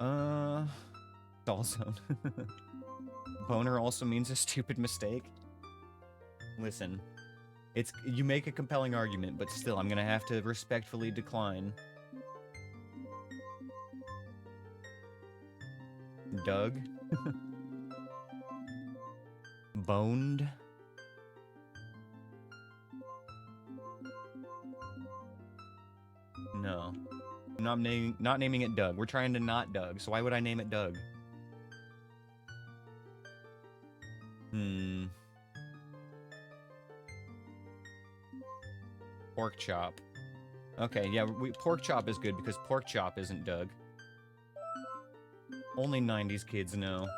Doll zone. Boner also means a stupid mistake. Listen, you make a compelling argument, but still, I'm gonna have to respectfully decline. Doug? Boned? No. I'm not naming it Doug. We're trying to not Doug, so why would I name it Doug? Pork chop. Okay, yeah, pork chop is good because pork chop isn't Doug. Only 90s kids know.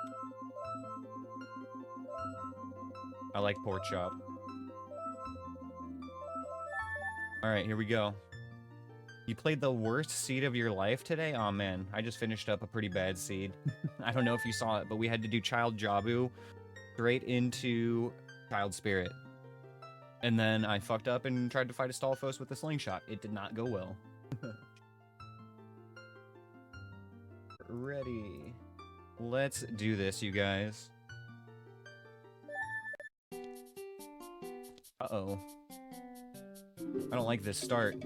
I like pork chop. Alright, here we go. You played the worst seed of your life today? Aw, man. I just finished up a pretty bad seed. I don't know if you saw it, but we had to do Child Jabu straight into Child Spirit. And then I fucked up and tried to fight a Stalfos with a slingshot. It did not go well. Ready. Let's do this, you guys. Uh-oh. I don't like this start.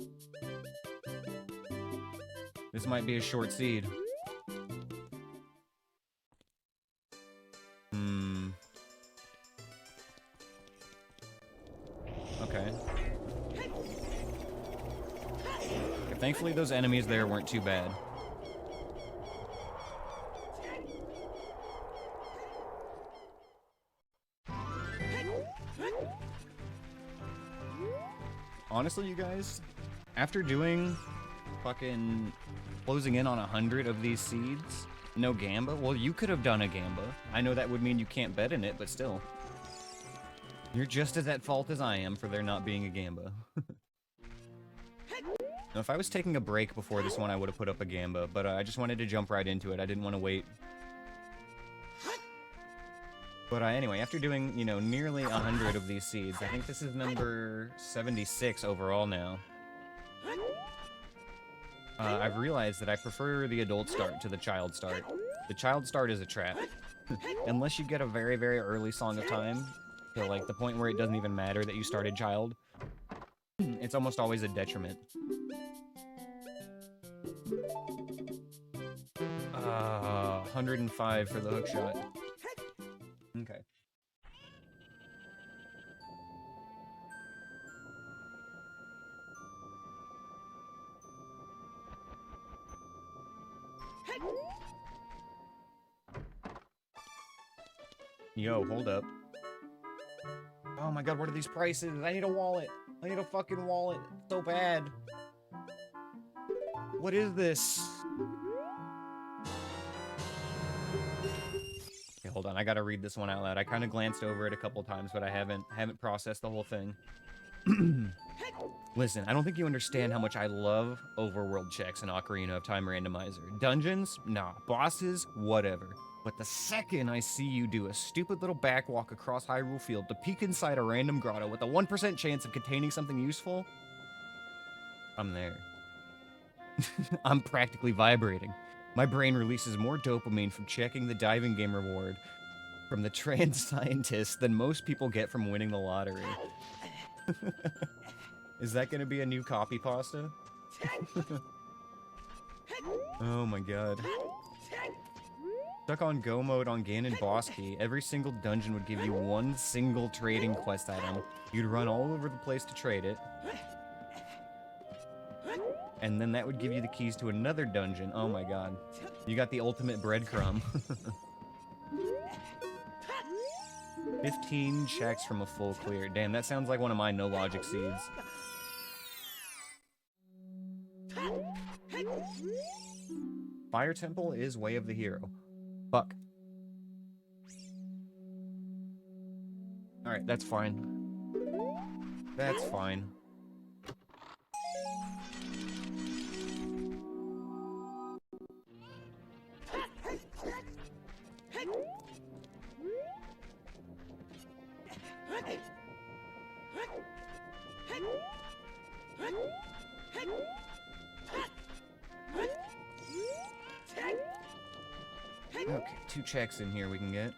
This might be a short seed. Okay. Thankfully, those enemies there weren't too bad. Honestly, you guys, after doing fucking closing in on 100 of these seeds, no Gamba? Well, you could have done a Gamba. I know that would mean you can't bet in it, but still. You're just as at fault as I am for there not being a Gamba. Now, if I was taking a break before this one, I would have put up a Gamba, but I just wanted to jump right into it. I didn't want to wait. But anyway, after doing, you know, nearly 100 of these seeds, I think this is number 76 overall now. I've realized that I prefer the adult start to the child start. The child start is a trap. Unless you get a very, very early Song of Time, to like the point where it doesn't even matter that you started child, it's almost always a detriment. 105 for the hookshot. Okay. Yo, hold up. Oh my god, what are these prices? I need a wallet. I need a fucking wallet. So bad. What is this? Okay, hold on. I gotta read this one out loud. I kind of glanced over it a couple times, but I haven't processed the whole thing. Listen, I don't think you understand how much I love overworld checks in Ocarina of Time Randomizer. Dungeons? Nah. Bosses? Whatever. But the second I see you do a stupid little backwalk across Hyrule Field to peek inside a random grotto with a 1% chance of containing something useful, I'm there. I'm practically vibrating. My brain releases more dopamine from checking the diving game reward from the trans scientist than most people get from winning the lottery. Is that gonna be a new copy pasta? Oh my god. Stuck on go mode on Ganon boss key, every single dungeon would give you one single trading quest item. You'd run all over the place to trade it. And then that would give you the keys to another dungeon. Oh my god. You got the ultimate breadcrumb. 15 checks from a full clear. Damn, that sounds like one of my no logic seeds. Fire Temple is Way of the Hero. Fuck. Alright, that's fine. That's fine. 2 checks in here we can get.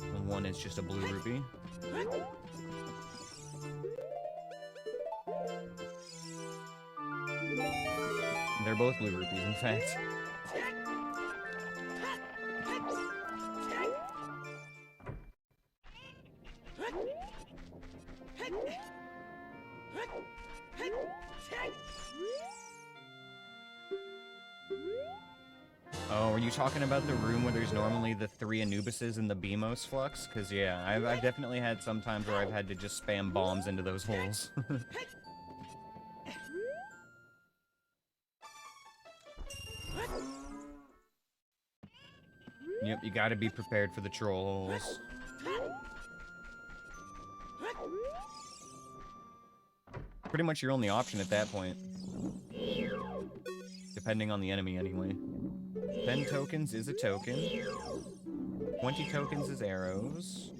And one is just a blue rupee. They're both blue rupees, in fact. Oh, are you talking about the room where there's normally the 3 Anubises and the Beamos flux? Because, yeah, I've definitely had some times where I've had to just spam bombs into those holes. Yep, you gotta be prepared for the trolls. Pretty much your only option at that point. Depending on the enemy, anyway. 10 tokens is a token. 20 tokens is arrows.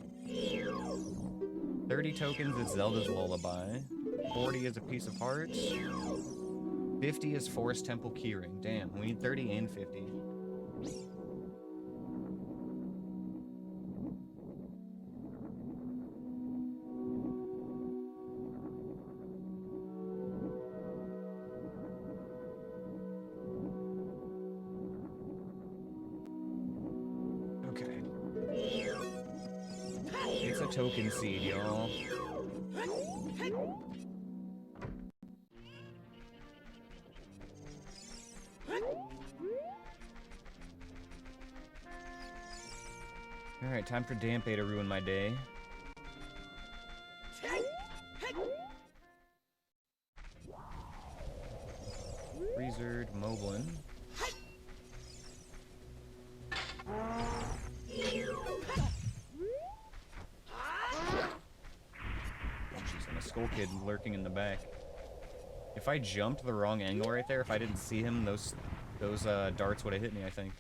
30 tokens is Zelda's Lullaby. 40 is a piece of hearts. 50 is Forest Temple Keyring. Damn, we need 30 and 50. Token seed, y'all. Alright, time for Dampe to ruin my day. Freezered, Moblin. Skull Kid lurking in the back. If I jumped the wrong angle right there, if I didn't see him, those darts would have hit me, I think.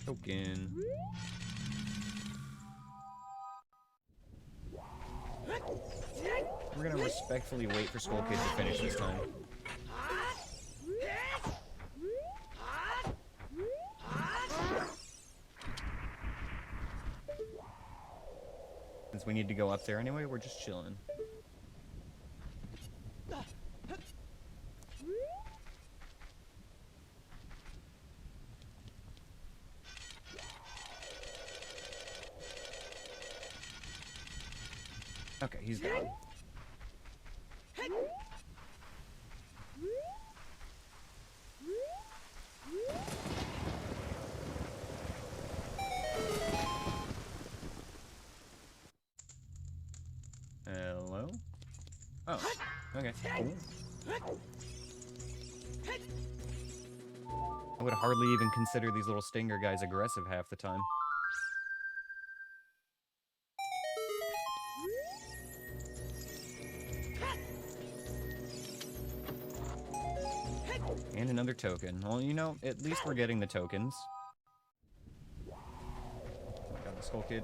Token. We're gonna respectfully wait for Skull Kid to finish this time. Since we need to go up there anyway, we're just chilling. Okay, he's gone. Hello? Oh, okay. Cool. I would hardly even consider these little stinger guys aggressive half the time. And another token. Well, you know, at least we're getting the tokens. Got the Skull Kid.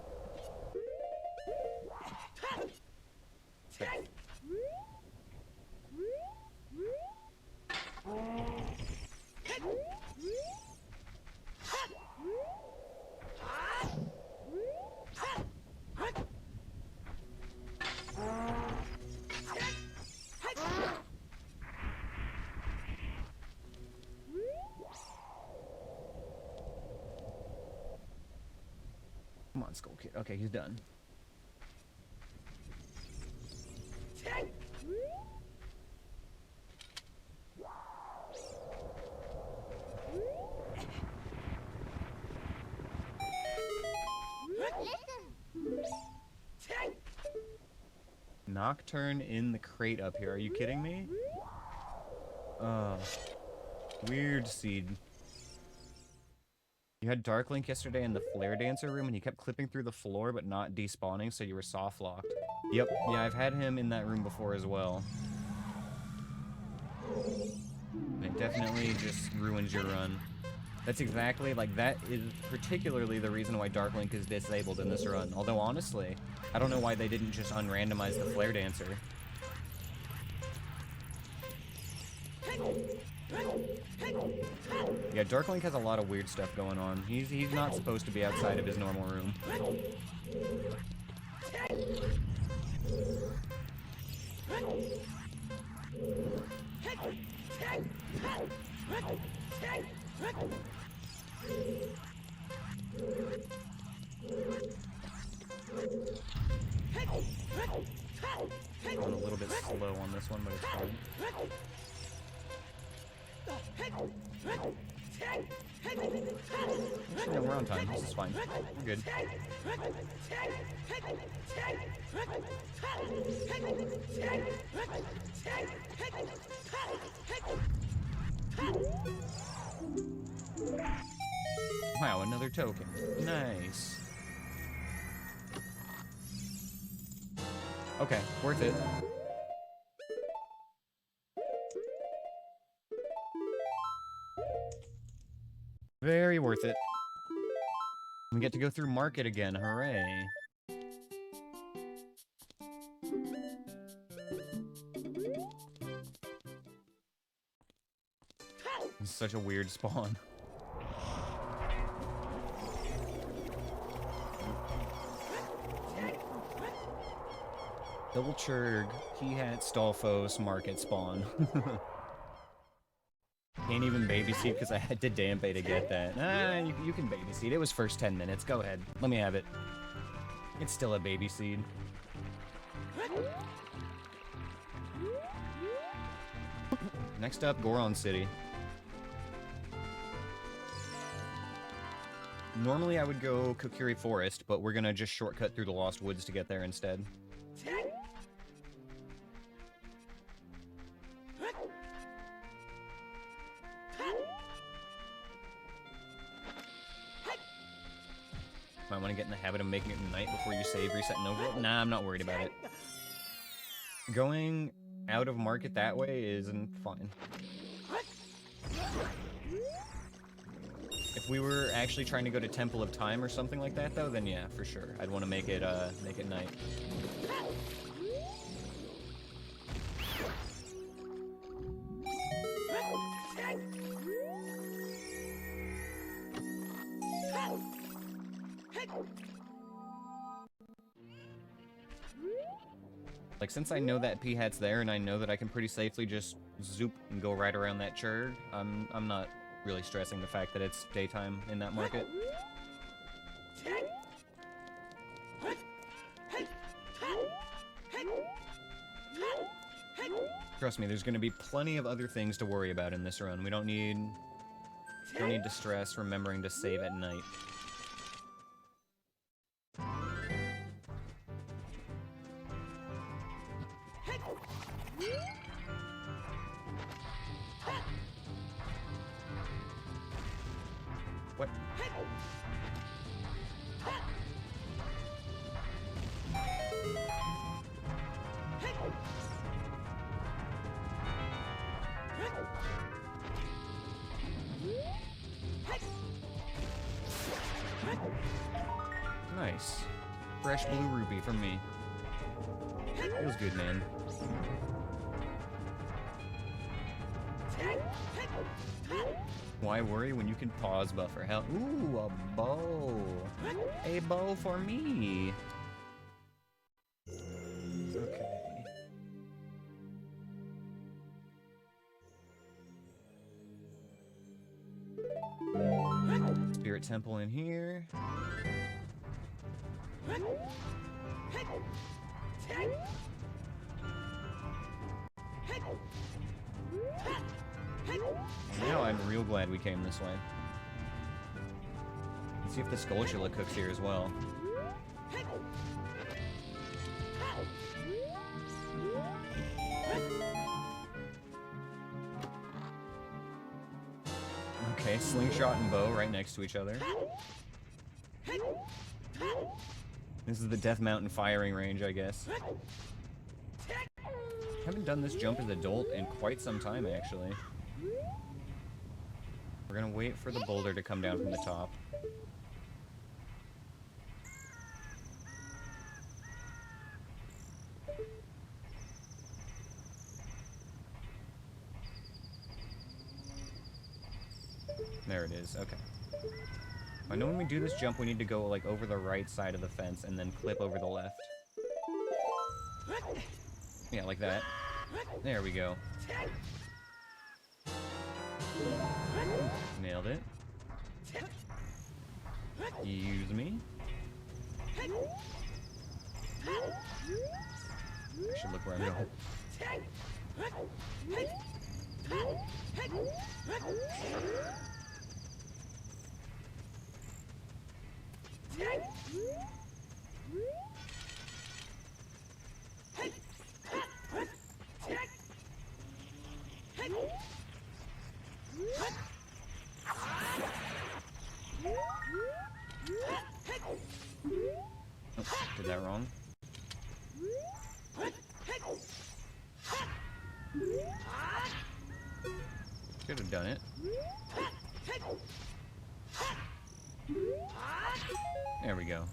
Come on, Skull Kid. Okay, he's done. Nocturne in the crate up here. Are you kidding me? Weird seed. You had Dark Link yesterday in the Flare Dancer room, and he kept clipping through the floor, but not despawning, so you were soft locked. Yep, yeah, I've had him in that room before as well. And it definitely just ruins your run. That's exactly, like, that is particularly the reason why Dark Link is disabled in this run. Although, honestly, I don't know why they didn't just unrandomize the Flare Dancer. Yeah, Dark Link has a lot of weird stuff going on. He's not supposed to be outside of his normal room. Going a little bit slow on this one, but it's fine. Actually, no, we're on time. This is fine. We're good. Wow, another token. Nice. Okay, worth it. Very worth it. We get to go through Market again, hooray. It's such a weird spawn. Double Churg, Peahat, Stalfos, Market spawn. Can't even babyseat because I had to Dampe to get that. You can babyseat. It was first 10 minutes. Go ahead. Let me have it. It's still a baby seed. Next up, Goron City. Normally I would go Kokiri Forest, but we're gonna just shortcut through the Lost Woods to get there instead. Might want to get in the habit of making it night before you save, reset, and overworld. Nah, I'm not worried about it. Going out of Market that way isn't fine. If we were actually trying to go to Temple of Time or something like that, though, then yeah, for sure. I'd want to make it night. Like, since I know that Peahat's there and I know that I can pretty safely just zoop and go right around that Churg, I'm not really stressing the fact that it's daytime in that market. Trust me, there's going to be plenty of other things to worry about in this run. We don't need to stress remembering to save at night. What? Nice. Fresh blue rupee from me. Feels good, man. Why worry when you can pause buffer? Hell, ooh, a bow. A bow for me. Okay. Spirit Temple in here. Now I'm real glad we came this way. Let's see if the Skulltula cooks here as well. Okay, slingshot and bow right next to each other. This is the Death Mountain firing range, I guess. Haven't done this jump as an adult in quite some time, actually. We're gonna wait for the boulder to come down from the top. There it is, okay. I know when we do this jump, we need to go, like, over the right side of the fence and then clip over the left. Yeah, like that. There we go. Nailed it. Use me. I should look where I'm going. Oops, did that wrong. Should have done it. There we go.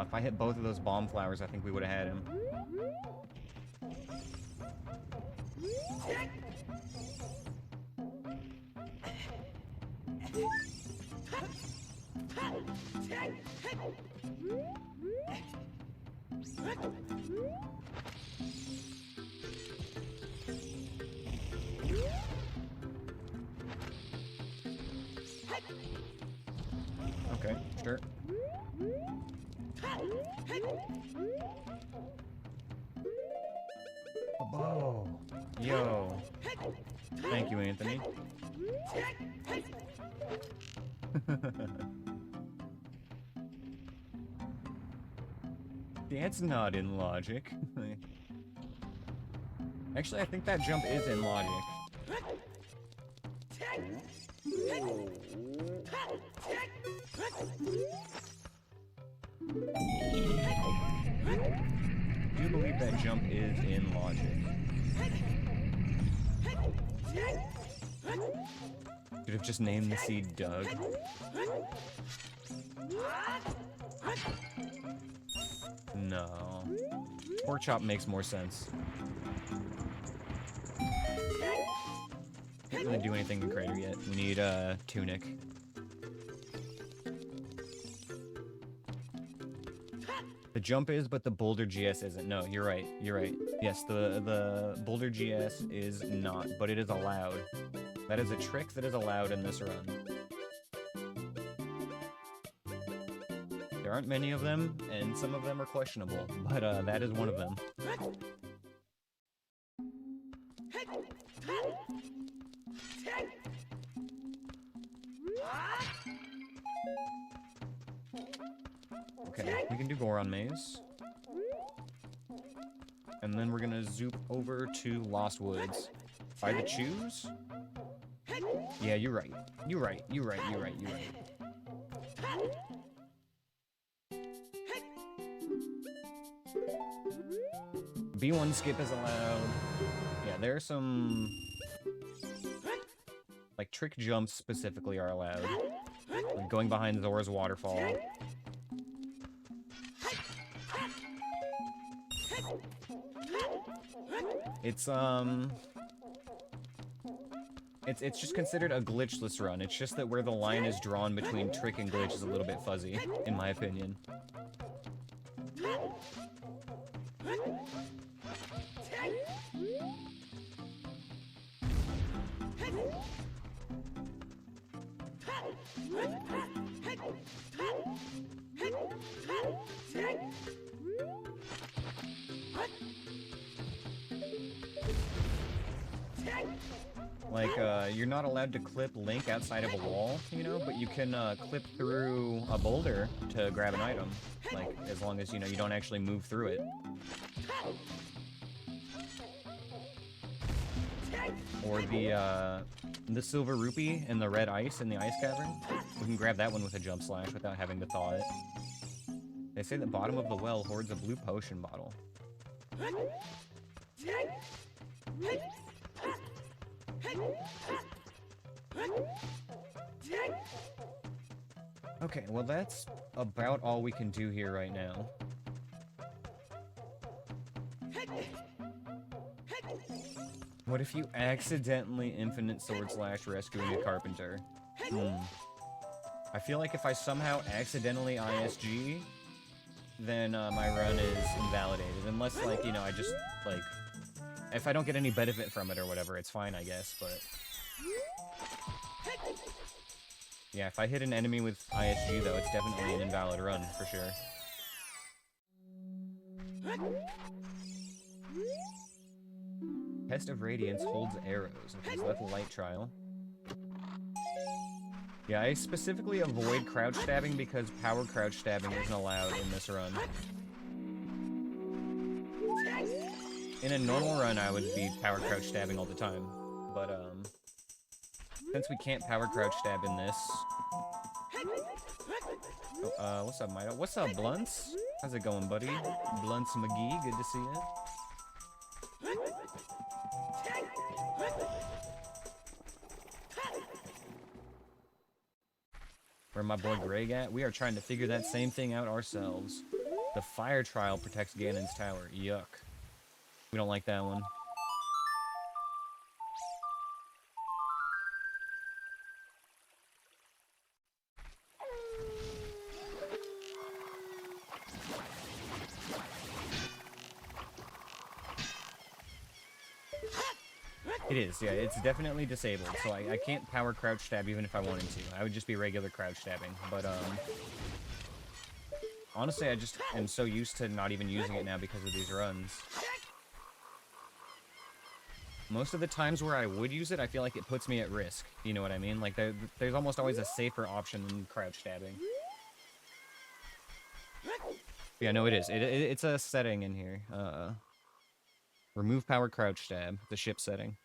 If I hit both of those bomb flowers, I think we would have had him. Okay, sure. Oh, yo. Thank you, Anthony. That's not in logic. Actually, I think that jump is in logic. I do believe that jump is in logic. Could have just named the seed Doug. No. Pork chop makes more sense. Can't really do anything in Crater yet. We need Tunic. The jump is, but the Boulder GS isn't. No, you're right. You're right. Yes, the Boulder GS is not, but it is allowed. That is a trick that is allowed in this run. There aren't many of them, and some of them are questionable, but that is one of them. Okay, we can do Goron Maze. And then we're gonna zoop over to Lost Woods. By the choose? Yeah, you're right. You're right. You're right. You're right. You're right. B1 skip is allowed. Yeah, there are some... like, trick jumps specifically are allowed. Like going behind Zora's waterfall. It's just considered a glitchless run. It's just that where the line is drawn between trick and glitch is a little bit fuzzy, in my opinion. Like, you're not allowed to clip Link outside of a wall, you know, but you can clip through a boulder to grab an item. Like, as long as, you know, you don't actually move through it. Or the silver rupee and the red ice in the ice cavern. We can grab that one with a jump slash without having to thaw it. They say the bottom of the well hoards a blue potion bottle. Okay, well that's about all we can do here right now. What if you accidentally infinite sword slash rescuing a carpenter? I feel like if I somehow accidentally ISG, then my run is invalidated. Unless, like, you know, I just, like, if I don't get any benefit from it or whatever, it's fine, I guess, but... Yeah, if I hit an enemy with ISG, though, it's definitely an invalid run, for sure. Test of Radiance holds arrows. Okay, so that's a light trial. Yeah, I specifically avoid crouch stabbing because power crouch stabbing isn't allowed in this run. In a normal run, I would be power crouch stabbing all the time, but since we can't power crouch stab in this... Oh, what's up, Mido? What's up, Blunts? How's it going, buddy? Blunts McGee, good to see you. Where my boy Greg at? We are trying to figure that same thing out ourselves. The fire trial protects Ganon's tower. Yuck. We don't like that one. It is, yeah, it's definitely disabled, so I can't power crouch stab even if I wanted to. I would just be regular crouch stabbing, but, honestly, I just am so used to not even using it now because of these runs. Most of the times where I would use it, I feel like it puts me at risk, you know what I mean? Like, there's almost always a safer option than crouch stabbing. Yeah, no, it is. It's a setting in here. Remove power crouch stab, the ship setting.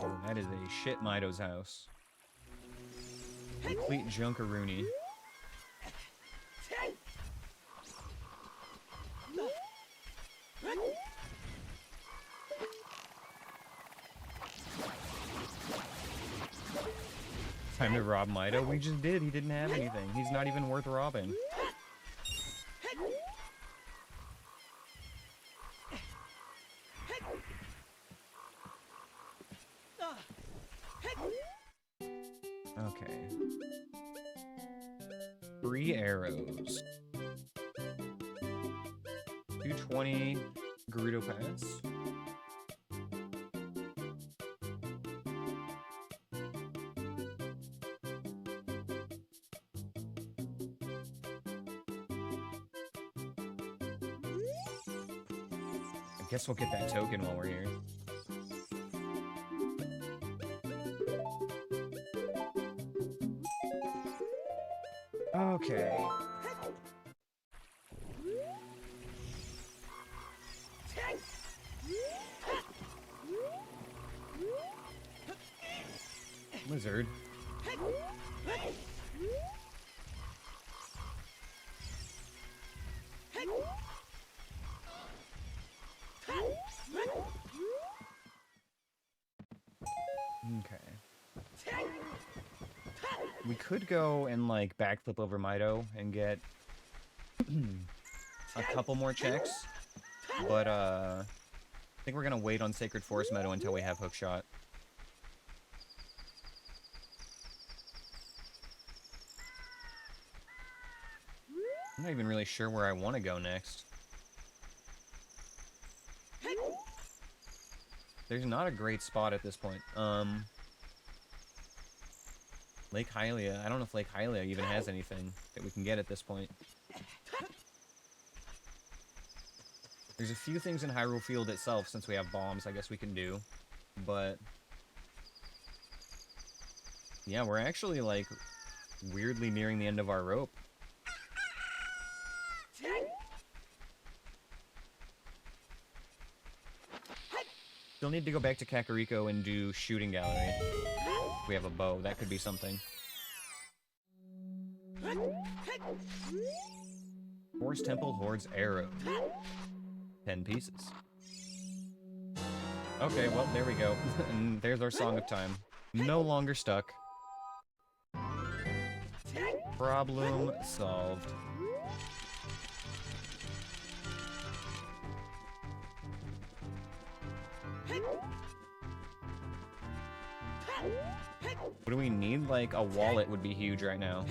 Oh, that is a shit Mido's house. Complete junkaroony. Time to rob Mido? We just did. He didn't have anything. He's not even worth robbing. Okay. 3 arrows. 220 Gerudo Pass. I guess we'll get that token while we're here. Okay. Lizard. Okay. We could go and, like, backflip over Mido and get a couple more checks, but, I think we're gonna wait on Sacred Forest Meadow until we have Hookshot. I'm not even really sure where I want to go next. There's not a great spot at this point. Lake Hylia. I don't know if Lake Hylia even has anything that we can get at this point. There's a few things in Hyrule Field itself, since we have bombs, I guess we can do. But yeah, we're actually, like, weirdly nearing the end of our rope. Still need to go back to Kakariko and do shooting gallery. We have a bow. That could be something. Forest Temple hoards arrow. 10 pieces. Okay, well, there we go. And there's our Song of Time. No longer stuck. Problem solved. What do we need? Like, a wallet would be huge right now.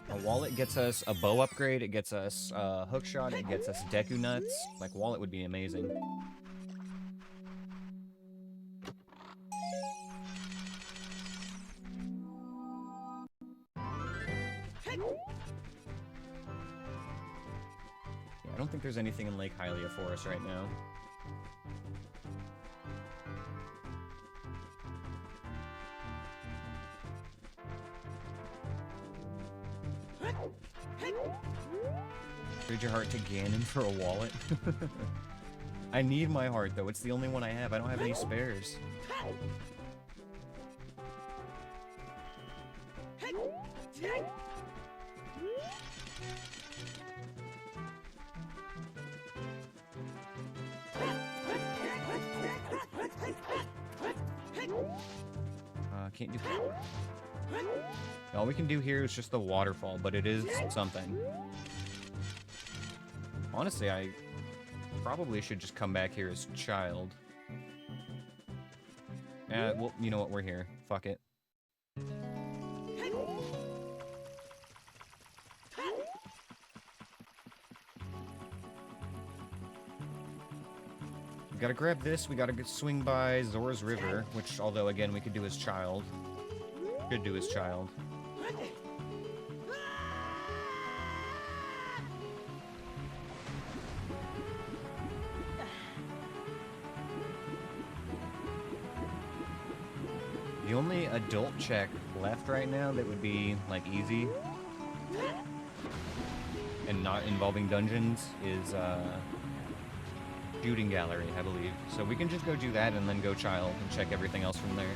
A wallet gets us a bow upgrade, it gets us hook shot, it gets us Deku Nuts. Like, wallet would be amazing. Yeah, I don't think there's anything in Lake Hylia for us right now. Trade your heart to Ganon for a wallet? I need my heart, though. It's the only one I have. I don't have any spares. Can't do that. All we can do here is just the waterfall, but it is something. Honestly, I probably should just come back here as child. Well, you know what? We're here. Fuck it. We gotta grab this. We gotta swing by Zora's River, which, although, again, we could do as child. Could do as child. The only adult check left right now that would be, like, easy and not involving dungeons is, shooting gallery, I believe. So we can just go do that and then go child and check everything else from there.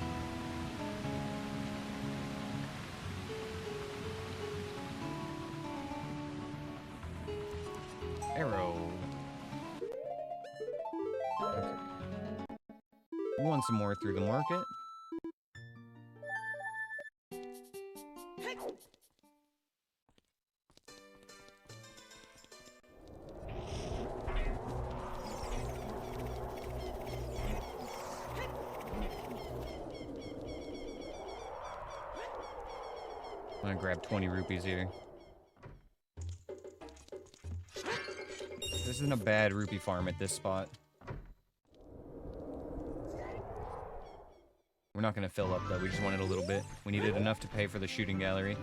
Arrow. Okay. We want some more through the market. I'm gonna grab 20 rupees here. This isn't a bad rupee farm at this spot. We're not gonna fill up though, we just wanted a little bit. We needed enough to pay for the shooting gallery.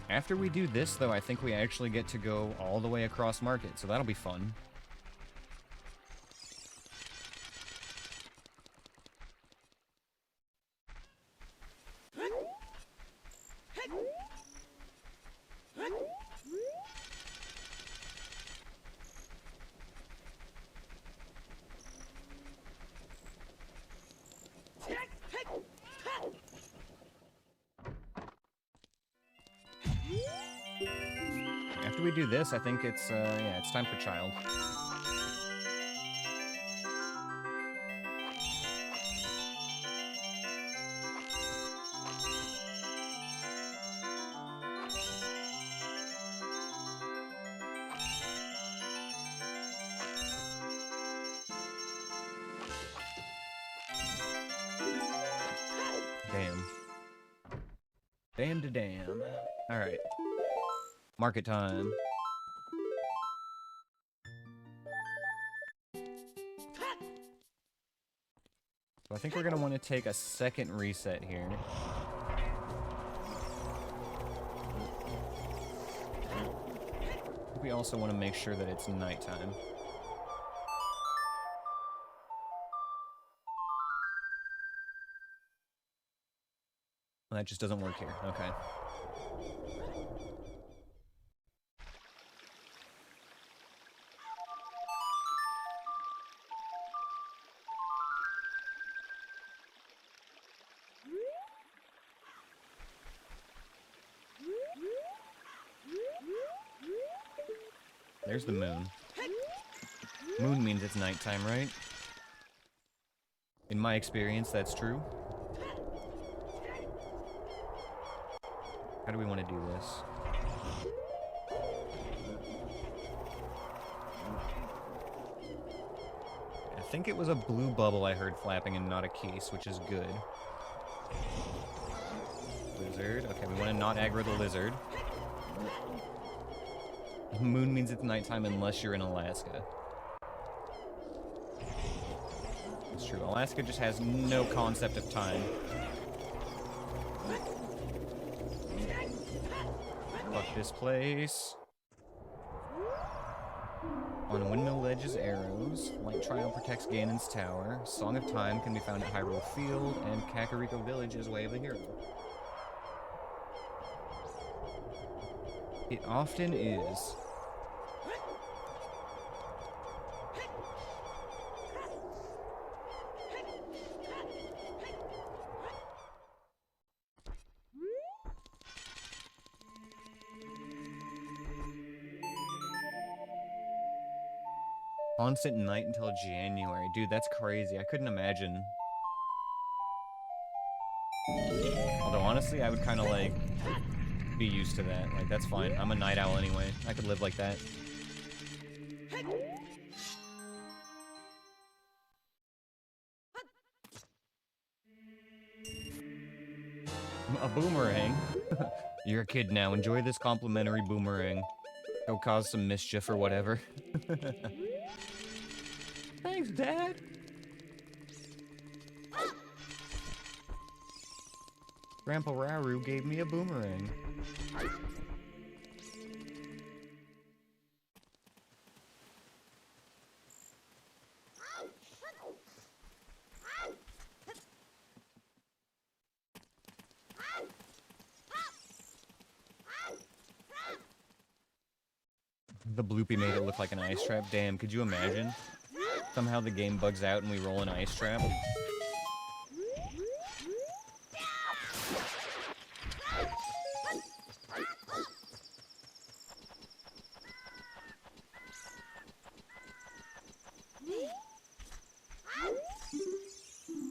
After we do this though, I think we actually get to go all the way across market, so that'll be fun. After we do this, I think it's, yeah, it's time for child. Damn. Damn to damn. Alright. Market time. So I think we're gonna want to take a second reset here. We also want to make sure that it's nighttime. Well, that just doesn't work here. Okay. There's the moon. Moon means it's nighttime, right? In my experience, that's true. How do we want to do this? I think it was a blue bubble I heard flapping and not a case, which is good. Lizard. Okay, we want to not aggro the lizard. Moon means it's nighttime unless you're in Alaska. It's true. Alaska just has no concept of time. Fuck this place. On Windmill Ledge's arrows, Light Trial protects Ganon's tower, Song of Time can be found at Hyrule Field, and Kakariko Village is Way of the Hero. It often is. Constant night until January. Dude, that's crazy. I couldn't imagine. Although, honestly, I would kind of, like, be used to that. Like, that's fine. I'm a night owl anyway. I could live like that. A boomerang? You're a kid now. Enjoy this complimentary boomerang. Go cause some mischief or whatever. Thanks, Dad. Grandpa Raru gave me a boomerang. The bloopy made it look like an ice trap. Damn, could you imagine? Somehow the game bugs out and we roll an ice trap.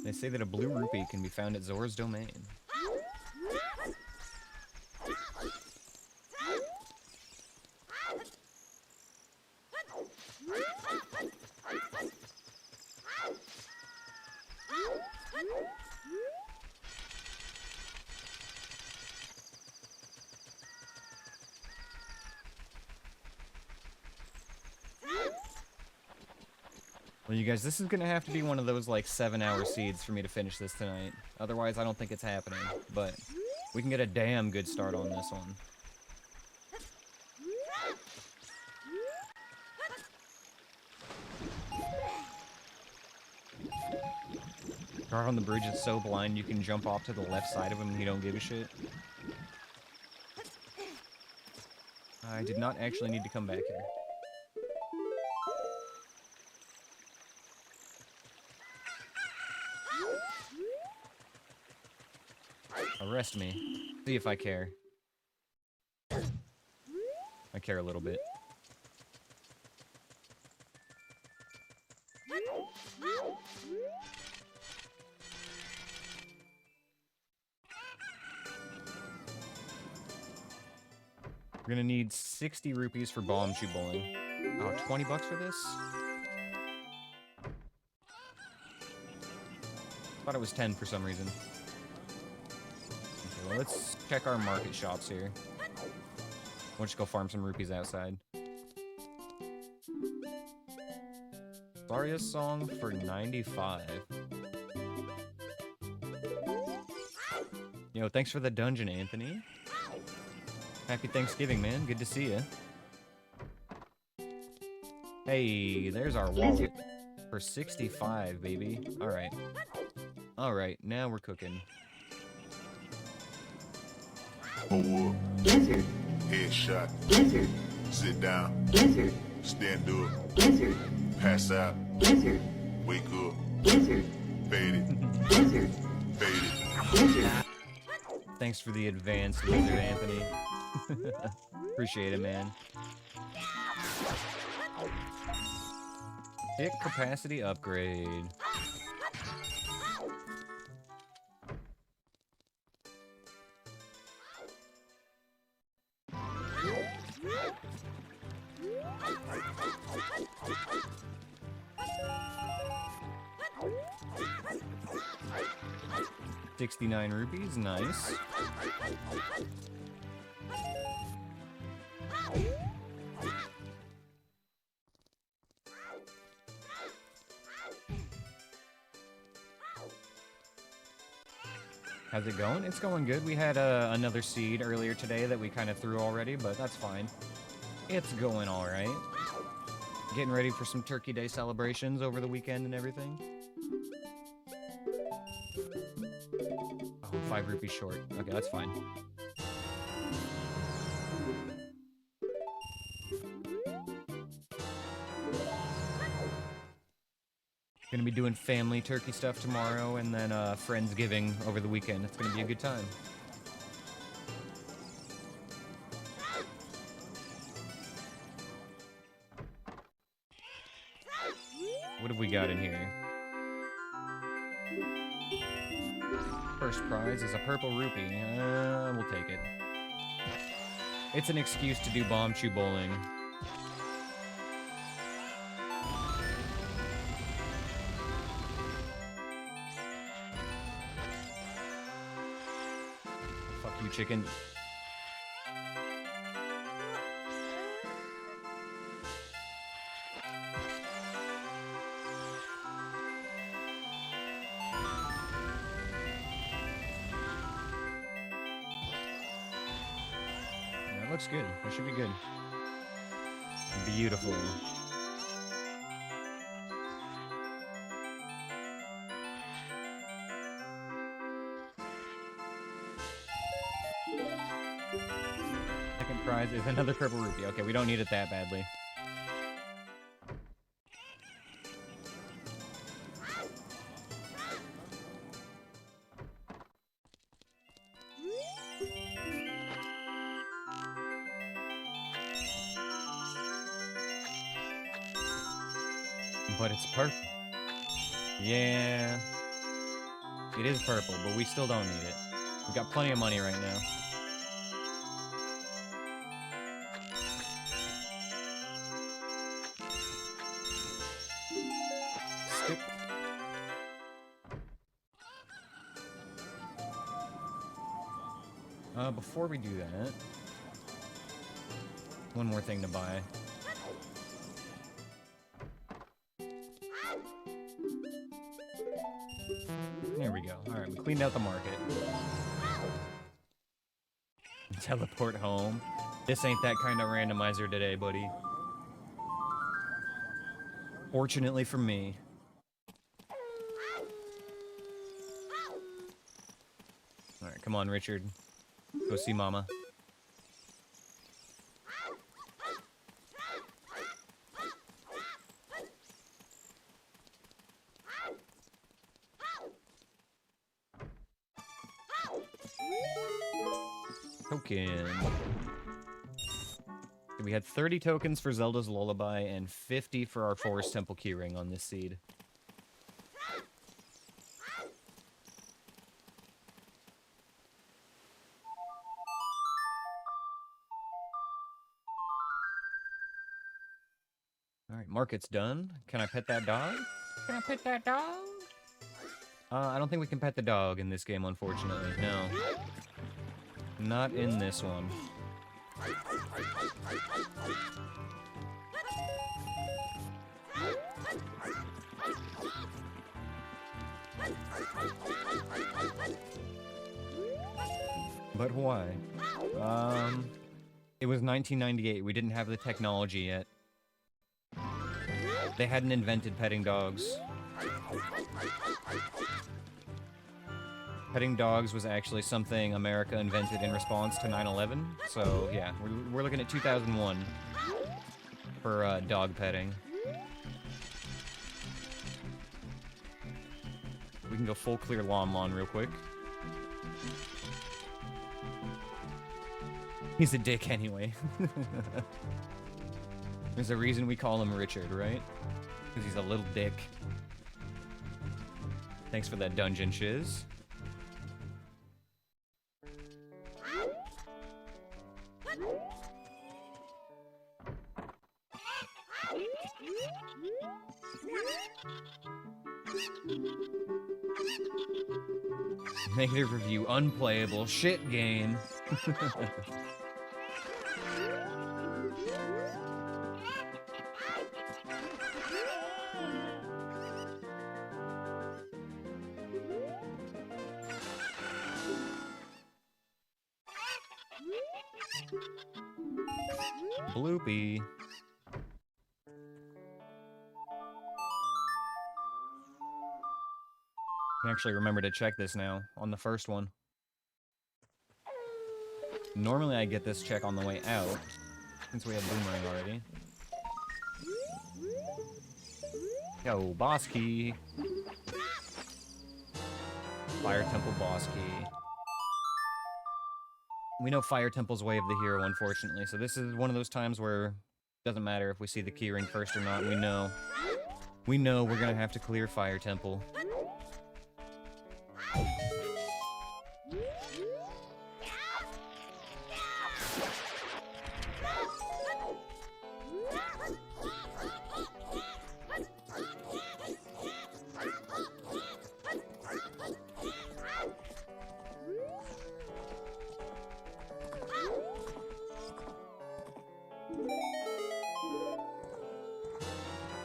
They say that a blue rupee can be found at Zora's domain. Well, you guys, this is gonna have to be one of those, like, 7-hour seeds for me to finish this tonight. Otherwise, I don't think it's happening. But we can get a damn good start on this one. Guard on the bridge is so blind you can jump off to the left side of him and he don't give a shit. I did not actually need to come back here. Arrest me. See if I care. I care a little bit. We're gonna need 60 rupees for bomb shoe bowling. Oh, 20 bucks for this? Thought it was 10 for some reason. Okay, well, let's check our market shops here. We'll just go farm some rupees outside. Zarya's song for 95. Yo, thanks for the dungeon, Anthony. Happy Thanksgiving, man. Good to see you. Hey, there's our wallet for 65, baby. All right. All right, now we're cooking. Pull up. Answer. Headshot. Answer. Sit down. Answer. Stand up. Answer. Pass out. Answer. Wake up. Answer. Fade it. Answer. Fade it. Answer. Thanks for the advanced wizard, Anthony. Appreciate it, man. Dick capacity upgrade. $69 rupees, nice. How's it going? It's going good. We had another seed earlier today that we kind of threw already, but that's fine. It's going all right. Getting ready for some Turkey Day celebrations over the weekend and everything. Oh, 5 rupees short. Okay, that's fine. Gonna be doing family turkey stuff tomorrow, and then Friendsgiving over the weekend. It's gonna be a good time. What have we got in here? First prize is a purple rupee. We'll take it. It's an excuse to do bomb chew bowling. Fuck you, chicken. That looks good. That should be good. Beautiful. Second prize is another purple rupee. Okay, we don't need it that badly. But it's purple. Yeah. It is purple, but we still don't need it. We've got plenty of money right now. Skip. Before we do that, one more thing to buy. There we go. Alright, we cleaned out the market. Teleport home. This ain't that kind of randomizer today, buddy. Fortunately for me. Alright, come on, Richard. Go see Mama. Token. We had 30 tokens for Zelda's Lullaby and 50 for our Forest Temple keyring on this seed. Alright, market's done. Can I pet that dog? Can I pet that dog? I don't think we can pet the dog in this game, unfortunately. No. Not in this one. But why? It was 1998. We didn't have the technology yet. They hadn't invented petting dogs. Petting dogs was actually something America invented in response to 9/11. So yeah, we're looking at 2001 for dog petting. We can go full clear lawn real quick. He's a dick anyway. There's a reason we call him Richard, right? Because he's a little dick. Thanks for that dungeon shiz. Negative review, unplayable, shit game. Bloopy. I can actually remember to check this now on the first one. Normally I get this check on the way out, since we have Boomerang already. Yo, boss key. Fire Temple boss key. We know Fire Temple's way of the hero, unfortunately, so this is one of those times where it doesn't matter if we see the key ring first or not, we know. We know we're gonna have to clear Fire Temple.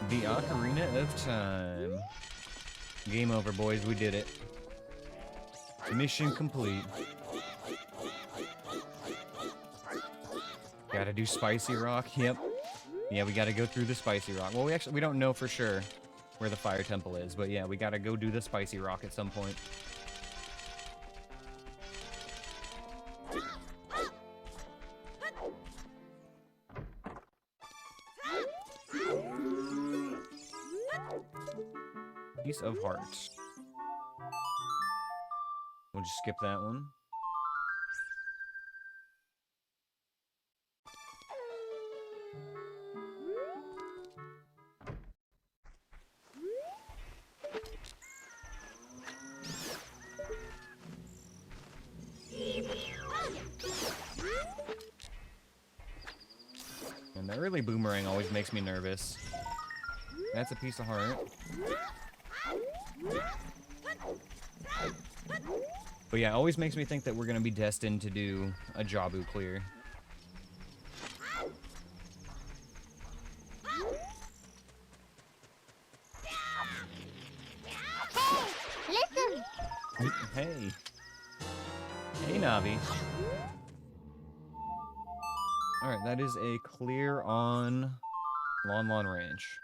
The Ocarina of Time. Game over, boys. We did it. Mission complete. Gotta do Spicy Rock. Yep. Yeah, we gotta go through the Spicy Rock. Well, we don't know for sure where the Fire Temple is, but yeah, we gotta go do the Spicy Rock at some point. Piece of Heart. We'll just skip that one. And the early Boomerang always makes me nervous. That's a piece of heart. But yeah, it always makes me think that we're gonna be destined to do a Jabu clear. Listen. Hey. Hey, Navi. Alright, that is a clear on Lon Ranch.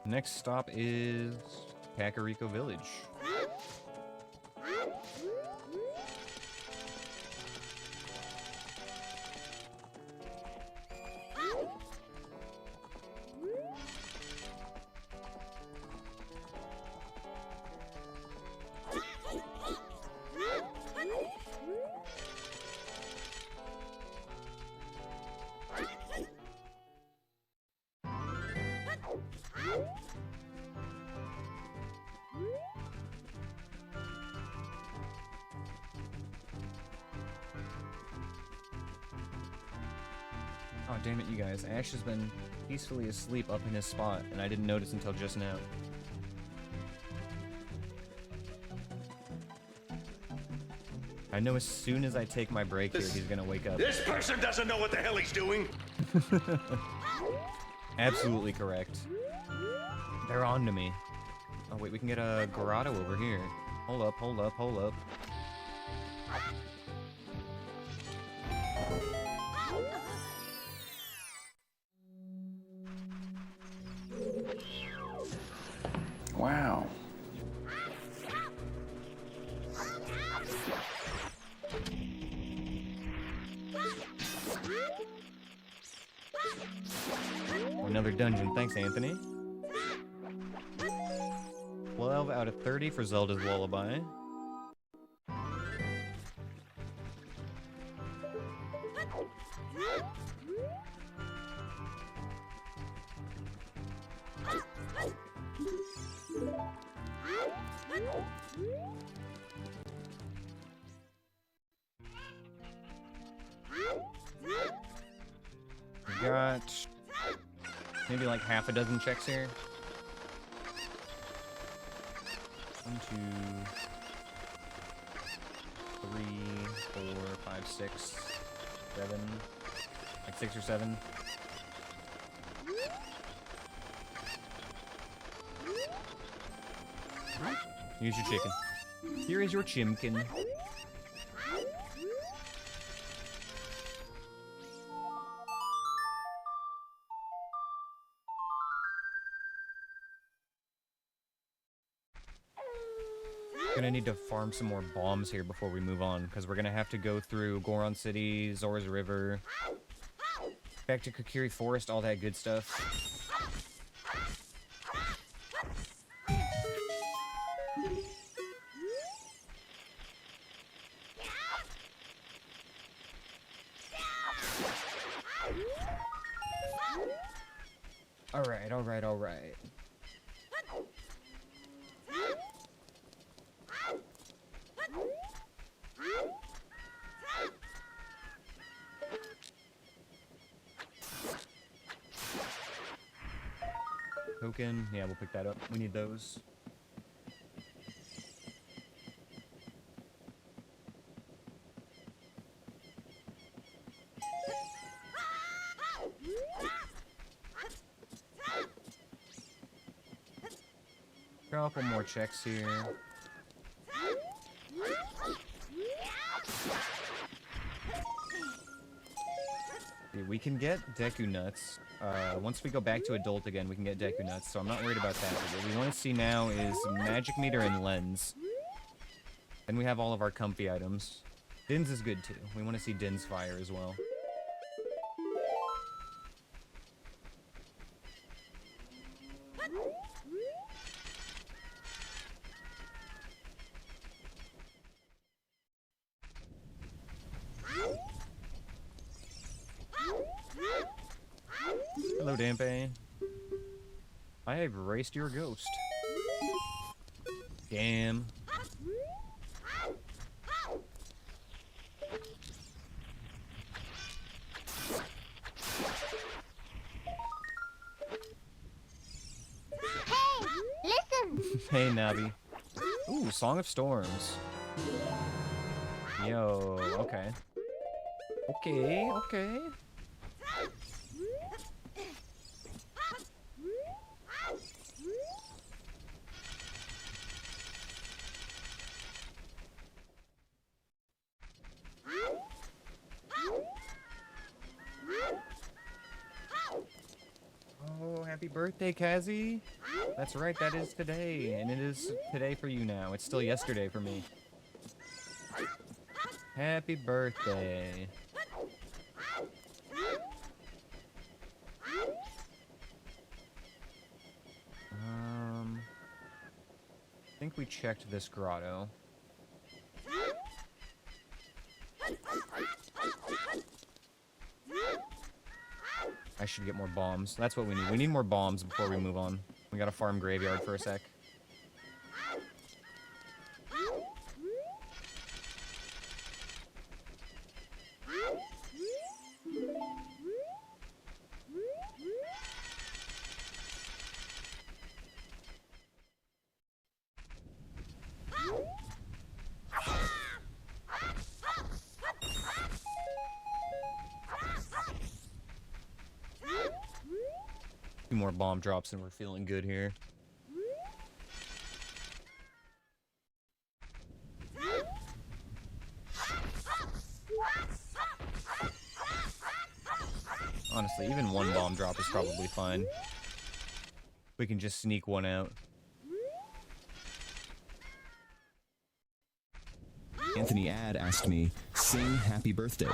Next stop is Kakariko Village. Oh, damn it, you guys. Ash has been peacefully asleep up in his spot, and I didn't notice until just now. I know as soon as I take my break here, he's gonna wake up. This person doesn't know what the hell he's doing. Absolutely correct. They're on to me. Oh wait, we can get a grotto over here. Hold up, hold up, hold up. Wow. Another dungeon. Thanks, Anthony. 12 out of 30 for Zelda's Lullaby. We got maybe like half a dozen checks here. 1, 2, 3, 4, 5, 6, 7. Like 6 or 7. Here's your chicken. Here is your chimkin. Gonna need to farm some more bombs here before we move on, because we're gonna have to go through Goron City, Zora's River, back to Kokiri Forest, all that good stuff. Alright, alright, alright. Token, yeah, we'll pick that up. We need those. Couple more checks here. We can get Deku Nuts. Once we go back to adult again, we can get Deku Nuts, so I'm not worried about that. But what we want to see now is Magic Meter and Lens. Then we have all of our comfy items. Din's is good too. We want to see Din's Fire as well. Hello, Dampe. I have erased your ghost. Damn. Hey, listen. Hey, Navi. Ooh, Song of Storms. Yo, okay. Okay, okay. Oh, happy birthday, Kazi. That's right, that is today. And it is today for you now. It's still yesterday for me. Happy birthday. I think we checked this grotto. I should get more bombs. That's what we need. We need more bombs before we move on. We gotta farm graveyard for a sec. more bomb drops and we're feeling good here. Honestly, even one bomb drop is probably fine. We can just sneak one out. Anthony Ad asked me, sing happy birthday.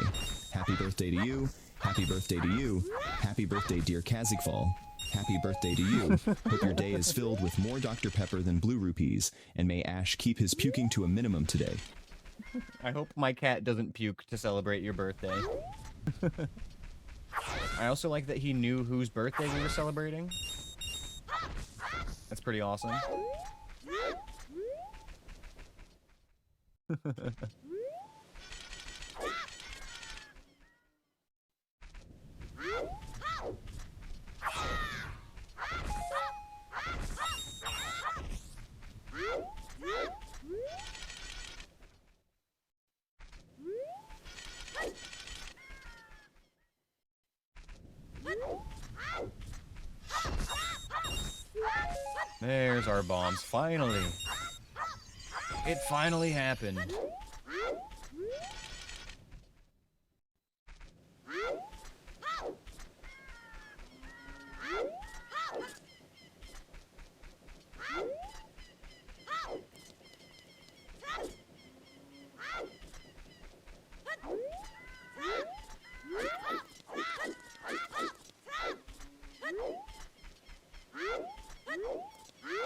Happy birthday to you. Happy birthday to you. Happy birthday, dear Kazakfall. Happy birthday to you. Hope your day is filled with more Dr. Pepper than blue rupees, and may Ash keep his puking to a minimum today. I hope my cat doesn't puke to celebrate your birthday. I also like that he knew whose birthday we were celebrating. That's pretty awesome. There's our bombs. Finally. It finally happened.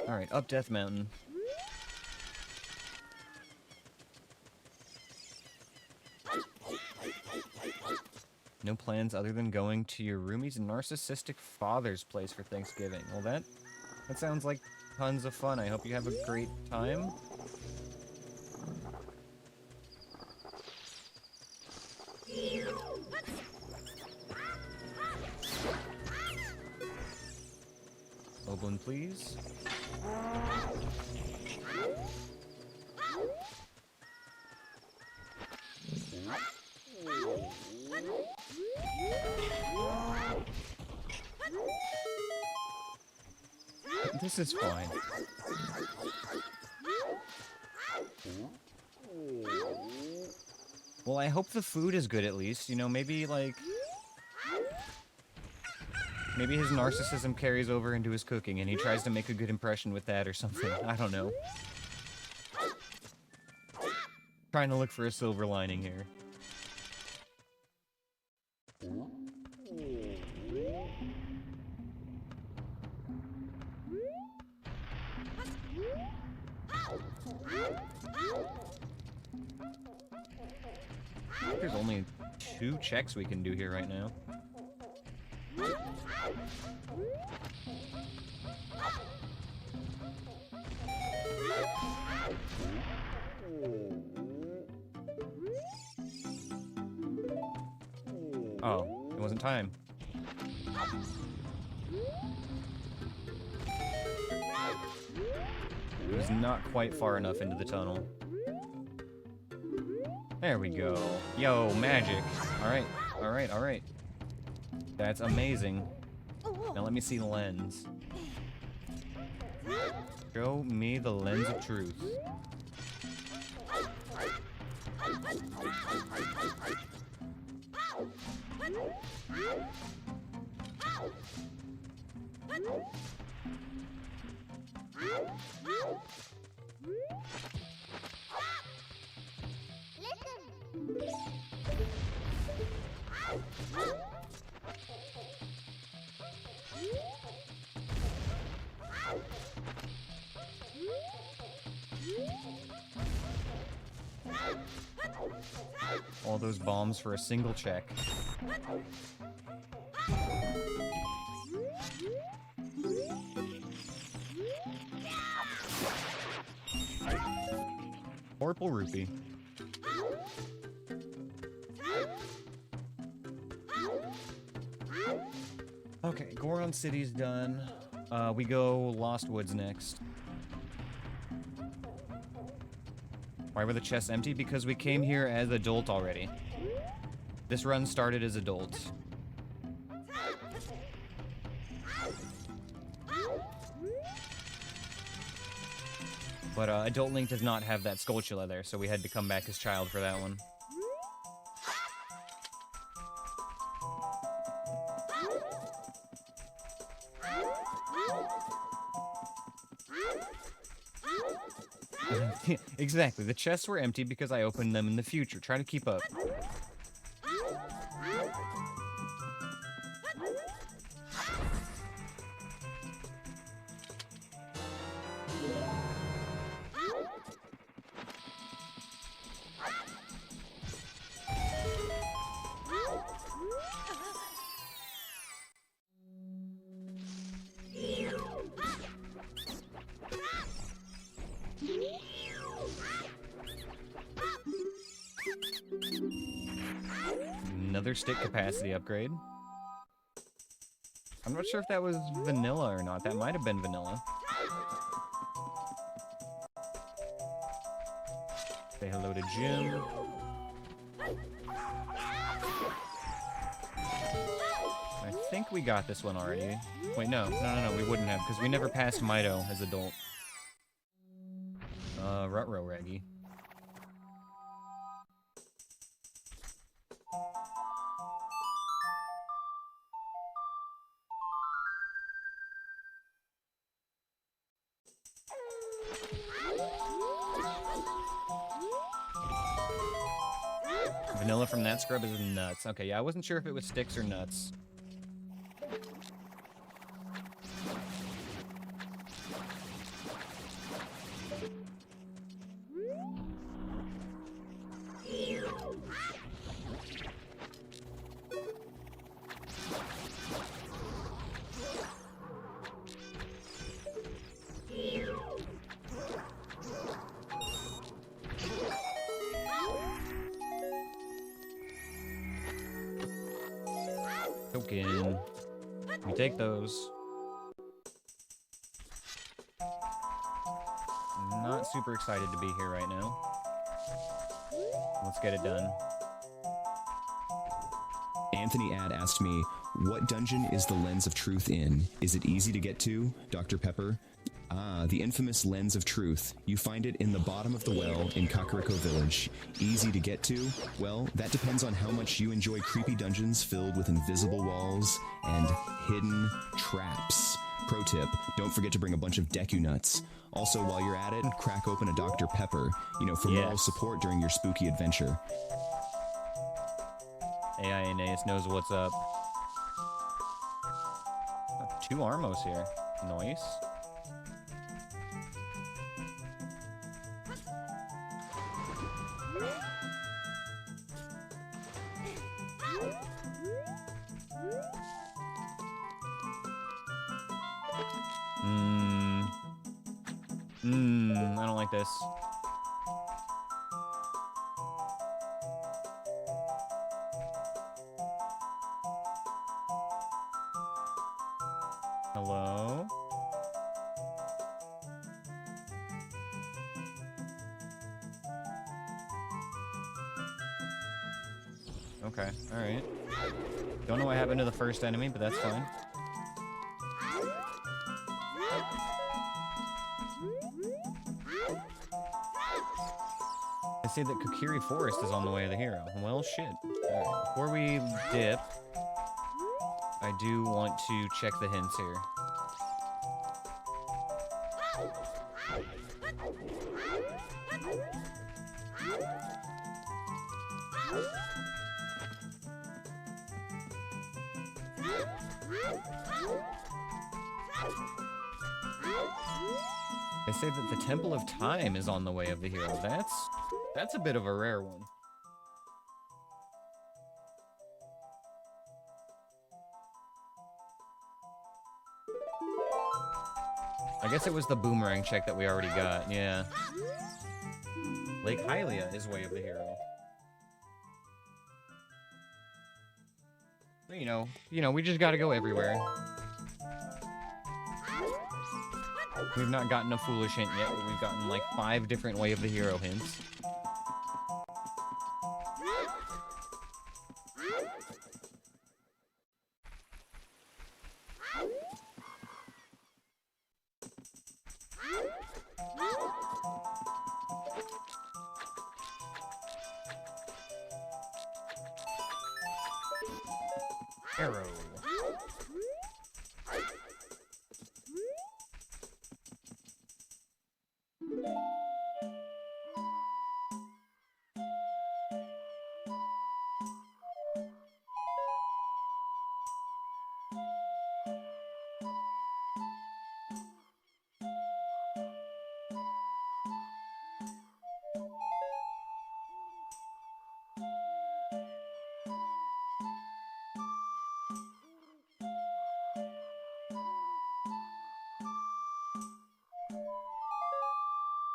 Alright, up Death Mountain. No plans other than going to your roomie's narcissistic father's place for Thanksgiving. Well, that sounds like tons of fun. I hope you have a great time. Oblin, please. This is fine. Well, I hope the food is good at least. You know, maybe like... maybe his narcissism carries over into his cooking and he tries to make a good impression with that or something. I don't know. Trying to look for a silver lining here. I think there's only 2 checks we can do here right now. Oh, it wasn't time. It was not quite far enough into the tunnel. There we go. Yo, magic. Alright, alright, alright. That's amazing. Now let me see the lens. Show me the lens of truth. All those bombs for a single check. Purple rupee. Okay, Goron City's done. We go Lost Woods next. Why were the chests empty? Because we came here as adult already. This run started as adult. But Adult Link does not have that Skulltula there, so we had to come back as child for that one. Exactly, the chests were empty because I opened them in the future. Try to keep up. Another stick capacity upgrade. I'm not sure if that was vanilla or not. That might have been vanilla. Say hello to Jim. I think we got this one already. Wait, no, we wouldn't have, because we never passed Mido as adult. Rutro Reggie. Vanilla from that scrub is nuts. Okay, yeah, I wasn't sure if it was sticks or nuts. Token. We take those. Not super excited to be here right now. Let's get it done. Anthony Ad asked me, what dungeon is the Lens of Truth in? Is it easy to get to, Dr. Pepper? Ah, the infamous Lens of Truth. You find it in the bottom of the well in Kakariko Village. Easy to get to? Well, that depends on how much you enjoy creepy dungeons filled with invisible walls and hidden traps. Pro tip, don't forget to bring a bunch of Deku Nuts. Also, while you're at it, crack open a Dr. Pepper, for moral support during your spooky adventure. AI Aneyus knows what's up. Oh, 2 Armos here. Nice. I don't like this. Hello? Okay, alright. Don't know what happened to the first enemy, but that's fine. I see that Kokiri Forest is on the way of the hero. Well, shit. Alright, before we dip, I do want to check the hints here. They say that the Temple of Time is on the way of the hero. That's a bit of a rare one. I guess it was the boomerang check that we already got, yeah. Lake Hylia is way of the hero. So, we just gotta go everywhere. We've not gotten a foolish hint yet, but we've gotten like 5 different way of the hero hints. Arrow.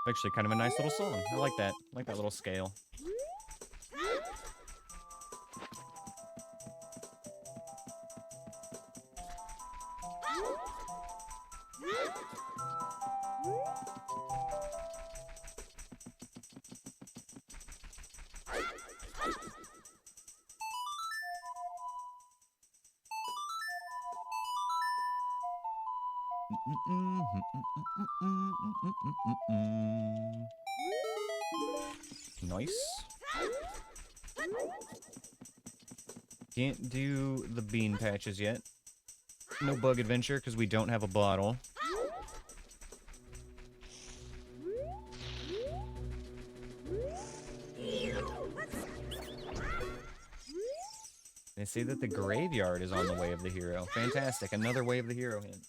Actually, kind of a nice little song. I like that. I like that little scale. Nice. Can't do the bean patches yet. No bug adventure because we don't have a bottle. They say that the graveyard is on the way of the hero. Fantastic. Another way of the hero hint.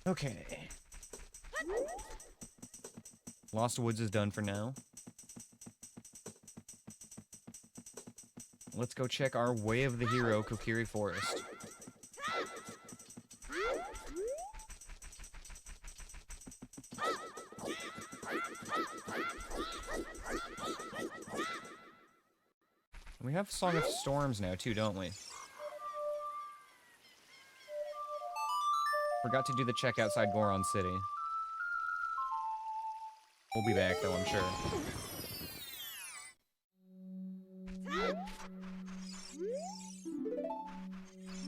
Okay. Lost Woods is done for now. Let's go check our Way of the Hero, Kokiri Forest. We have Song of Storms now too, don't we? Forgot to do the check outside Goron City. We'll be back though, I'm sure.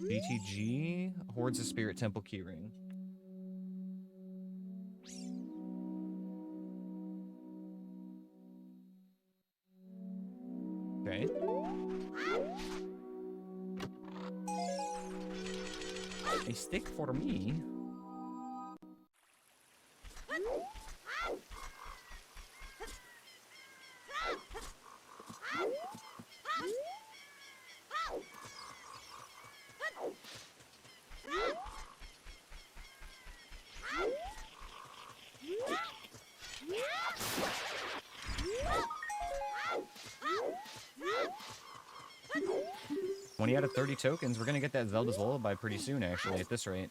BTG hoards a Spirit Temple keyring. Okay. A stick for me. Out of 30 tokens, we're gonna get that Zelda's Lullaby pretty soon, actually, at this rate.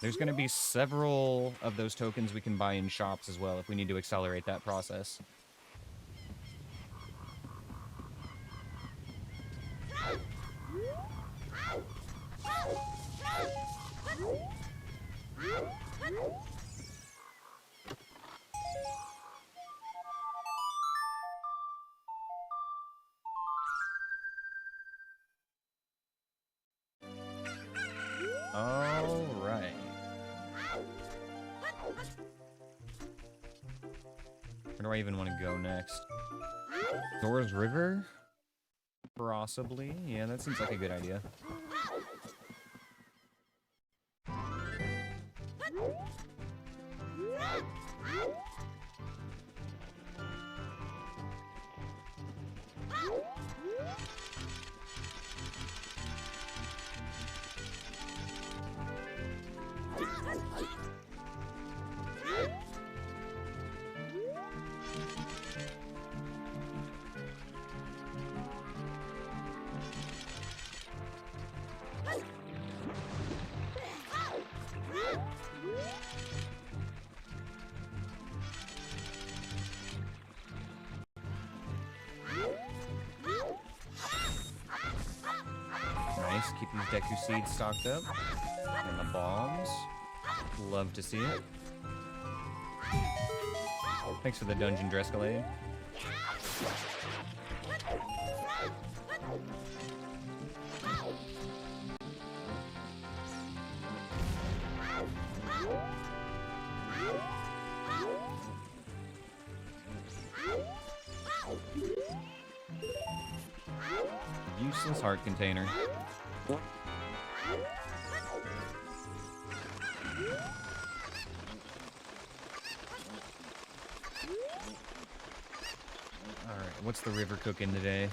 There's gonna be several of those tokens we can buy in shops as well if we need to accelerate that process. Alright. Where do I even want to go next? Dora's River? Possibly. Yeah, that seems like a good idea. Nice, keep these Deku seeds stocked up. And the bombs. Love to see it. Thanks for the dungeon Drescalade. Useless heart container. Alright, what's the river cooking today?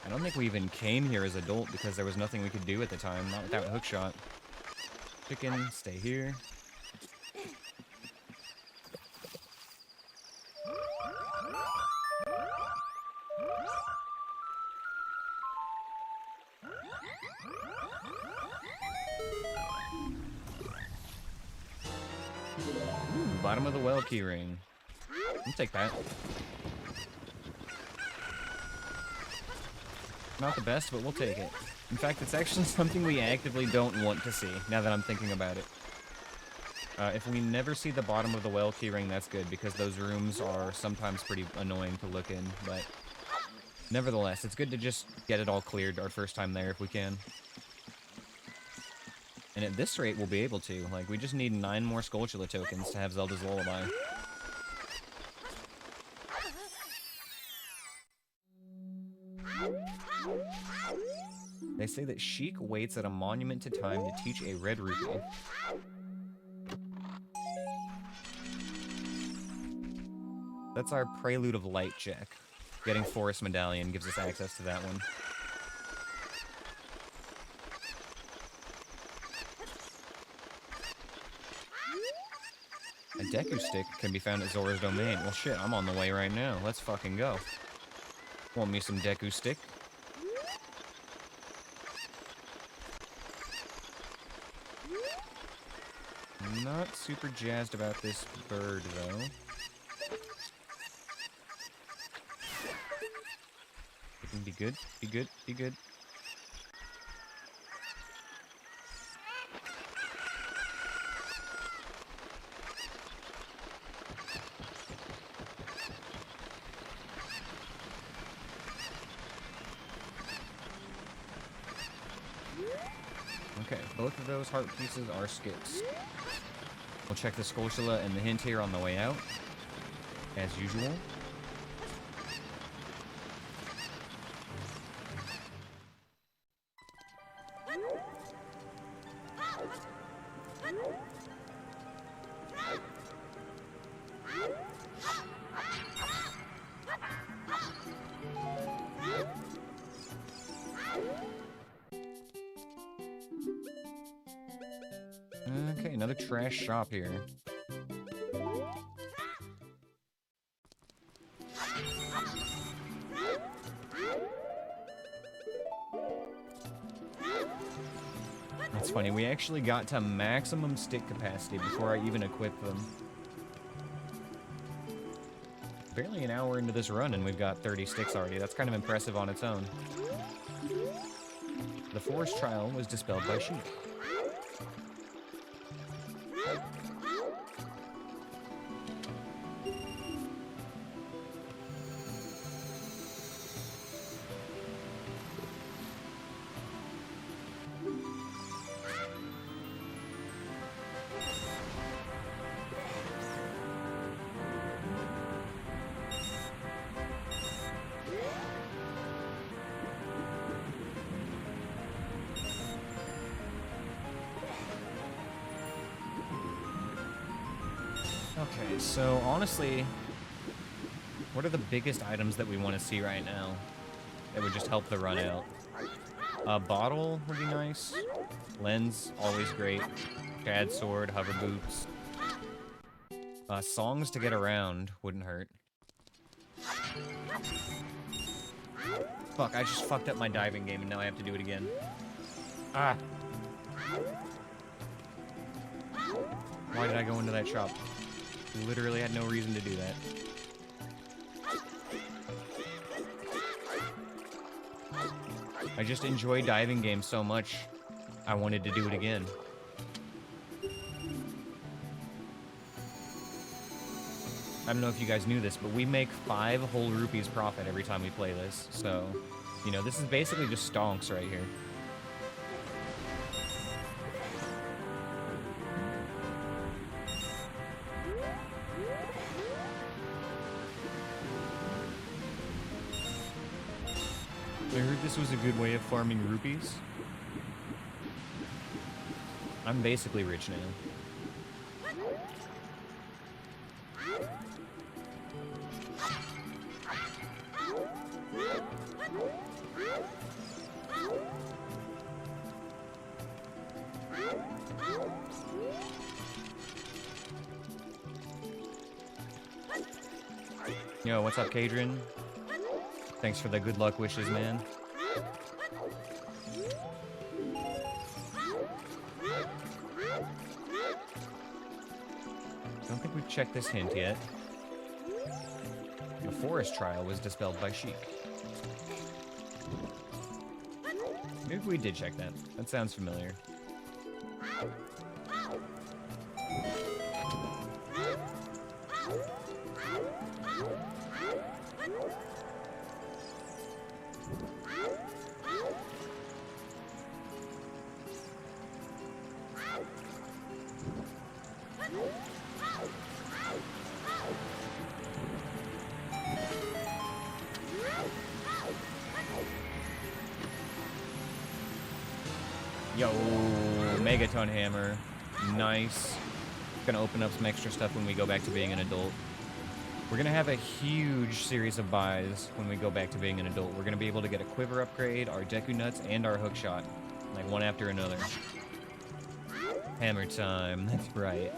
I don't think we even came here as adult because there was nothing we could do at the time, not without hookshot. Chicken, stay here. Ooh, bottom of the well keyring. I'll take that. Not the best, but we'll take it. In fact, it's actually something we actively don't want to see, now that I'm thinking about it. If we never see the bottom of the well keyring, that's good, because those rooms are sometimes pretty annoying to look in, but nevertheless, it's good to just get it all cleared our first time there if we can. And at this rate, we'll be able to. Like, we just need 9 more Skulltula tokens to have Zelda's Lullaby. They say that Sheik waits at a monument to time to teach a red rupee. That's our Prelude of Light check. Getting Forest Medallion gives us access to that one. A Deku Stick can be found at Zora's Domain. Well shit, I'm on the way right now. Let's fucking go. Want me some Deku Stick? Not super jazzed about this bird, though. It can be good, be good, be good. Okay, both of those heart pieces are skips. We'll check the Skulltula and the hint here on the way out, as usual. Okay, another trash shop here. That's funny, we actually got to maximum stick capacity before I even equipped them. Barely an hour into this run and we've got 30 sticks already. That's kind of impressive on its own. The forest trial was dispelled by Sheik. Okay, so honestly, what are the biggest items that we want to see right now that would just help the run out? A bottle would be nice. Lens, always great. Shad sword, hover boots. Songs to get around wouldn't hurt. Fuck, I just fucked up my diving game and now I have to do it again. Ah. Why did I go into that shop? Literally had no reason to do that. I just enjoy diving games so much, I wanted to do it again. I don't know if you guys knew this, but we make 5 whole rupees profit every time we play this, so, you know, this is basically just stonks right here. I heard this was a good way of farming rupees. I'm basically rich now. Yo, what's up, Kadrian? Thanks for the good luck wishes, man. Don't think we've checked this hint yet. The forest trial was dispelled by Sheik. Maybe we did check that. That sounds familiar. Yo, Megaton Hammer. Nice. Gonna open up some extra stuff when we go back to being an adult. We're gonna have a huge series of buys when we go back to being an adult. We're gonna be able to get a quiver upgrade, our Deku Nuts, and our hook shot. Like one after another. Hammer time, that's right.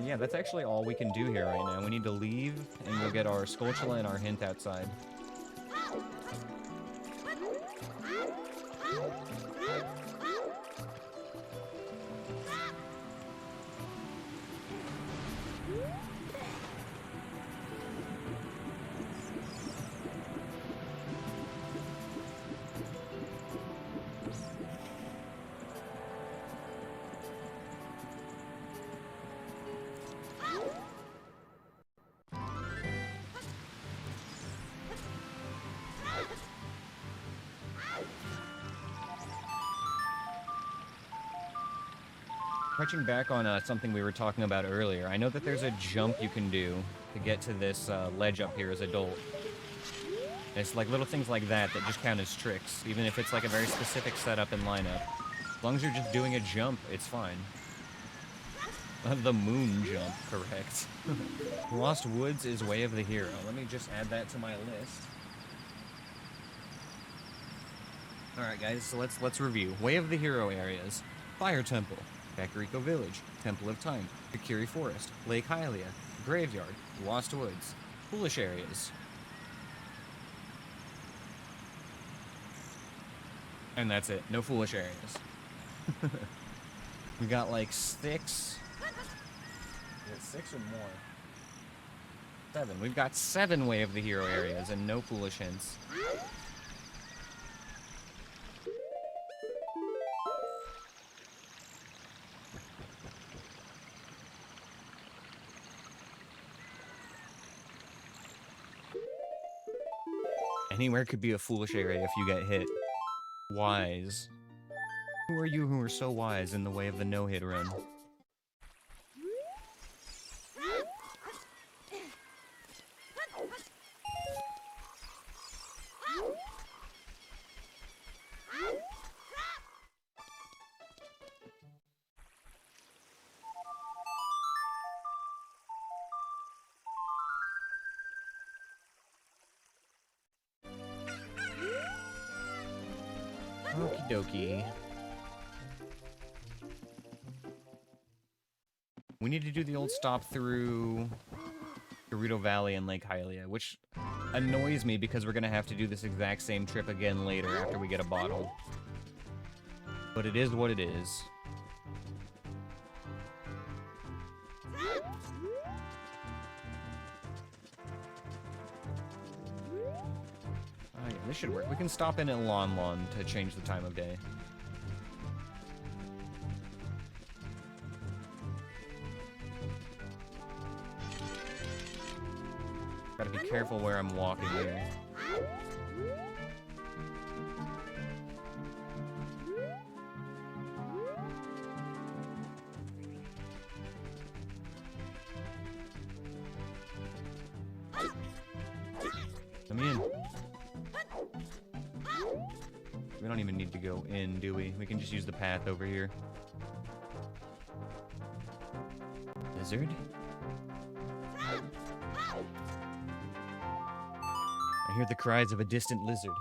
Yeah, that's actually all we can do here right now. We need to leave, and we'll get our Skulltula and our hint outside. Touching back on something we were talking about earlier, I know that there's a jump you can do to get to this ledge up here as adult. It's like little things like that that just count as tricks, even if it's like a very specific setup and lineup. As long as you're just doing a jump, it's fine. The moon jump, correct. Lost Woods is Way of the Hero. Let me just add that to my list. Alright guys, so let's review. Way of the Hero areas. Fire Temple. Kakariko Village, Temple of Time, Kakiri Forest, Lake Hylia, Graveyard, Lost Woods, Foolish Areas. And that's it. No foolish areas. We got like 6. Is it 6 or more? 7. We've got 7 Way of the Hero areas and no foolish hints. Anywhere could be a foolish area if you get hit. Wise. Who are you who are so wise in the way of the no-hit run? Okie dokie. We need to do the old stop through Gerudo Valley and Lake Hylia, which annoys me because we're gonna have to do this exact same trip again later after we get a bottle. But it is what it is. Oh yeah, this should work. We can stop in at Lon Lon to change the time of day. Gotta be careful where I'm walking here. We don't even need to go in, do we? We can just use the path over here. Lizard? I hear the cries of a distant lizard.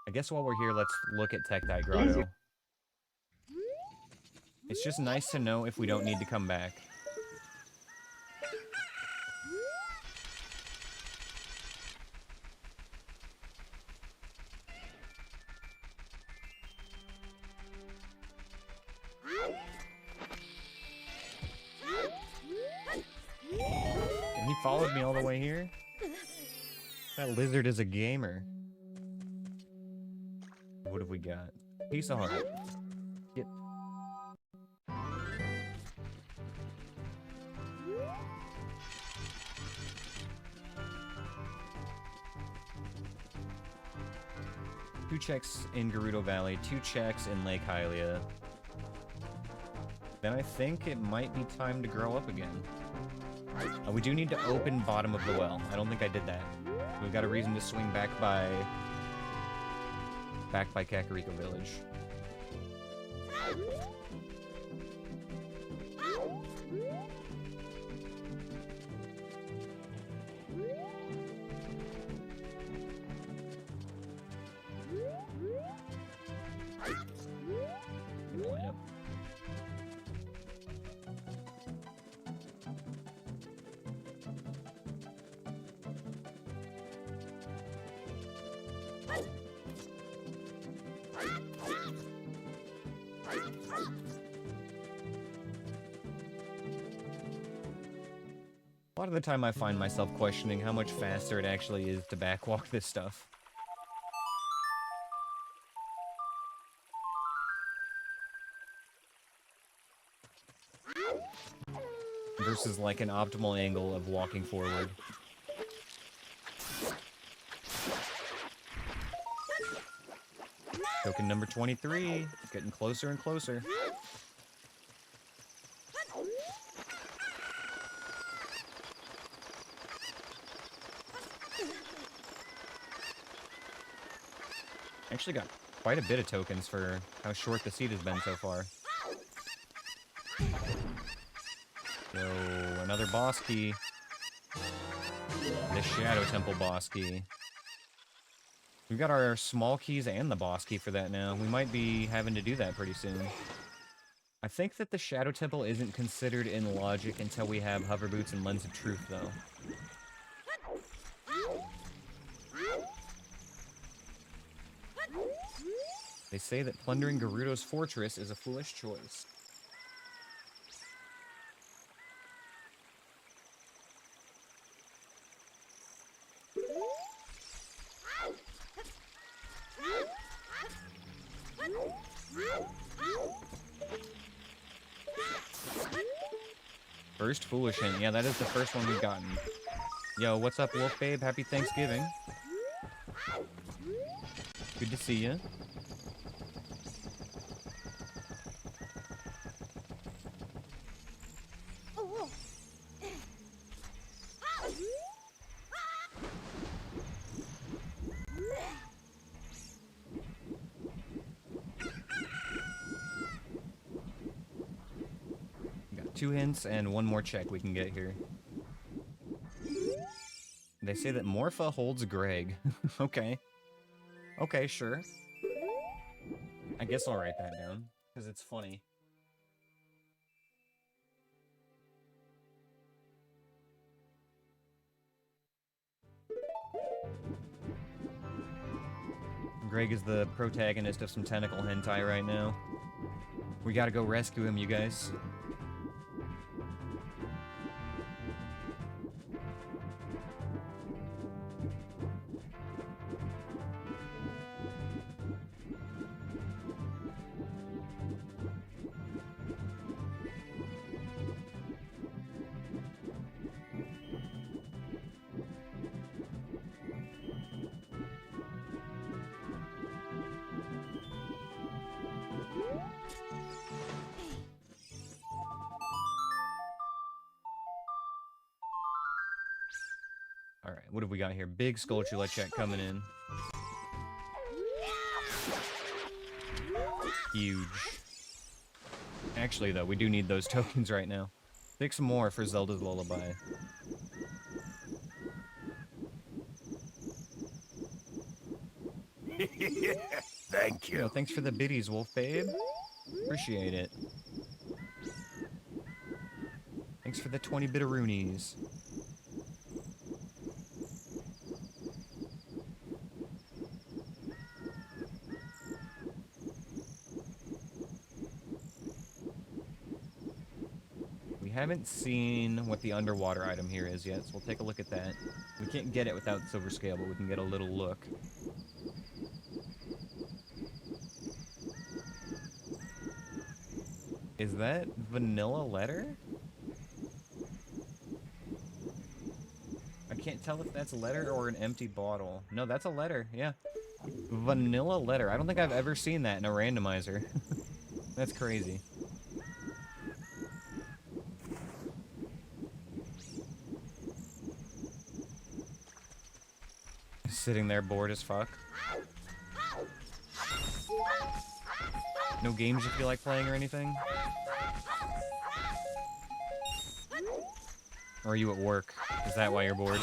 I guess while we're here, let's look at Tektite Grotto. It's just nice to know if we don't need to come back. And he followed me all the way here? That lizard is a gamer. What have we got? Piece of heart. Get. Two checks in Gerudo Valley, 2 checks in Lake Hylia. Then I think it might be time to grow up again. We do need to open bottom of the well. I don't think I did that. We've got a reason to swing back by Kakariko Village. Line up. A lot of the time I find myself questioning how much faster it actually is to backwalk this stuff. Versus like an optimal angle of walking forward. Token number 23, getting closer and closer. Actually got quite a bit of tokens for how short the seed has been so far. So, another boss key. The Shadow Temple boss key. We've got our small keys and the boss key for that now. We might be having to do that pretty soon. I think that the Shadow Temple isn't considered in logic until we have Hover Boots and Lens of Truth, though. They say that plundering Gerudo's fortress is a foolish choice. First foolish hint. Yeah, that is the first one we've gotten. Yo, what's up, Wolf Babe? Happy Thanksgiving. Good to see you. Got 2 hints and 1 more check we can get here. They say that Morpha holds Greg. Okay. Okay, sure. I guess I'll write that down, because it's funny. Greg is the protagonist of some tentacle hentai right now. We gotta go rescue him, you guys. Alright, what have we got here? Big Skulltula check coming in. Huge. Actually, though, we do need those tokens right now. 6 more for Zelda's Lullaby. Thank Yo, thanks for the biddies, Wolf Babe. Appreciate it. Thanks for the 20 bitteroonies. We haven't seen what the underwater item here is yet, so we'll take a look at that. We can't get it without Silver Scale, but we can get a little look. Is that vanilla letter? I can't tell if that's a letter or an empty bottle. No, that's a letter, yeah. Vanilla letter. I don't think I've ever seen that in a randomizer. That's crazy. Sitting there bored as fuck. No games you feel like playing or anything? Or are you at work? Is that why you're bored?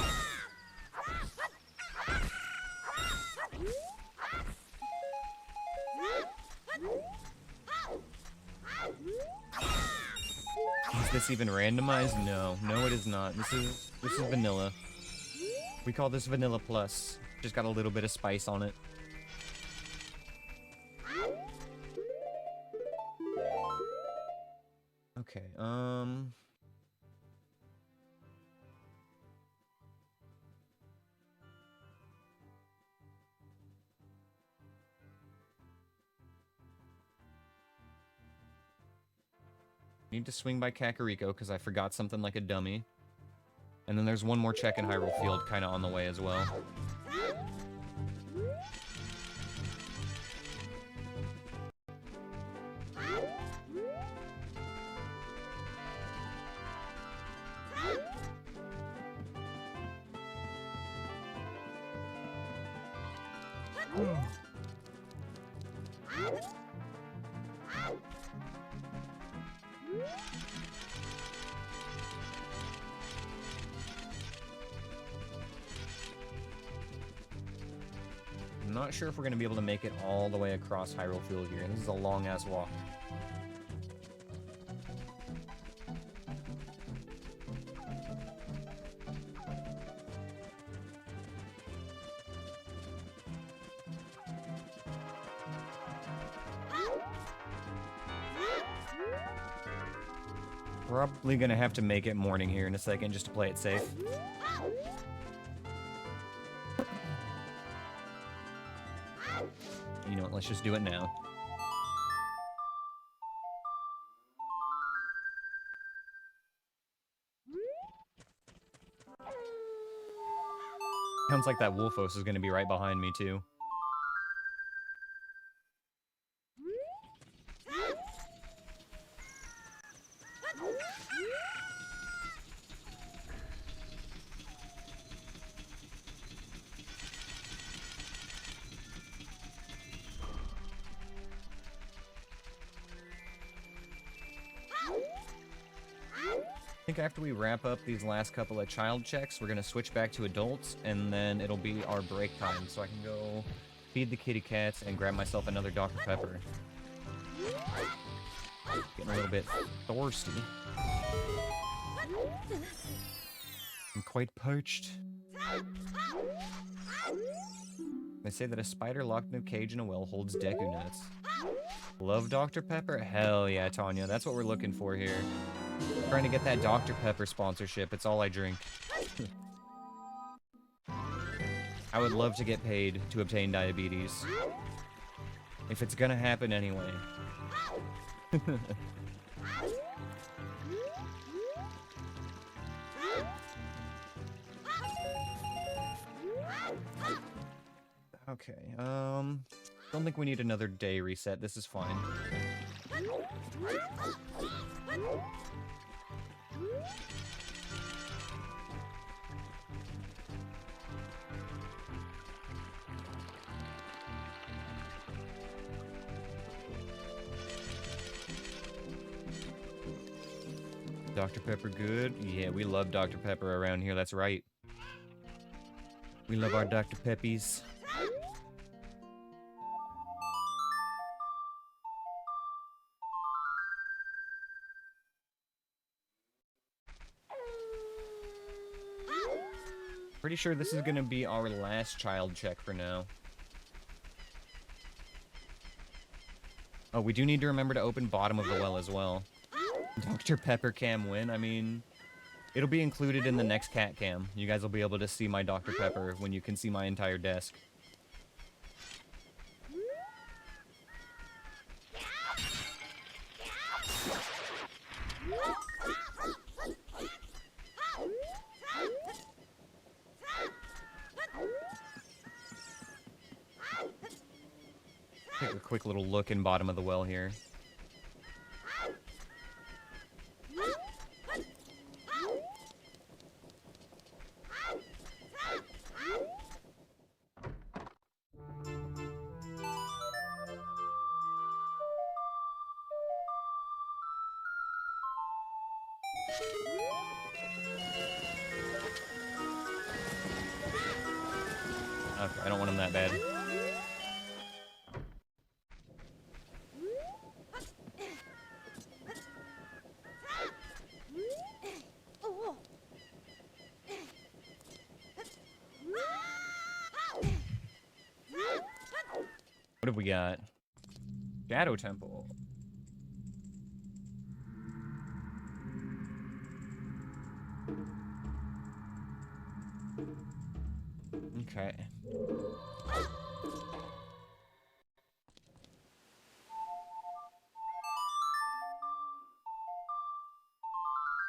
Is this even randomized? No. No, it is not. This is vanilla. We call this Vanilla Plus. Just got a little bit of spice on it. Okay, need to swing by Kakariko because I forgot something like a dummy. And then there's one more check in Hyrule Field kind of on the way as well. I'm not sure if we're going to be able to make it all the way across Hyrule Field here. This is a long-ass walk. Probably going to have to make it morning here in a second just to play it safe. You know what, let's just do it now. Sounds like that Wolfos is going to be right behind me, too. I think after we wrap up these last couple of child checks, we're going to switch back to adults, and then it'll be our break time, so I can go feed the kitty cats and grab myself another Dr. Pepper. Getting a little bit thirsty. I'm quite parched. They say that a spider locked in a cage in a well holds Deku nuts. Love Dr. Pepper? Hell yeah, Tanya. That's what we're looking for here. Trying to get that Dr. Pepper sponsorship. It's all I drink. I would love to get paid to obtain diabetes. If it's gonna happen anyway. Okay, don't think we need another day reset. This is fine. Dr. Pepper good? Yeah, we love Dr. Pepper around here, that's right. We love our Dr. Peppies. Pretty sure this is gonna be our last child check for now. Oh, we do need to remember to open bottom of the well as well. Dr. Pepper cam win? I mean, it'll be included in the next cat cam. You guys will be able to see my Dr. Pepper when you can see my entire desk. Take a quick little look in bottom of the well here. Okay, I don't want him that bad. What have we got? Shadow Temple. Okay.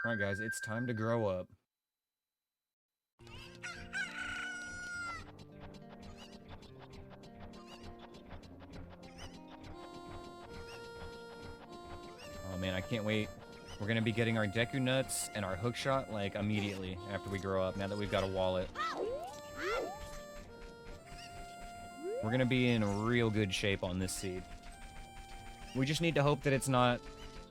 Alright guys, it's time to grow up. Oh man, I can't wait. We're gonna be getting our Deku Nuts and our hookshot like immediately after we grow up, now that we've got a wallet. We're gonna be in real good shape on this seed. We just need to hope that it's not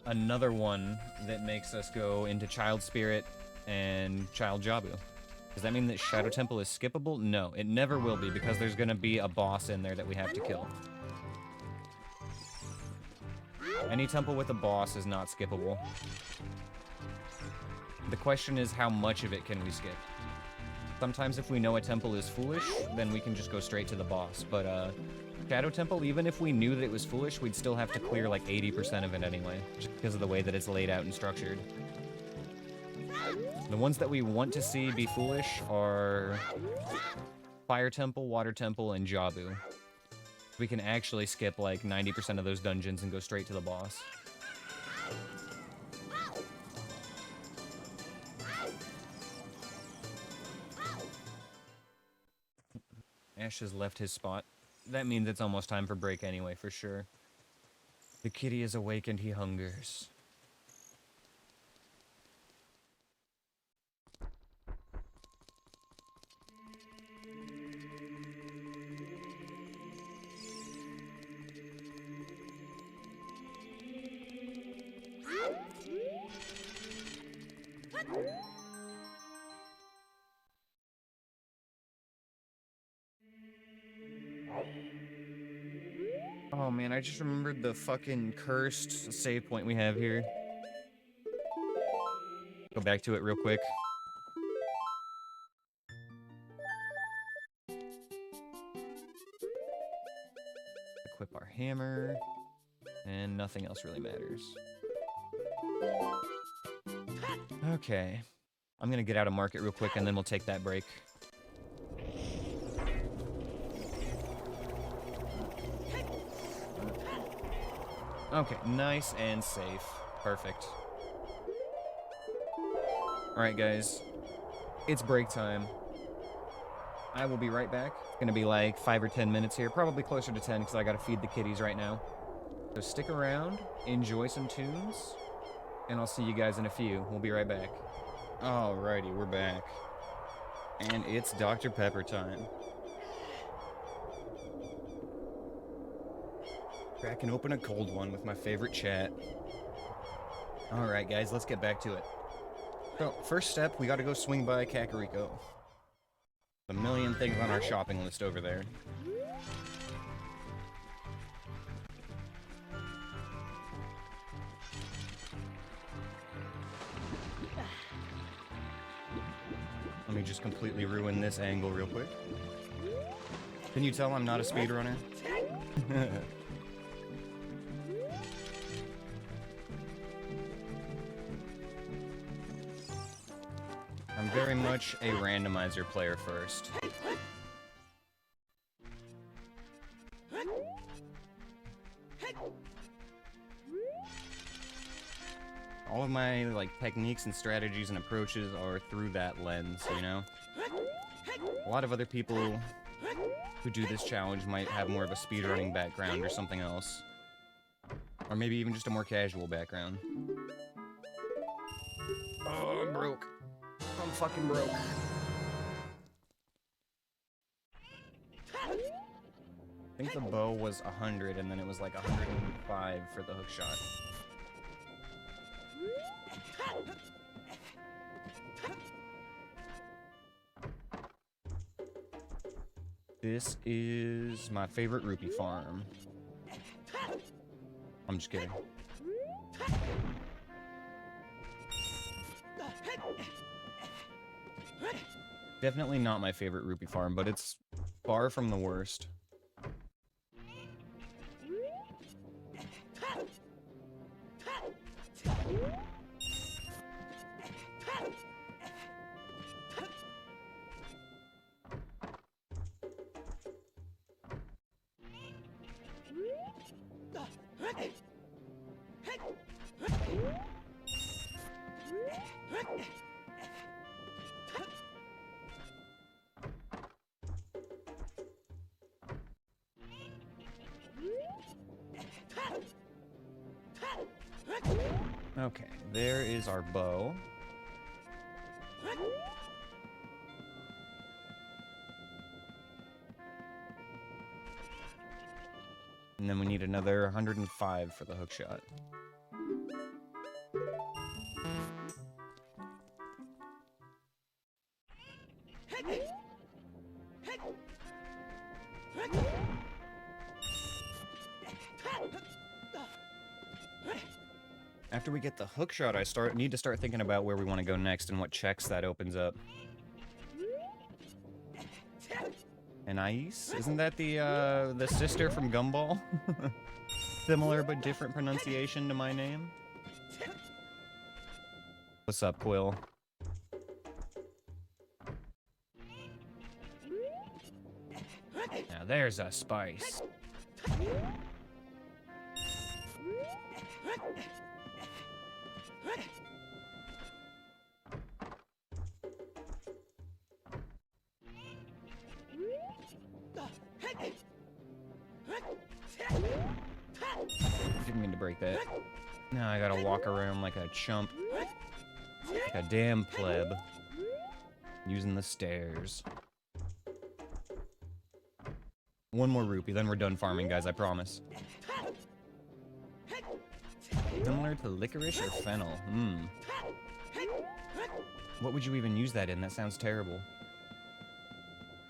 another one that makes us go into Child Spirit and Child Jabu. Does that mean that Shadow Temple is skippable? No, it never will be, because there's gonna be a boss in there that we have to kill. Any temple with a boss is not skippable. The question is, how much of it can we skip? Sometimes if we know a temple is foolish, then we can just go straight to the boss. But, Shadow Temple, even if we knew that it was foolish, we'd still have to clear like 80% of it anyway, just because of the way that it's laid out and structured. The ones that we want to see be foolish are Fire Temple, Water Temple, and Jabu. We can actually skip like 90% of those dungeons and go straight to the boss. Ash has left his spot. That means it's almost time for break anyway, for sure. The kitty is awake and he hungers. Oh man, I just remembered the fucking cursed save point we have here. Go back to it real quick. Equip our hammer. And nothing else really matters. Okay. I'm gonna get out of market real quick and then we'll take that break. Okay, nice and safe. Perfect. Alright guys, it's break time. I will be right back. It's gonna be like 5 or 10 minutes here, probably closer to 10 because I gotta feed the kitties right now. So stick around, enjoy some tunes, and I'll see you guys in a few. We'll be right back. Alrighty, we're back. And it's Dr. Pepper time. Cracking open a cold one with my favorite chat. Alright guys, let's get back to it. So, first step, we gotta go swing by Kakariko. A million things on our shopping list over there. Let me just completely ruin this angle real quick. Can you tell I'm not a speedrunner? I'm very much a randomizer player first. All of my like techniques and strategies and approaches are through that lens, you know? A lot of other people who do this challenge might have more of a speedrunning background or something else. Or maybe even just a more casual background. Oh, I'm broke. I'm fucking broke. I think the bow was 100 and then it was like 105 for the hook shot. This is my favorite rupee farm. I'm just kidding. Definitely not my favorite rupee farm, but it's far from the worst. Okay, there is our bow. And then we need another 105 for the hook shot. After we get the hook shot, I need to start thinking about where we want to go next and what checks that opens up. Aneyus? Isn't that the sister from Gumball? Similar but different pronunciation to my name. What's up, Quill? Now there's a spice. Didn't mean to break that. Now I gotta walk around like a chump. Like a damn pleb. Using the stairs. One more rupee, then we're done farming, guys, I promise. Similar to licorice or fennel? What would you even use that in? That sounds terrible.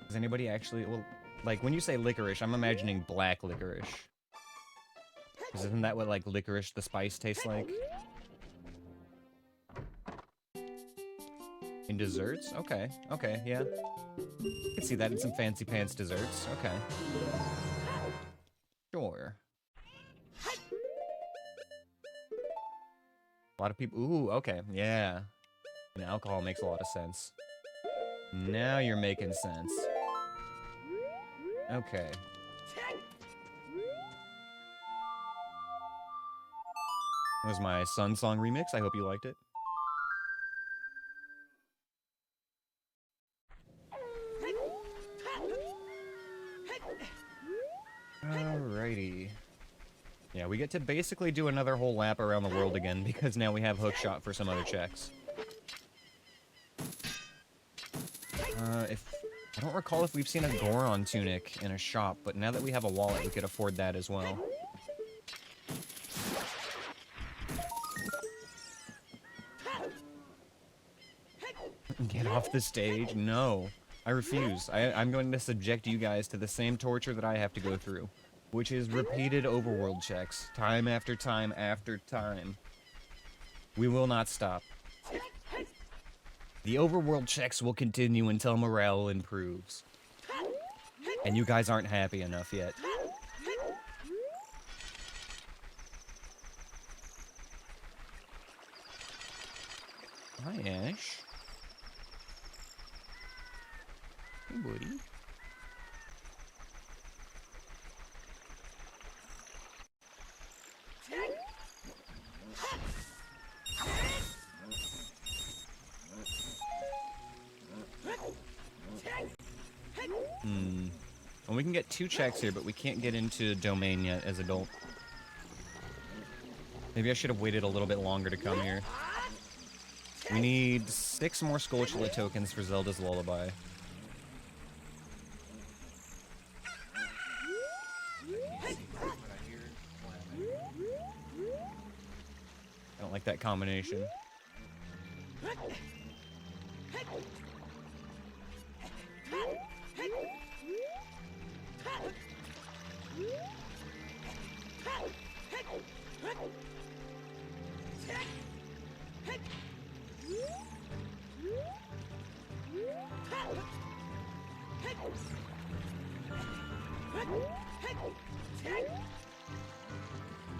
Does anybody actually... Well, like, when you say licorice, I'm imagining black licorice. Because isn't that what, like, licorice, the spice, tastes like? In desserts? Okay, okay, yeah. I can see that in some fancy pants desserts. Okay. Sure. A lot of people... Ooh, okay, yeah. And alcohol makes a lot of sense. Now you're making sense. Okay. That was my Sun Song remix. I hope you liked it. Alrighty. Yeah, we get to basically do another whole lap around the world again because now we have hookshot for some other checks. I don't recall if we've seen a Goron tunic in a shop, but now that we have a wallet, we could afford that as well. Get off the stage? No. I refuse. I'm going to subject you guys to the same torture that I have to go through, which is repeated overworld checks, time after time after time. We will not stop. The overworld checks will continue until morale improves. And you guys aren't happy enough yet. Hi, Ash. Hey, buddy. And we can get 2 checks here, but we can't get into domain yet as adult. Maybe I should have waited a little bit longer to come here. We need 6 more Skulltula tokens for Zelda's Lullaby. I don't like that combination.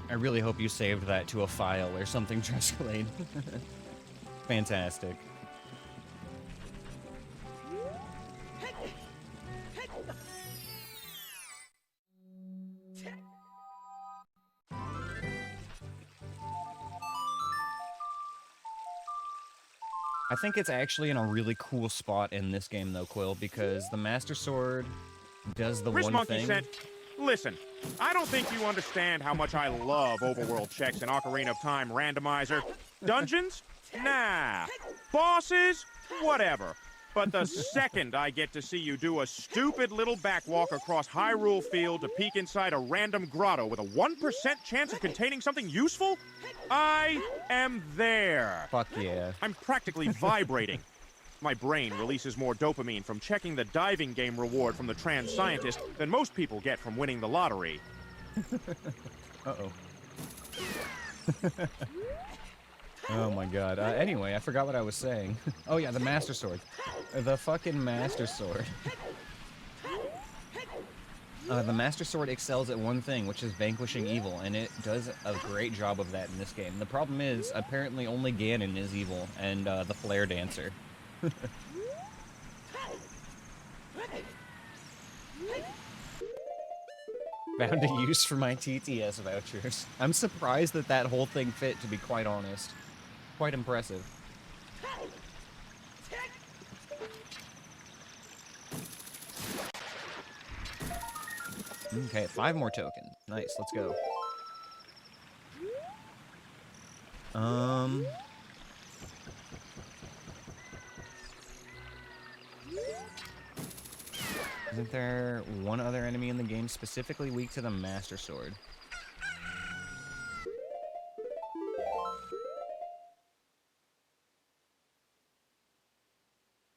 I really hope you saved that to a file or something, Trescalade. Fantastic. I think it's actually in a really cool spot in this game, though, Quill, because the Master Sword does the one Monkey thing. said, listen, I don't think you understand how much I love overworld checks in Ocarina of Time Randomizer. Dungeons? Nah. Bosses? Whatever. But the second I get to see you do a stupid little backwalk across Hyrule Field to peek inside a random grotto with a 1% chance of containing something useful, I am there. Fuck yeah. I'm practically vibrating. My brain releases more dopamine from checking the diving game reward from the trans scientist than most people get from winning the lottery. Uh-oh. Oh my god. Anyway, I forgot what I was saying. Oh yeah, the Master Sword. The fucking Master Sword. The Master Sword excels at one thing, which is vanquishing evil, and it does a great job of that in this game. The problem is, apparently only Ganon is evil, and the Flare Dancer. Found a use for my TTS vouchers. I'm surprised that that whole thing fit, to be quite honest. Quite impressive. Okay, 5 more tokens. Nice, let's go. Isn't there one other enemy in the game specifically weak to the Master Sword?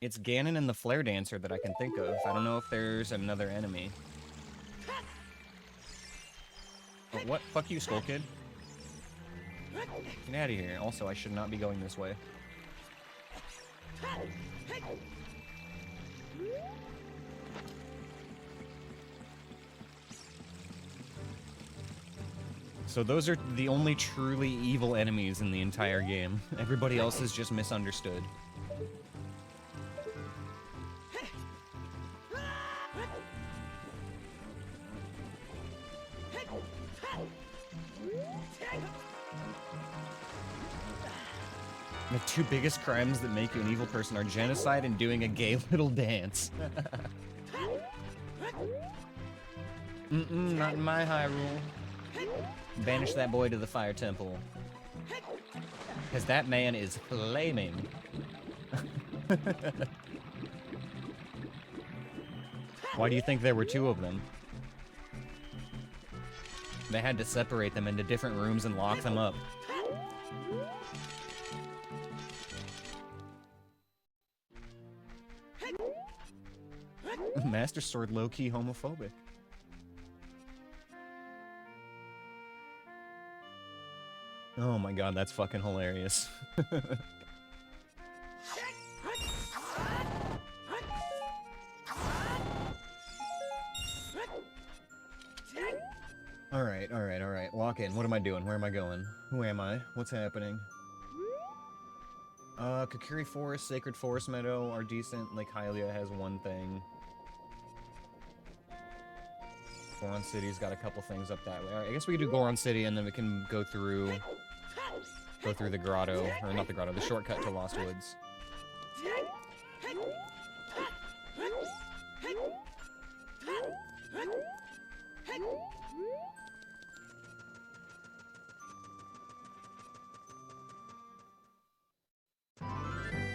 It's Ganon and the Flare Dancer that I can think of. I don't know if there's another enemy. Oh, what? Fuck you, Skull Kid. Get out of here. Also, I should not be going this way. So those are the only truly evil enemies in the entire game. Everybody else is just misunderstood. The 2 biggest crimes that make you an evil person are genocide and doing a gay little dance. Not in my Hyrule. Banish that boy to the Fire Temple. Because that man is flaming. Why do you think there were 2 of them? They had to separate them into different rooms and lock them up. Master Sword low-key homophobic. Oh my god, that's fucking hilarious. Alright. Lock in. What am I doing? Where am I going? Who am I? What's happening? Kokiri Forest, Sacred Forest Meadow are decent. Lake Hylia has one thing. Goron City's got a couple things up that way. Alright, I guess we can do Goron City and then we can go through the grotto, or not the grotto, the shortcut to Lost Woods.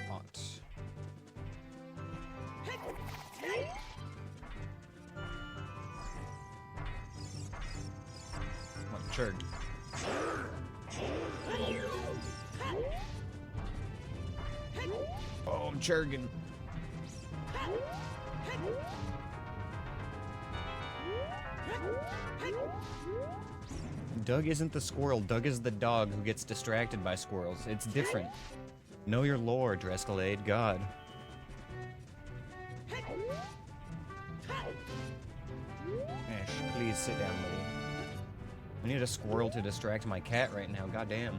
Hot. What, churg? Oh, I'm churging. Doug isn't the squirrel. Doug is the dog who gets distracted by squirrels. It's different. Know your lore, Drescalade. God. Ash, please sit down, buddy. I need a squirrel to distract my cat right now. Goddamn.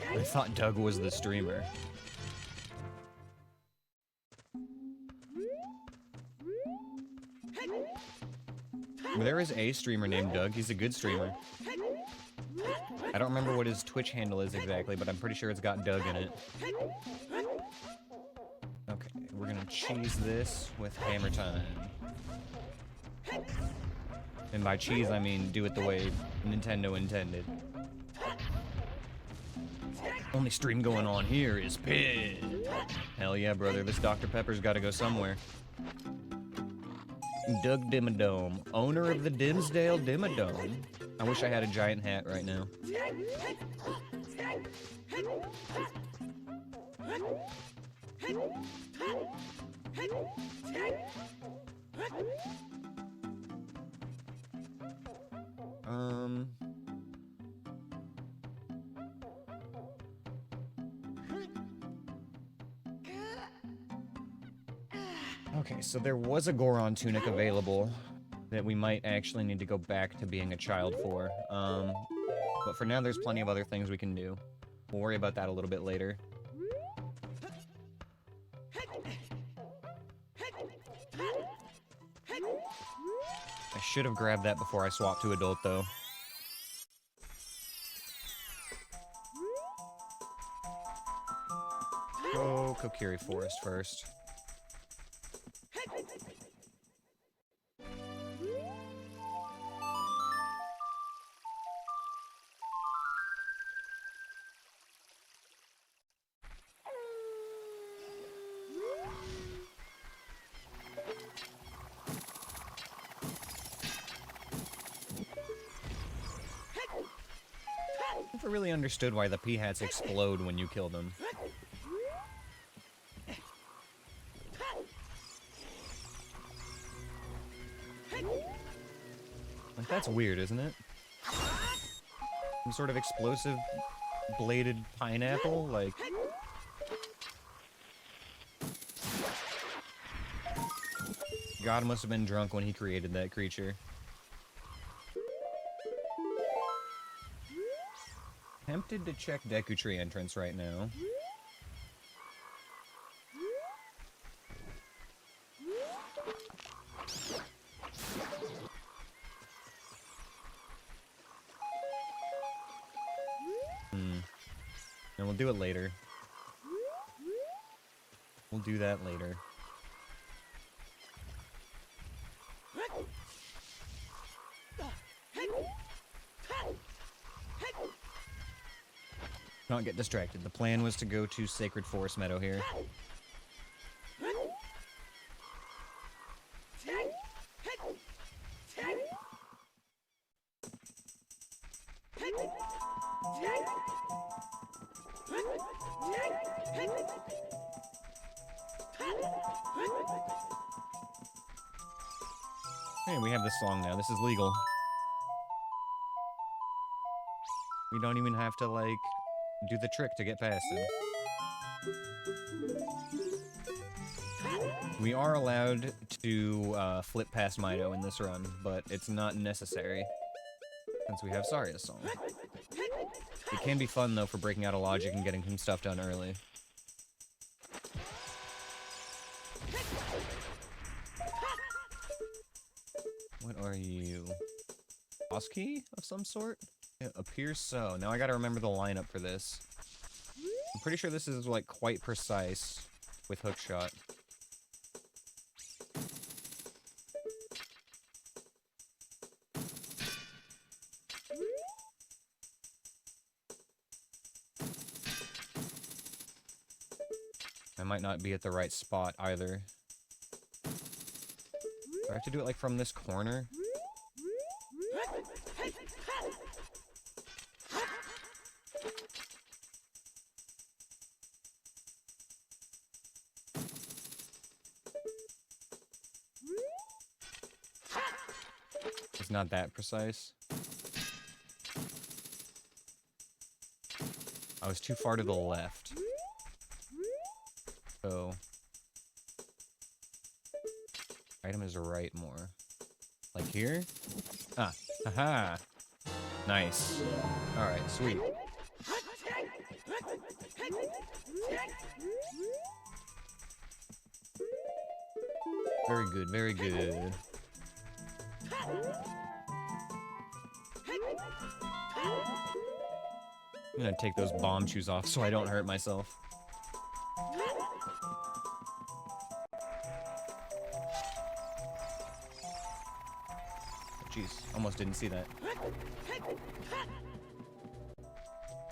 I thought Doug was the streamer. There is a streamer named Doug. He's a good streamer. I don't remember what his Twitch handle is exactly, but I'm pretty sure it's got Doug in it. Okay, we're gonna cheese this with hammer time. And by cheese, I mean do it the way Nintendo intended. Only stream going on here is Pit. Hell yeah, brother. This Dr. Pepper's gotta go somewhere. Doug Dimmadome, owner of the Dimsdale Dimmadome. I wish I had a giant hat right now. Okay, so there was a Goron tunic available that we might actually need to go back to being a child for. But for now, there's plenty of other things we can do. We'll worry about that a little bit later. I should have grabbed that before I swapped to adult, though. Go Kokiri Forest first. I never really understood why the Peahats explode when you kill them. Like, that's weird, isn't it? Some sort of explosive bladed pineapple? Like... God must have been drunk when he created that creature. Tempted to check Deku Tree entrance right now. And we'll do it later. We'll do that later. Not get distracted. The plan was to go to Sacred Forest Meadow here. Hey, we have this song now. This is legal. We don't even have to, like, do the trick to get past him. We are allowed to flip past Mido in this run, but it's not necessary since we have Saria's song. It can be fun, though, for breaking out of logic and getting some stuff done early. What are you? Boss key of some sort? It appears so. Now I gotta remember the lineup for this. I'm pretty sure this is, like, quite precise with hookshot. I might not be at the right spot either. Do I have to do it, like, from this corner? It's not that precise. I was too far to the left. So... item is right more. Like here? Ah, haha! Nice. Alright, sweet. Very good, very good. I'm gonna take those bomb shoes off so I don't hurt myself. Jeez, almost didn't see that.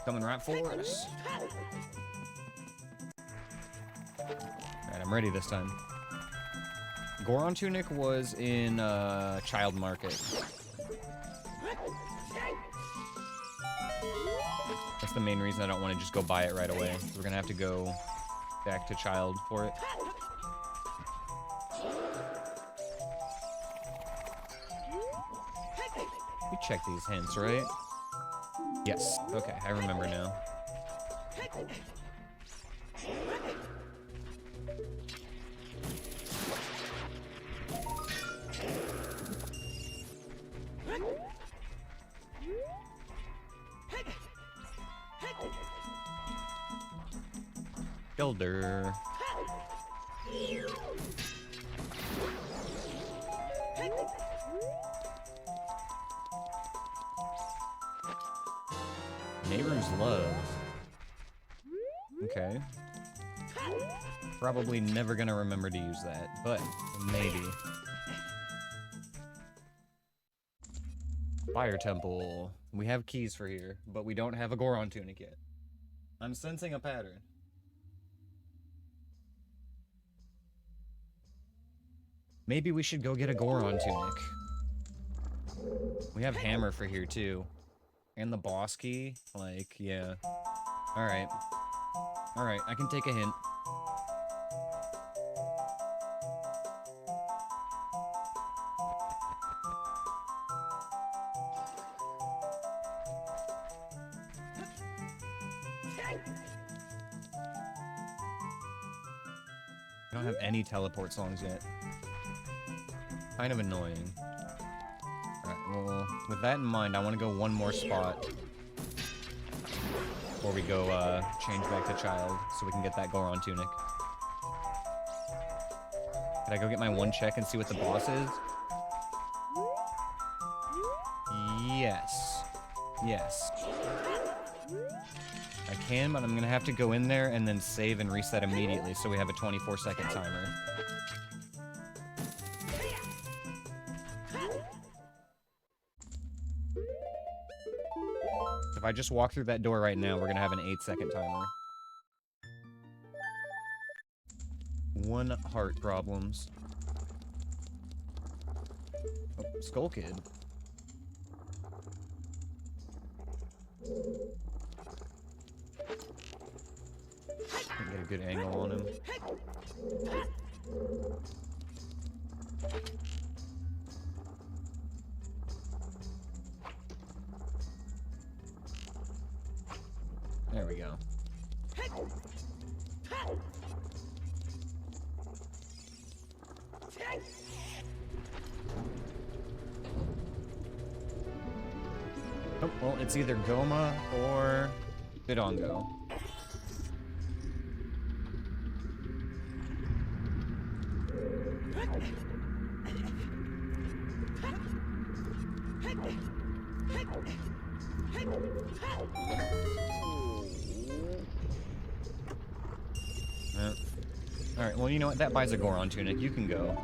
Coming right for us. Alright, I'm ready this time. Goron Tunic was in Child Market. That's the main reason I don't want to just go buy it right away. We're gonna have to go back to Child for it. We check these hints, right? Yes. Okay, I remember now. Builder. Nehru's Love. Okay. Probably never gonna remember to use that, but maybe. Fire Temple. We have keys for here, but we don't have a Goron Tunic yet. I'm sensing a pattern. Maybe we should go get a Goron Tunic. We have Hammer for here, too. And the boss key? Like, yeah. Alright. Alright, I can take a hint. I don't have any teleport songs yet. Kind of annoying. Alright, well, with that in mind, I want to go one more spot before we go, change back to Child, so we can get that Goron Tunic. Can I go get my one check and see what the boss is? Yes. Yes. I can, but I'm gonna have to go in there and then save and reset immediately, so we have a 24-second timer. If I just walk through that door right now, we're gonna have an 8-second timer. One heart problems. Oh, Skull Kid. good angle on him. There we go. Oh, well, it's either Goma or Bidongo. Alright, well, you know what? That buys a Goron tunic. You can go.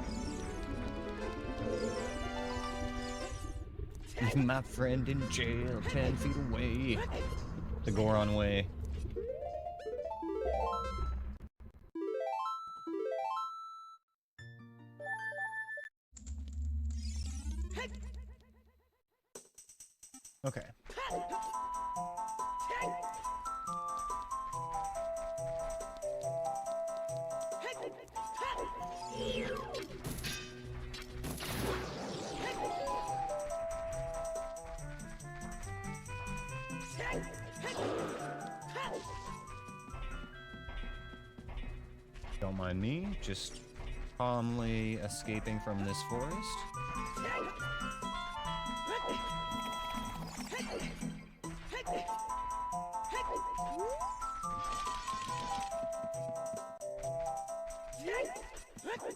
My friend in jail, 10 feet away. The Goron way. Okay. Don't mind me, just calmly escaping from this forest.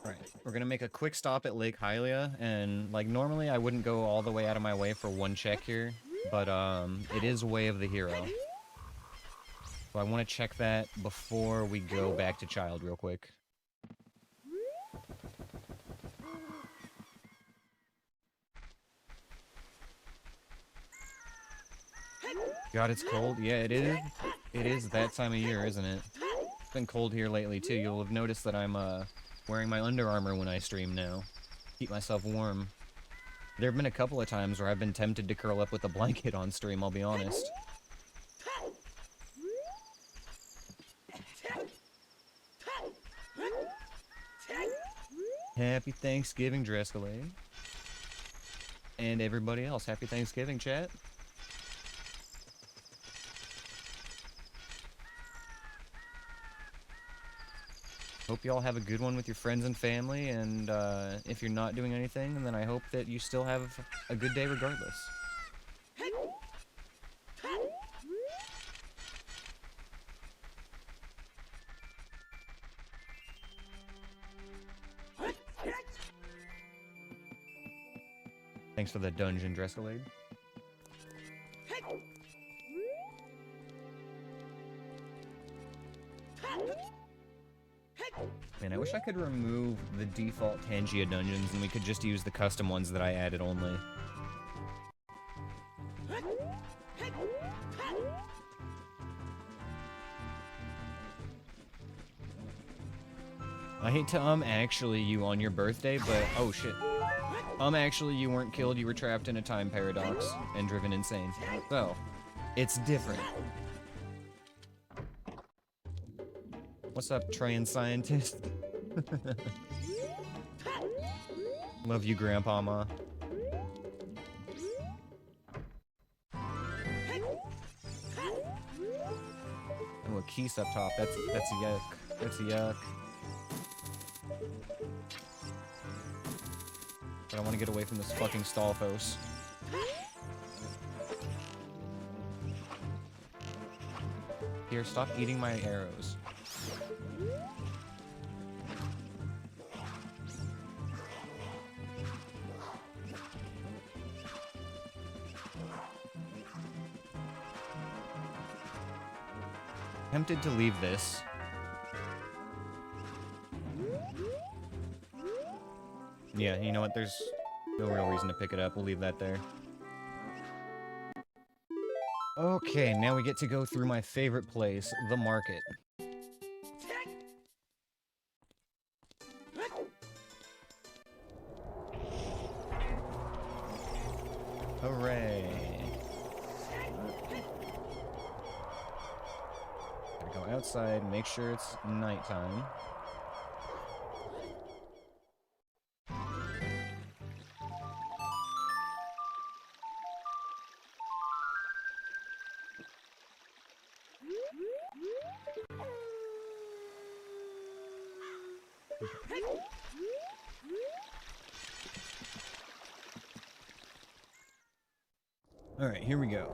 Right, we're gonna make a quick stop at Lake Hylia, and like normally I wouldn't go all the way out of my way for one check here, but it is Way of the Hero. So I want to check that before we go back to Child real quick. God, it's cold. Yeah, it is. It is that time of year, isn't it? It's been cold here lately, too. You'll have noticed that I'm wearing my Under Armour when I stream now. Keep myself warm. There have been a couple of times where I've been tempted to curl up with a blanket on stream, I'll be honest. Happy Thanksgiving, Drescalade. And everybody else, happy Thanksgiving, chat. Hope you all have a good one with your friends and family, and if you're not doing anything, then I hope that you still have a good day regardless. Thanks for the dungeon, Drescalade. Man, I wish I could remove the default Tangia dungeons and we could just use the custom ones that I added only. I hate to actually you on your birthday, but oh shit. Actually you weren't killed, you were trapped in a time paradox and driven insane. So, it's different. What's up, Train Scientist? Love you, Grandpa-ma. Oh, a Keese up top. That's yuck. That's yuck. But I want to get away from this fucking Stalfos. Here, stop eating my arrows. Tempted to leave this. Yeah, you know what? There's no real reason to pick it up. We'll leave that there. Okay, now we get to go through my favorite place, the market. Hooray. There we go. outside, make sure it's nighttime. Alright, here we go.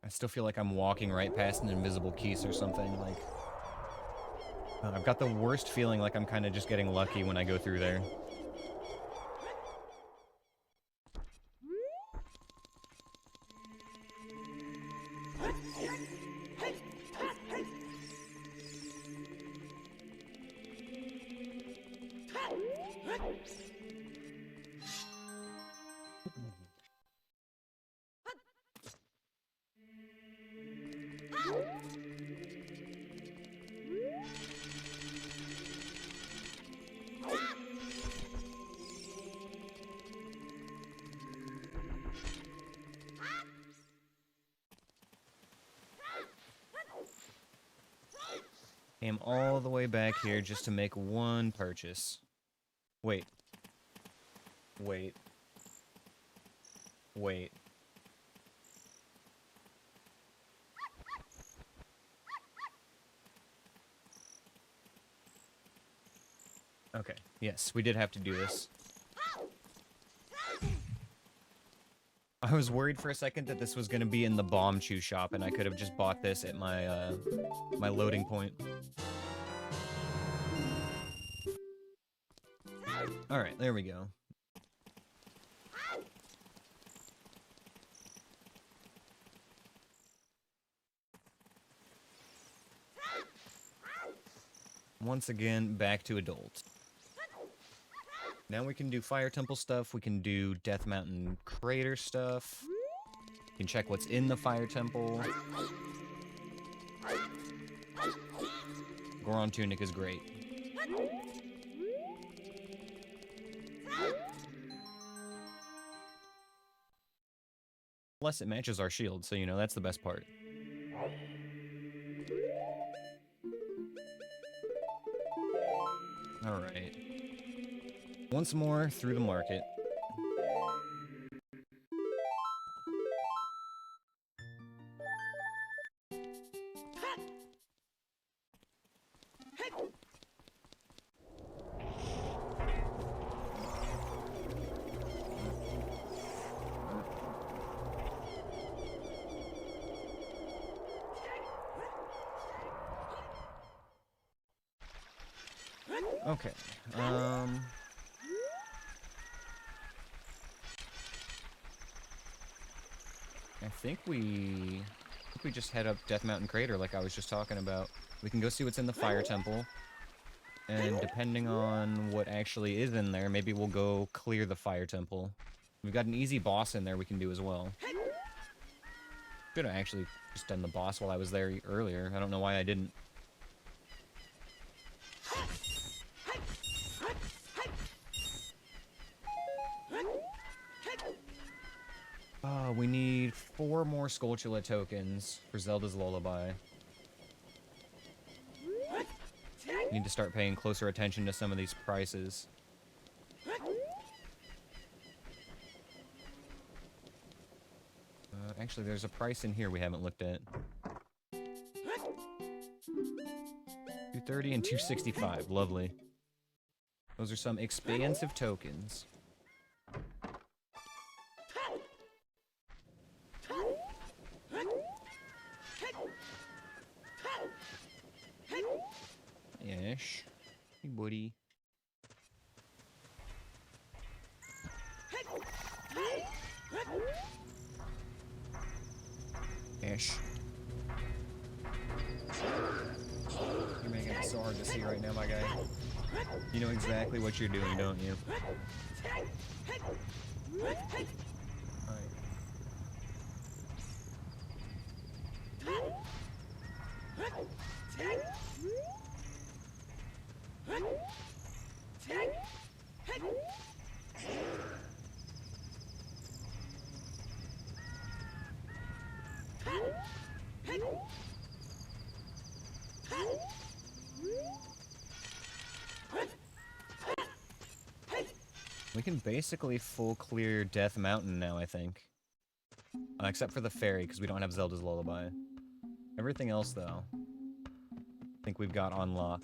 I still feel like I'm walking right past an invisible keys or something, like... I've got the worst feeling like I'm kind of just getting lucky when I go through there. Came all the way back here just to make one purchase. Wait. Wait. Wait. Okay, yes, we did have to do this. I was worried for a second that this was going to be in the bomb chew shop, and I could have just bought this at my, my loading point. Alright, there we go. Once again, back to adult. Now we can do Fire Temple stuff, we can do Death Mountain Crater stuff. We can check what's in the Fire Temple. Goron Tunic is great. Plus, it matches our shield, so, you know, that's the best part. Alright. Once more, through the market. Okay, I think we just head up Death Mountain Crater like I was just talking about. We can go see what's in the Fire Temple, and depending on what actually is in there, maybe we'll go clear the Fire Temple. We've got an easy boss in there we can do as well. Should have actually just done the boss while I was there earlier. I don't know why I didn't. We need 4 more Skulltula tokens for Zelda's Lullaby. Need to start paying closer attention to some of these prices. Actually, there's a price in here we haven't looked at. 230 and 265, lovely. Those are some expansive tokens. Ash. Hey, buddy. Ash. You're making it so hard to see right now, my guy. You know exactly what you're doing, don't you? Alright. We can basically full clear Death Mountain now, I think. Except for the ferry, because we don't have Zelda's Lullaby. Everything else, though, I think we've got on lock.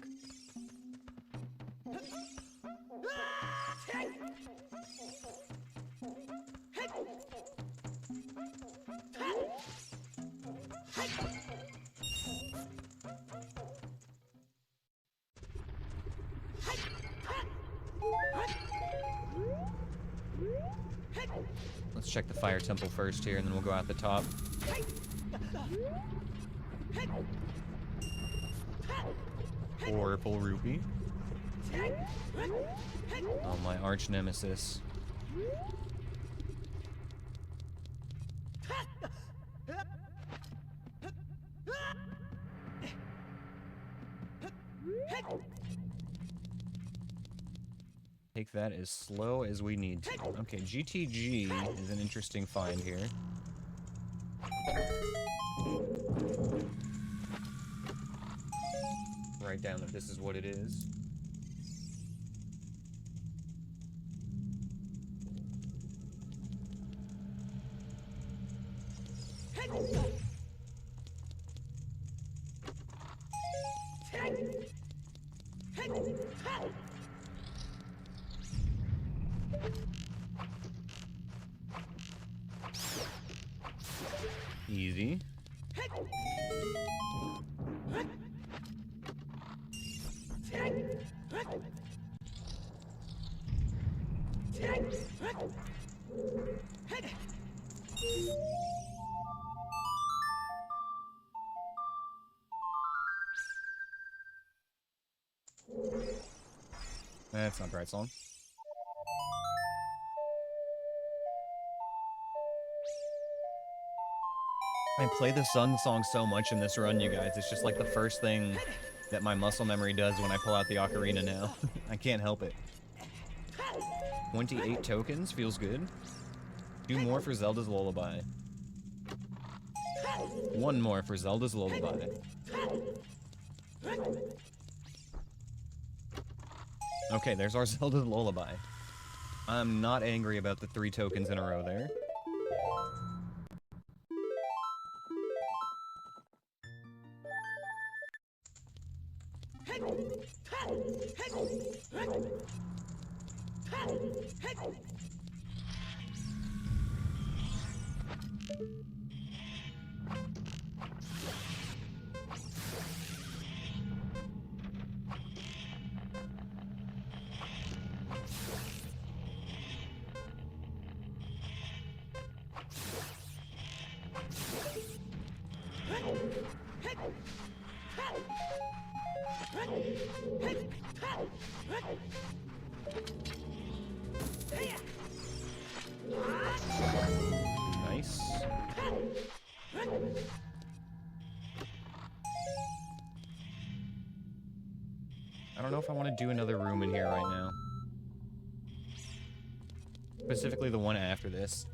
Let's check the fire temple first here, and then we'll go out the top. Purple rupee. Oh, my arch nemesis. Take that as slow as we need to. Okay, GTG is an interesting find here. Write down that this is what it is. Easy. That's not the right song. I play the Sun song so much in this run, you guys. It's just like the first thing that my muscle memory does when I pull out the Ocarina now. I can't help it. 28 tokens, feels good. 2 more for Zelda's Lullaby. 1 more for Zelda's Lullaby. Okay, there's our Zelda's Lullaby. I'm not angry about the 3 tokens in a row there. Nice. I don't know if I want to do another room in here right now. Specifically the one after this.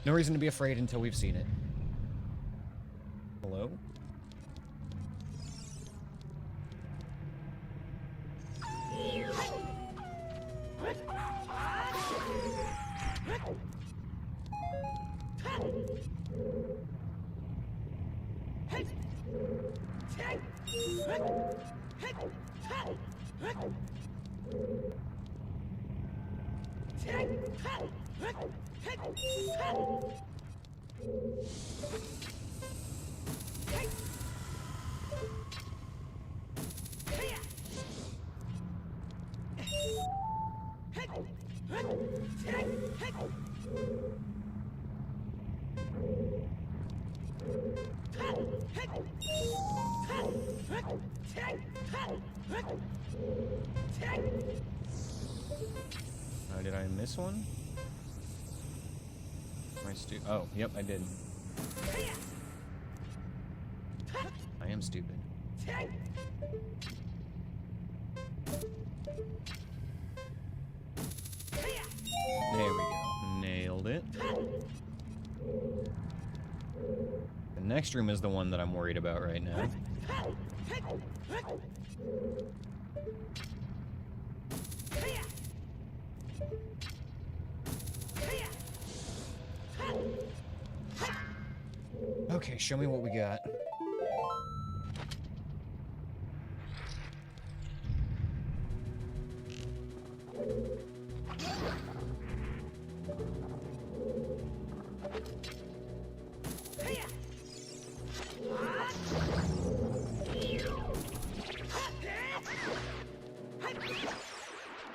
No reason to be afraid until we've seen it. Hello? Did I miss one? Am I oh, yep, I did. I am stupid. There we go. Nailed it. next room is the one that I'm worried about right now. Okay, show me what we got.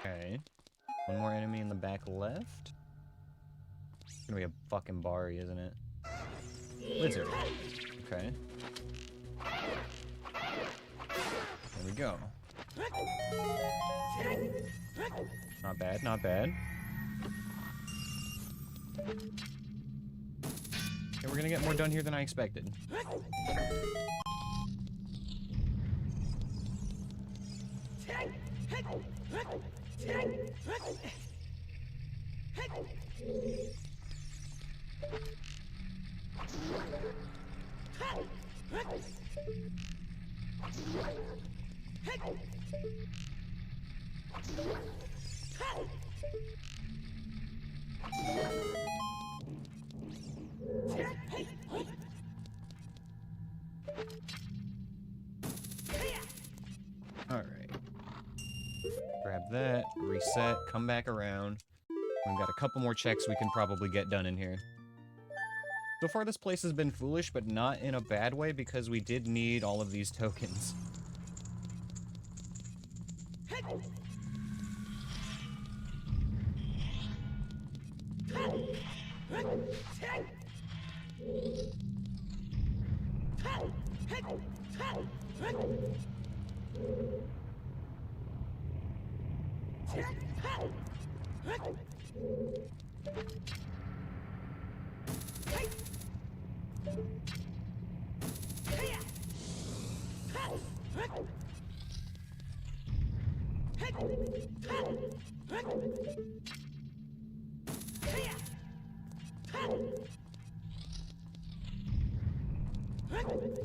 Okay. One more enemy in the back left. It's gonna be a fucking Bari, isn't it? Lizard. Okay. There we go. Not bad, not bad. Okay, we're gonna get more done here than I expected. Alright. Grab that, reset, come back around. We've got a couple more checks we can probably get done in here. So far this place has been foolish, but not in a bad way because we did need all of these tokens.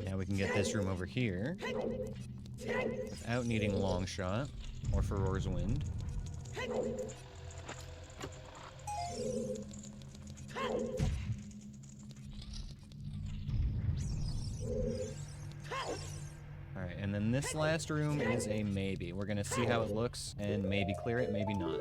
Now we can get this room over here without needing long shot or Furor's Wind. Alright, and then this last room is a maybe. We're gonna see how it looks and maybe clear it, maybe not.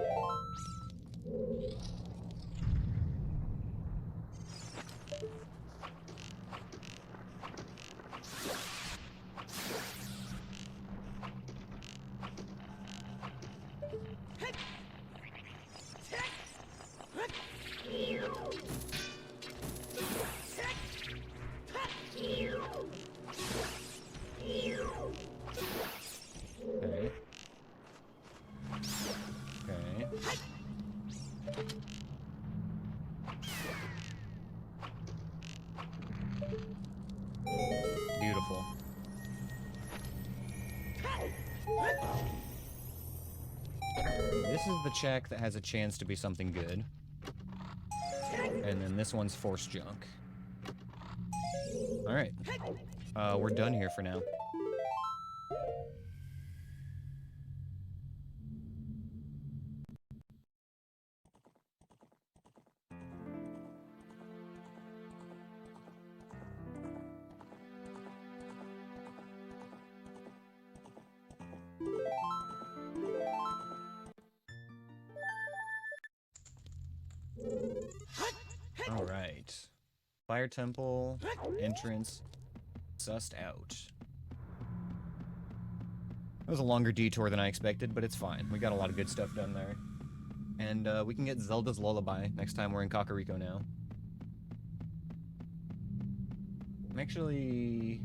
Beautiful. This is the check that has a chance to be something good. And then this one's force junk. Alright. We're done here for now. Alright. Fire Temple, entrance, sussed out. That was a longer detour than I expected, but it's fine. We got a lot of good stuff done there. And we can get Zelda's Lullaby next time we're in Kakariko now. I'm actually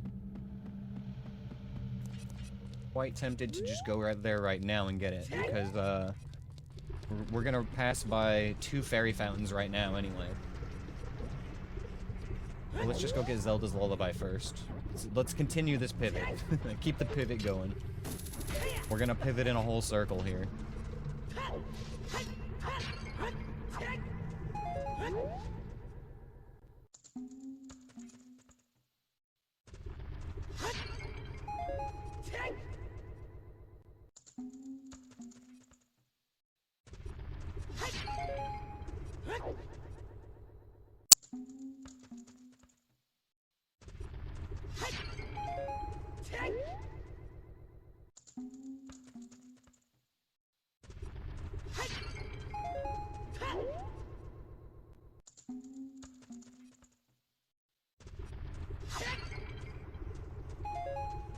quite tempted to just go right there right now and get it, because we're gonna pass by 2 fairy fountains right now anyway. Well, let's just go get Zelda's Lullaby first. Let's continue this pivot. Keep the pivot going. We're gonna pivot in a whole circle here.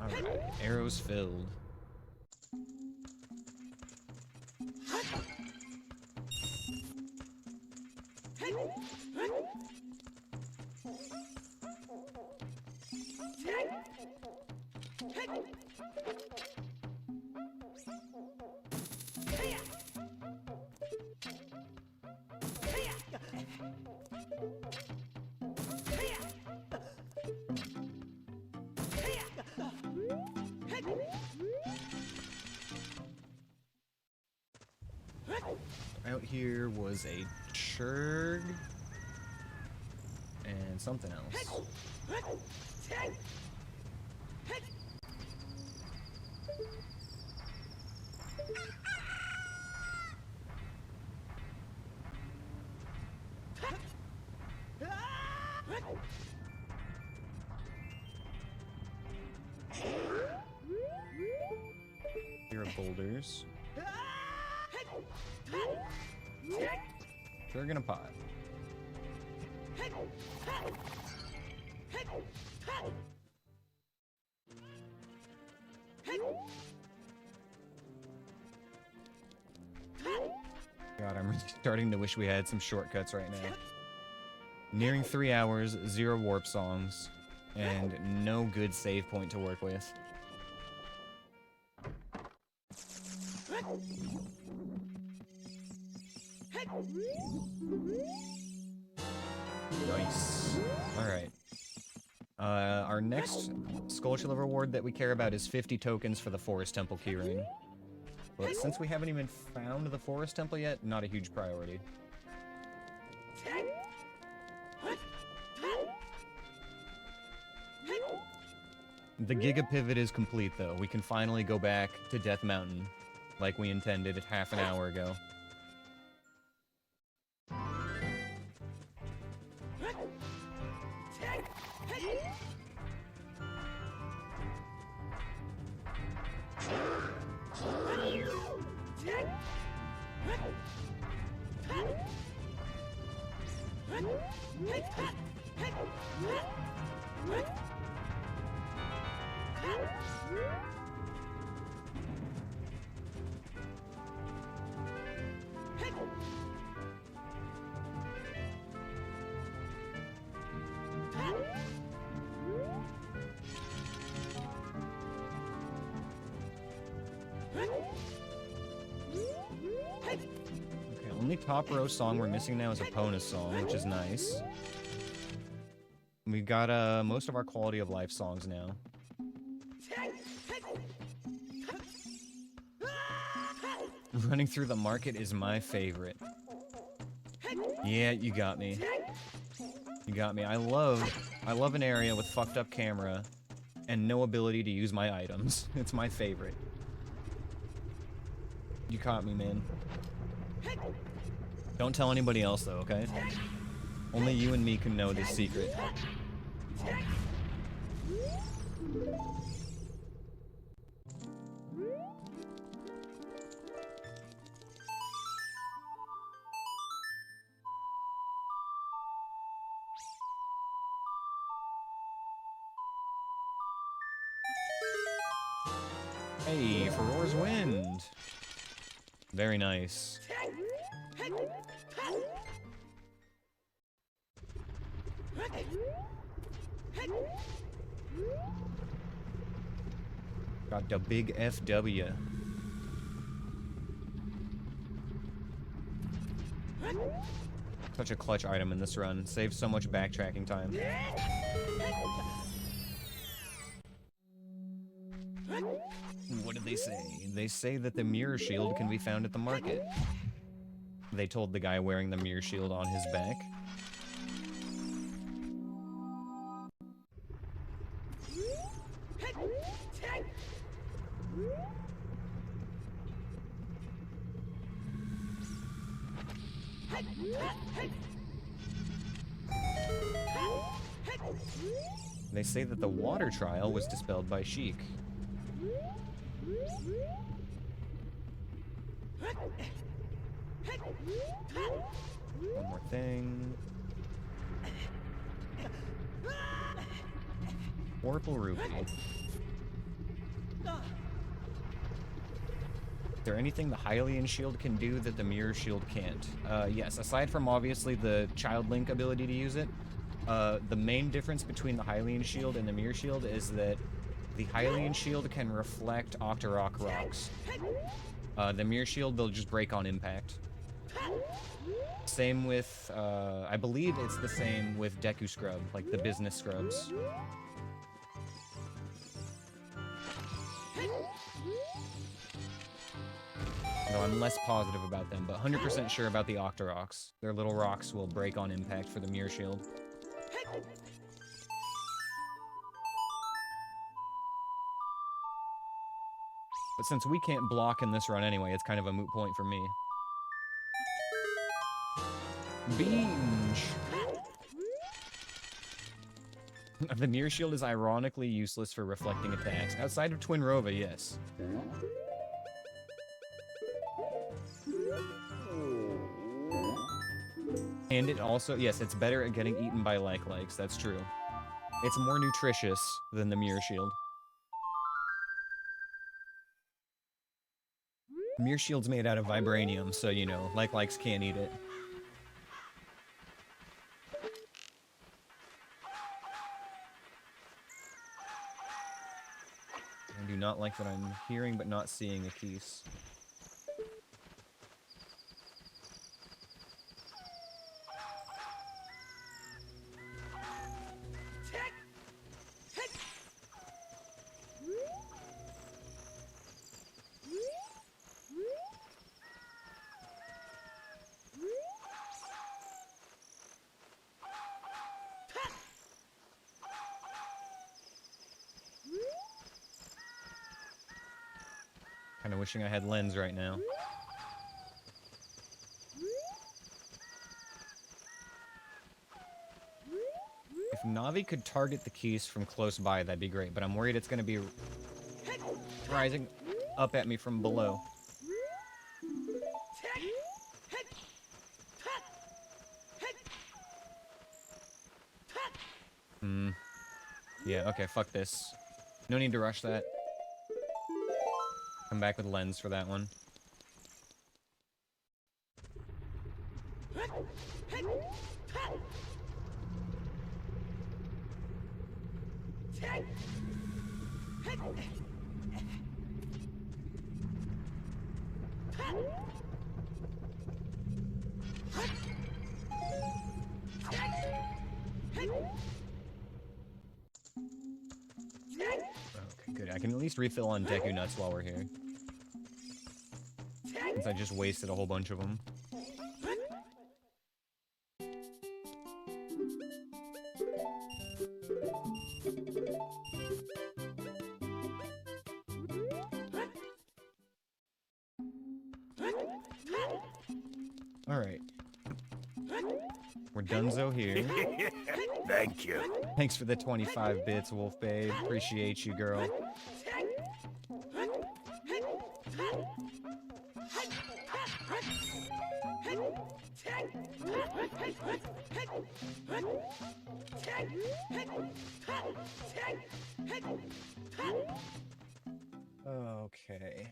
Alright, arrows filled. Out here was a churg and something else. Here are boulders. Churg in a pot. God, I'm really starting to wish we had some shortcuts right now. Nearing 3 hours, 0 warp songs, and no good save point to work with. Nice. Alright. Our next Sculpture reward that we care about is 50 tokens for the Forest Temple keyring. But since we haven't even found the Forest Temple yet, not a huge priority. The Giga Pivot is complete, though. We can finally go back to Death Mountain, like we intended half an hour ago. Only top row song we're missing now is Epona's song, which is nice. We've got most of our quality of life songs now. Running through the market is my favorite. Yeah, you got me. You got me. I love an area with fucked up camera and no ability to use my items. It's my favorite. You caught me, man. Don't tell anybody else, though, okay? Only you and me can know this secret. Hey, Ferore's Wind! Very nice. Got the big FW. Such a clutch item in this run. Saves so much backtracking time. What did they say? They say that the mirror shield can be found at the market. They told the guy wearing the mirror shield on his back. They say that the water trial was dispelled by Sheik. One more thing. Oracle Rupee. Is there anything the Hylian Shield can do that the Mirror Shield can't? Yes, aside from obviously the Child Link ability to use it, the main difference between the Hylian Shield and the Mirror Shield is that the Hylian Shield can reflect Octorok rocks. The Mirror Shield, they'll just break on impact. Same with, I believe it's the same with Deku Scrub, like the business scrubs. Though I'm less positive about them, but 100% sure about the Octoroks. Their little rocks will break on impact for the Mirror Shield. But since we can't block in this run anyway, it's kind of a moot point for me. Binge! The Mirror Shield is ironically useless for reflecting attacks. Outside of Twin Rova, yes. And it also, yes, it's better at getting eaten by like-likes, that's true. It's more nutritious than the Mirror Shield. Mirror Shield's made out of vibranium, so, you know, like-likes can't eat it. I do not like that I'm hearing but not seeing a Keese. Kinda wishing I had lens right now. If Navi could target the Keese from close by, that'd be great, but I'm worried it's gonna be rising up at me from below. Yeah, okay, fuck this. No need to rush that. Come back with lens for that one. Okay, good. I can at least refill on Deku Nuts while we're here. Since I just wasted a whole bunch of them. Alright. We're donezo here. Thank you. Thanks for the 25 bits, Wolf Babe. Appreciate you, girl. Okay.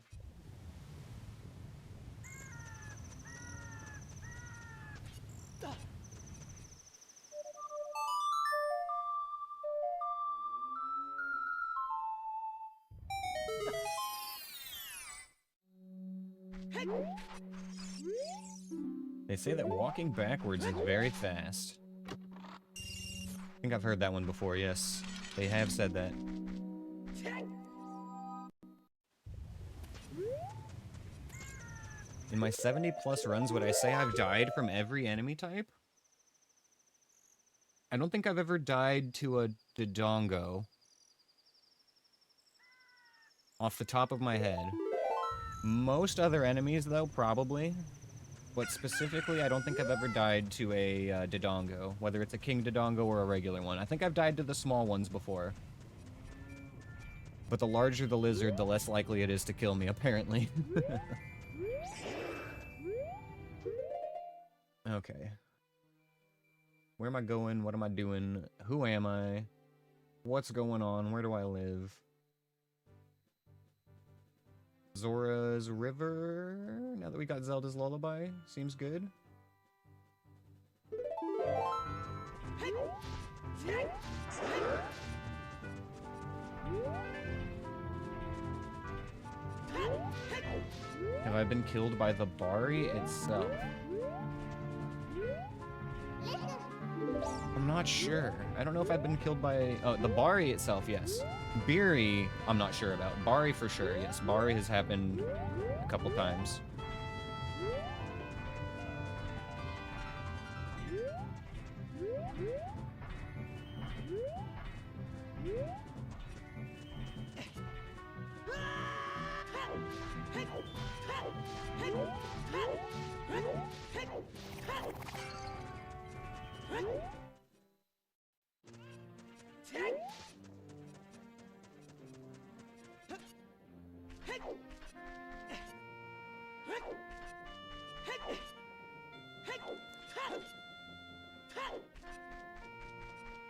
They say that walking backwards is very fast. I think I've heard that one before, yes. They have said that. In my 70+ runs, would I say I've died from every enemy type? I don't think I've ever died to a Dodongo. Off the top of my head. Most other enemies, though, probably. But specifically, I don't think I've ever died to a Dodongo, whether it's a King Dodongo or a regular one. I think I've died to the small ones before. But the larger the lizard, the less likely it is to kill me, apparently. Okay. Where am I going? What am I doing? Who am I? What's going on? Where do I live? Zora's River? Now that we got Zelda's Lullaby, seems good. Have I been killed by the Bari itself? I'm not sure. I don't know if I've been killed by... Oh, the Bari itself, yes. Biri, I'm not sure about. Bari for sure, yes. Bari has happened a couple times.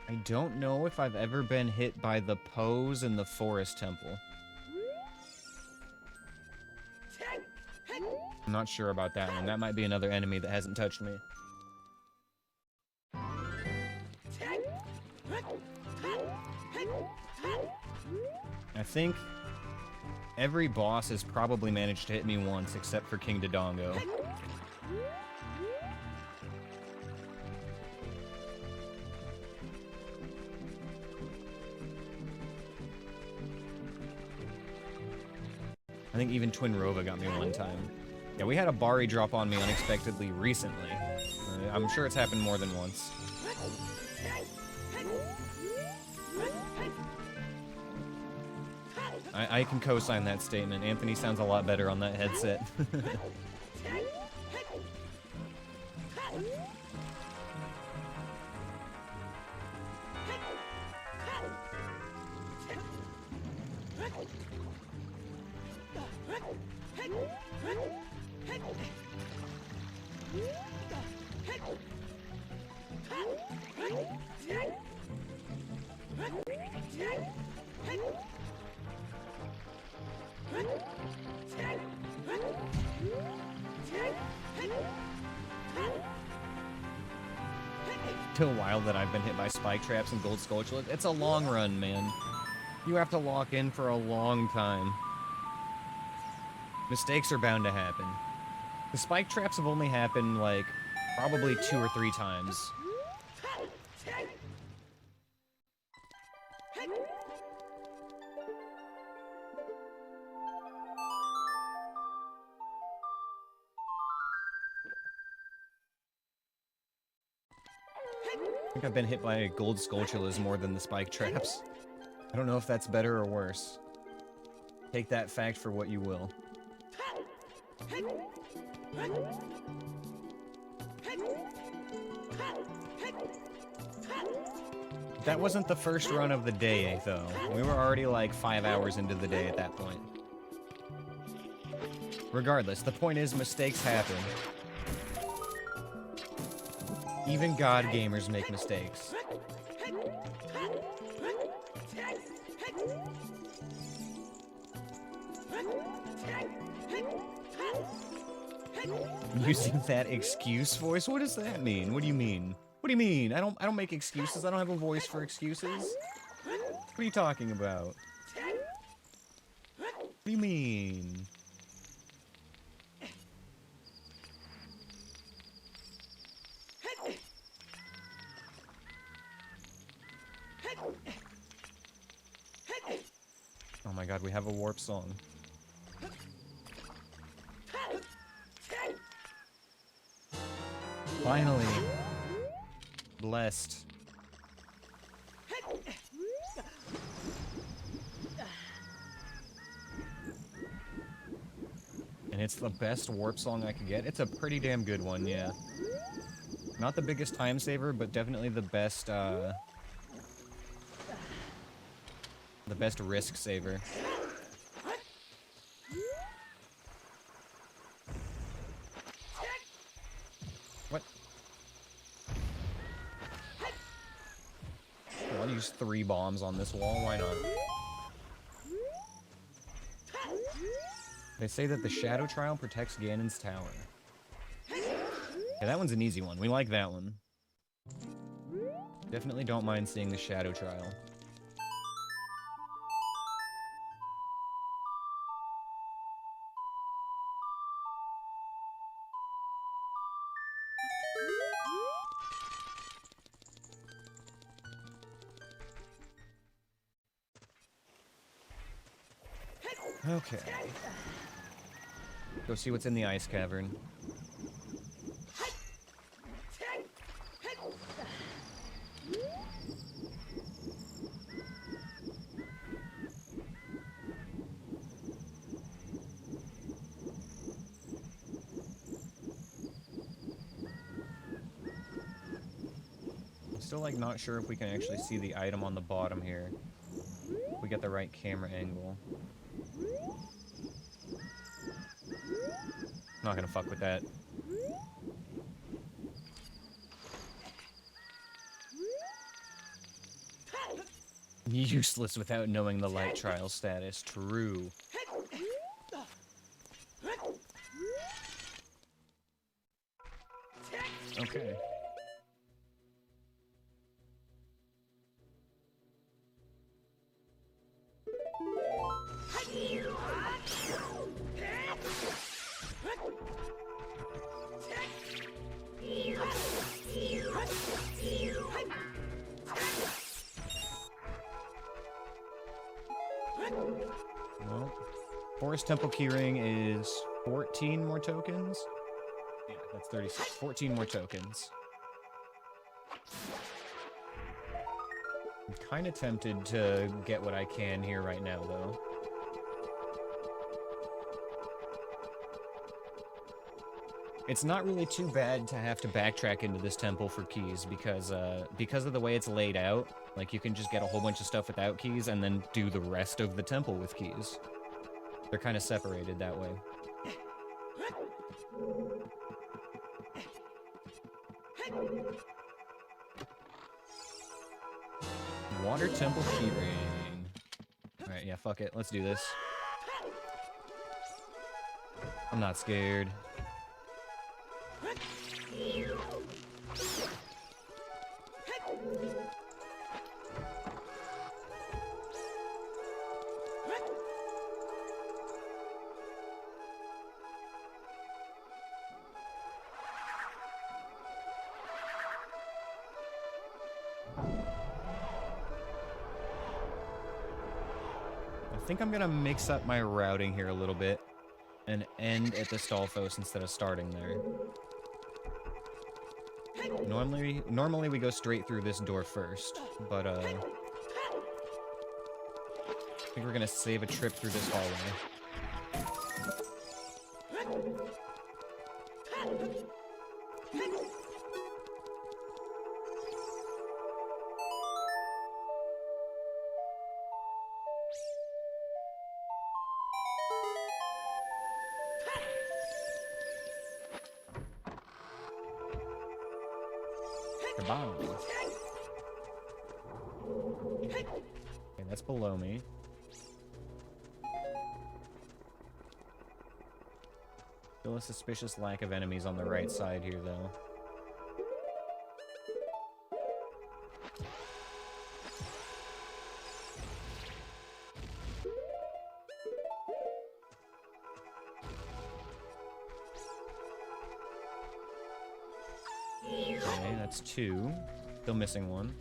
I don't know if I've ever been hit by the pose in the Forest Temple. I'm not sure about that one. That might be another enemy that hasn't touched me. I think every boss has probably managed to hit me once, except for King Dodongo. I think even Twin Rova got me one time. Yeah, we had a Bari drop on me unexpectedly recently. I'm sure it's happened more than once. I can co-sign that statement. Anthony sounds a lot better on that headset. Still wild that I've been hit by spike traps and gold skulltula. It's a long run, man. You have to lock in for a long time. Mistakes are bound to happen. The spike traps have only happened, like, probably 2 or 3 times. I think I've been hit by gold skulltulas more than the spike traps. I don't know if that's better or worse. Take that fact for what you will. That wasn't the first run of the day, though. We were already like 5 hours into the day at that point. Regardless, the point is mistakes happen. Even God gamers make mistakes. Using that excuse voice? What does that mean? What do you mean? What do you mean? I don't make excuses. I don't have a voice for excuses. What are you talking about? What do you mean? Oh my god, we have a warp song. Finally. Blessed. And it's the best warp song I could get. It's a pretty damn good one, yeah. Not the biggest time saver, but definitely the best The best risk saver. What? I'll use 3 bombs on this wall, why not? They say that the Shadow Trial protects Ganon's tower. Yeah, that one's an easy one. We like that one. Definitely don't mind seeing the Shadow Trial. Okay. Go see what's in the ice cavern. I'm still like not sure if we can actually see the item on the bottom here. If we get the right camera angle. I'm not gonna fuck with that. Useless without knowing the light trial status. True. Okay. Well, Forest Temple Keyring is 14 more tokens. Yeah, that's 36. 14 more tokens. I'm kind of tempted to get what I can here right now, though. It's not really too bad to have to backtrack into this temple for keys because of the way it's laid out. Like, you can just get a whole bunch of stuff without keys and then do the rest of the temple with keys. They're kind of separated that way. Water Temple Keyring. Alright, yeah, fuck it. Let's do this. I'm not scared. I think I'm gonna mix up my routing here a little bit and end at the Stalfos instead of starting there. Normally we go straight through this door first, but I think we're gonna save a trip through this hallway. Okay, that's below me. Still a suspicious lack of enemies on the right side here, though. Okay, that's 2. Still missing 1.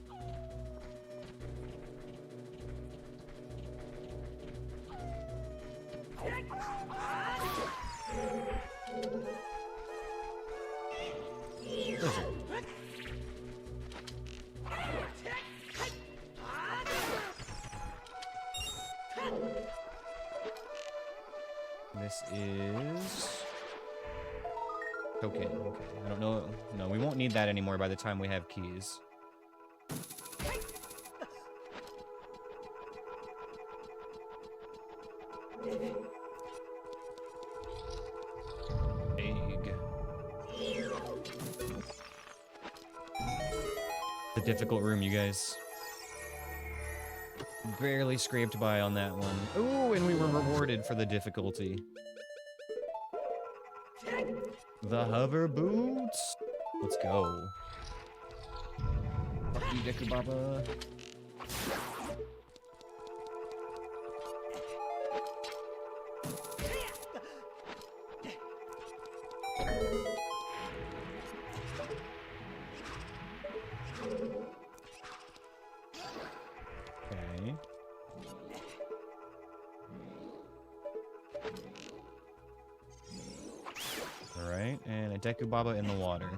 This is token. Okay, I don't know. No, we won't need that anymore by the time we have keys. Egg. The difficult room, you guys. Barely scraped by on that one. Ooh, and we were rewarded for the difficulty. The hover boots. Let's go. Fuck you, Deku Baba. Okay. Alright, and a Deku Baba in the water.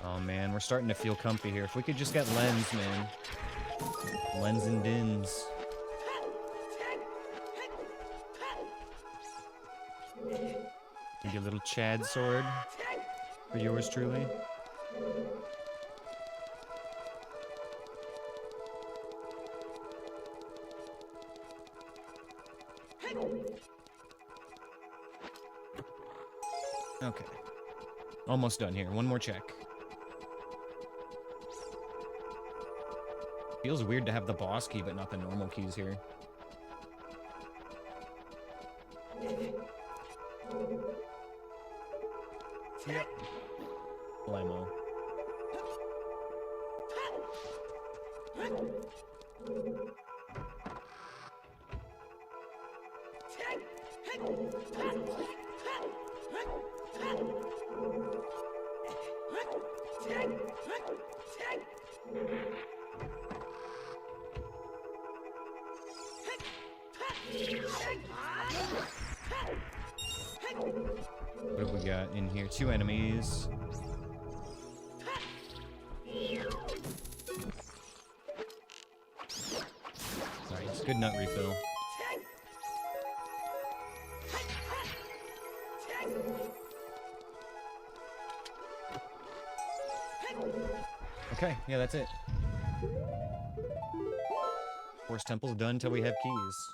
Oh man, we're starting to feel comfy here. If we could just get Lens, man. Lens and Dins. Maybe a little Chad sword for yours truly. Okay. Almost done here. One more check. Feels weird to have the boss key, but not the normal keys here. Yep. Blammo. What have we got in here? 2 enemies. Nice. Good nut refill. Okay, yeah, that's it. Forest Temple's done until we have keys.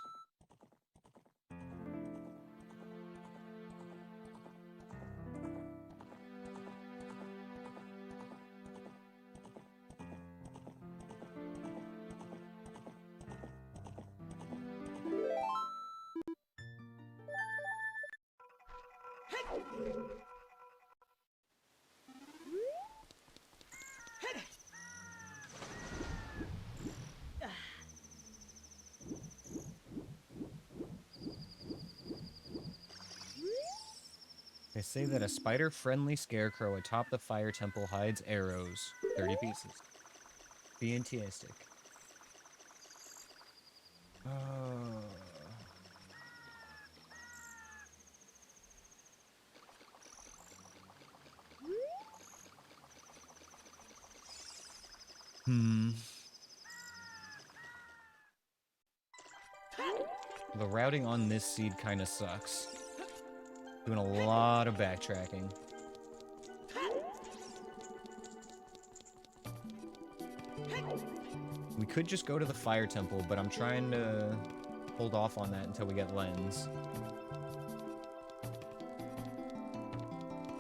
They say that a spider-friendly scarecrow atop the fire temple hides arrows. 30 pieces. Fantastic. The routing on this seed kind of sucks. Doing a lot of backtracking. We could just go to the fire temple, but I'm trying to hold off on that until we get Lens.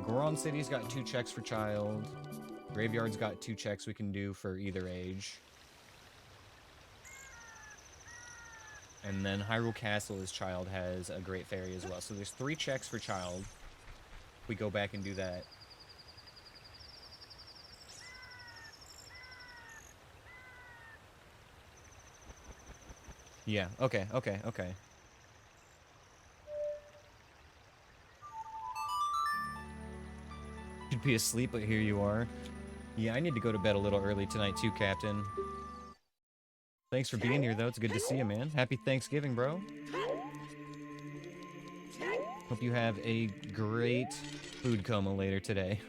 Goron City's got 2 checks for child. Graveyard's got 2 checks we can do for either age. And then Hyrule Castle as child has a Great Fairy as well. So there's 3 checks for child. We go back and do that. Yeah, okay. Should be asleep, but here you are. Yeah, I need to go to bed a little early tonight too, Captain. Thanks for being here, though. It's good to see you, man. Happy Thanksgiving, bro. Hope you have a great food coma later today.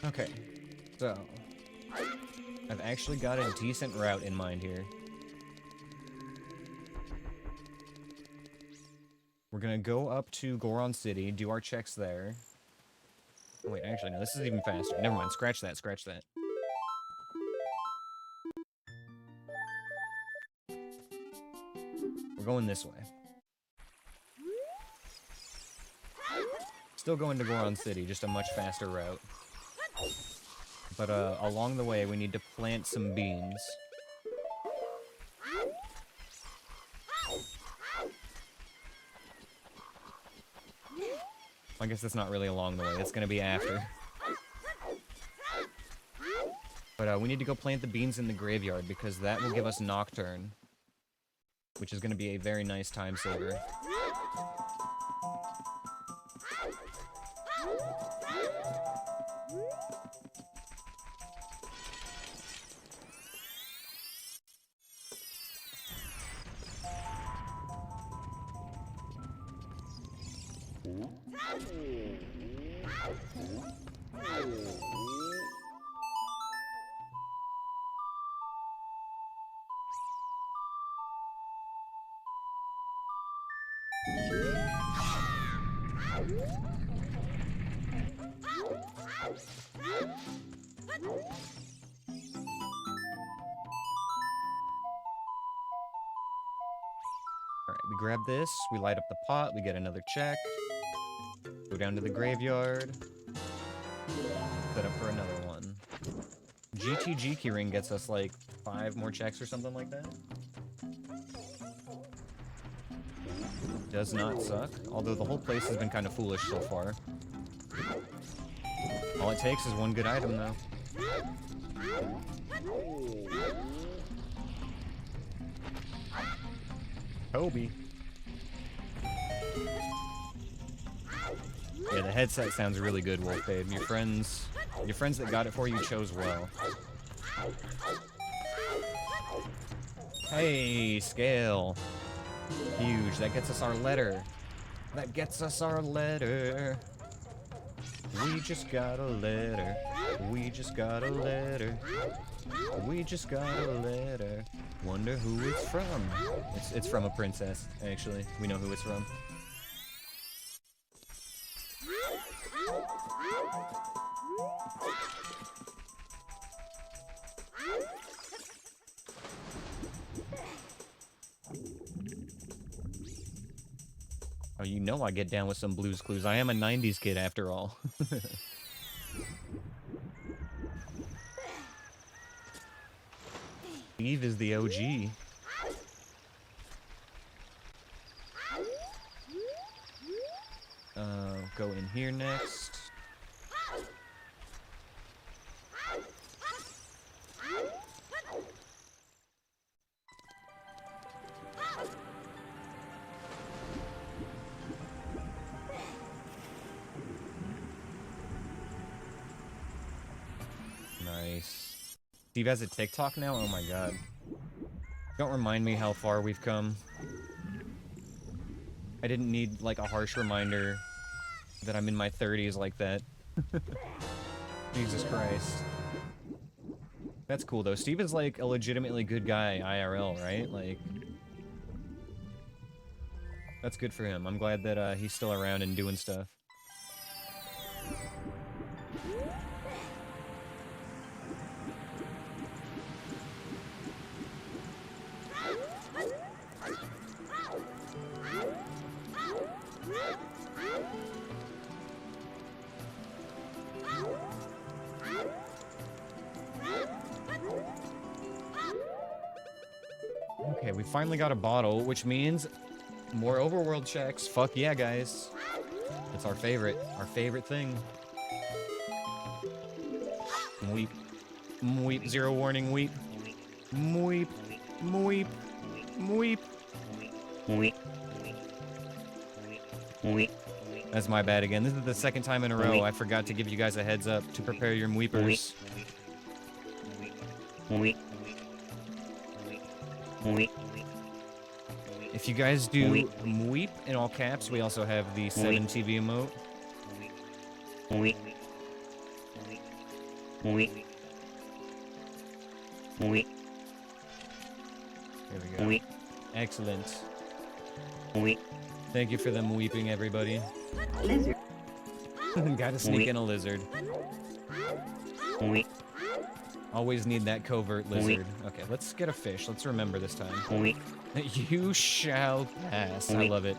Okay, so I've actually got a decent route in mind here. We're gonna go up to Goron City, do our checks there. Oh, wait, actually, no, this is even faster. Never mind, scratch that, scratch that. We're going this way. Still going to Goron City, just a much faster route. But along the way, we need to plant some beans. I guess that's not really along the way, it's gonna be after. But we need to go plant the beans in the graveyard, because that will give us Nocturne. Which is gonna be a very nice time saver. Alright, we grab this, we light up the pot, we get another check. Go down to the graveyard. Set up for another one. GTG keyring gets us like 5 more checks or something like that. Does not suck, although the whole place has been kind of foolish so far. All it takes is one good item though. Kobe. Yeah, the headset sounds really good, Wolf Babe. Your friends that got it for you chose well. Hey, scale. Huge. That gets us our letter. That gets us our letter. We just got a letter. We just got a letter. We just got a letter. Wonder who it's from. It's from a princess, actually. We know who it's from. Oh, you know I get down with some Blue's Clues. I am a 90s kid after all. Steve is the OG. Go in here next. Nice. Steve has a TikTok now? Oh my god. Don't remind me how far we've come. I didn't need, like, a harsh reminder that I'm in my 30s like that. Jesus Christ. That's cool, though. Steve is, like, a legitimately good guy IRL, right? Like... That's good for him. I'm glad that, he's still around and doing stuff. Okay, we finally got a bottle, which means more overworld checks. Fuck yeah, guys. It's our favorite thing. Weep. Weep, zero warning, weep. Weep. Weep. Weep. Weep. That's my bad again. This is the second time in a row I forgot to give you guys a heads up to prepare your weepers. If you guys do weep in all caps, we also have the 7 TV emote. Here we go. Excellent. Thank you for them weeping, everybody. Lizard. Gotta sneak in a lizard. Always need that covert lizard. Okay, let's get a fish. Let's remember this time. You shall pass. I love it.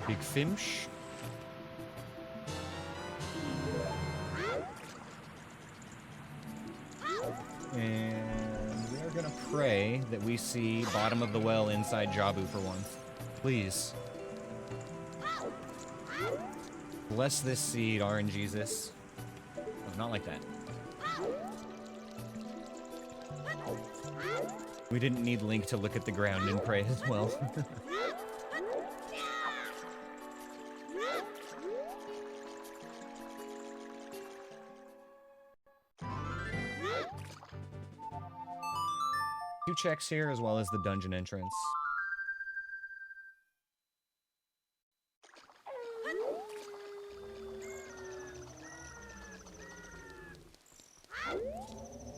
Big finch. And we are gonna pray that we see bottom of the well inside Jabu for once. Please. Bless this seed, RNGesus. Oh, not like that. We didn't need Link to look at the ground and pray as well. Two checks here, as well as the dungeon entrance.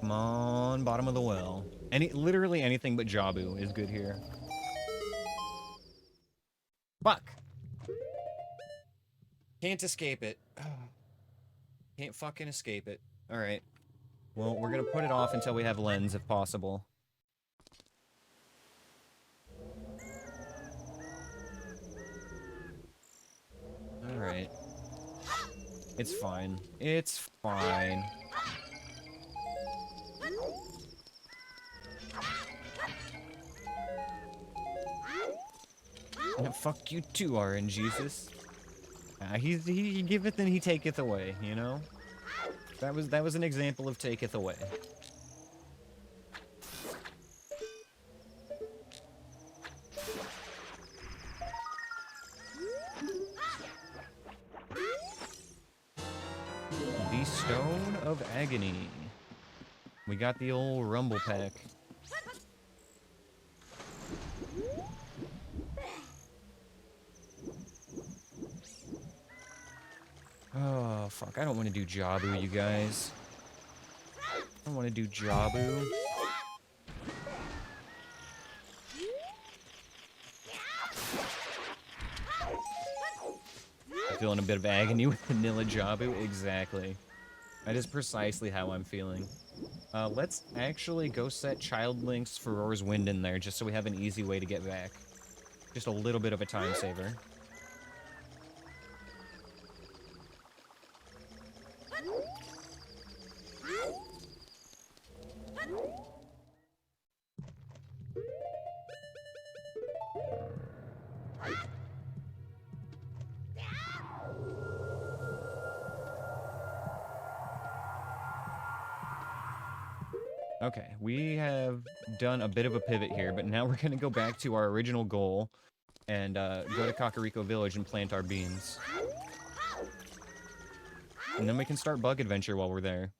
Come on, bottom of the well. Literally anything but Jabu is good here. Fuck! Can't escape it. Can't fucking escape it. Alright. Well, we're gonna put it off until we have lens, if possible. Alright. It's fine. It's fine. And fuck you too, RNGesus. He giveth and he taketh away, you know? That was an example of taketh away. The Stone of Agony. We got the old rumble pack. Oh, fuck. I don't want to do Jabu, you guys. I don't want to do Jabu. Feeling a bit of agony with vanilla Jabu? Exactly. That is precisely how I'm feeling. Let's actually go set Child Link's Furor's Wind in there, just so we have an easy way to get back. Just a little bit of a time saver. Okay, we have done a bit of a pivot here, but now we're gonna go back to our original goal and go to Kakariko Village and plant our beans. And then we can start Bug Adventure while we're there.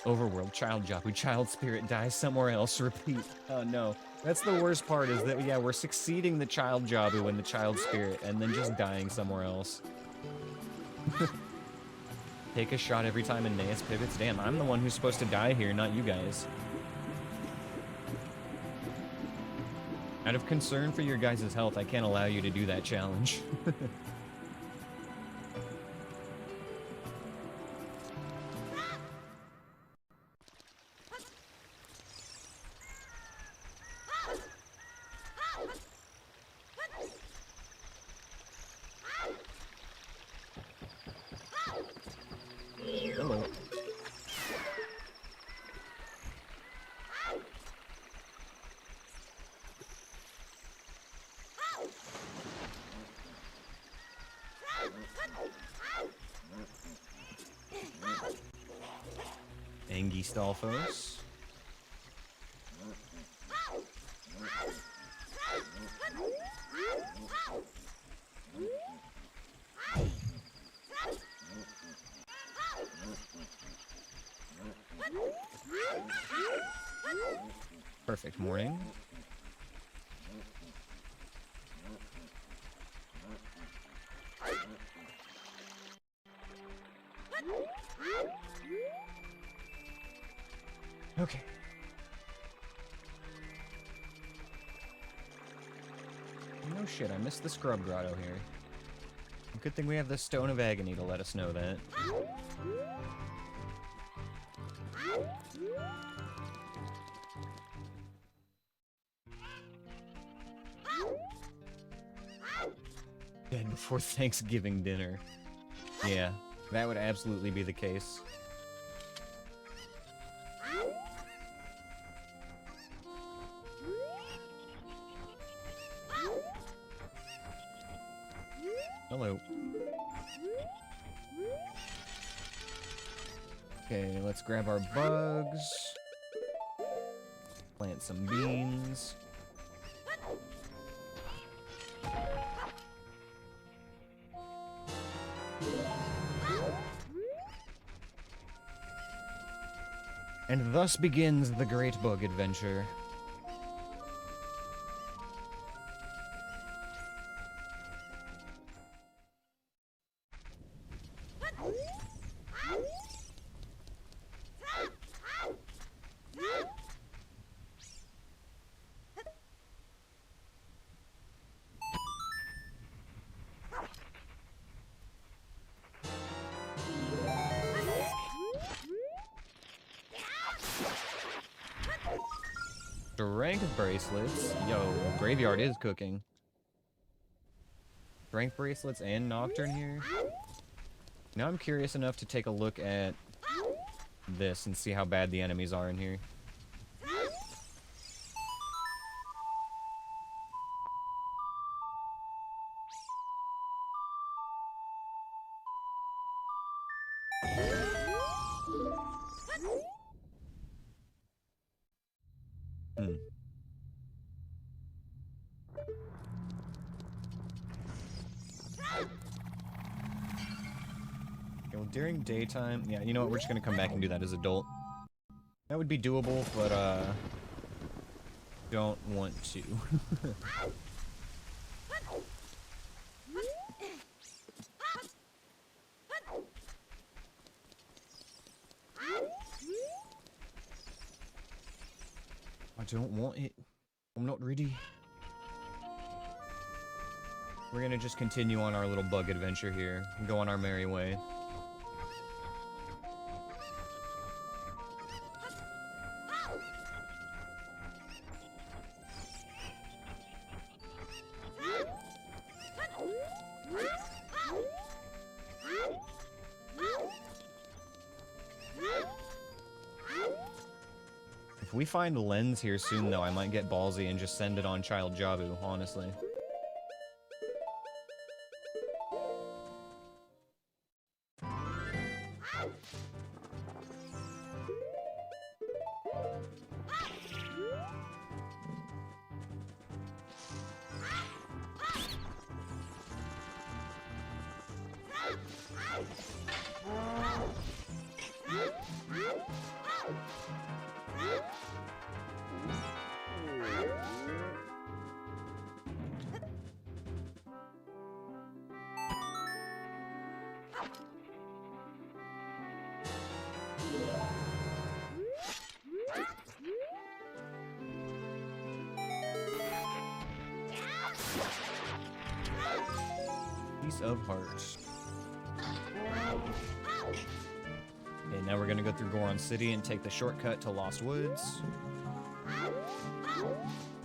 Overworld, Child Jabu, Child Spirit dies somewhere else, repeat. Oh no. That's the worst part, is that, yeah, we're succeeding the Child Jabu and the Child Spirit, and then just dying somewhere else. Take a shot every time Aneyus pivots. Damn, I'm the one who's supposed to die here, not you guys. Out of concern for your guys' health, I can't allow you to do that challenge. Hello. Angistalfos. Perfect. Morning. Okay. No shit, I missed the scrub grotto here. Good thing we have the Stone of Agony to let us know that. Dead before Thanksgiving dinner. Yeah, that would absolutely be the case. Hello. Okay, let's grab our bugs. Plant some beans. And thus begins the great bug adventure. Strength bracelets. Yo, graveyard is cooking. Strength bracelets and Nocturne here. Now I'm curious enough to take a look at this and see how bad the enemies are in here. During daytime, yeah, you know what, we're just gonna come back and do that as adult. That would be doable, but, don't want to. I don't want it. I'm not ready. We're gonna just continue on our little bug adventure here and go on our merry way. If we find Lens here soon, though, I might get ballsy and just send it on Child Jabu, honestly. Piece of heart. Okay, now we're gonna go through Goron City and take the shortcut to Lost Woods,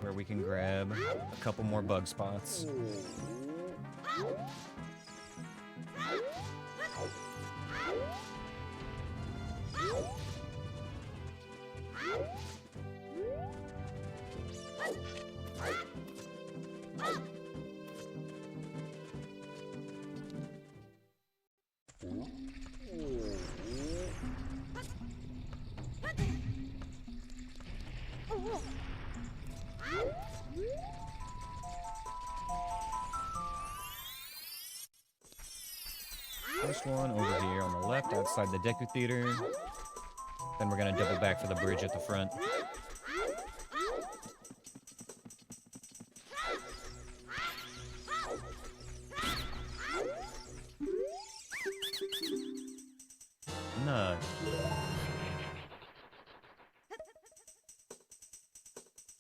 where we can grab a couple more bug spots. First one over here on the left outside the Deku Theater. Then we're gonna double back for the bridge at the front. nut.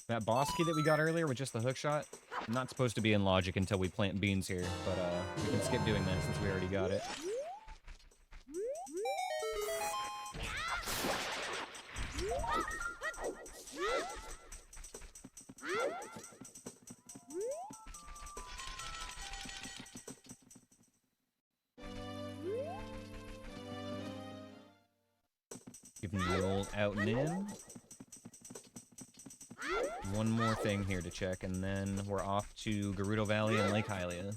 That boss key that we got earlier with just the hook shot, not supposed to be in logic until we plant beans here, but we can skip doing that since we already got it. Give me the old out and in. One more thing here to check, and then we're off to Gerudo Valley and Lake Hylia.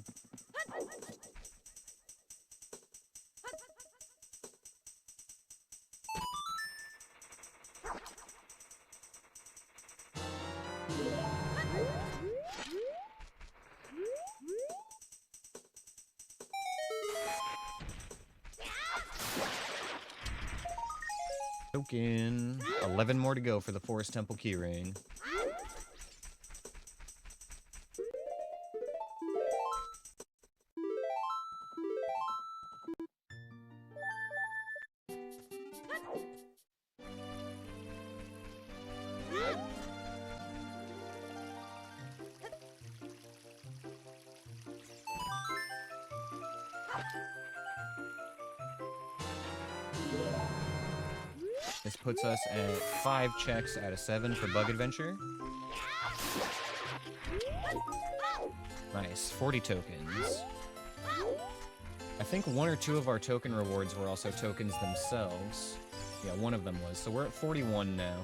Token. 11 more to go for the Forest Temple keyring. This puts us at 5 checks out of 7 for Bug Adventure. Nice, 40 tokens. I think 1 or 2 of our token rewards were also tokens themselves. Yeah, one of them was, so we're at 41 now.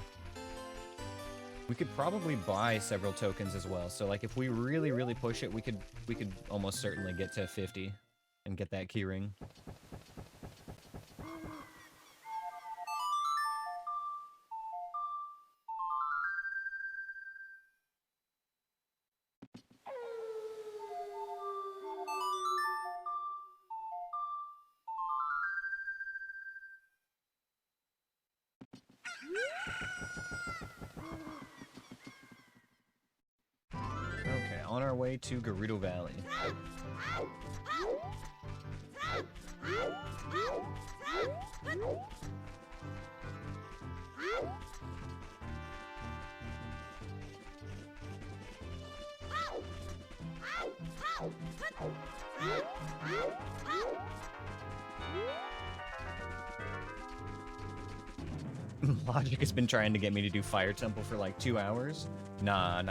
We could probably buy several tokens as well, so like if we really, really push it, we could almost certainly get to 50 and get that keyring. Okay, on our way to Gerudo Valley. Logic has been trying to get me to do Fire Temple for like 2 hours. Nah.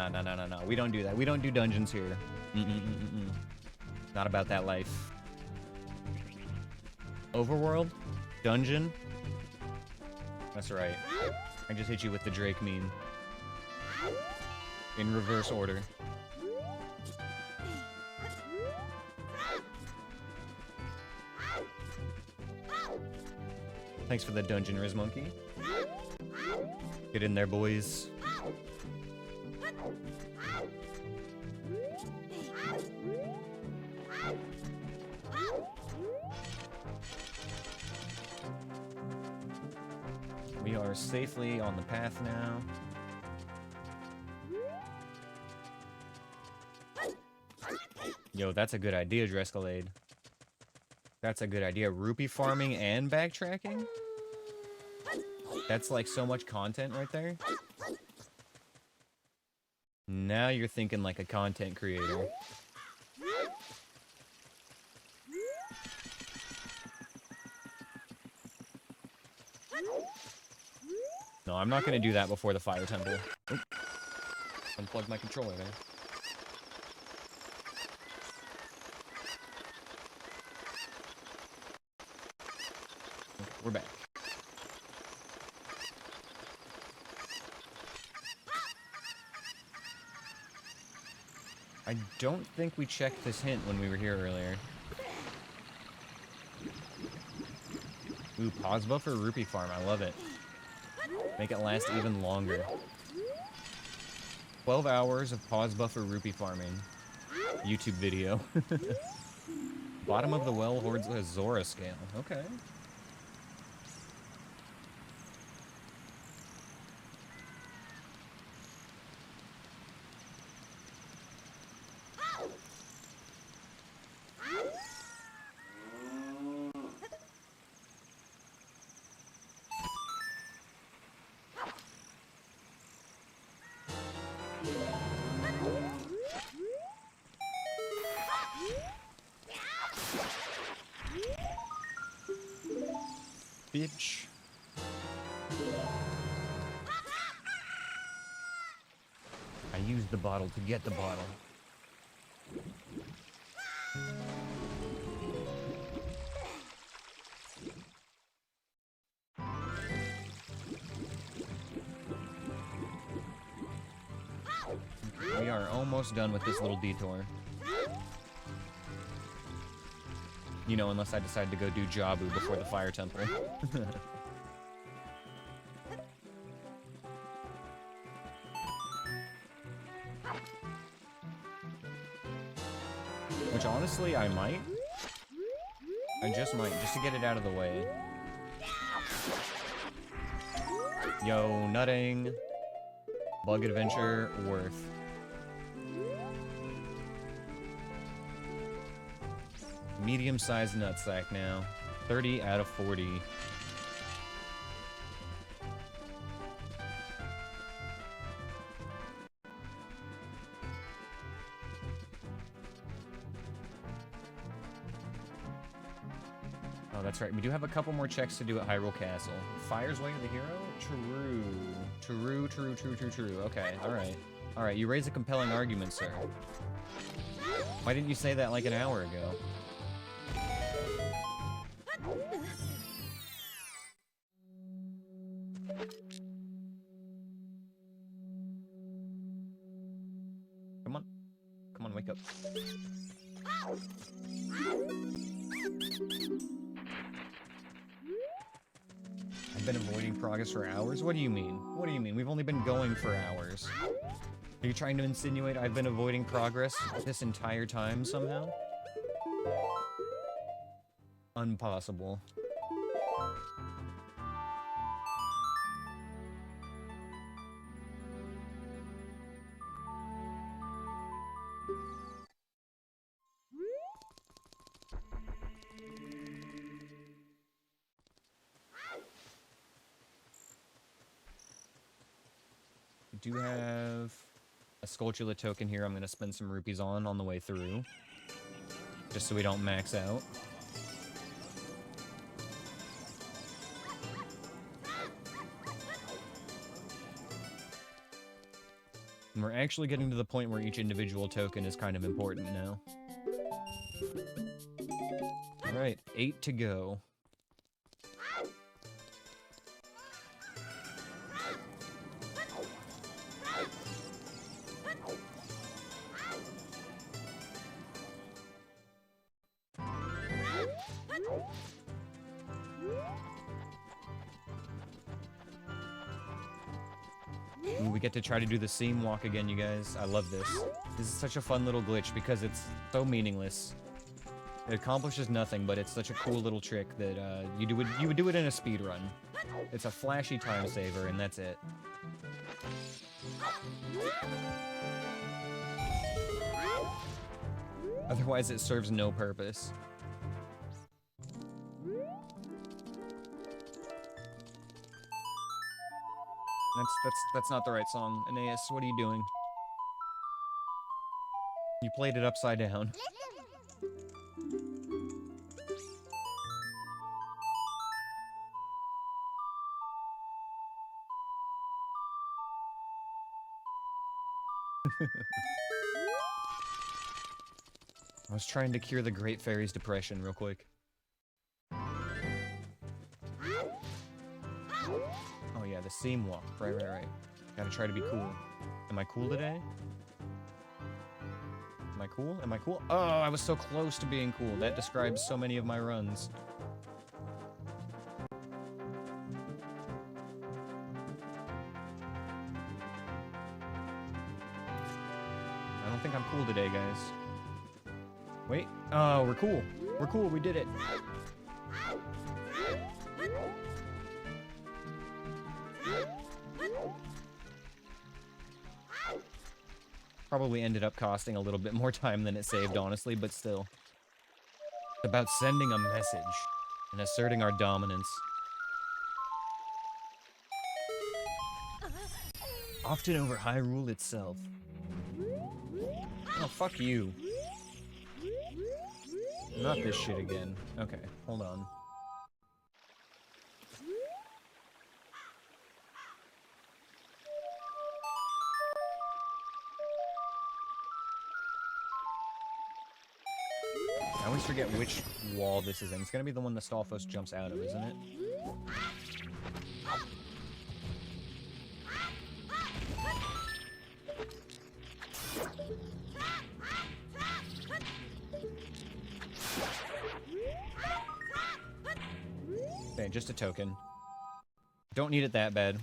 We don't do that. We don't do dungeons here. Not about that life. Overworld? Dungeon? That's right. I just hit you with the Drake meme. In reverse order. Thanks for the dungeon, Riz Monkey. Get in there, boys. We are safely on the path now. Yo, that's a good idea, Drescalade. That's a good idea. Rupee farming and backtracking? That's like so much content right there. Now you're thinking like a content creator. No, I'm not gonna do that before the Fire Temple. Oop. Unplugged my controller there. Okay, we're back. I don't think we checked this hint when we were here earlier. Ooh, pause buffer rupee farm. I love it. Make it last even longer. 12 hours of pause buffer rupee farming. YouTube video. Bottom of the well hoards a Zora scale. Okay. bitch. I used the bottle to get the bottle. We are almost done with this little detour. You know, unless I decide to go do Jabu before the fire temple. Which honestly, I might. I just might, just to get it out of the way. Yo, nutting. Bug adventure, worth. Medium-sized nutsack now. 30 out of 40. Oh, that's right. We do have a couple more checks to do at Hyrule Castle. Fire's way to the hero? True. True, true, true, true, true. Okay, alright. Alright, you raise a compelling argument, sir. Why didn't you say that like an hour ago? Come on. Come on, wake up. I've been avoiding progress for hours? What do you mean? What do you mean? We've only been going for hours. Are you trying to insinuate I've been avoiding progress this entire time somehow? Impossible. We do have a Skulltula token here I'm going to spend some rupees on the way through. Just so we don't max out. And we're actually getting to the point where each individual token is kind of important now. Alright, 8 to go. Ooh, we get to try to do the seam walk again, you guys. I love this. This is such a fun little glitch because it's so meaningless. It accomplishes nothing, but it's such a cool little trick that you would do it in a speed run. It's a flashy time saver, and that's it. Otherwise, it serves no purpose. That's not the right song. Aneyus, what are you doing? You played it upside down. I was trying to cure the Great Fairy's depression real quick. Oh yeah, the seam walk. Right. Gotta try to be cool. Am I cool today? Am I cool? Am I cool? Oh, I was so close to being cool. That describes so many of my runs. I don't think I'm cool today, guys. Wait. Oh, we're cool. We're cool. We did it. Probably ended up costing a little bit more time than it saved, honestly, but still. It's about sending a message and asserting our dominance. Often over Hyrule itself. Oh, fuck you. Not this shit again. Okay, hold on. always forget which wall this is in. It's gonna be the one the Stalfos jumps out of, isn't it? Okay, just a token. Don't need it that bad.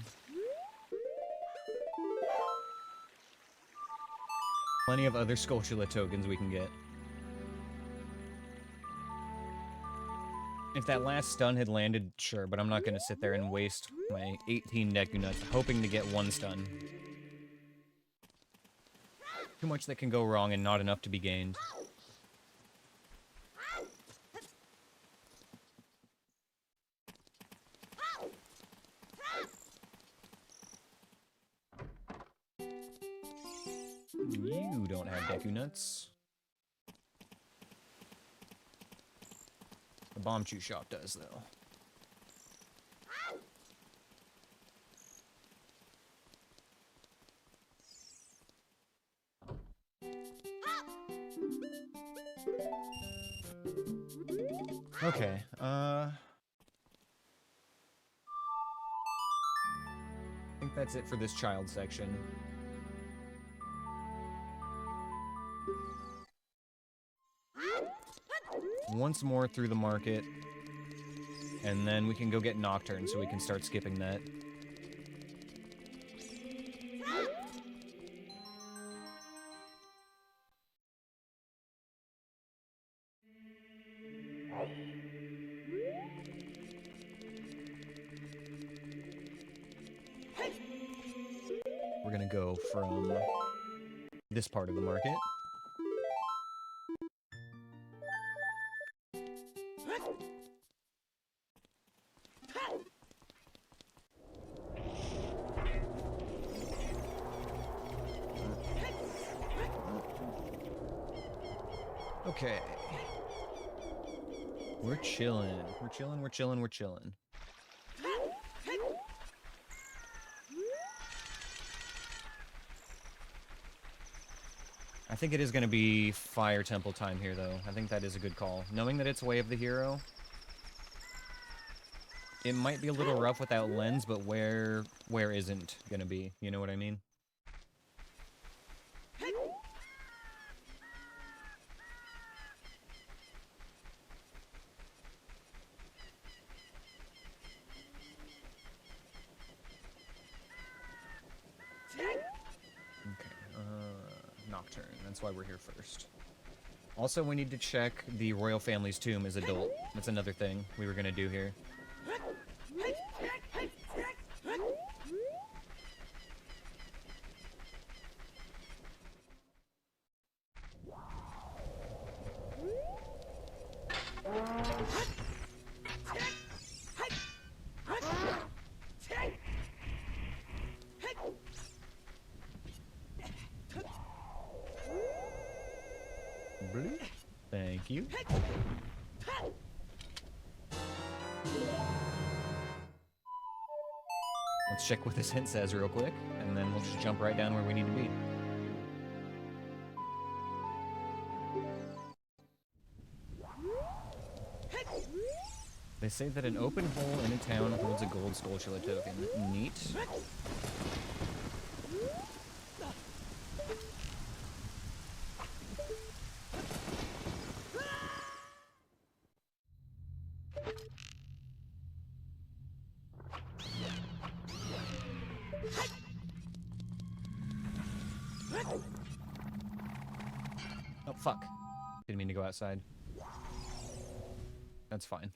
Plenty of other Skulltula tokens we can get. If that last stun had landed, sure, but I'm not going to sit there and waste my 18 Deku Nuts hoping to get one stun. Too much that can go wrong and not enough to be gained. You don't have Deku Nuts. The Bomb Chew Shop does, though. Okay, I think that's it for this child section. Once more through the market, and then we can go get Nocturne so we can start skipping that. We're gonna go from this part of the market. Okay. We're chilling. We're chilling, we're chilling, we're chilling. I think it is going to be Fire Temple time here, though. I think that is a good call. Knowing that it's Way of the Hero, it might be a little rough without Lens, but where isn't going to be? You know what I mean? Nocturne. That's why we're here first. Also, we need to check the royal family's tomb as adult. That's another thing we were gonna do here. Thank you. Let's check what this hint says real quick, and then we'll just jump right down where we need to be. They say that an open hole in a town holds a gold Skulltula token. Neat. Oh, fuck. Didn't mean to go outside. That's fine.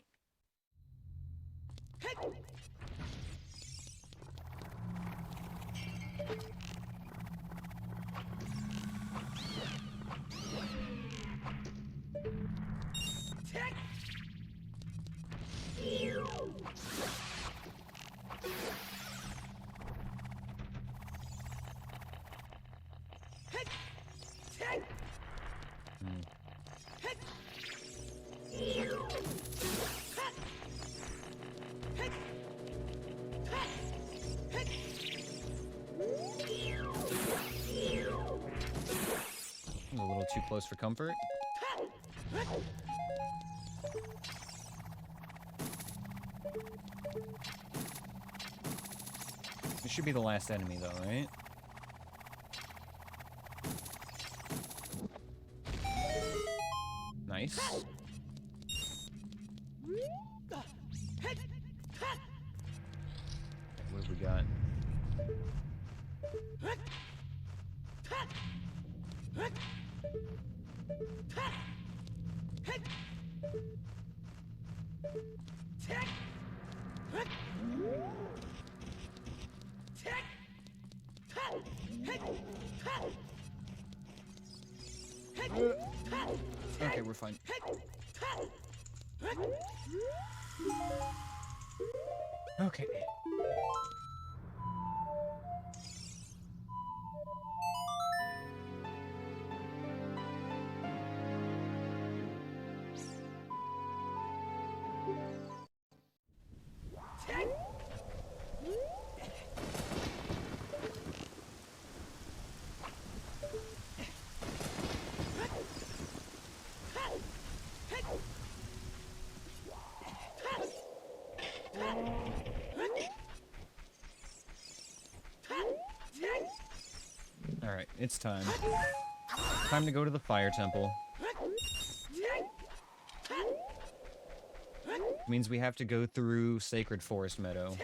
A little too close for comfort. This should be the last enemy, though, right? Nice. What have we got? Okay, we're fine. Okay. Alright, it's time. Time to go to the fire temple. Means we have to go through Sacred Forest Meadow.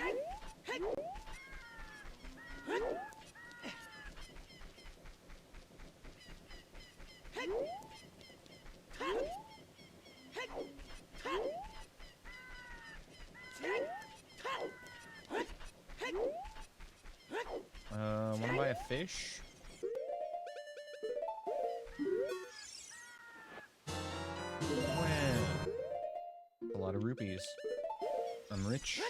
Wanna buy a fish? Wow. A lot of rupees. I'm rich.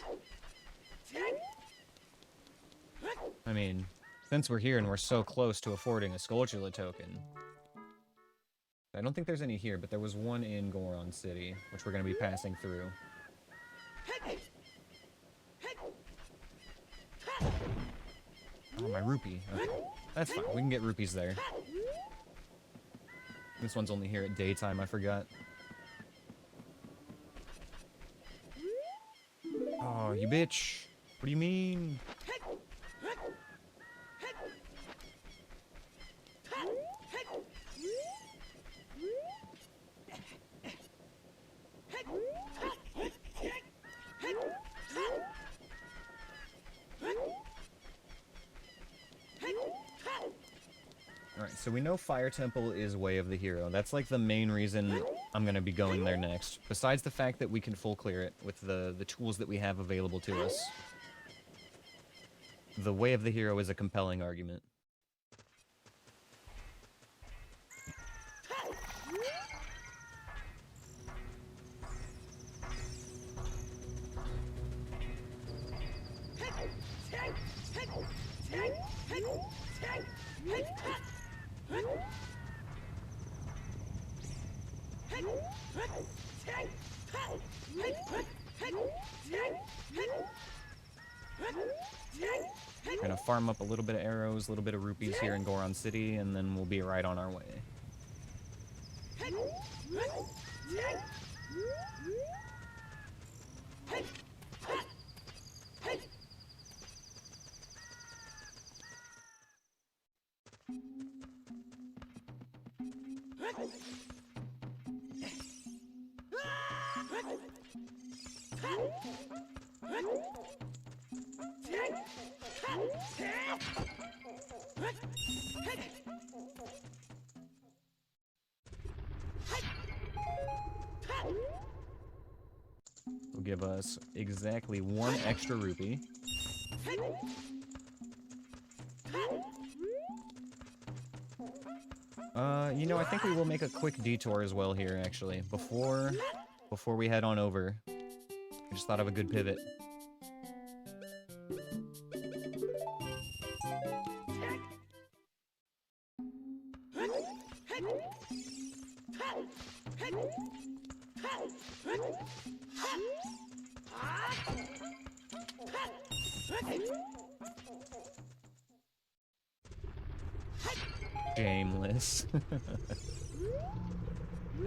I mean, since we're here and we're so close to affording a Skulltula token. I don't think there's any here, but there was one in Goron City, which we're going to be passing through. Oh, my rupee. Okay. That's fine. We can get rupees there. This one's only here at daytime, I forgot. Oh, you bitch. What do you mean? Alright, so we know Fire Temple is Way of the Hero. That's like the main reason I'm going to be going there next. Besides the fact that we can full clear it with the tools that we have available to us. The Way of the Hero is a compelling argument. We're gonna farm up a little bit of arrows, a little bit of rupees here in Goron City, and then we'll be right on our way. Will give us exactly 1 extra rupee. You know, I think we will make a quick detour as well here, actually. Before we head on over. I just thought of a good pivot. Shameless.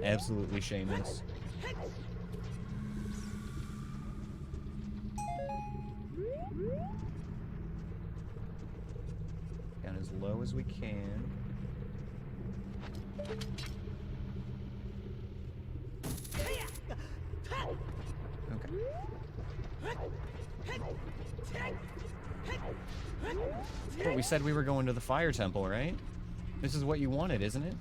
Absolutely shameless. as we can. Okay. But we said we were going to the fire temple, right? This is what you wanted, isn't it?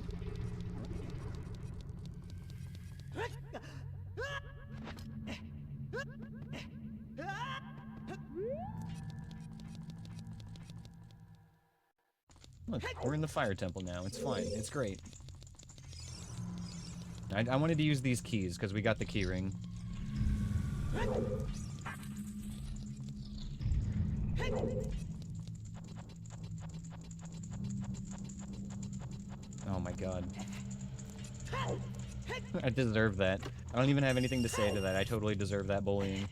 Look, we're in the fire temple now. It's fine. It's great. I wanted to use these keys because we got the key ring. Oh my god. I deserve that. I don't even have anything to say to that. I totally deserve that bullying.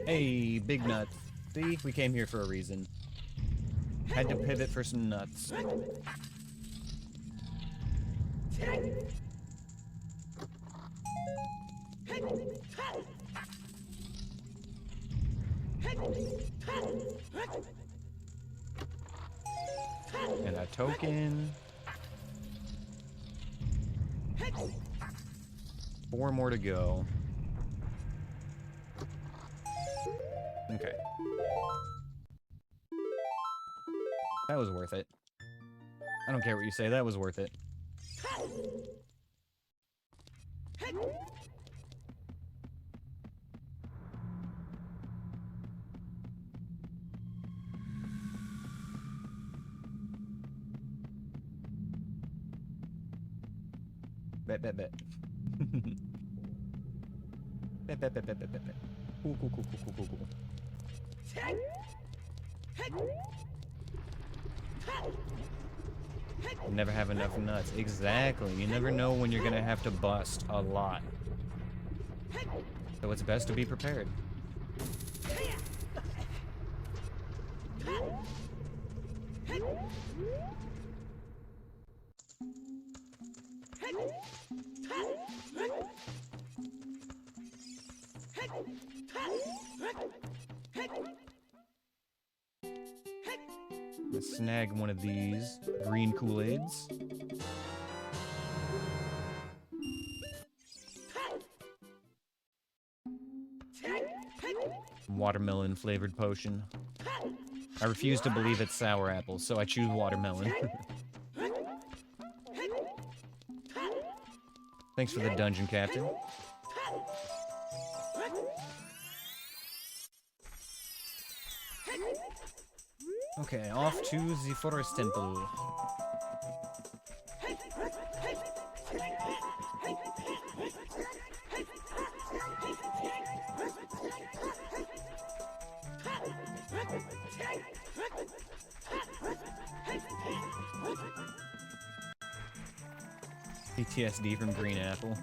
Hey, big nuts. See, we came here for a reason. Had to pivot for some nuts. And a token. 4 more to go. Okay. That was worth it. I don't care what you say, that was worth it. Bet. Bet. Cool. Never have enough nuts. Exactly. You never know when you're gonna have to bust a lot. So it's best to be prepared. Let's snag one of these green Kool-Aids. Watermelon flavored potion. I refuse to believe it's sour apples, so I choose watermelon. Thanks for the dungeon, Captain. Okay, off to the forest temple. PTSD from Green Apple.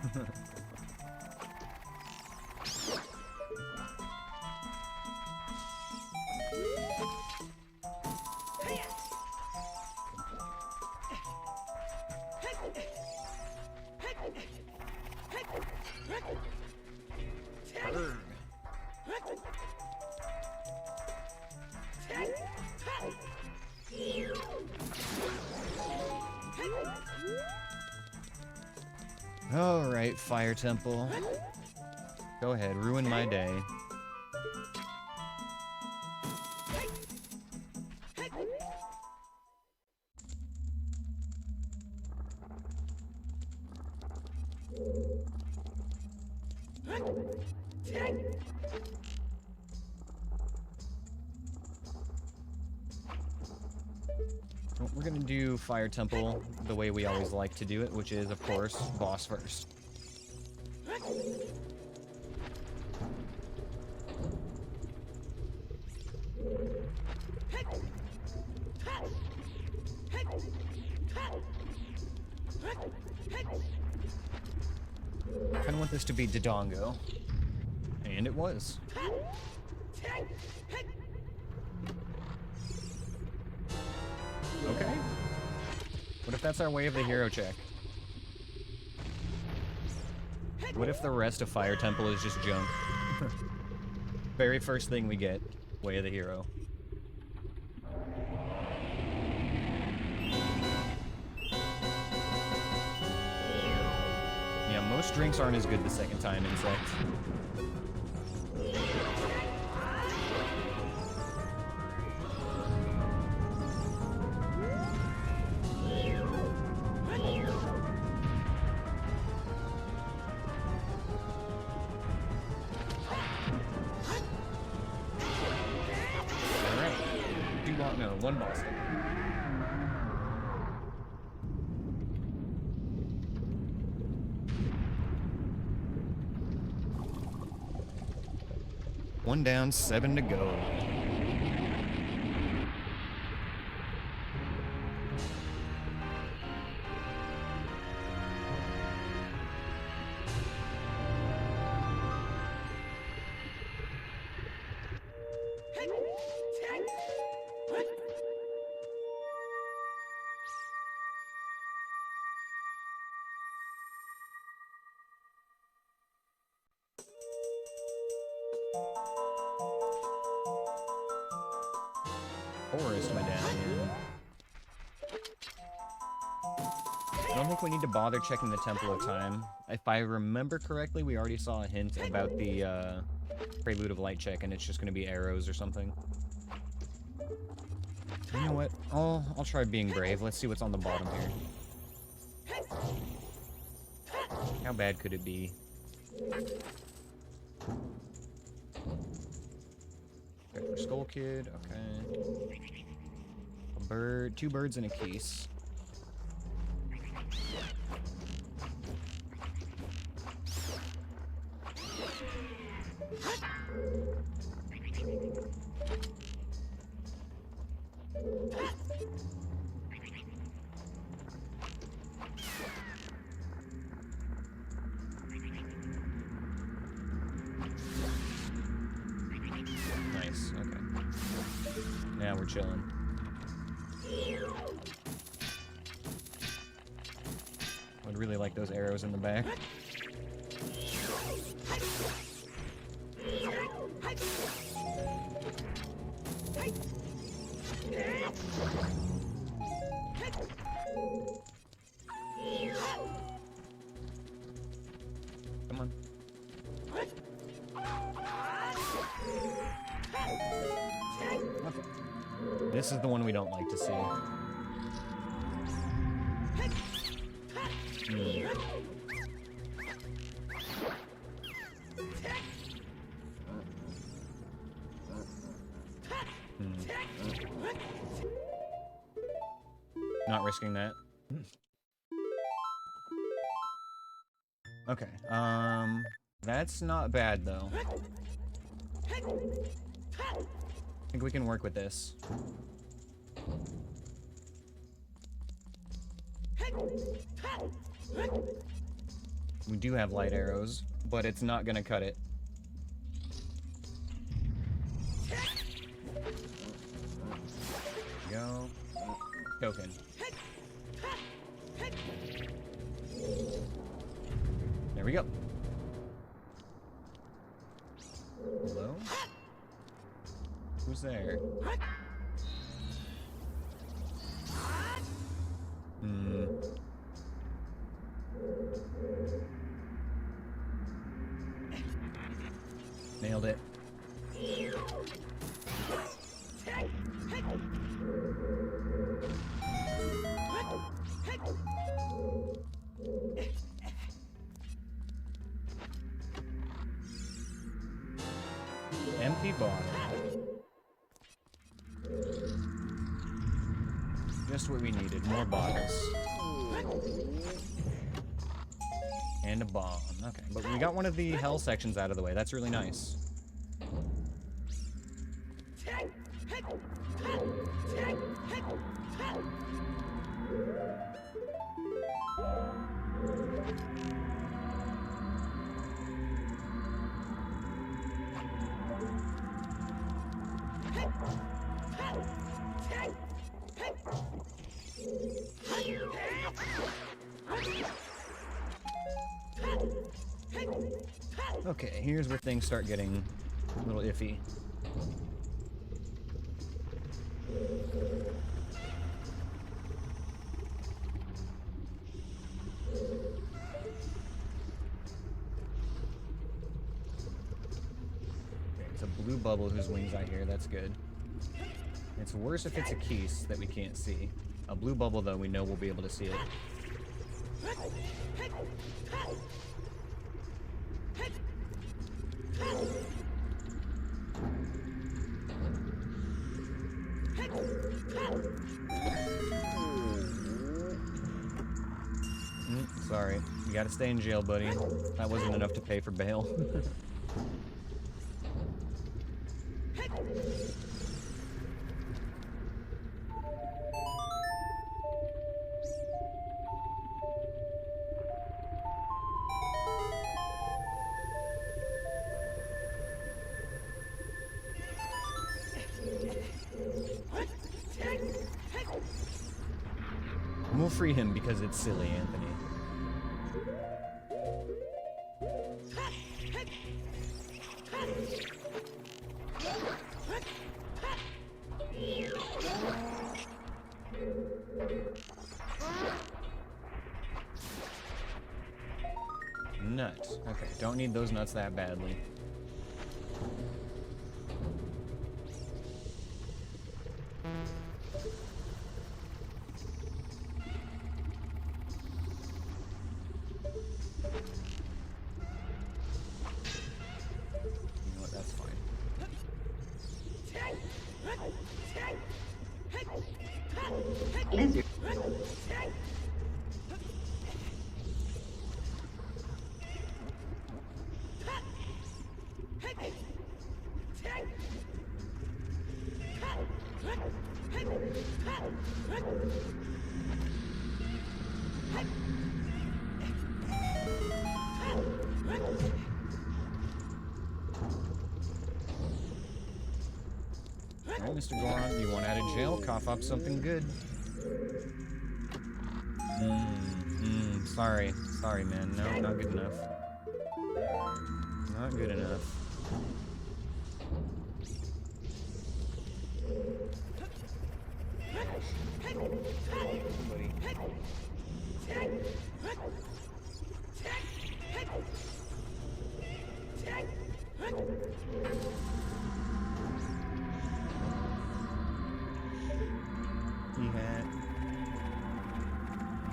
Alright, Fire Temple. Go ahead, ruin my day. Well, we're gonna do Fire Temple the way we always like to do it, which is, of course, boss first. I kinda want this to be Dodongo. And it was. Okay. What if that's our way of the hero check? What if the rest of Fire Temple is just junk? Very first thing we get, Way of the Hero. Yeah, most drinks aren't as good the second time, Insect. One boss. One down, 7 to go. Forest medallion. I don't think we need to bother checking the Temple of Time. If I remember correctly, we already saw a hint about the Prelude of Light check, and it's just going to be arrows or something. You know what? I'll try being brave. Let's see what's on the bottom here. How bad could it be? Check for Skull Kid, okay. A bird, 2 birds and a case. Nice, okay. Now we're chilling. Would really like those arrows in the back. Come on. Okay. This is the one we don't like to see. Not risking that. Okay, that's not bad though. I think we can work with this. We do have light arrows, but it's not gonna cut it. Go. Token. There we go. Hello? Who's there? Nailed it. Empty bottle. Just what we needed. More bottles. And a bomb. Okay, but we got one of the hell sections out of the way. That's really nice. Okay, here's where things start getting a little iffy. It's a blue bubble whose wings I hear. That's good. It's worse if it's a Keese that we can't see. A blue bubble, though, we know we'll be able to see it. Sorry. You gotta stay in jail, buddy. That wasn't enough to pay for bail. We'll free him because it's silly, Anthony. Nuts. Okay, don't need those nuts that badly. Alright, Mr. Goron, you want out of jail? Cough up something good. Sorry. Sorry, man. No, not good enough. Not good enough. Buddy. P-hat.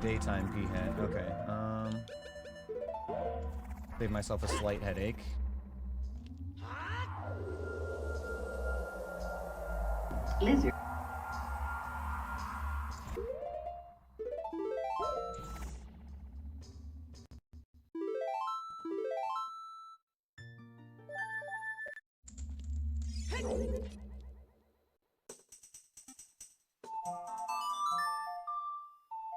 Daytime P-hat. Okay. Save myself a slight headache. Lizard.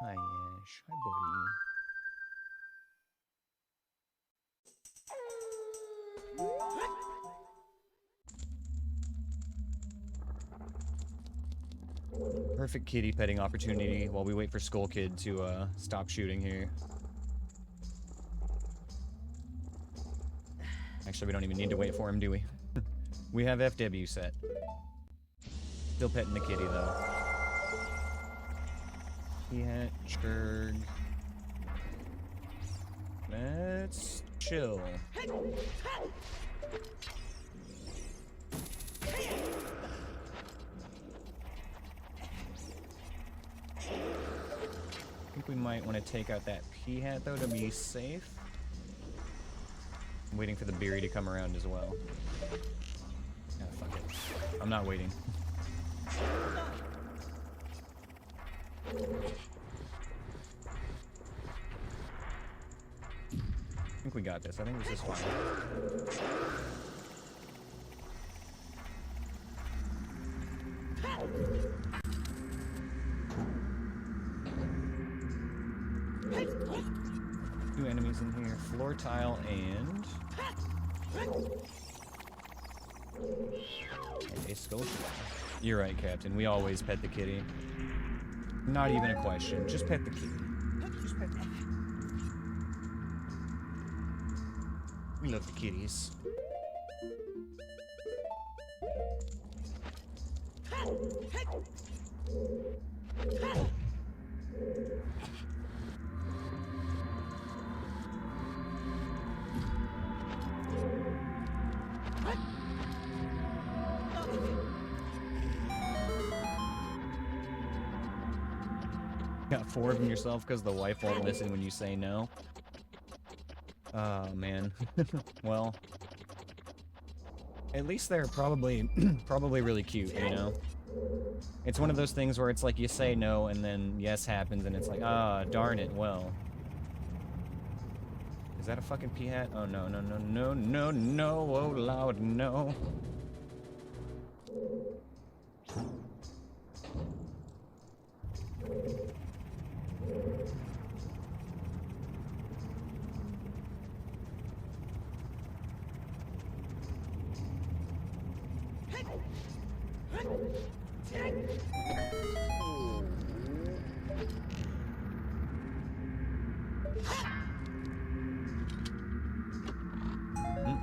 Hi, Ash. Hi, buddy. Perfect kitty petting opportunity while we wait for Skull Kid to stop shooting here. Actually, we don't even need to wait for him, do we? We have FW set. Still petting the kitty, though. P-hat, Churg. Let's chill. I think we might want to take out that P-hat, though, to be safe. I'm waiting for the Beery to come around as well. Ah, fuck it. I'm not waiting. I think we got this. I think this is fine. Two enemies in here. Floor tile and a skull. You're right, Captain. We always pet the kitty. Not even a question. Just pet the kitty. Just pet the kitty. We love the kitties. Got 4 of them yourself because the wife won't listen when you say no. Oh, man. Well, at least they're probably probably really cute, you know? It's one of those things where it's like you say no and then yes happens and it's like, ah, darn it, well. Is that a fucking pea hat? Oh, no, no, no, no, no, no, oh, loud, no.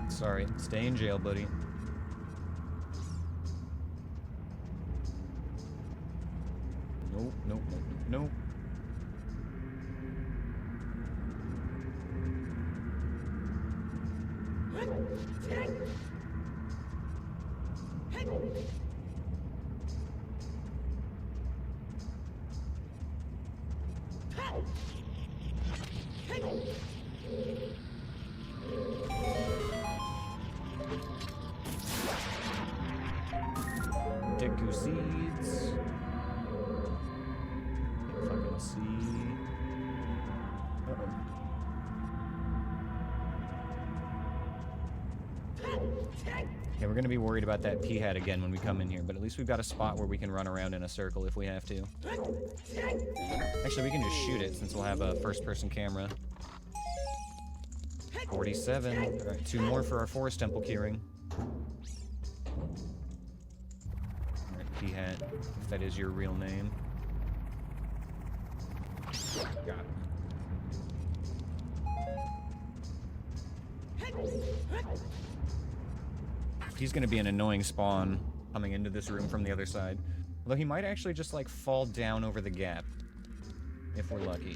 Sorry, stay in jail, buddy. Nope, nope, nope, nope. Deku seeds. Can't fucking see. Uh-oh. Yeah, we're gonna be worried about that pea hat again when we come in here, but at least we've got a spot where we can run around in a circle if we have to. Actually, we can just shoot it since we'll have a first-person camera. 47. Alright, 2 more for our forest temple keyring. Alright, pea hat, if that is your real name. Got it. He's gonna be an annoying spawn coming into this room from the other side. Although he might actually just like fall down over the gap. If we're lucky.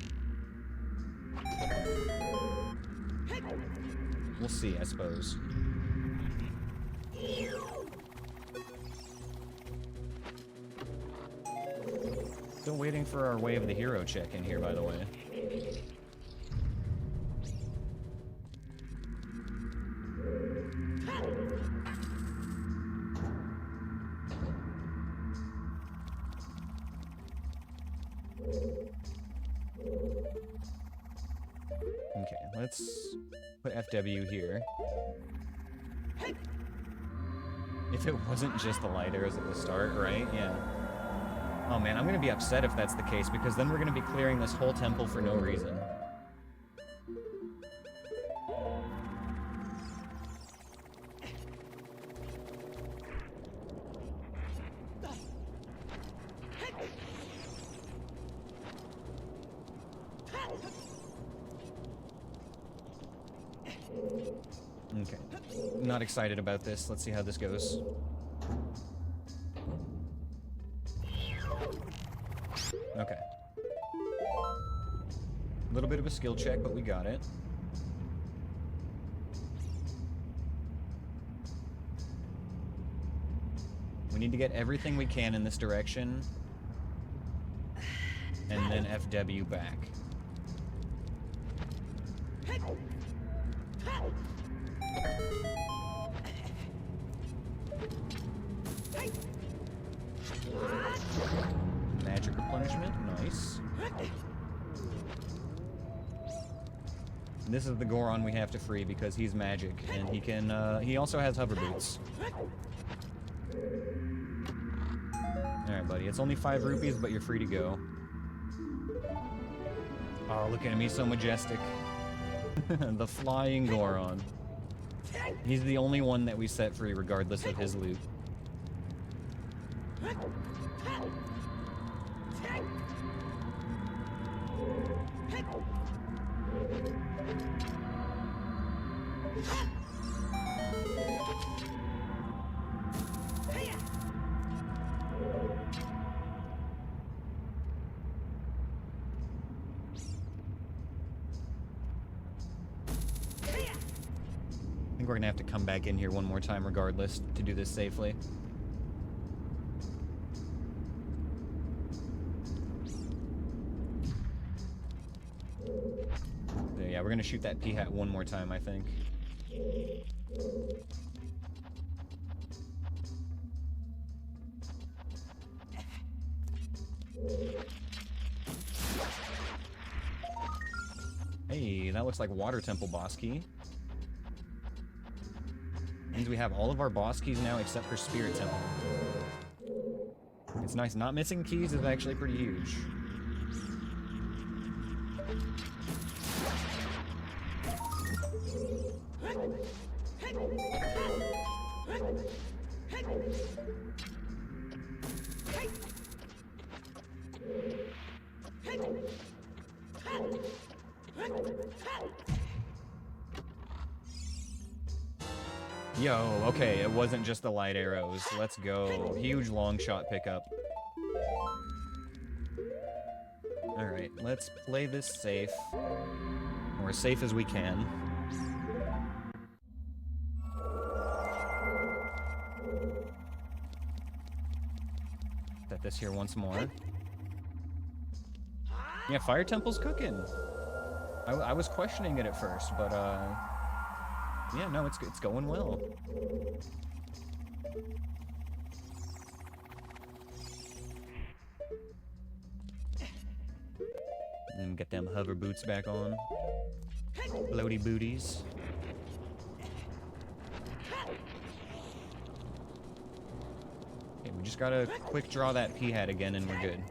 We'll see, I suppose. Still waiting for our Way of the Hero check in here, by the way. Okay, let's put FW here. If it wasn't just the light arrows at the start, right? Yeah. Oh man, I'm gonna be upset if that's the case, because then we're gonna be clearing this whole temple for no reason. Okay. Not excited about this. Let's see how this goes. Okay. A little bit of a skill check, but we got it. We need to get everything we can in this direction. And then FW back. Magic replenishment, nice. This is the Goron we have to free because he's magic, and he can, he also has hover boots. Alright, buddy, it's only 5 rupees, but you're free to go. Oh, look at him, he's so majestic. The flying Goron. He's the only one that we set free regardless of his loot. think we're gonna have to come back in here one more time regardless to do this safely. So yeah, we're gonna shoot that P-hat one more time, I think. Hey, that looks like Water Temple boss key. Means we have all of our boss keys now except for Spirit Temple. It's nice. Not missing keys is actually pretty huge. Yo, okay, it wasn't just the light arrows. Let's go. Huge long shot pickup. Alright, let's play this safe. Or as safe as we can. Set this here once more. Yeah, Fire Temple's cooking. I was questioning it at first, but yeah, no, it's going well. And get them hover boots back on. Floaty booties. Okay, we just gotta quick draw that P-hat again and we're good.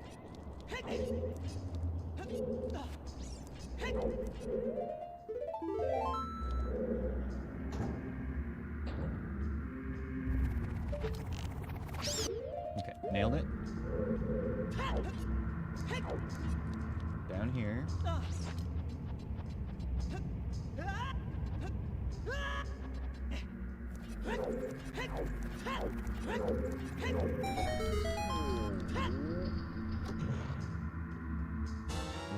Okay, nailed it. Down here.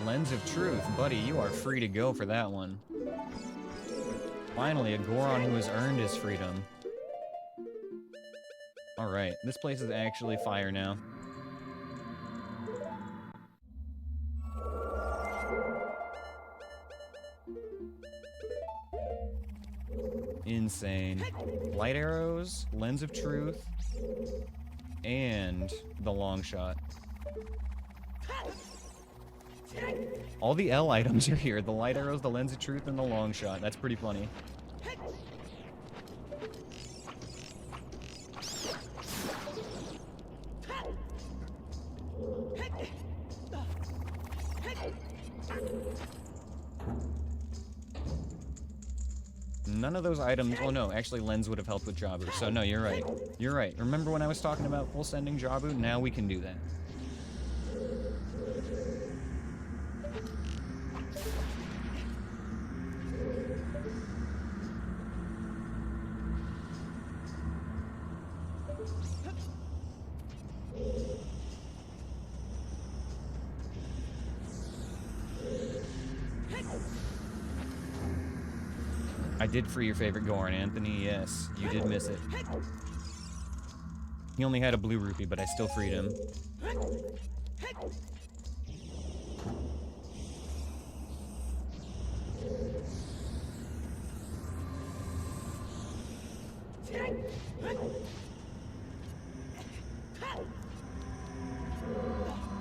Lens of Truth, buddy, you are free to go for that one. Finally, a Goron who has earned his freedom. Alright, this place is actually fire now. Insane. Light arrows, Lens of Truth, and the long shot. All the L items are here. The light arrows, the Lens of Truth, and the long shot. That's pretty funny. None of those items... Well, no, actually Lens would have helped with Jabu. So, no, you're right. You're right. Remember when I was talking about full sending Jabu? Now we can do that. I did free your favorite Goron, Anthony. Yes, you did miss it. He only had a blue rupee, but I still freed him.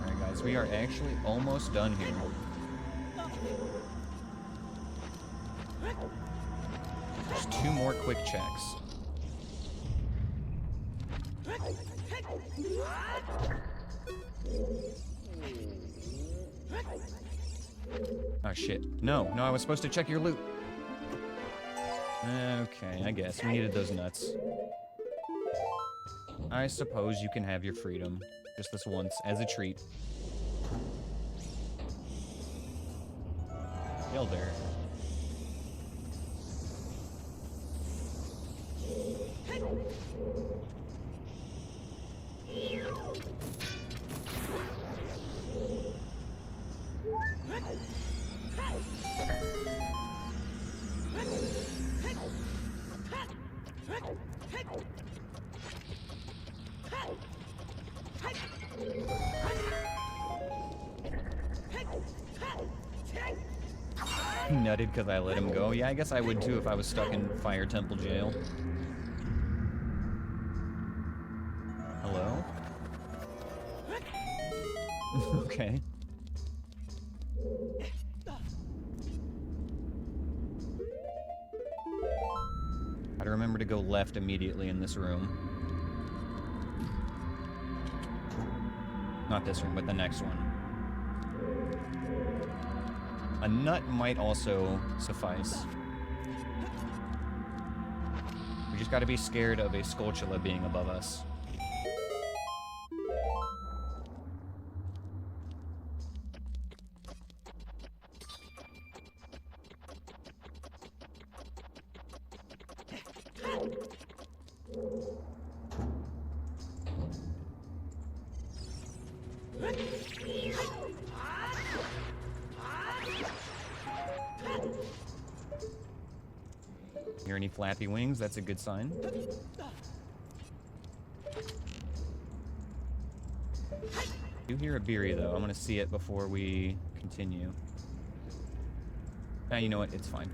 Alright guys, we are actually almost done here. Just 2 more quick checks. Oh shit. No, I was supposed to check your loot. Okay, I guess. We needed those nuts. I suppose you can have your freedom. Just this once, as a treat. Gilder. nutted because I let him go. Yeah, I guess I would too if I was stuck in Fire Temple jail. Hello? Okay. Gotta remember to go left immediately in this room. Not this room, but the next one. A nut might also suffice. We just gotta be scared of a Skulltula being above us. Hear any flappy wings? That's a good sign. Do hear a Beery though. I'm gonna see it before we continue. Ah, you know what? It's fine.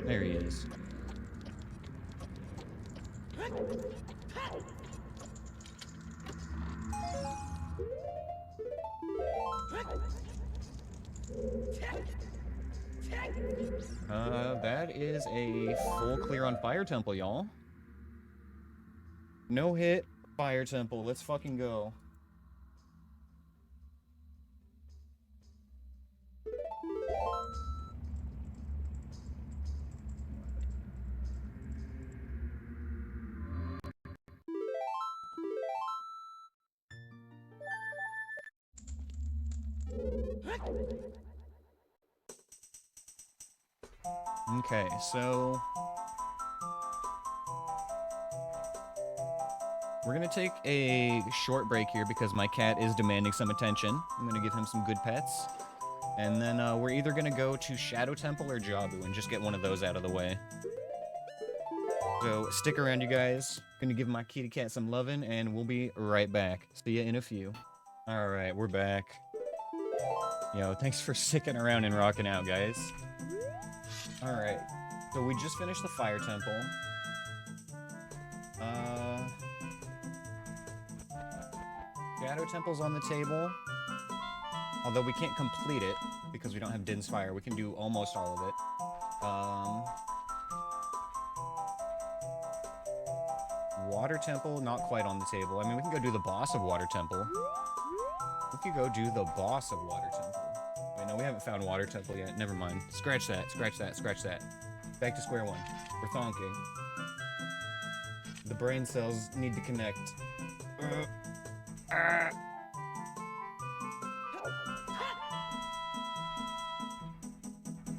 There he is. That is a full clear on Fire Temple, y'all. No hit, Fire Temple. Let's fucking go. Okay, so we're gonna take a short break here because my cat is demanding some attention. I'm gonna give him some good pets. And then we're either gonna go to Shadow Temple or Jabu and just get one of those out of the way. So stick around, you guys. Gonna give my kitty cat some loving, and we'll be right back. See ya in a few. Alright, we're back. Yo, thanks for sticking around and rocking out, guys. Alright, so we just finished the Fire Temple. Shadow Temple's on the table. Although we can't complete it, because we don't have Din's Fire. We can do almost all of it. Water Temple, not quite on the table. I mean, we can go do the boss of Water Temple. We could go do the boss of Water Temple. Wait, no, we haven't found Water Temple yet. Never mind. Scratch that, scratch that, scratch that. Back to square one. We're thonking. The brain cells need to connect.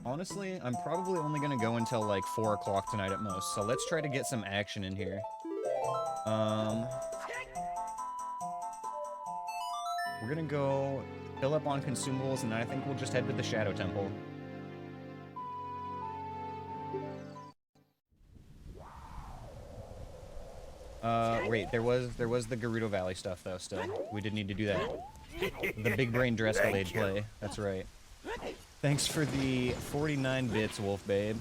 Honestly, I'm probably only gonna go until like 4 o'clock tonight at most, so let's try to get some action in here. We're gonna go fill up on consumables, and then I think we'll just head to the Shadow Temple. Wait, there was the Gerudo Valley stuff though. Still, we did need to do that. The big brain Drescalade play. That's right. Thanks for the 49 bits, Wolf Babe.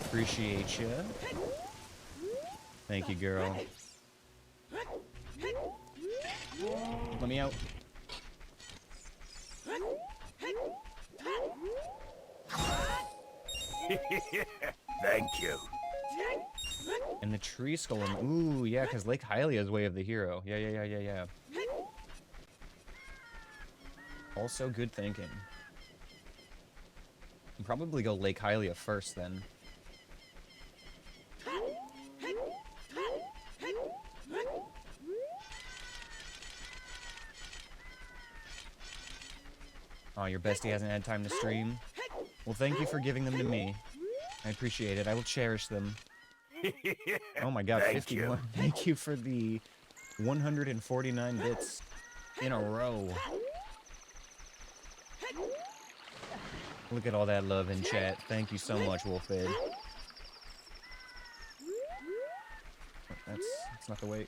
Appreciate ya. Thank you, girl. Let me out. Thank you. And the tree skull. Ooh, yeah, because Lake Hylia's Way of the Hero. Yeah. Also, good thinking. I'll probably go Lake Hylia first, then. Oh, your bestie hasn't had time to stream? Well, thank you for giving them to me. I appreciate it. I will cherish them. Oh my god, 51. Thank you for the 149 bits in a row. Look at all that love in chat. Thank you so much, Wolfbed. That's not the way.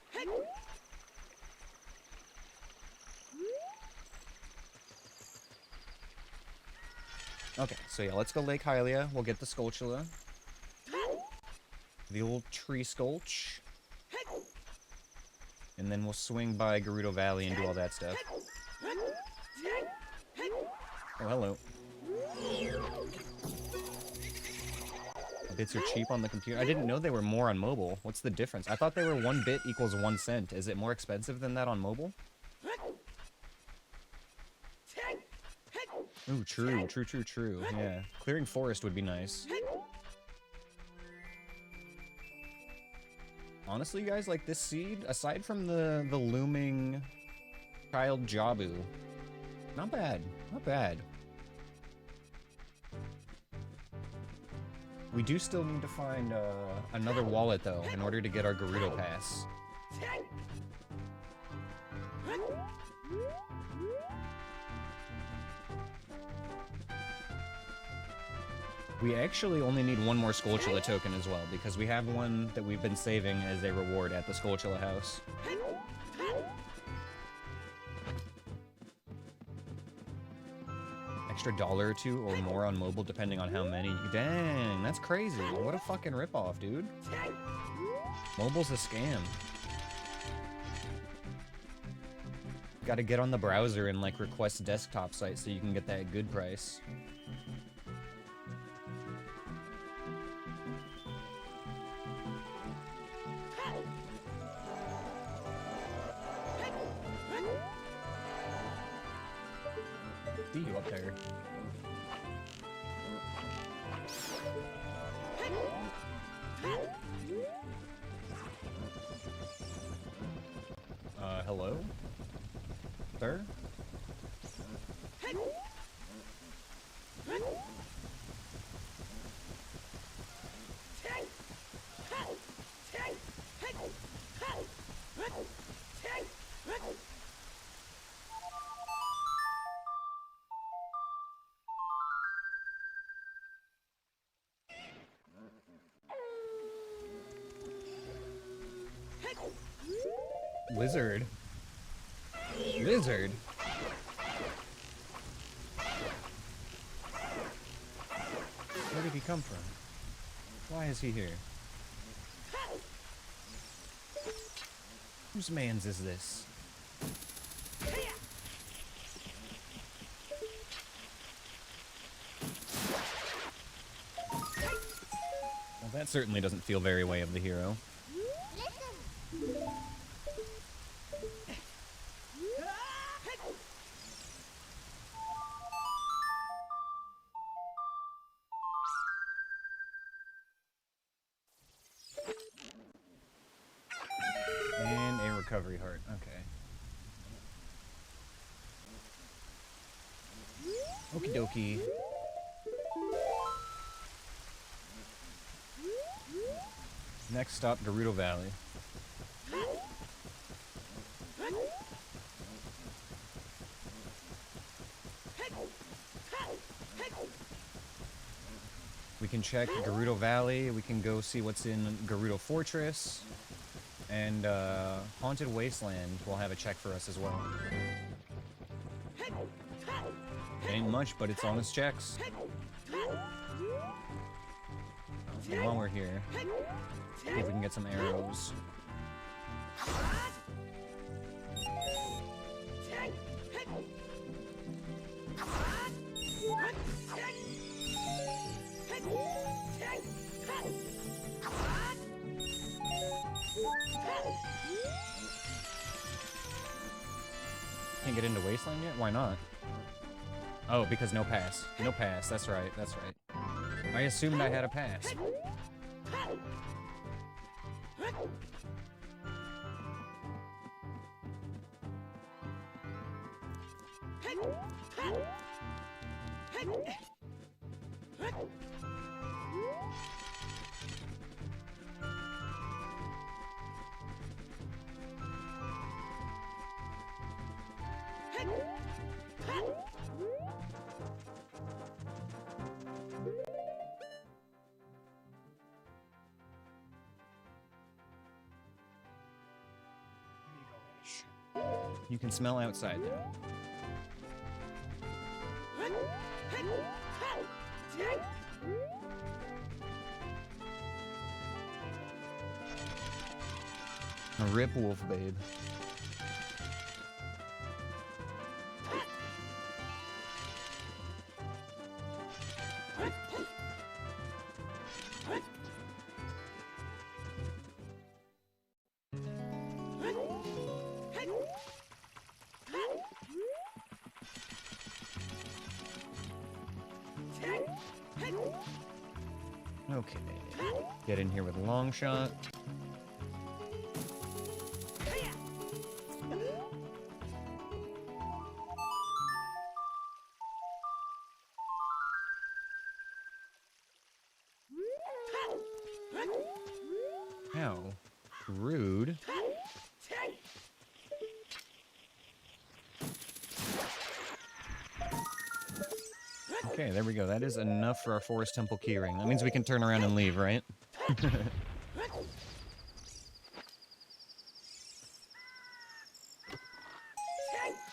Okay, so yeah, let's go Lake Hylia. We'll get the Skulltula. The old tree Skulch. And then we'll swing by Gerudo Valley and do all that stuff. Oh, hello. Bits are cheap on the computer. I didn't know they were more on mobile. What's the difference? I thought they were 1 bit equals 1 cent. Is it more expensive than that on mobile? Ooh, true. Yeah. Clearing forest would be nice. Honestly, guys, like this seed, aside from the looming child Jabu, not bad. Not bad. We do still need to find another wallet, though, in order to get our Gerudo Pass. We actually only need 1 more Skulltula token as well, because we have one that we've been saving as a reward at the Skulltula house. Extra $1 or 2 or more on mobile, depending on how many. Dang, that's crazy. What a fucking ripoff, dude. Mobile's a scam. Gotta get on the browser and, like, request desktop site so you can get that good price. See you up there. Hello? Sir? Lizard? Lizard? Where did he come from? Why is he here? Whose man's is this? Well, that certainly doesn't feel very way of the hero. And a recovery heart, okay. Okie dokie. Next stop, Gerudo Valley. We can check Gerudo Valley, we can go see what's in Gerudo Fortress, and Haunted Wasteland will have a check for us as well. Ain't much, but it's honest checks. And while we're here, see if we can get some arrows. Can't get into Wasteland yet? Why not? Oh, because no pass. No pass, that's right, that's right. I assumed I had a pass. You can smell outside now. A rip wolf, babe. Okay. Get in here with a long shot. How rude. Okay, there we go. That is enough for our Forest Temple keyring. That means we can turn around and leave, right?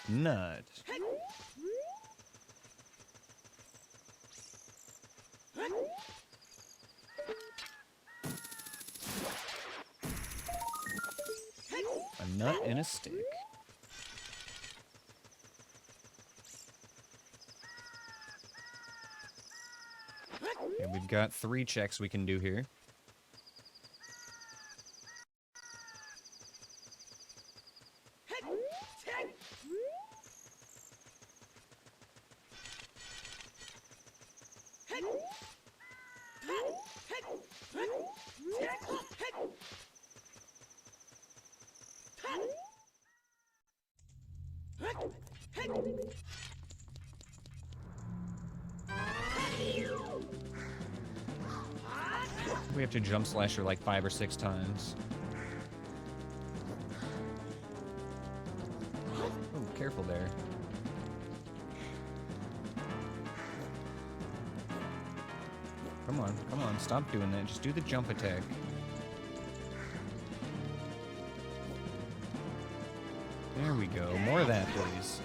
Nut. A nut and a stick. Okay, we've got 3 checks we can do here. We have to jump slash her like 5 or 6 times. Oh, careful there. Come on, stop doing that. Just do the jump attack. There we go. More of that, please.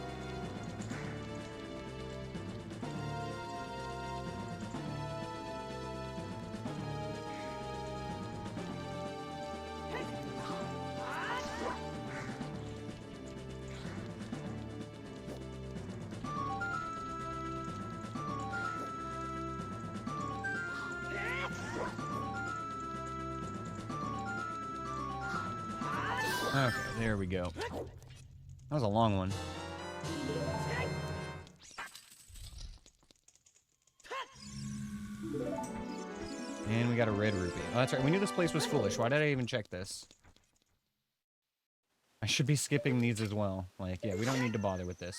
Okay, there we go. That was a long one. And we got a red rupee. Oh, that's right. We knew this place was foolish. Why did I even check this? I should be skipping these as well. Like, yeah, we don't need to bother with this.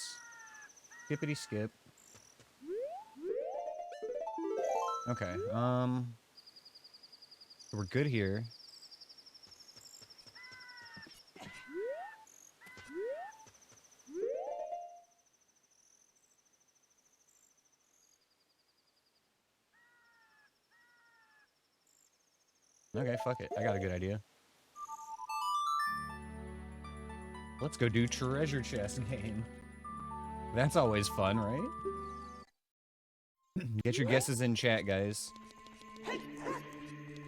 Skippity skip. Okay, we're good here. Okay, fuck it. I got a good idea. Let's go do treasure chest game. That's always fun, right? Get your guesses in chat, guys.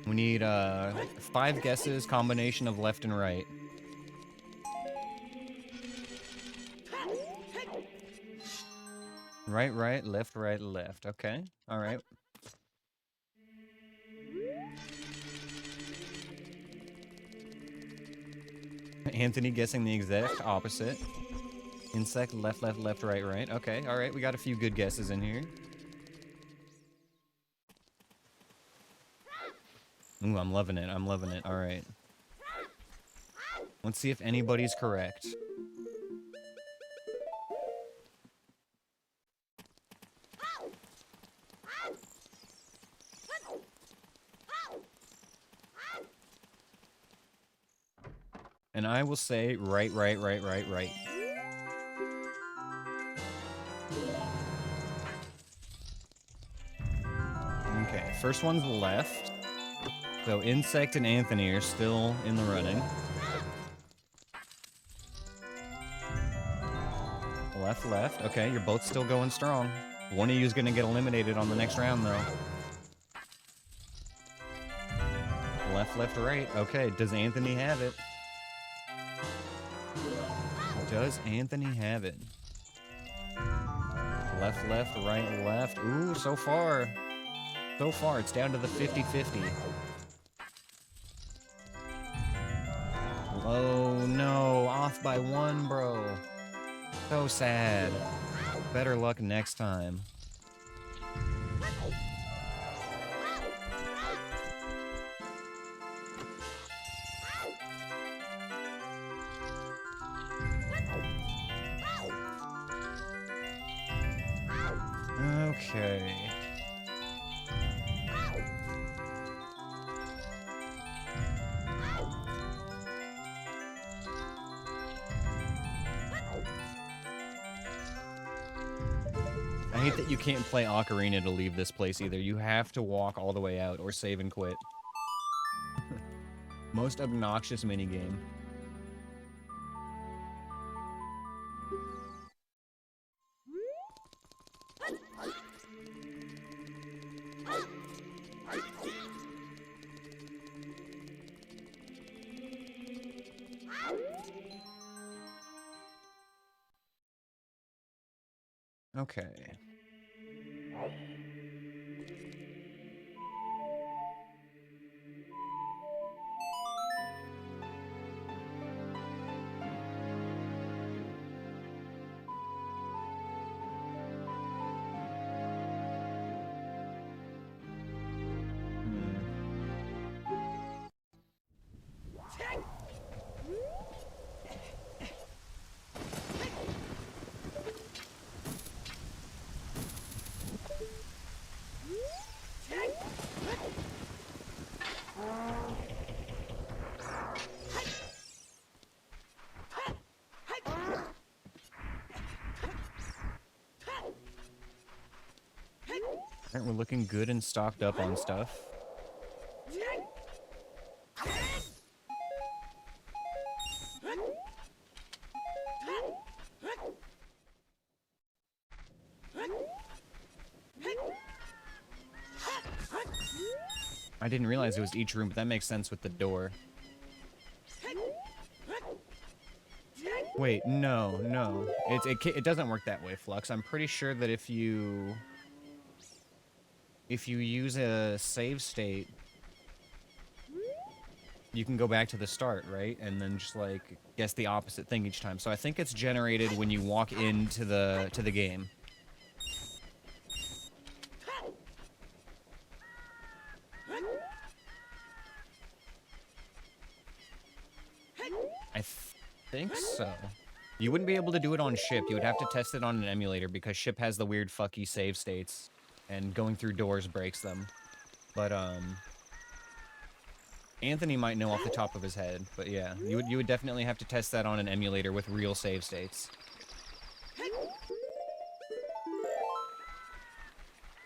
We need 5 guesses, combination of left and right. Right, left, left. Okay, all right. Anthony guessing the exact opposite. Insect, left, right. Okay, all right. We got a few good guesses in here. Ooh, I'm loving it. I'm loving it. All right. Let's see if anybody's correct. And I will say right. Okay, first one's left. So Insect and Anthony are still in the running. Left. Okay, you're both still going strong. One of you's gonna get eliminated on the next round, though. Left, left, right. Okay, does Anthony have it? Does Anthony have it? Left, left, right, left. Ooh, so far, it's down to the 50-50. Oh no, off by one, bro. So sad. Better luck next time. Okay. I hate that you can't play Ocarina to leave this place either. You have to walk all the way out or save and quit. Most obnoxious minigame. Okay. Alright, we're looking good and stocked up on stuff. I didn't realize it was each room, but that makes sense with the door. Wait, no. It doesn't work that way, Flux. I'm pretty sure that if you use a save state, you can go back to the start, right? And then just like guess the opposite thing each time. So I think it's generated when you walk into the game. I think so. You wouldn't be able to do it on ship. You would have to test it on an emulator because ship has the weird fucky save states. And going through doors breaks them. But, Anthony might know off the top of his head. But yeah, you would definitely have to test that on an emulator with real save states.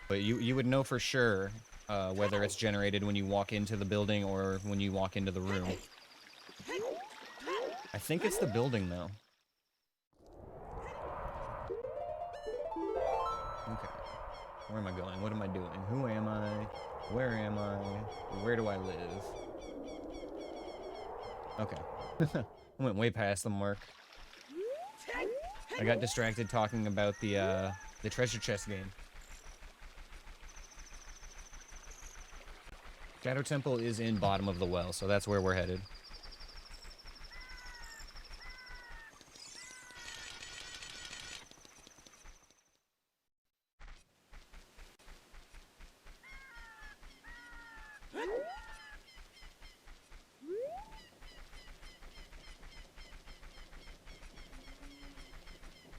But you would know for sure whether it's generated when you walk into the building or when you walk into the room. I think it's the building, though. Okay. Where am I going? What am I doing? Who am I? Where am I? Where do I live? Okay. I went way past the mark. I got distracted talking about the treasure chest game. Shadow Temple is in bottom of the well, so that's where we're headed.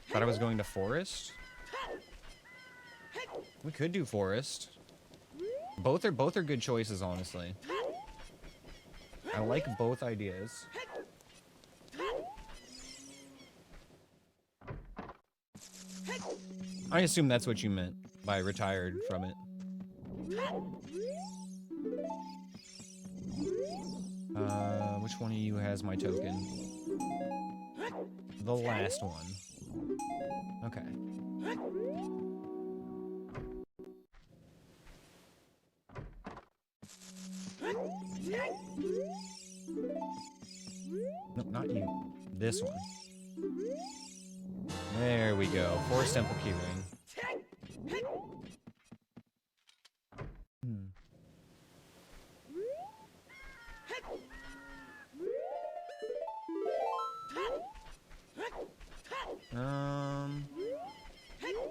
Thought I was going to forest. We could do forest. Both are good choices, honestly. I like both ideas. I assume that's what you meant by retired from it. Which one of you has my token? The last one. Okay. No, not you. This one. There we go. Forest Temple keyring.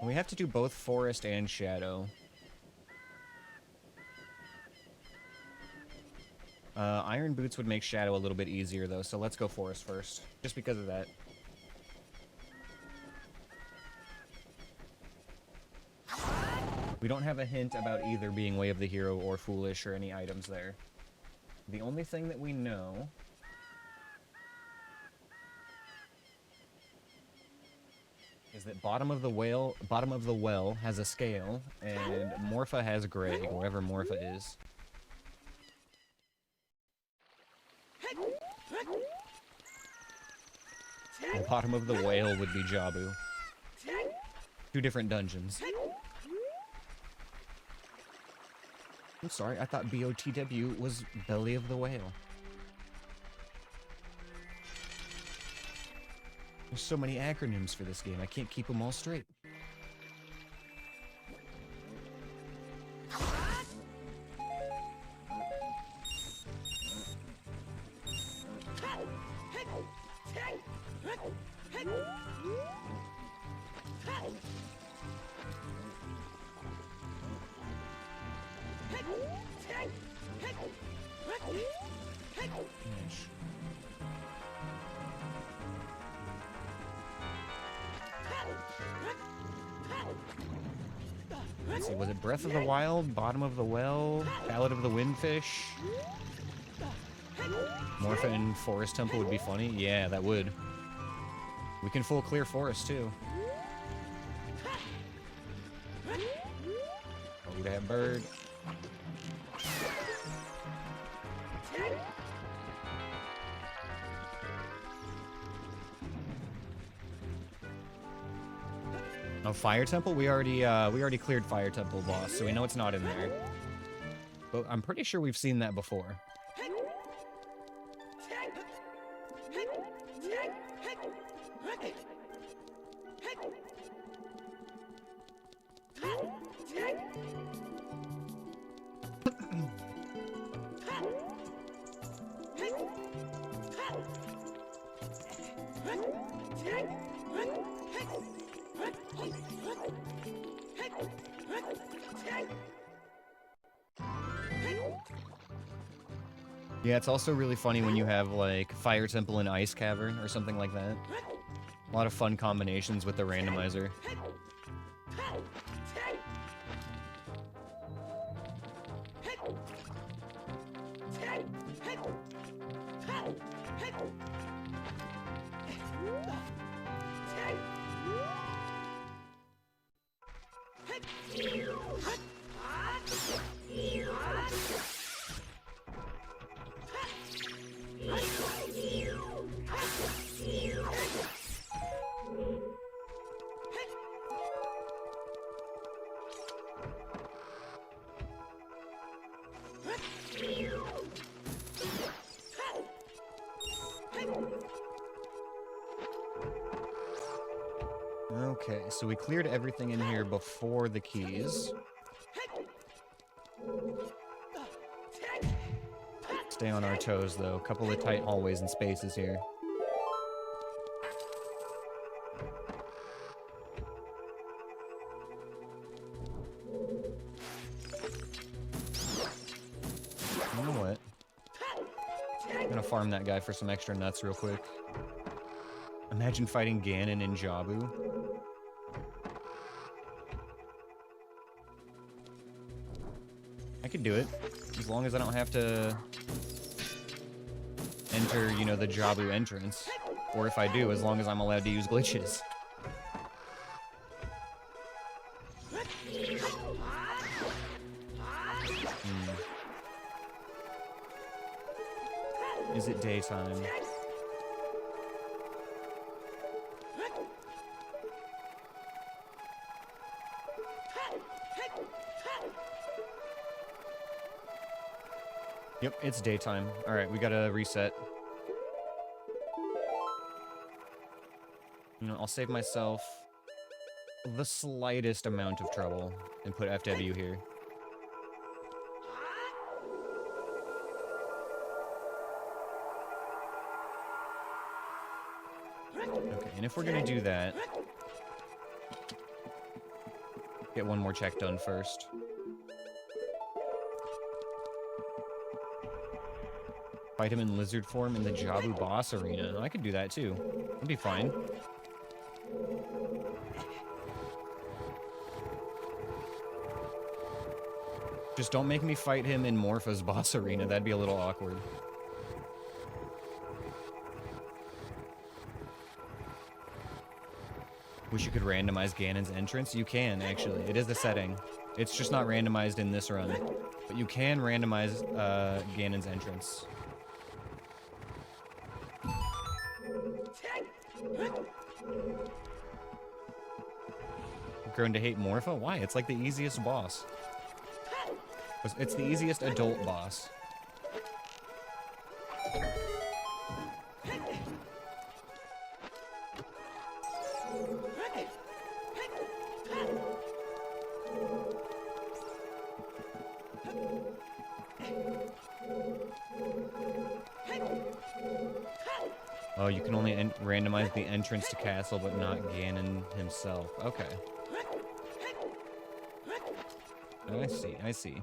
We have to do both forest and shadow. Iron boots would make shadow a little bit easier though, so let's go forest first, just because of that. We don't have a hint about either being Way of the Hero or Foolish or any items there. The only thing that we know is that bottom of the well has a scale, and Morpha has Greg, wherever Morpha is. The bottom of the whale would be Jabu. Two different dungeons. I'm sorry, I thought BOTW was Belly of the Whale. There's so many acronyms for this game, I can't keep them all straight. Let's see, was it Breath of the Wild, Bottom of the Well, Ballad of the Windfish? Morpha and Forest Temple would be funny? Yeah, that would. We can full clear forest, too. Oh, that bird. Oh, Fire Temple? We already cleared Fire Temple boss, so we know it's not in there. But I'm pretty sure we've seen that before. Yeah, it's also really funny when you have, like, Fire Temple and Ice Cavern or something like that. A lot of fun combinations with the randomizer. Okay, so we cleared everything in here before the keys. Stay on our toes, though. A couple of tight hallways and spaces here. You know what? I'm gonna farm that guy for some extra nuts real quick. Imagine fighting Ganon and Jabu. I could do it, as long as I don't have to enter, you know, the Jabu entrance. Or if I do, as long as I'm allowed to use glitches. Is it daytime? Yep, it's daytime. Alright, we gotta reset. You know, I'll save myself the slightest amount of trouble and put FW here. Okay, and if we're gonna do that, get one more check done first. Fight him in lizard form in the Jabu boss arena. I could do that too. That'd be fine. Just don't make me fight him in Morpha's boss arena. That'd be a little awkward. Wish you could randomize Ganon's entrance. You can, actually. It is the setting. It's just not randomized in this run. But you can randomize Ganon's entrance. Grown to hate Morpha? Why? It's like the easiest boss. It's the easiest adult boss. Oh, you can only randomize the entrance to castle, but not Ganon himself. Okay. I see, I see.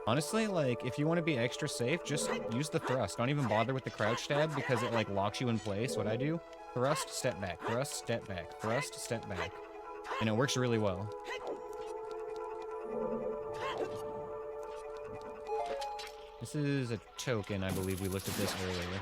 Honestly, like, if you want to be extra safe, just use the thrust. Don't even bother with the crouch stab because it, like, locks you in place. What I do? Thrust, step back. Thrust, step back. Thrust, step back. And it works really well. This is a token, I believe we looked at this earlier.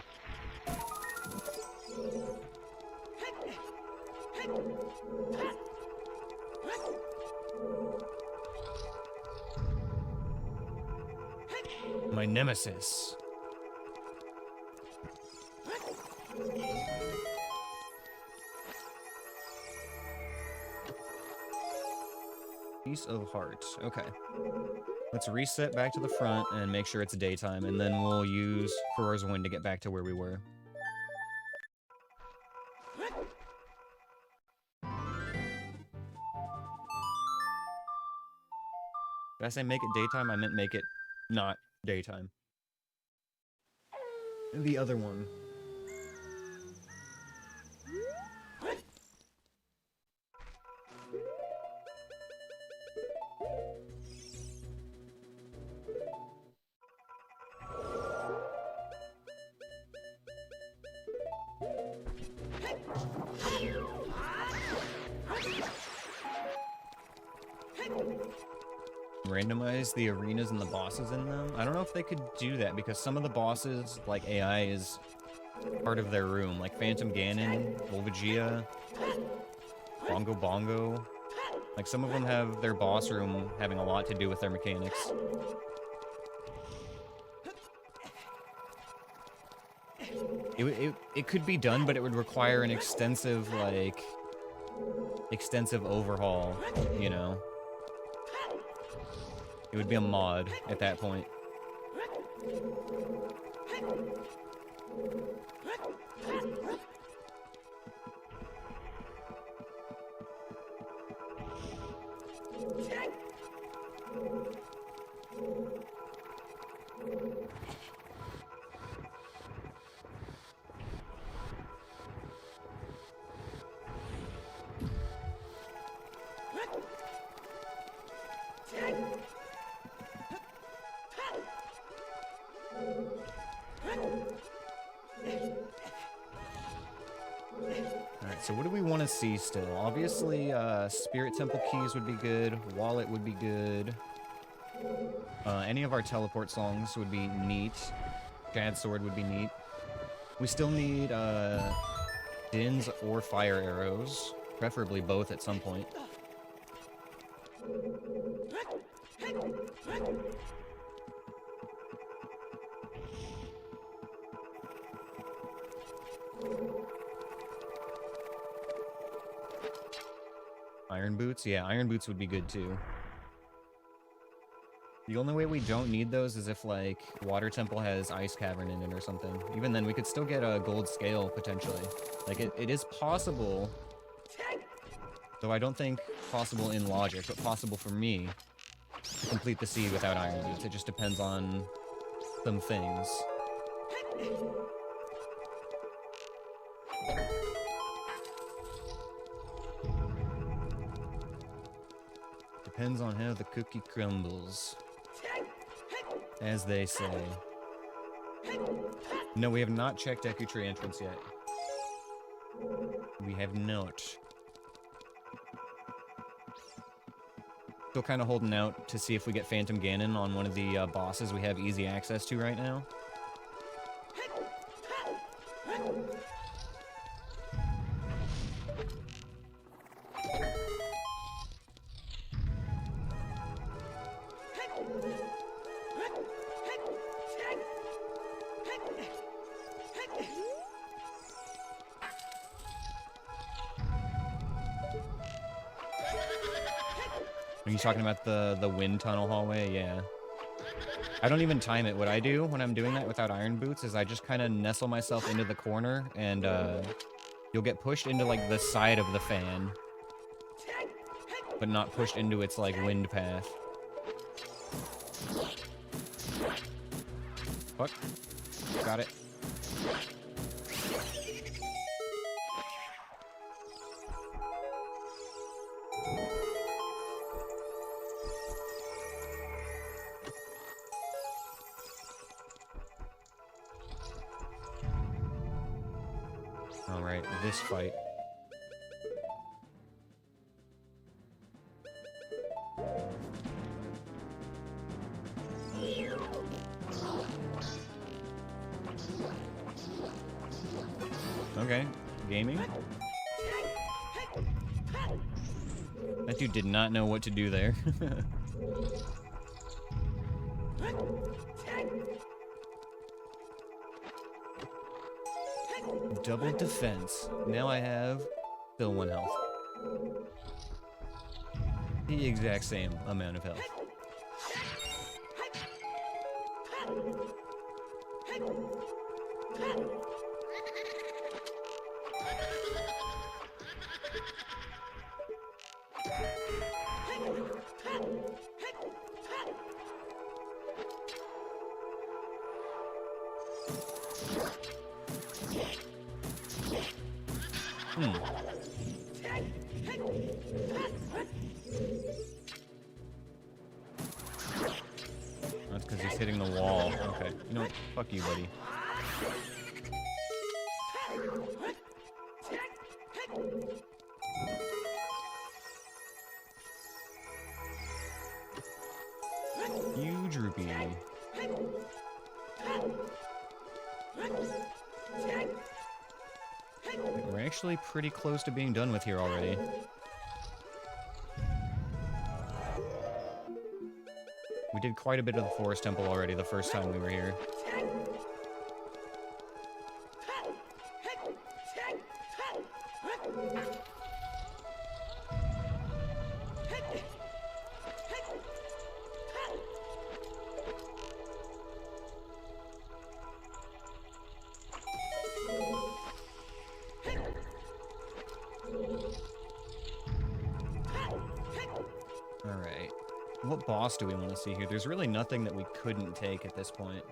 My nemesis. Piece of heart. Okay. Let's reset back to the front and make sure it's daytime, and then we'll use Feroz Wind to get back to where we were. Did I say make it daytime? I meant make it not daytime. The other one. Randomize the arenas and the bosses in them? I don't know if they could do that because some of the bosses, like AI, is part of their room. Like Phantom Ganon, Volvagia, Bongo Bongo. Like some of them have their boss room having a lot to do with their mechanics. It could be done, but it would require an extensive, like, extensive overhaul, you know? It would be a mod at that point. Alright, so what do we want to see still? Obviously, Spirit Temple keys would be good, Wallet would be good. Any of our teleport songs would be neat. Shad's Sword would be neat. We still need, Dins or Fire Arrows. Preferably both at some point. Iron Boots? Yeah, Iron Boots would be good too. The only way we don't need those is if, like, Water Temple has Ice Cavern in it or something. Even then, we could still get a gold scale, potentially. Like, it is possible, though I don't think possible in logic, but possible for me to complete the seed without Iron Boots. It just depends on some things. Depends on how the cookie crumbles. As they say. No, we have not checked Deku Tree entrance yet. We have not. Still kind of holding out to see if we get Phantom Ganon on one of the bosses we have easy access to right now. Are you talking about the wind tunnel hallway? Yeah. I don't even time it. What I do when I'm doing that without Iron Boots is I just kind of nestle myself into the corner, and you'll get pushed into, like, the side of the fan, but not pushed into its, like, wind path. Fuck. Got it. Alright, this fight. Okay, gaming. That dude did not know what to do there. Double defense. Now I have still 1 health. The exact same amount of health. That's because he's hitting the wall. Okay. You know what? Fuck you, buddy. Huge rupee. We're actually pretty close to being done with here already. We did quite a bit of the Forest Temple already the first time we were here. Alright. What boss do we want to see here? There's really nothing that we couldn't take at this point.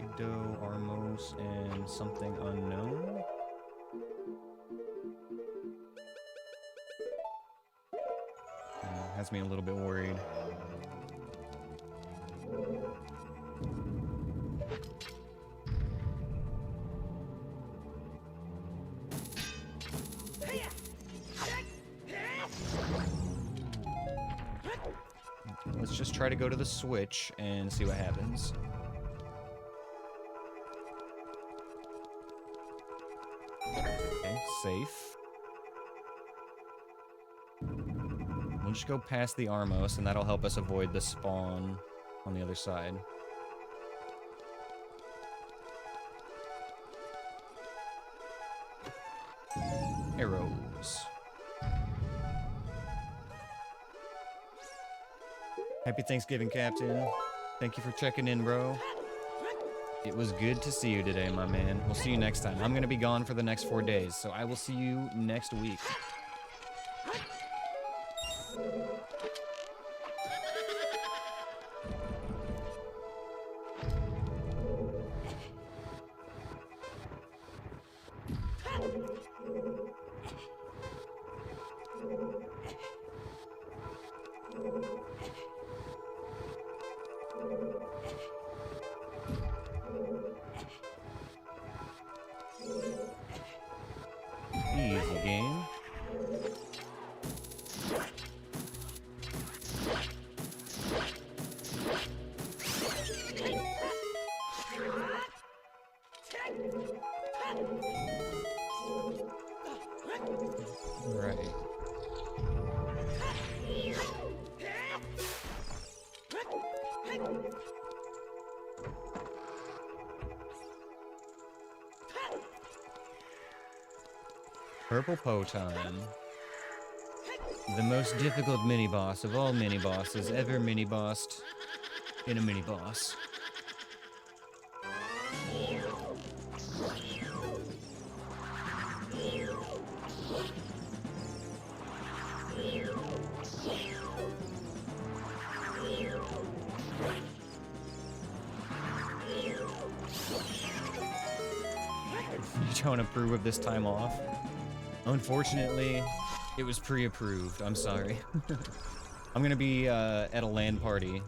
Ido, Armos, and something unknown? Has me a little bit worried. Let's just try to go to the switch and see what happens. Okay, safe. We'll just go past the Armos, and that'll help us avoid the spawn on the other side. Happy Thanksgiving, Captain. Thank you for checking in, bro. It was good to see you today, my man. We'll see you next time. I'm gonna be gone for the next 4 days, so I will see you next week. Easy game. Right. Purple Poe time. The most difficult mini-boss of all mini-bosses ever mini-bossed in a mini-boss. You don't approve of this time off? Unfortunately, it was pre-approved. I'm sorry. I'm gonna be at a LAN party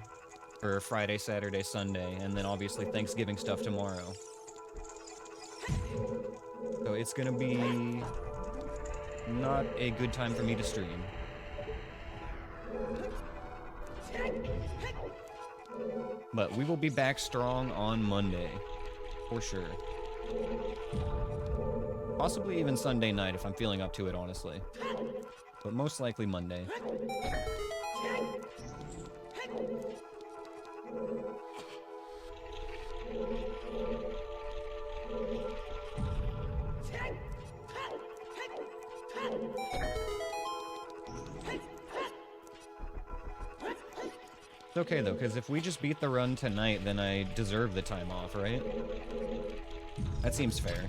for Friday, Saturday, Sunday, and then obviously Thanksgiving stuff tomorrow. So it's gonna be not a good time for me to stream. But we will be back strong on Monday, for sure. Possibly even Sunday night if I'm feeling up to it, honestly. But most likely Monday. It's okay though, because if we just beat the run tonight, then I deserve the time off, right? That seems fair.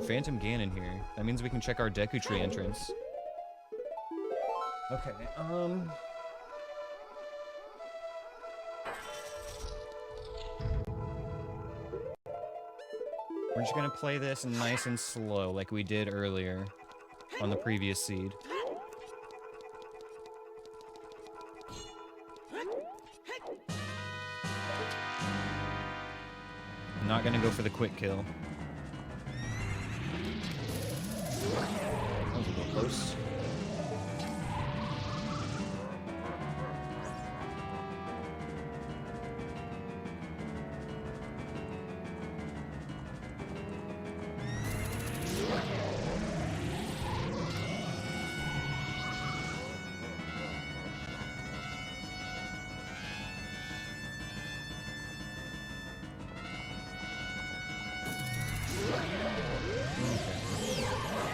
Phantom Ganon here. That means we can check our Deku Tree entrance. Okay, we're just gonna play this nice and slow like we did earlier on the previous seed. I'm not gonna go for the quick kill. That was a little close.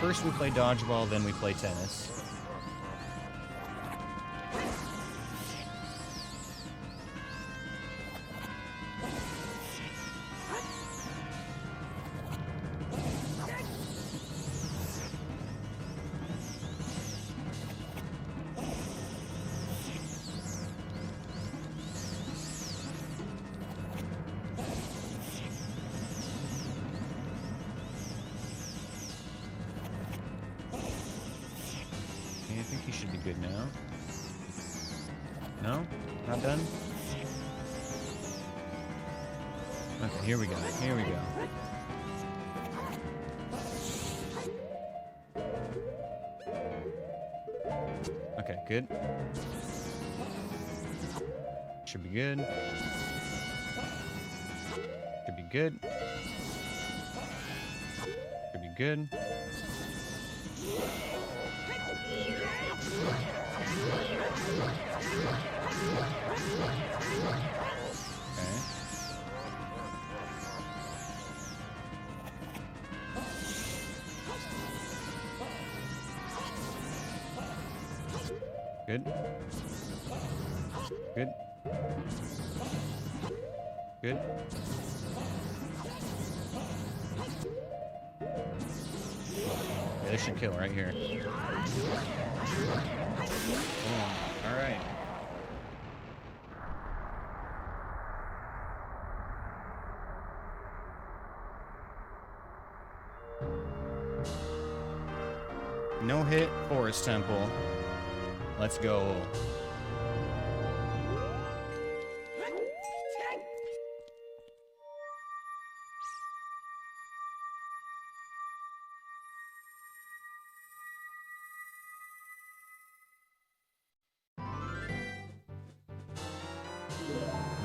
First we play dodgeball, then we play tennis. I think he should be good now. No? Not done? Okay, here we go. Here we go. Okay, good. should be good. Should be good. Should be good. Okay. Good. Good. Good. Yeah, this should kill right here. Oh, all right. No hit, Forest Temple. Let's go.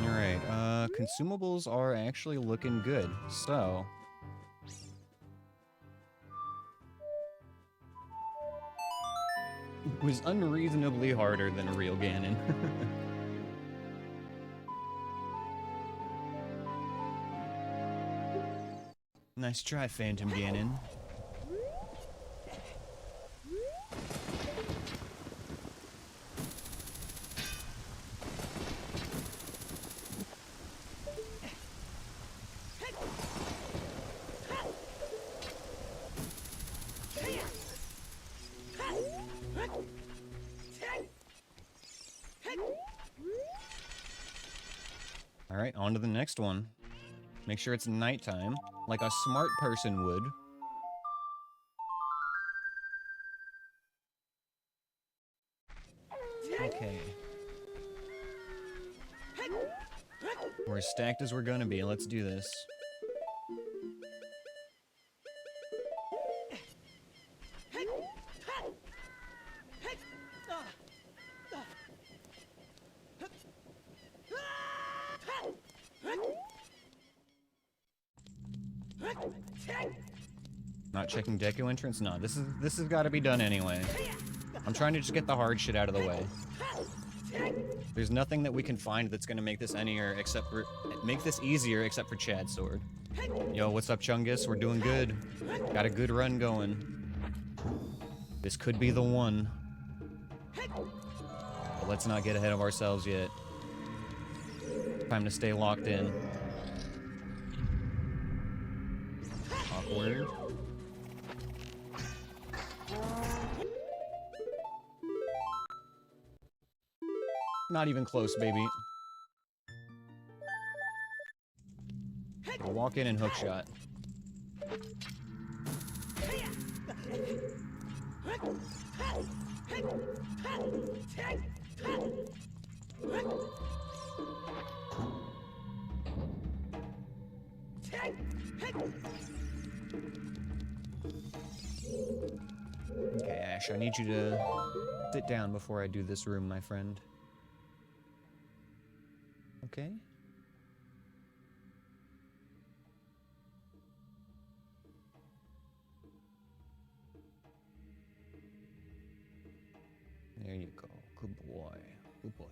Alright, consumables are actually looking good, so... It was unreasonably harder than a real Ganon. Nice try, Phantom Ganon. Alright, on to the next one. Make sure it's nighttime, like a smart person would. Okay. We're as stacked as we're gonna be. Let's do this. Not checking Deku entrance? No, this has got to be done anyway. I'm trying to just get the hard shit out of the way. There's nothing that we can find that's gonna make this easier except for Chad's sword. Yo, what's up, Chungus? We're doing good. Got a good run going. This could be the one. But let's not get ahead of ourselves yet. Time to stay locked in. Awkward. Not even close, baby. Walk in and hook shot. Okay, Ash, I need you to sit down before I do this room, my friend. Okay? There you go. Good boy. Good buddy.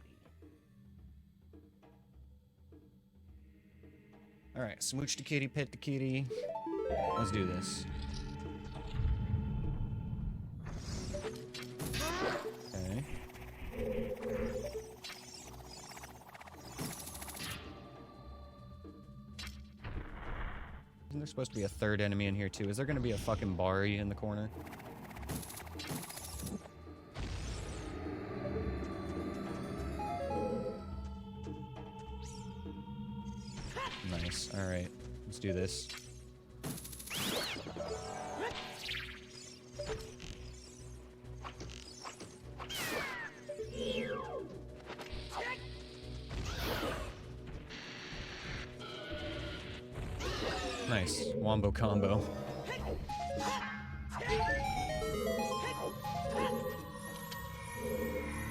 Alright, smooch the kitty, pet the kitty. Let's do this. Okay. Isn't there supposed to be a third enemy in here too? Is there gonna be a fucking Bari in the corner? Nice. Alright. Let's do this. Nice. Wombo combo.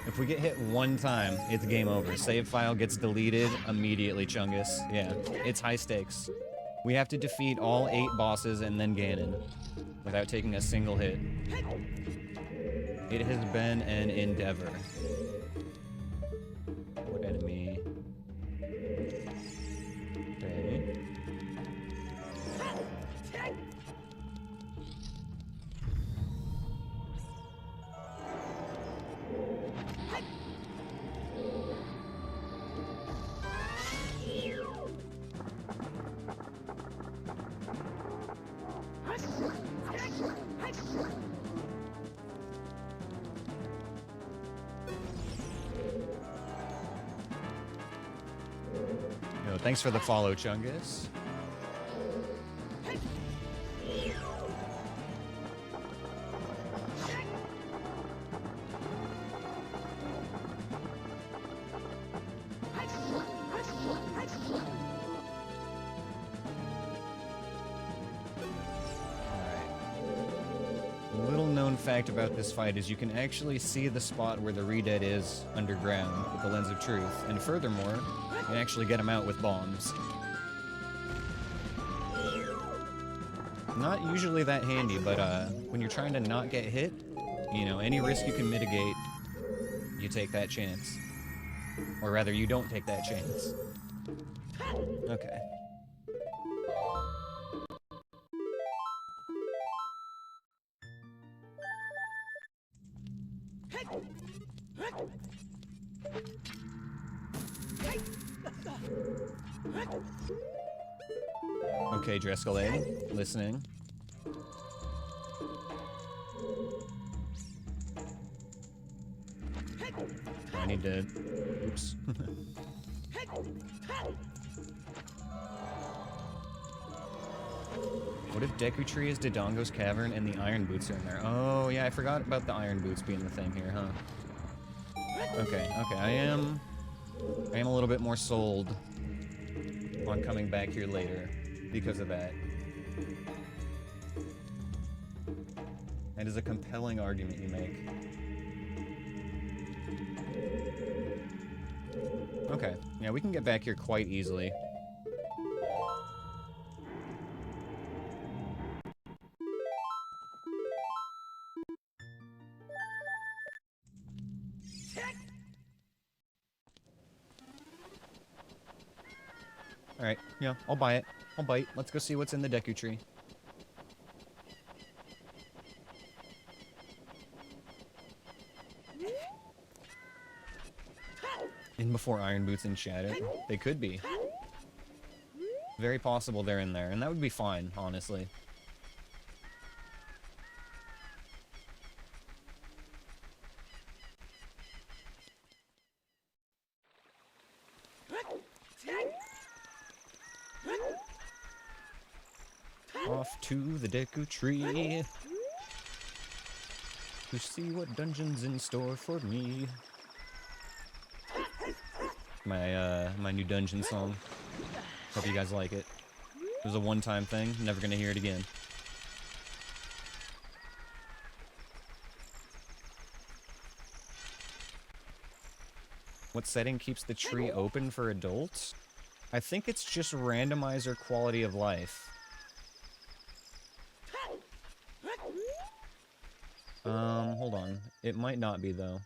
If If we get hit one time, it's game over. Save file gets deleted immediately, Chungus. Yeah, it's high stakes. We have to defeat all 8 bosses and then Ganon without taking a single hit. It has been an endeavor. What enemy? Okay. Yo, thanks for the follow, Chungus. Little known fact about this fight is you can actually see the spot where the Redead is underground with the Lens of Truth, and furthermore, you can actually get him out with bombs. Not usually that handy, but when you're trying to not get hit, you know, any risk you can mitigate, you take that chance. Or rather, you don't take that chance. Okay. Okay, Dreskelade, listening. I need to... Oops. What if Deku Tree is Dodongo's Cavern and the Iron Boots are in there? Oh, yeah, I forgot about the Iron Boots being the thing here, huh? Okay, okay, I am a little bit more sold on coming back here later because of that. That is a compelling argument you make. Okay, yeah, we can get back here quite easily. Alright, yeah, I'll buy it. I'll bite. Let's go see what's in the Deku Tree. In before Iron Boots and Shadow? They could be. Very possible they're in there, and that would be fine, honestly. Off to the Deku Tree to see what dungeon's in store for me. My new dungeon song. Hope you guys like it. It was a one-time thing. Never gonna hear it again. What setting keeps the tree open for adults? I think it's just randomizer quality of life. Hold on. It might not be, though.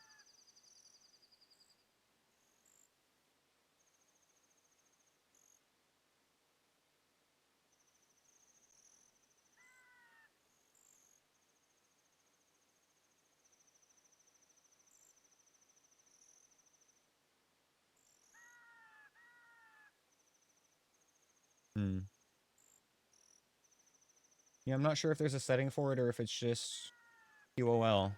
Yeah, I'm not sure if there's a setting for it or if it's just QOL.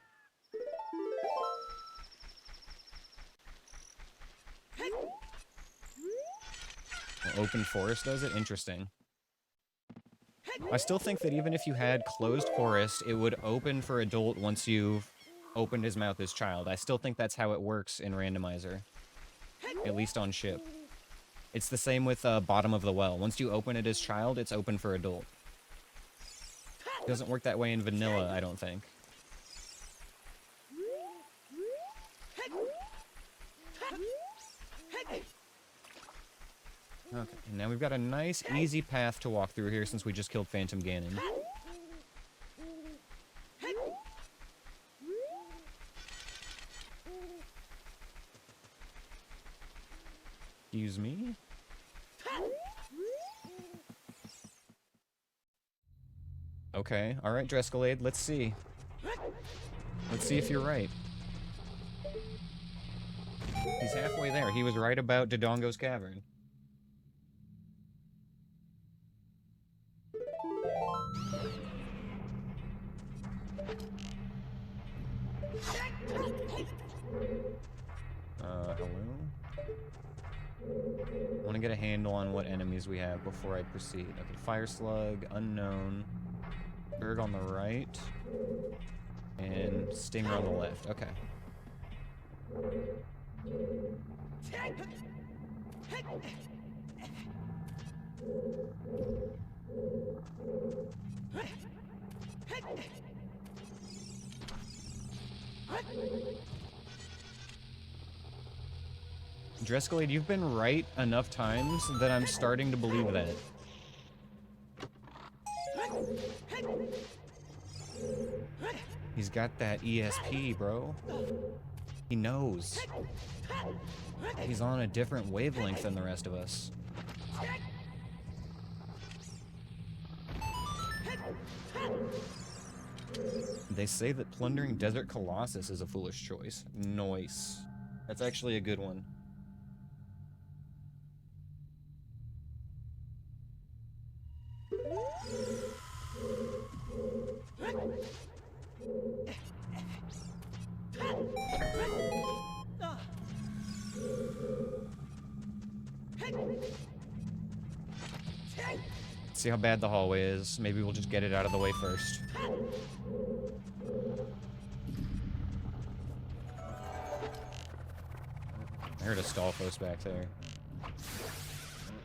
Open forest does it? Interesting. I still think that even if you had closed forest, it would open for adult once you've opened his mouth as child. I still think that's how it works in Randomizer. At least on ship. It's the same with Bottom of the Well. Once you open it as child, it's open for adult. It doesn't work that way in vanilla, I don't think. Okay, and now we've got a nice, easy path to walk through here since we just killed Phantom Ganon. Excuse me? Okay, alright, Drescalade, let's see. Let's see if you're right. He's halfway there. He was right about Dodongo's Cavern. Hello? I want to get a handle on what enemies we have before I proceed. Okay, Fire Slug, Unknown, Bird on the right, and Stinger on the left. Okay. Drescalade, you've been right enough times that I'm starting to believe that. He's got that ESP, bro. He knows. He's on a different wavelength than the rest of us. They say that plundering Desert Colossus is a foolish choice. Nice. That's actually a good one. See how bad the hallway is. Maybe we'll just get it out of the way first. I heard a Stalfos back there.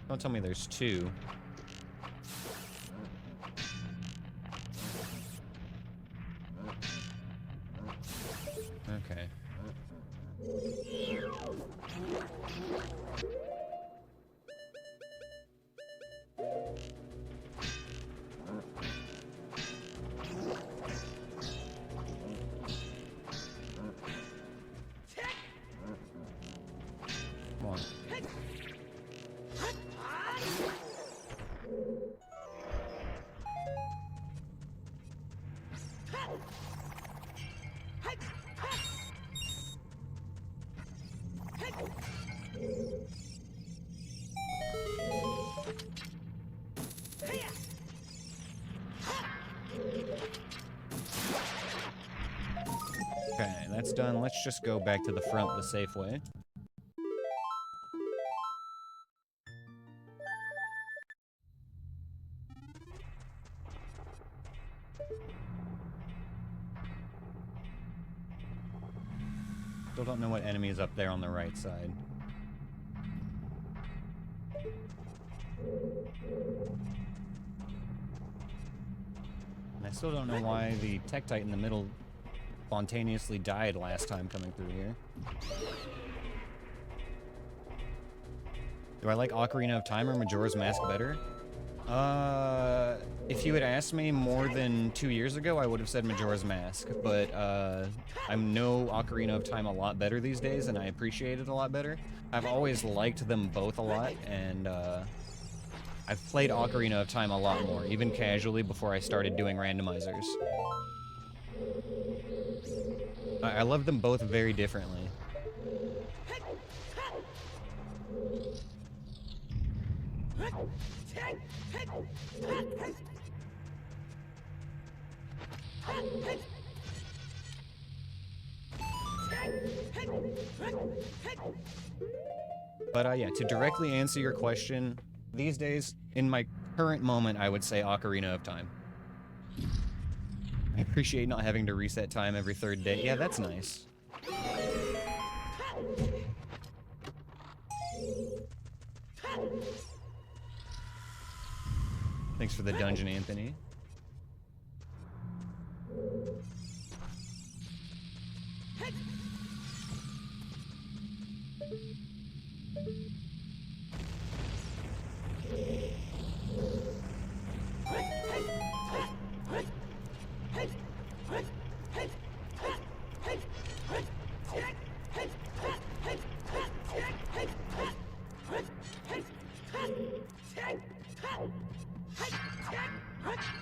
Don't tell me there's two. Okay. Come on. Okay, that's done. Let's just go back to the front the safe way. Still don't know what enemy is up there on the right side. And I still don't know why the Tektite in the middle spontaneously died last time coming through here. Do I like Ocarina of Time or Majora's Mask better? If you had asked me more than 2 years ago, I would have said Majora's Mask, but I know Ocarina of Time a lot better these days, and I appreciate it a lot better. I've always liked them both a lot, and I've played Ocarina of Time a lot more, even casually before I started doing randomizers. I love them both very differently. But yeah, to directly answer your question, these days, in my current moment, I would say Ocarina of Time. I appreciate not having to reset time every third day. Yeah, that's nice. Thanks for the dungeon, Anthony.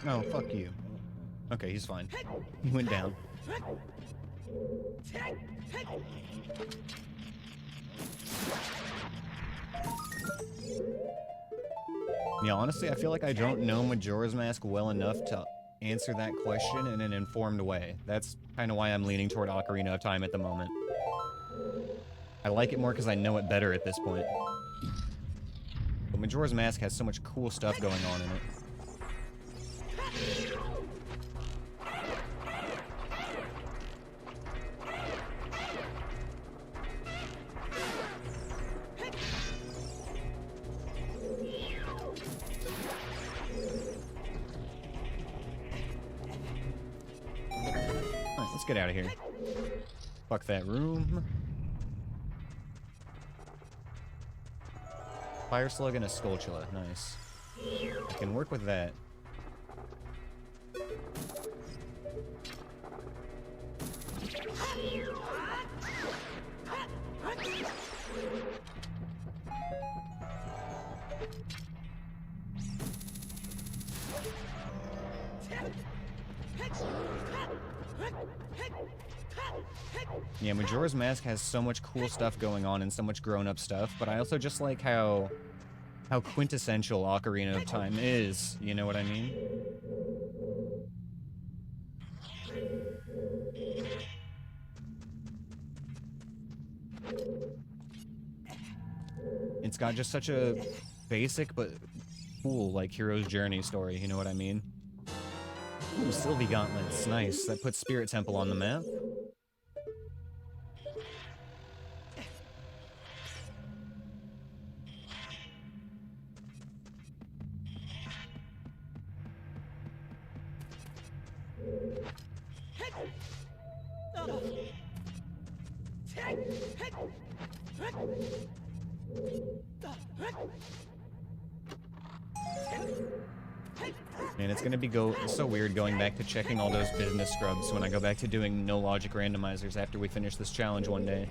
Oh, fuck you. Okay, he's fine. He went down. Yeah, honestly, I feel like I don't know Majora's Mask well enough to answer that question in an informed way. That's kind of why I'm leaning toward Ocarina of Time at the moment. I like it more because I know it better at this point. But Majora's Mask has so much cool stuff going on in it. Alright, let's get out of here. Fuck that room. Fire Slug and a Skulltula. Nice. I can work with that. Yeah, Majora's Mask has so much cool stuff going on and so much grown-up stuff, but I also just like how quintessential Ocarina of Time is, you know what I mean? It's got just such a basic but cool, like, hero's journey story, you know what I mean? Ooh, Sylvie Gauntlets, nice. That puts Spirit Temple on the map. Man, it's gonna be so weird going back to checking all those business scrubs when I go back to doing no logic randomizers after we finish this challenge one day.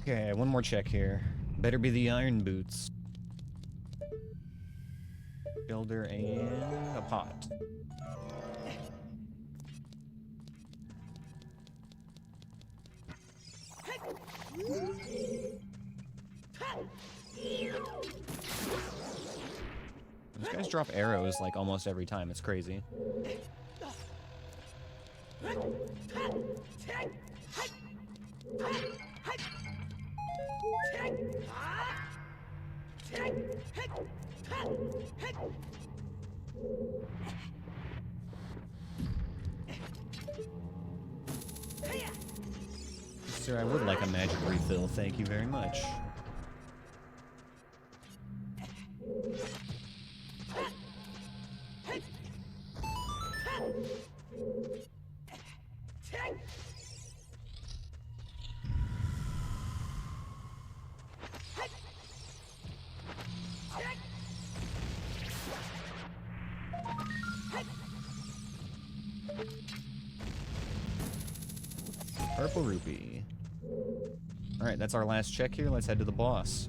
Okay, one more check here. Better be the iron boots. Builder and a pot. These guys drop arrows like almost every time. It's crazy. Sir, I would like a magic refill. Thank you very much. Purple rupee. Alright, that's our last check here. Let's head to the boss.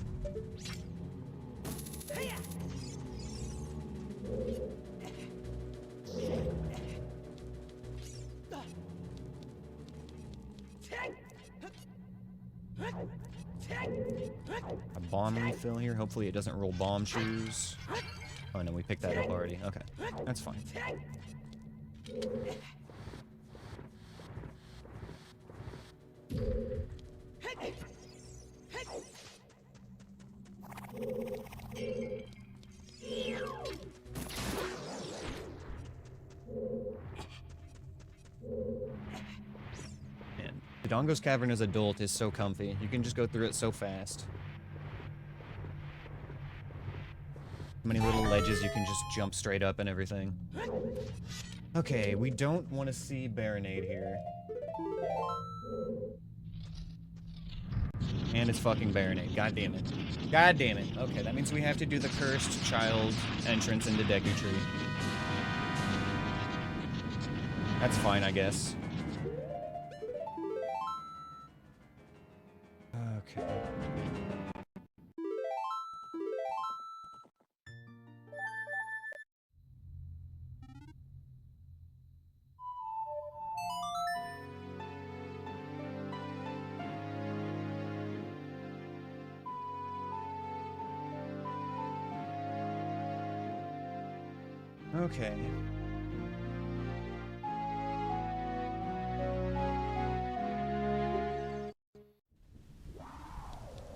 A bomb refill here. Hopefully it doesn't roll bomb shoes. Oh no, we picked that up already. Okay, that's fine. Dodongo's Cavern as adult is so comfy. You can just go through it so fast. So many little ledges you can just jump straight up and everything. Okay, we don't want to see Baronade here. And it's fucking Baronade. God damn it. God damn it. Okay, that means we have to do the cursed child entrance into Deku Tree. That's fine, I guess. Okay. Okay.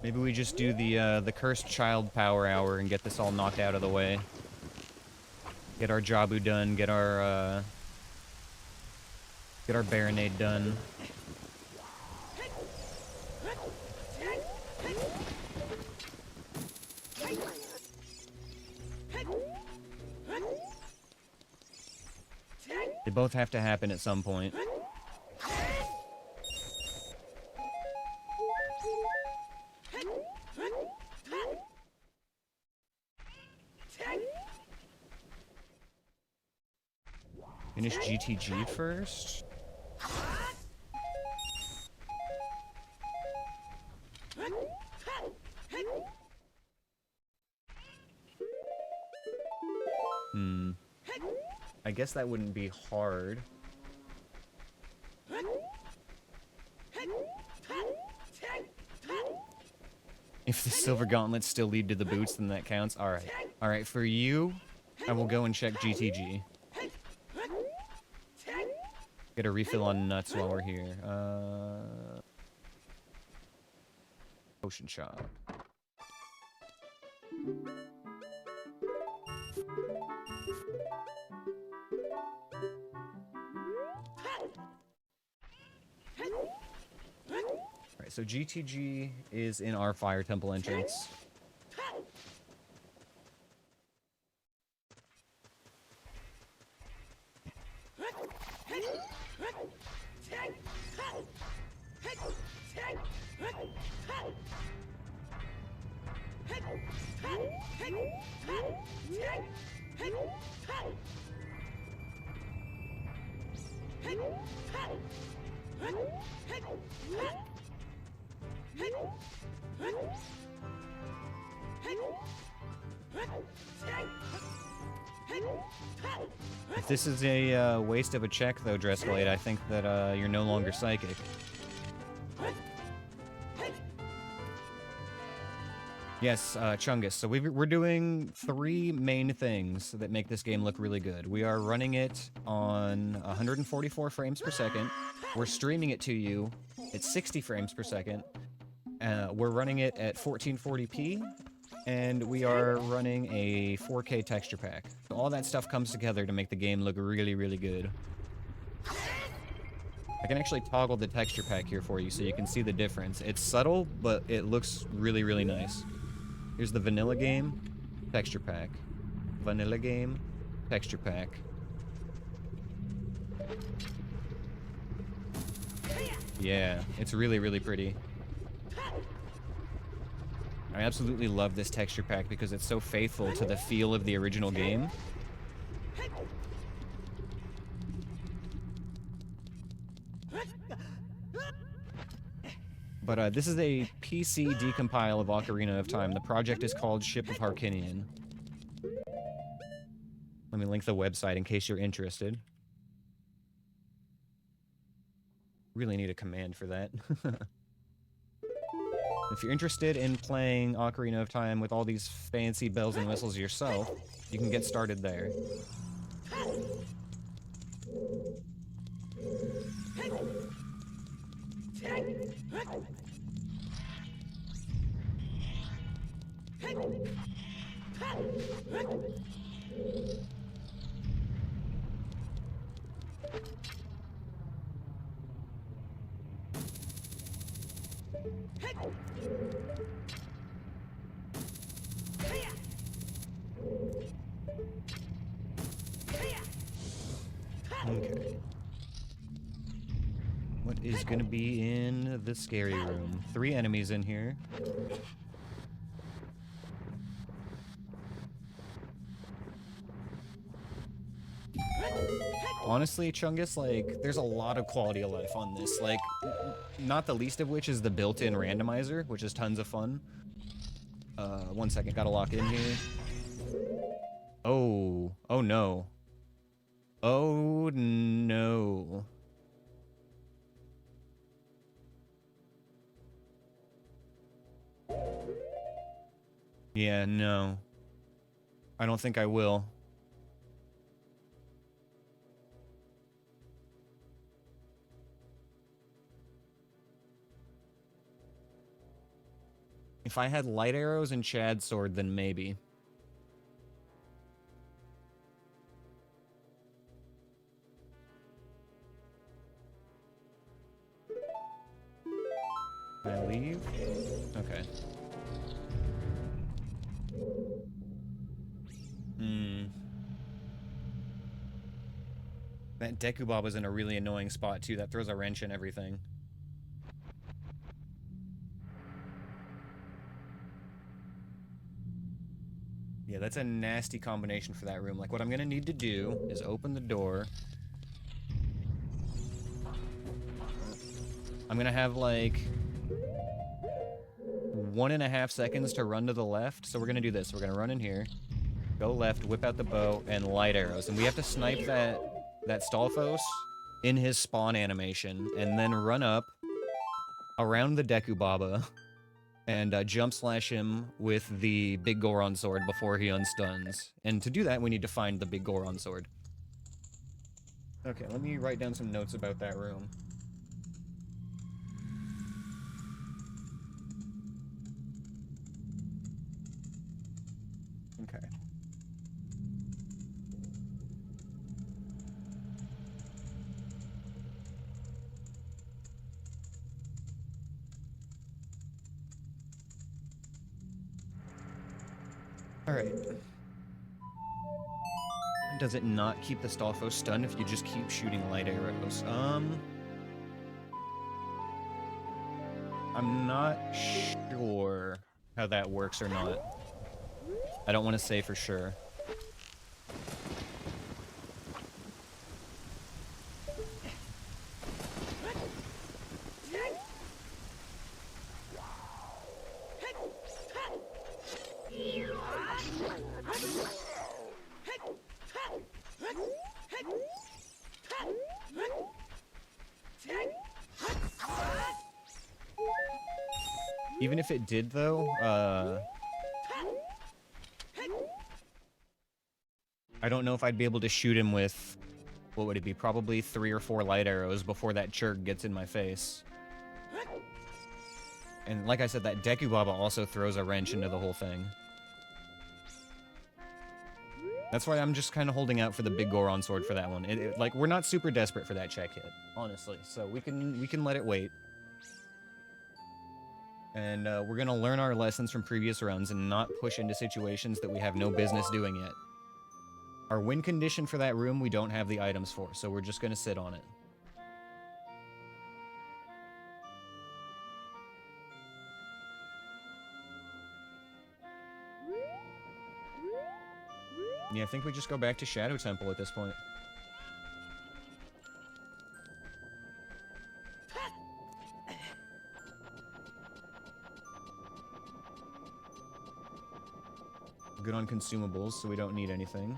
Maybe we just do the cursed child power hour and get this all knocked out of the way. Get our Jabu done, get our Baronade done. They both have to happen at some point. Finish GTG first? I guess that wouldn't be hard. If the silver gauntlets still lead to the boots, then that counts. Alright. Alright, for you, I will go and check GTG. Get a refill on nuts while we're here. Potion shop. Alright, so GTG is in our Fire Temple entrance. If this is a waste of a check, though, Dressblade, I think that you're no longer psychic. Yes, Chungus. So we're doing 3 main things that make this game look really good. We are running it on 144 frames per second. We're streaming it to you at 60 frames per second. We're running it at 1440p. And we are running a 4K texture pack. So all that stuff comes together to make the game look really, really good. I can actually toggle the texture pack here for you so you can see the difference. It's subtle, but it looks really, really nice. Here's the vanilla game, texture pack. Vanilla game, texture pack. Yeah, it's really, really pretty. I absolutely love this texture pack because it's so faithful to the feel of the original game. But this is a PC decompile of Ocarina of Time. The project is called Ship of Harkinian. Let me link the website in case you're interested. Really need a command for that. If you're interested in playing Ocarina of Time with all these fancy bells and whistles yourself, you can get started there. Okay. What is gonna be in the scary room? 3 enemies in here. Honestly, Chungus, like, there's a lot of quality of life on this. Like, not the least of which is the built-in randomizer, which is tons of fun. 1 second, gotta lock in here. Oh. Oh no. Oh no. Yeah, no. I don't think I will. If I had light arrows and Chad's sword, then maybe. Can I leave? Okay. That Deku Baba's in a really annoying spot, too. That throws a wrench in everything. Yeah, that's a nasty combination for that room. Like, what I'm gonna need to do is open the door. I'm gonna have, like, 1.5 seconds to run to the left. So we're gonna do this. We're gonna run in here, go left, whip out the bow, and light arrows. And we have to snipe that Stalfos in his spawn animation, and then run up around the Deku Baba and jump slash him with the big Goron sword before he unstuns. And to do that, we need to find the big Goron sword. Okay, let me write down some notes about that room. Okay. Alright. Does it not keep the Stalfos stunned if you just keep shooting light arrows? I'm not sure how that works or not. I don't want to say for sure. Even if it did, though, I don't know if I'd be able to shoot him with, what would it be, probably 3 or 4 light arrows before that churg gets in my face. And like I said, that Deku Baba also throws a wrench into the whole thing. That's why I'm just kind of holding out for the big Goron sword for that one. Like, we're not super desperate for that check hit, honestly, so we can let it wait. And we're gonna learn our lessons from previous runs and not push into situations that we have no business doing yet. Our win condition for that room we don't have the items for, so we're just gonna sit on it. Yeah, I think we just go back to Shadow Temple at this point. Good on consumables, so we don't need anything.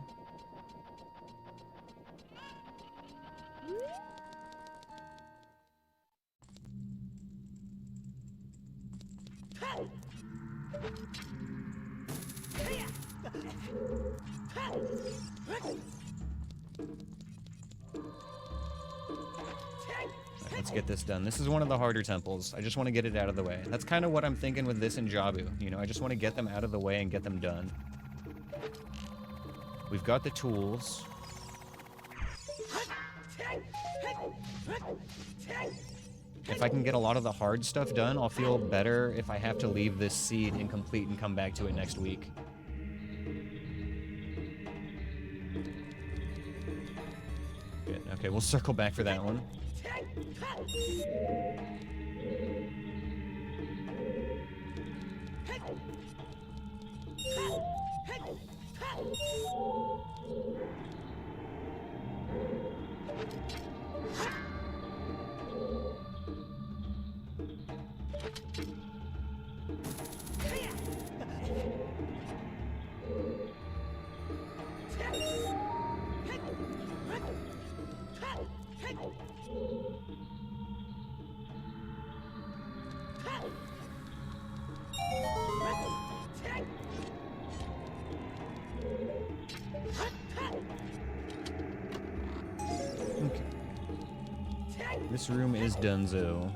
Let's get this done. This is one of the harder temples. I just want to get it out of the way. That's kind of what I'm thinking with this and Jabu. You know, I just want to get them out of the way and get them done. We've got the tools. If I can get a lot of the hard stuff done, I'll feel better if I have to leave this seed incomplete and come back to it next week. Good. Okay, we'll circle back for that one. This room is donezo.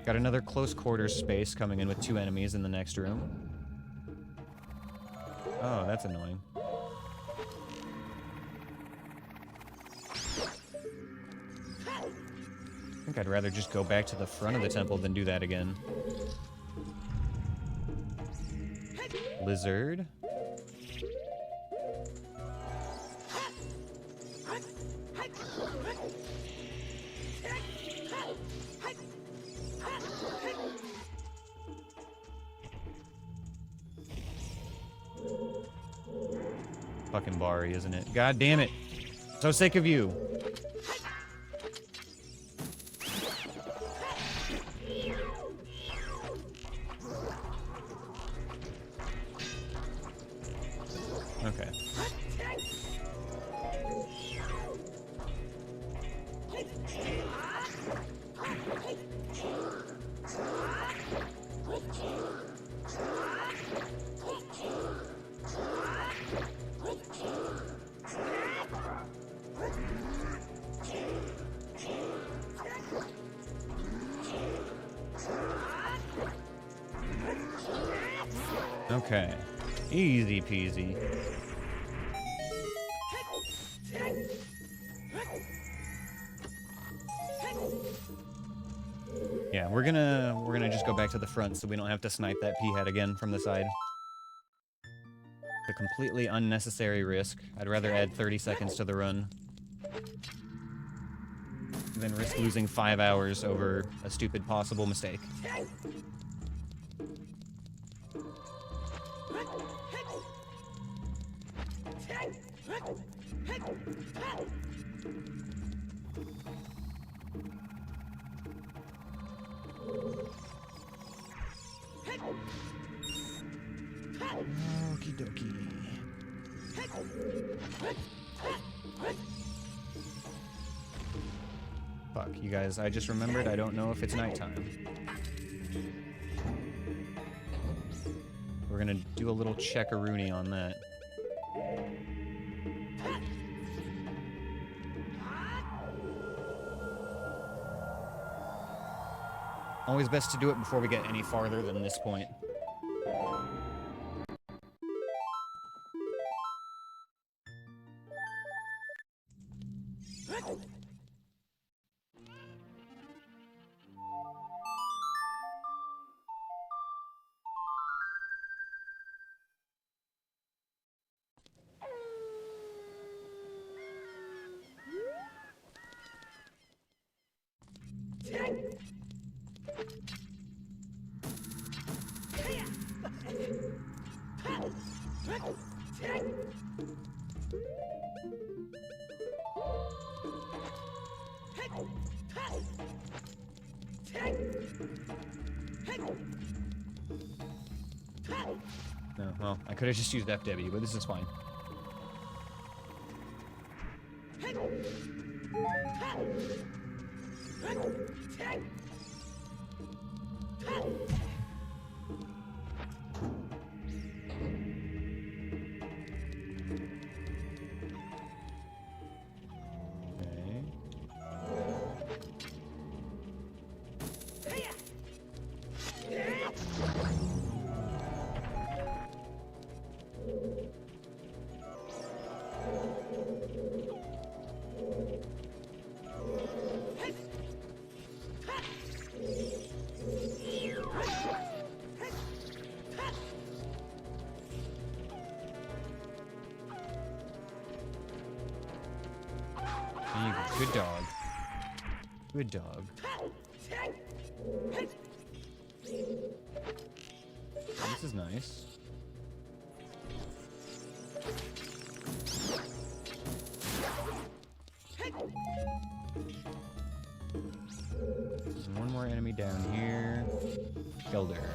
Got another close quarters space coming in with 2 enemies in the next room. Oh, that's annoying. I think I'd rather just go back to the front of the temple than do that again. Lizard. Fucking Bari, isn't it? God damn it. So sick of you. Okay. Okay. Easy peasy. Yeah, we're gonna just go back to the front so we don't have to snipe that P-head again from the side. A completely unnecessary risk. I'd rather add 30 seconds to the run than risk losing 5 hours over a stupid possible mistake. Okie dokie. Fuck, you guys, I just remembered I don't know if it's nighttime. We're gonna do a little check-a-rooney on that. Always best to do it before we get any farther than this point. No, well, I could have just used FW, but this is fine. Good dog. Good dog. This is nice. There's one more enemy down here. Killed her.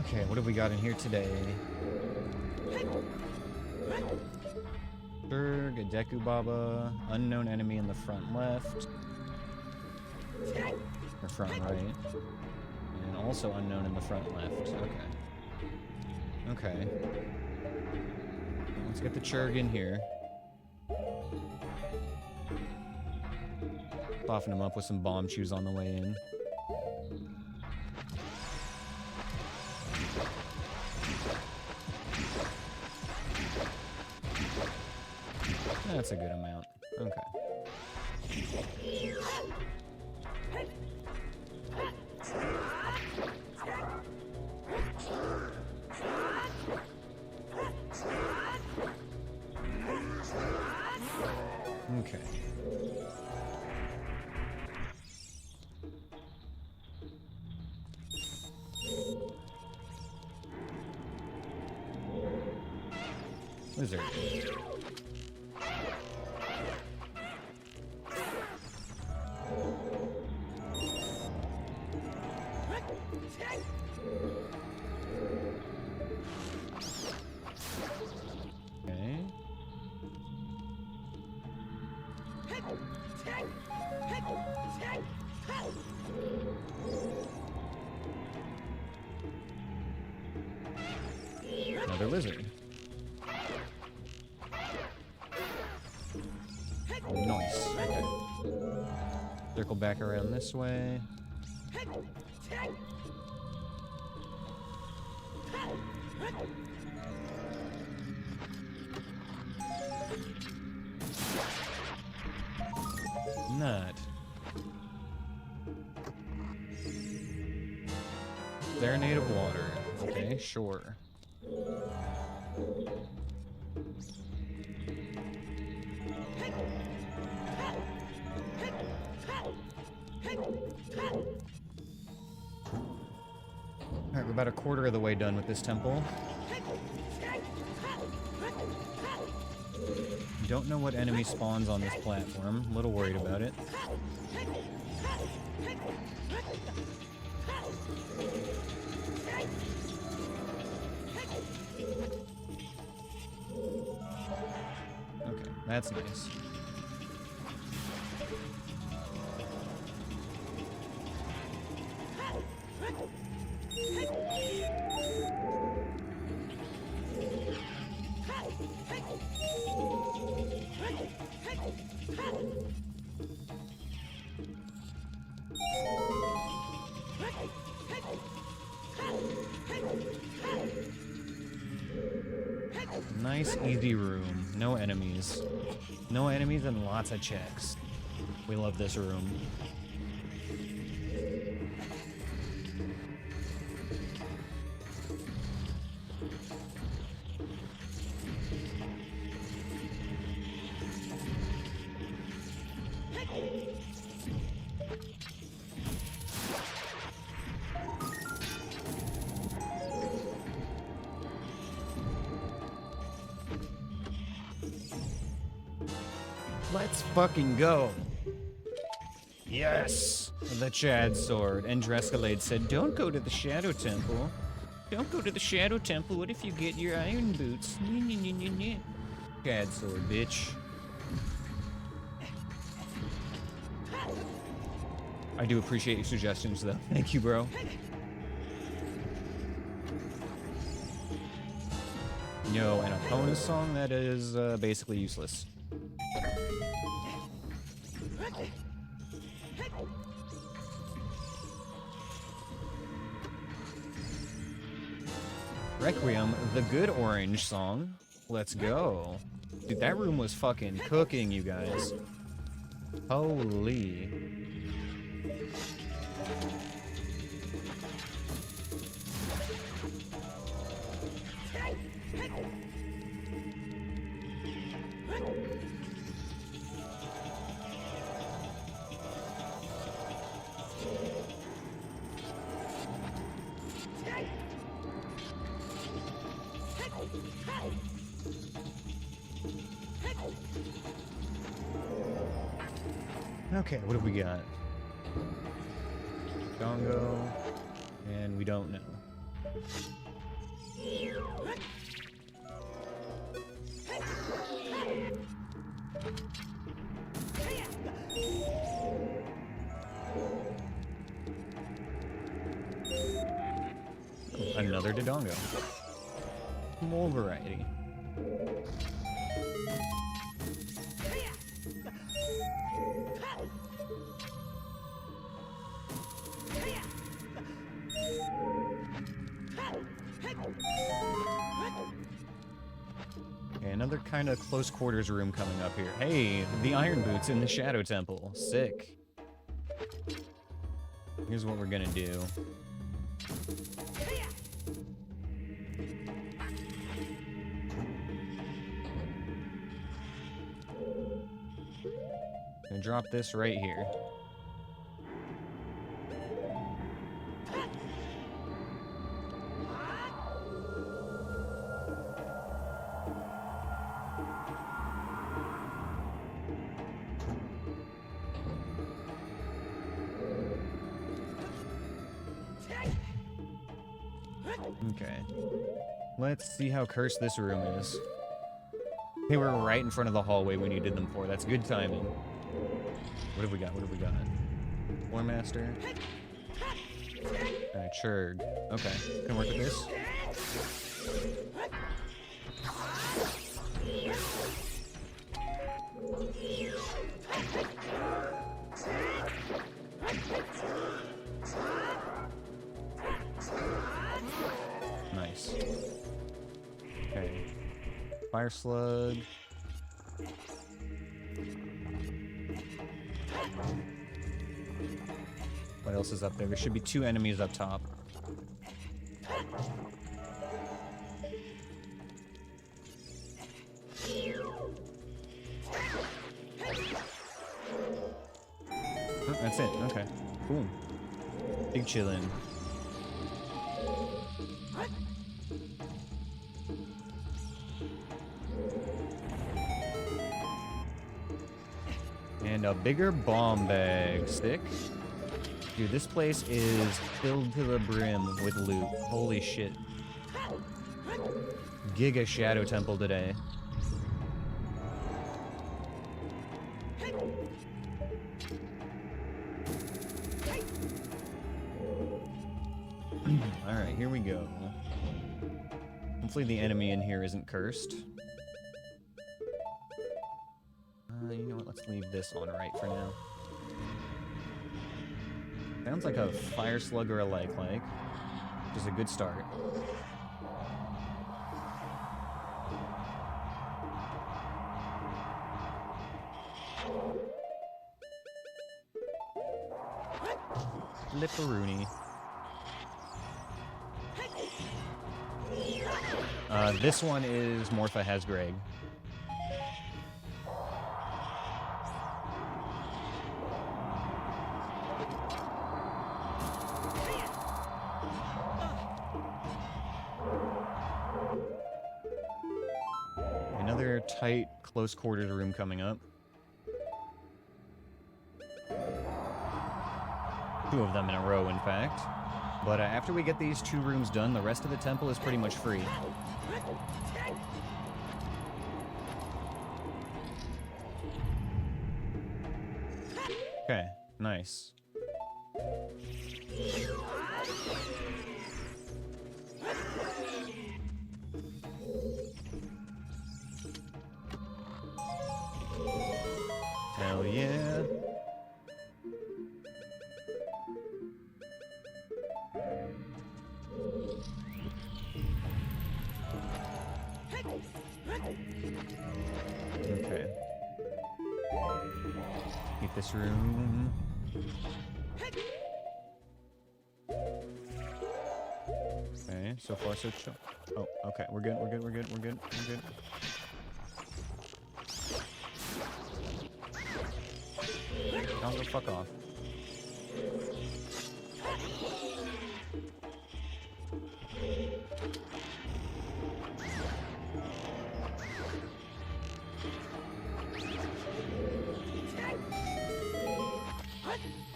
Okay, what have we got in here today? Berg, a Deku Baba, unknown enemy in the front left. Or front right. And also unknown in the front left. Okay. Okay. Let's get the Churg in here. Buffing him up with some bomb chews on the way in. That's a good amount. Okay. Okay. Wizard. Okay. Another lizard. Nice. Okay. Circle back around this way. Nut. Serenade of water. Okay, sure. Alright, we're about a quarter of the way done with this temple. Don't know what enemy spawns on this platform. A little worried about it. Okay, that's nice. Nice, easy room. No enemies. No enemies and lots of checks. We love this room. Let's fucking go. Yes! The Chad sword. And Drescalade said, don't go to the Shadow Temple. Don't go to the Shadow Temple. What if you get your iron boots? Chad sword, bitch. I do appreciate your suggestions, though. Thank you, bro. Yo, and a bonus song that is basically useless. Requiem, the good orange song. Let's go. Dude, that room was fucking cooking, you guys. Holy. Okay, what have we got? Dongo, and we don't know. Another Dodongo. More variety. Okay, another kind of close quarters room coming up here. Hey, the Iron Boots in the Shadow Temple. Sick. Here's what we're gonna do. Gonna drop this right here. Okay. Let's see how cursed this room is. They were right in front of the hallway we needed them for. That's good timing. What have we got? What have we got? War Master. Churg. Okay. Can work with this. Nice. Okay. Fire Slug. What else is up there? There should be 2 enemies up top. Oh, that's it. Okay. Cool. Big chillin'. And a bigger bomb bag. Sick. Dude, this place is filled to the brim with loot. Holy shit. Giga Shadow Temple today. Alright, here we go. Hopefully the enemy in here isn't cursed. You know what? Let's leave this on right for now. Sounds like a fire slug or a like, which is a good start. Lipperoonie. This one is Morpha has Greg. Another tight, close quarters room coming up. 2 of them in a row, in fact. But after we get these 2 rooms done, the rest of the temple is pretty much free. Okay, nice. Hell yeah. Okay. Keep this room. Okay, so far so chill. Oh, okay, we're good, we're good, we're good, we're good, we're good. I'll go fuck off.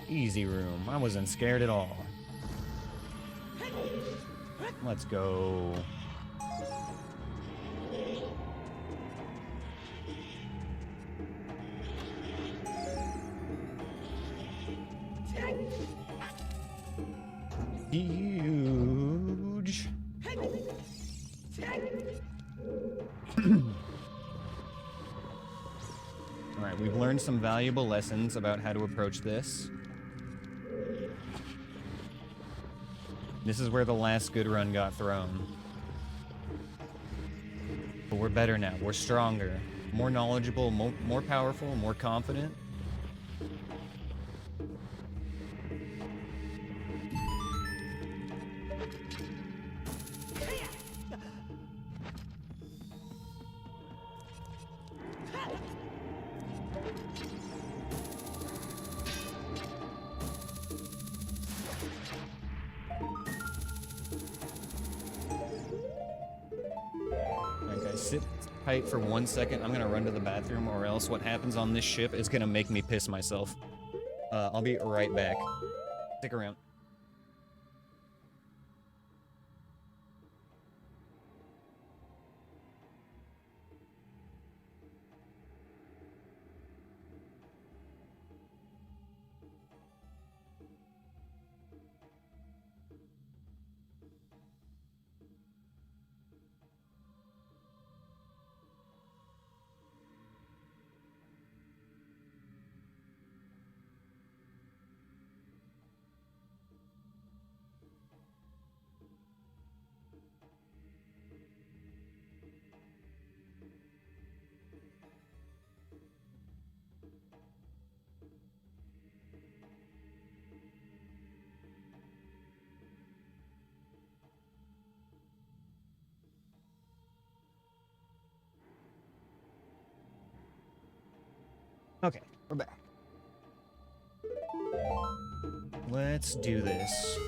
Easy room. I wasn't scared at all. Let's go. Huge. All right, we've learned some valuable lessons about how to approach this. This is where the last good run got thrown. But we're better now. We're stronger, more knowledgeable, more powerful, more confident. Sit tight for 1 second. I'm gonna run to the bathroom, or else what happens on this ship is gonna make me piss myself. I'll be right back. Stick around. Okay, we're back. Let's do this.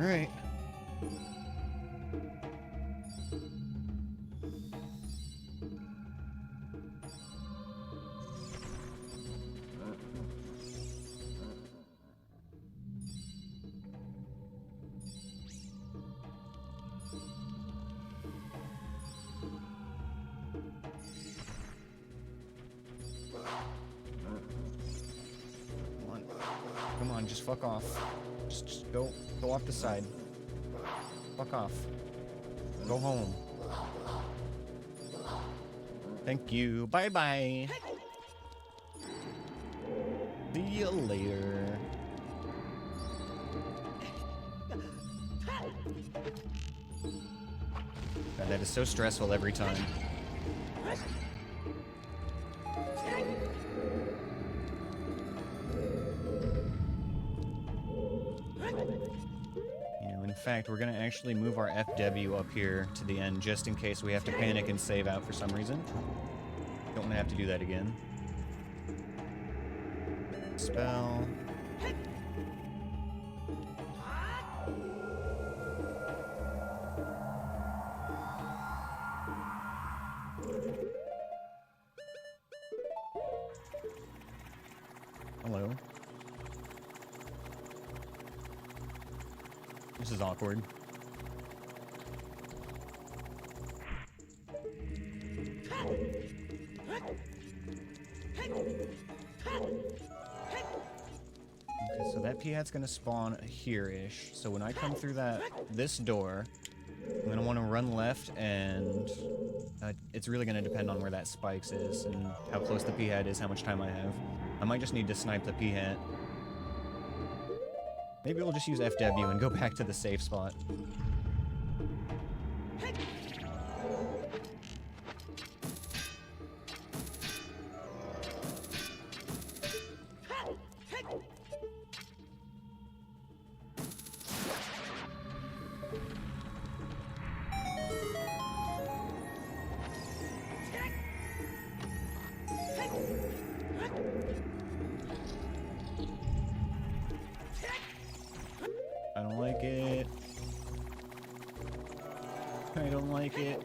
All right. Come on, just fuck off. Just go off the side. Fuck off. Go home. Thank you. Bye-bye. See you later. God, that is so stressful every time. In fact, we're gonna actually move our FW up here to the end just in case we have to panic and save out for some reason. Don't wanna have to do that again. Spell. This is awkward. Okay, so that Piat's gonna spawn here-ish. So when I come through this door, I'm gonna want to run left, and it's really gonna depend on where that spikes is and how close the Piat is, how much time I have. I might just need to snipe the Piat. Maybe we'll just use FW and go back to the safe spot. I don't like it. I don't like it.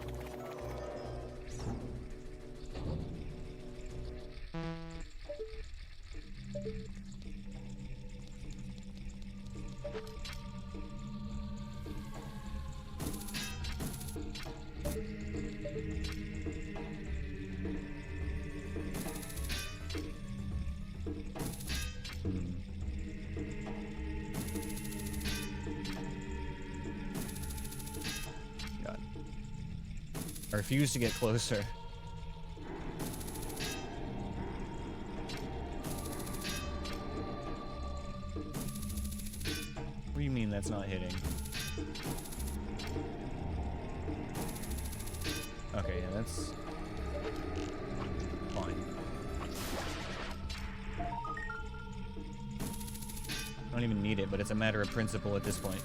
God. I refuse to get closer. What do you mean that's not hitting? Okay, yeah, that's fine. I don't even need it, but it's a matter of principle at this point.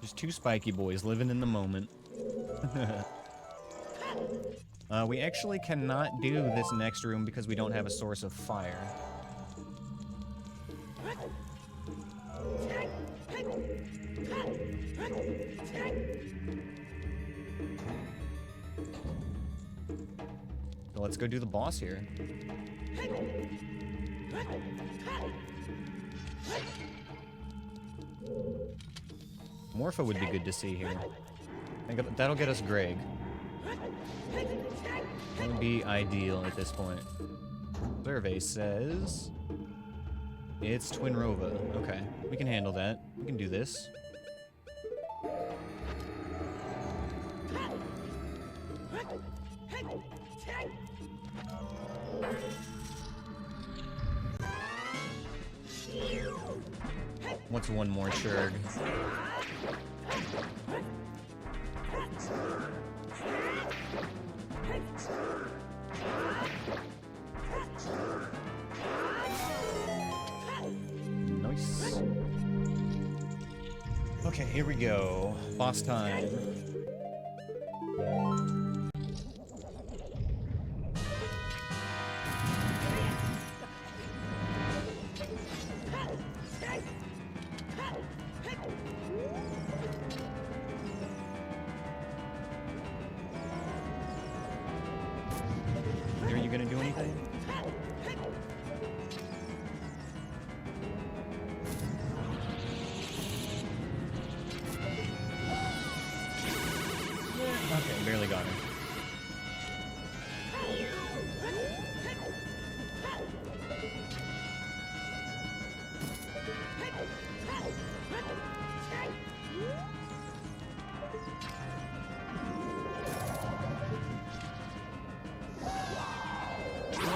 Just two spiky boys living in the moment. We actually cannot do this next room because we don't have a source of fire. So let's go do the boss here. Morpho would be good to see here. I think that'll get us Greg. That would be ideal at this point. Survey says it's Twin Rova. Okay, we can handle that. We can do this. What's one more Churg? Nice. Okay, here we go. Boss time. Are you gonna do anything? Okay, barely got him.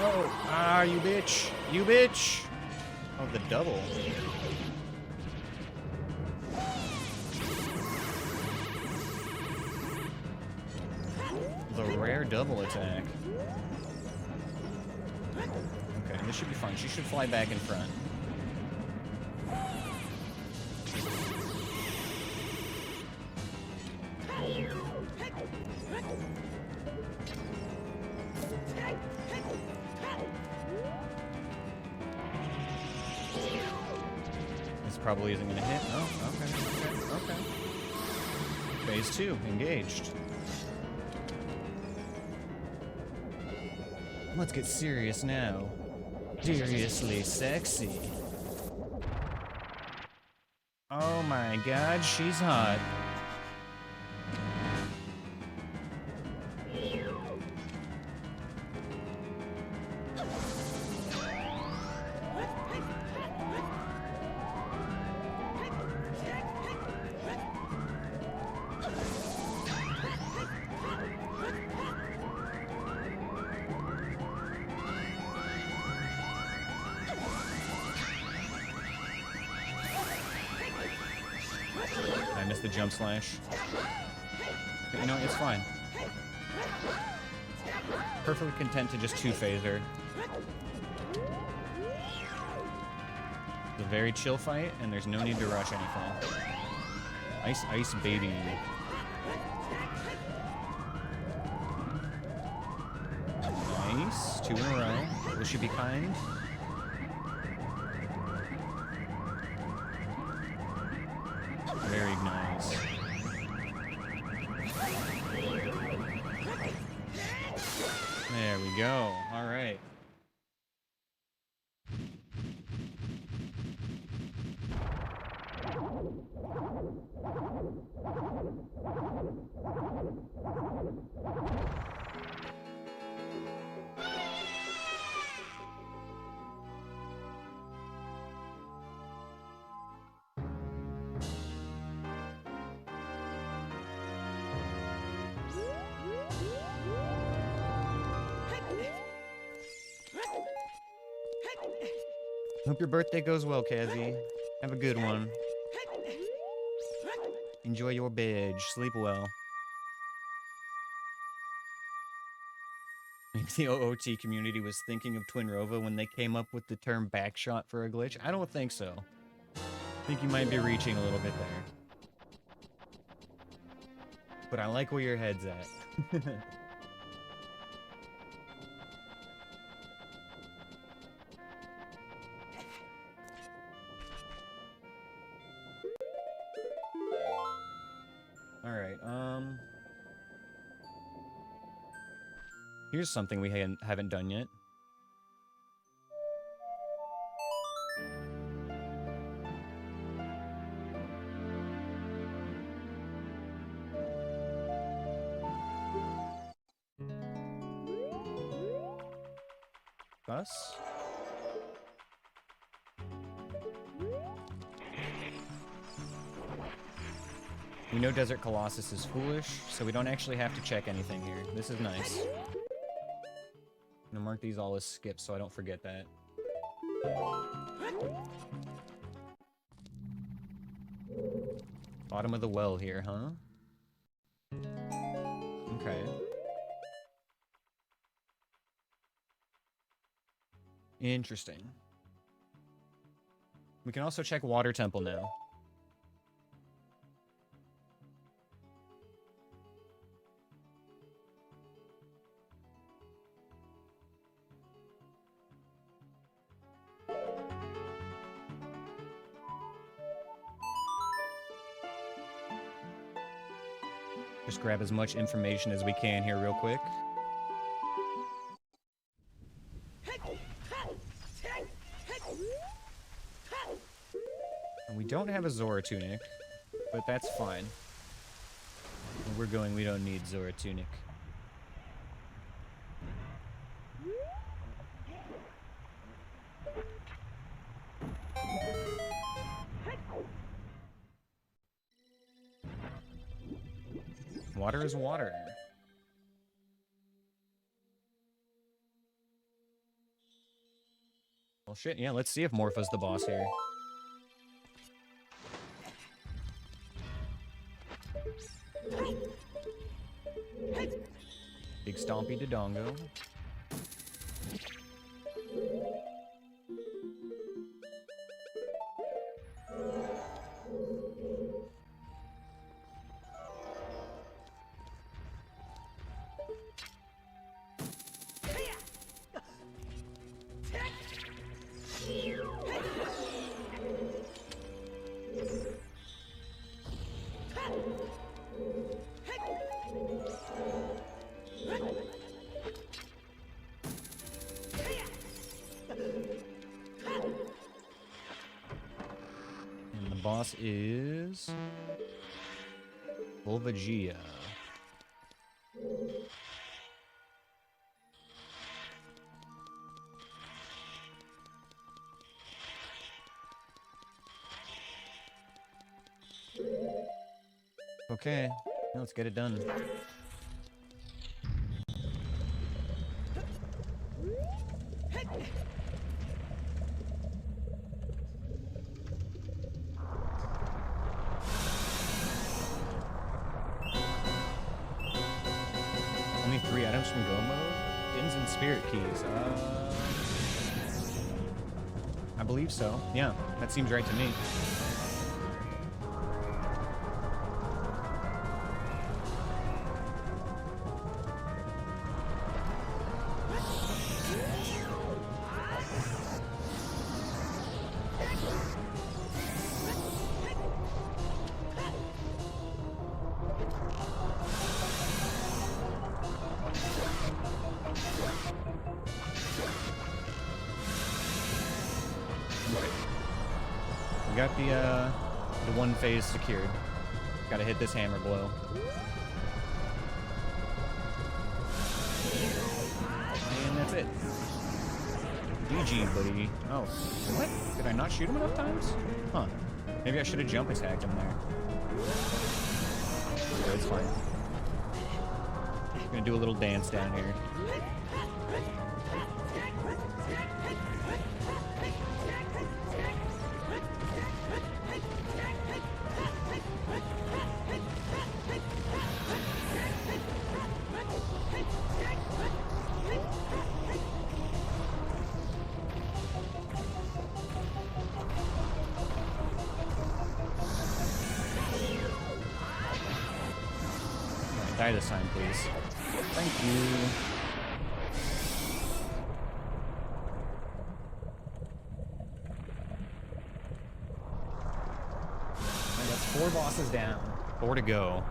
Oh, ah, you bitch. You bitch. Oh, the double. The rare double attack. Okay, this should be fun. She should fly back in front. probably isn't gonna hit. Oh, okay. Phase 2, engaged. Let's get serious now. Seriously sexy. Oh my god, she's hot. I missed the jump slash. But you know, it's fine. Perfectly content to just two-phase her. It's a very chill fight, and there's no need to rush anything. Ice, ice, baby. Nice. 2 in a row. Will she be kind? Very nice. There we go. All right. Hope your birthday goes well, Kazzy. Have a good one. Enjoy your bed. Sleep well. Maybe the OOT community was thinking of Twinrova when they came up with the term backshot for a glitch. I don't think so. I think you might be reaching a little bit there. But I like where your head's at. Alright, here's something we haven't done yet. Bus? We know Desert Colossus is foolish, so we don't actually have to check anything here. This is nice. I'm gonna mark these all as skips so I don't forget that. Bottom of the well here, huh? Okay. Interesting. We can also check Water Temple now. Just grab as much information as we can here real quick. And we don't have a Zora Tunic, but that's fine. Where we're going, we don't need Zora Tunic. Water is water. Well, shit, yeah, let's see if Morpha's the boss here. Big Stompy Dodongo. And the boss is... Volvagia. Okay, now let's get it done. Only 3 items from Go mode? Dins and Spirit Keys. I believe so. Yeah, that seems right to me. We got the one phase secured. Gotta hit this hammer blow. And that's it. GG, buddy. Oh, what? Did I not shoot him enough times? Huh. Maybe I should have jump attacked him there. Okay, it's fine. Gonna do a little dance down here. Die this time, please. Thank you. And that's 4 bosses down. 4 to go.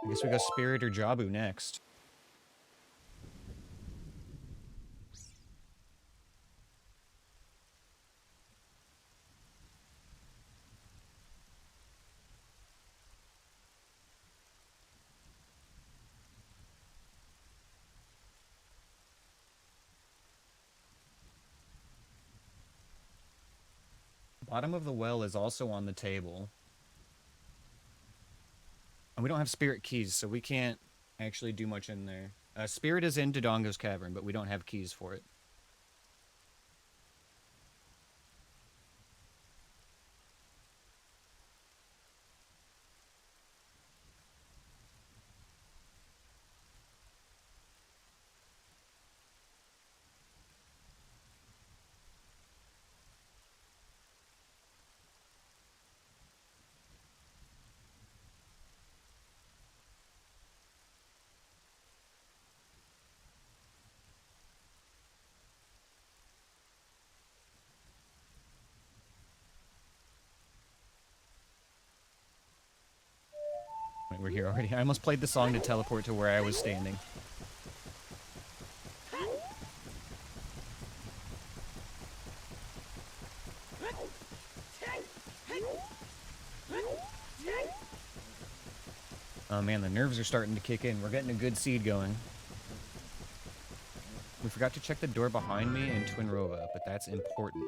I guess we got Spirit or Jabu next. Bottom of the well is also on the table. And we don't have Spirit keys, so we can't actually do much in there. Spirit is in Dodongo's Cavern, but we don't have keys for it. Wait, we're here already. I almost played the song to teleport to where I was standing. Oh man, the nerves are starting to kick in. We're getting a good seed going. We forgot to check the door behind me in Twin Rova, but that's important.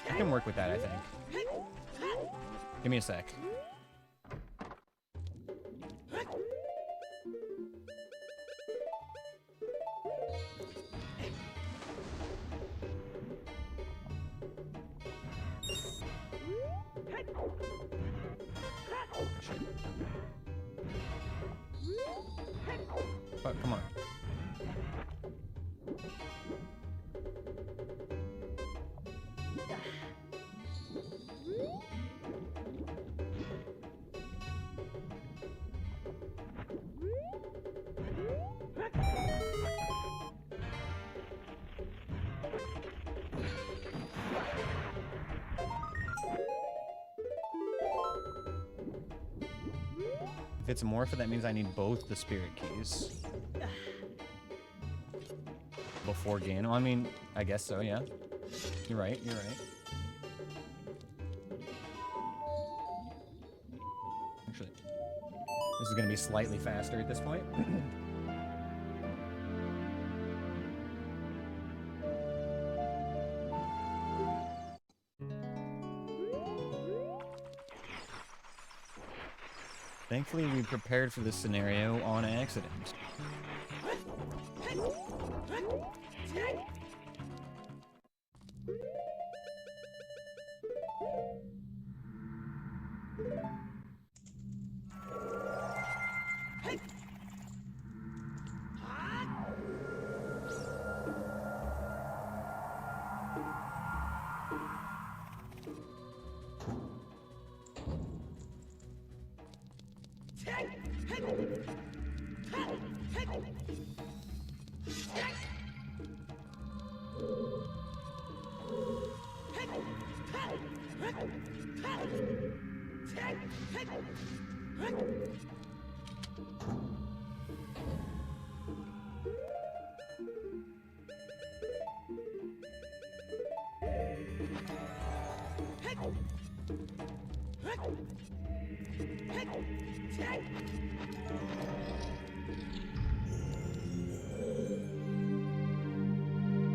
I can work with that, I think. Give me a sec. come on. If it's a morph, that means I need both the spirit keys. Before Ganon. I mean, I guess so, yeah. You're right, you're right. Actually, this is gonna be slightly faster at this point. Thankfully, we prepared for this scenario on accident.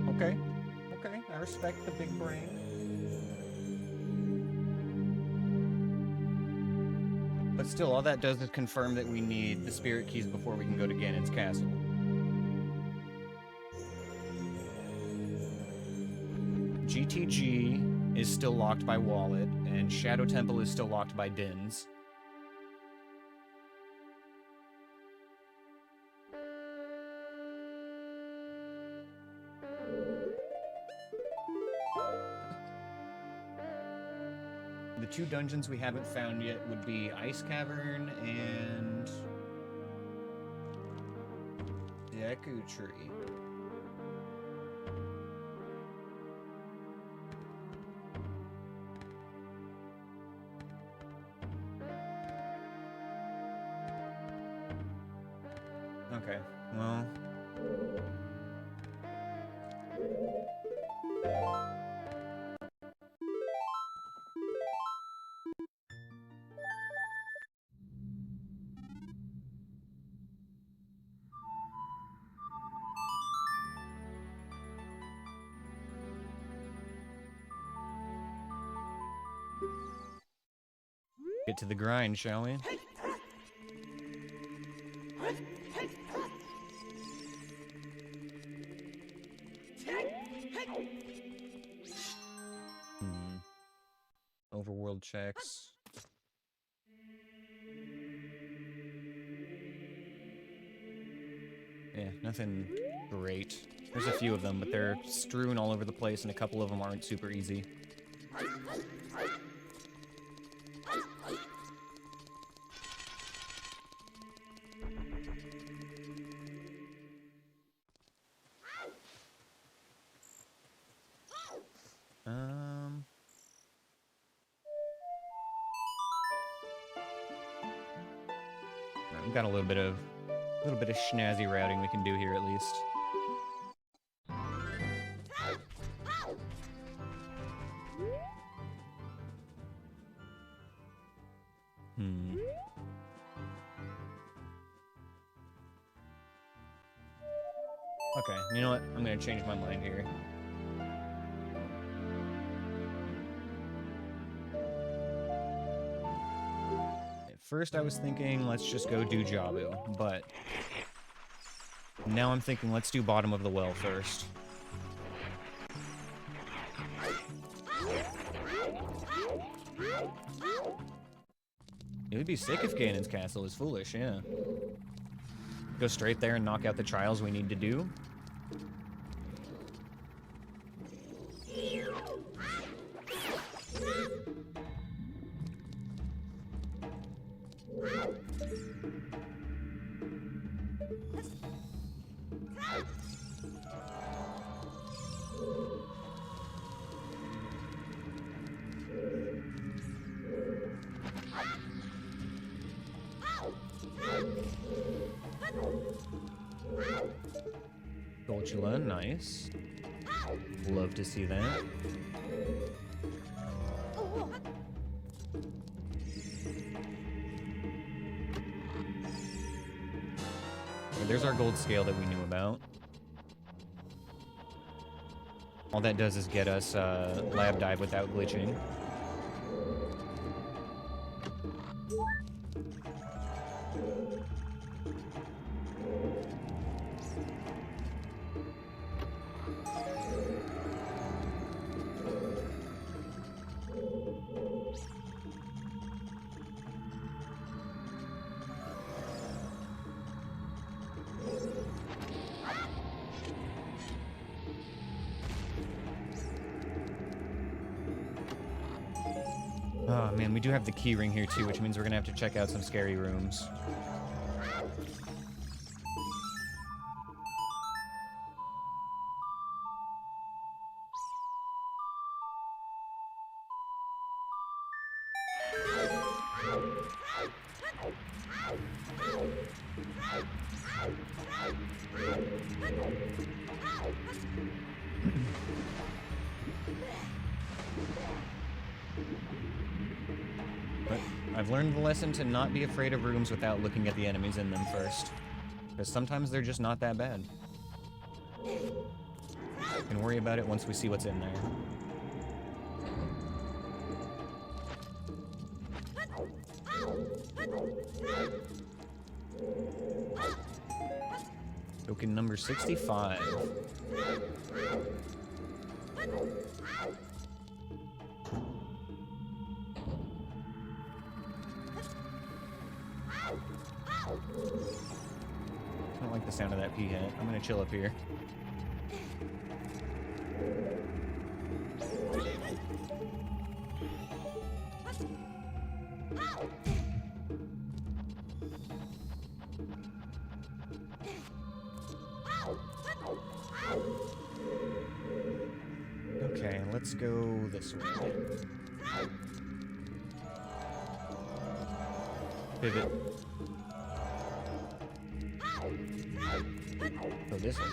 Okay, okay, I respect the big brain. But still, all that does is confirm that we need the spirit keys before we can go to Ganon's castle. GTG is still locked by Wallet, and Shadow Temple is still locked by Dins. The two dungeons we haven't found yet would be Ice Cavern and Deku Tree. Okay, well... Get to the grind, shall we? Overworld checks. Yeah, nothing great. There's a few of them, but they're strewn all over the place, and a couple of them aren't super easy. We've got a little bit of schnazzy routing we can do here at least. Okay, you know what? I'm gonna change my mind here. At first I was thinking, let's just go do Jabu, but now I'm thinking, let's do bottom of the well first. It would be sick if Ganon's castle is foolish, yeah. Go straight there and knock out the trials we need to do. Golchula, nice. Love to see that. There's our gold scale that we knew about. All that does is get us lab dive without glitching. Oh man, we do have the key ring here too, which means we're gonna have to check out some scary rooms. But I've learned the lesson to not be afraid of rooms without looking at the enemies in them first. Because sometimes they're just not that bad. We can worry about it once we see what's in there. Token number 65. I don't like the sound of that pea hit. I'm gonna chill up here. Okay, let's go this way. Pivot. Go this way.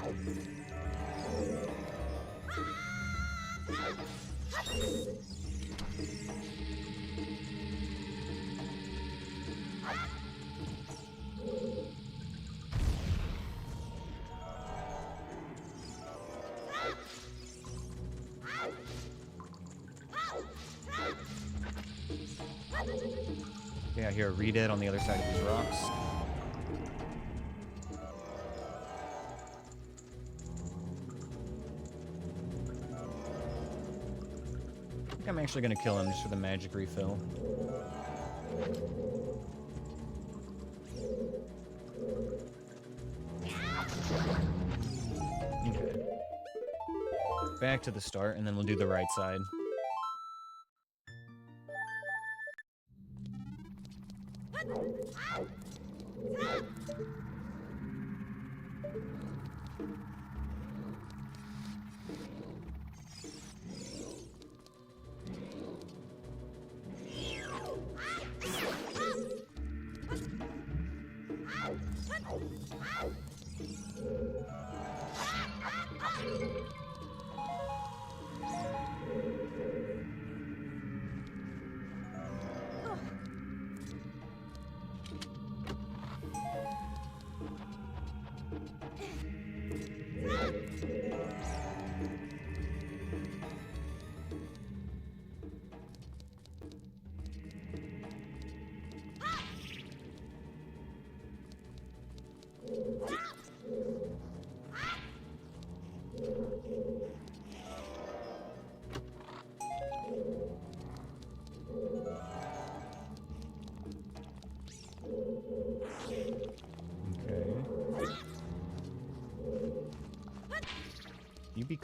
Okay, I hear a re-dead on the other side of these rocks. I think I'm actually gonna kill him just for the magic refill. Okay. Back to the start, and then we'll do the right side.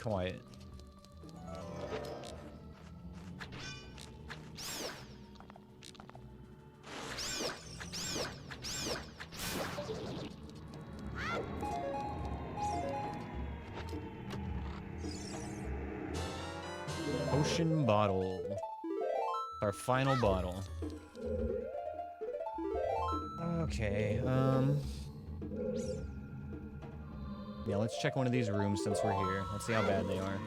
quiet. Potion bottle. Our final bottle. Okay, yeah, let's check one of these rooms since we're here. Let's see how bad they are.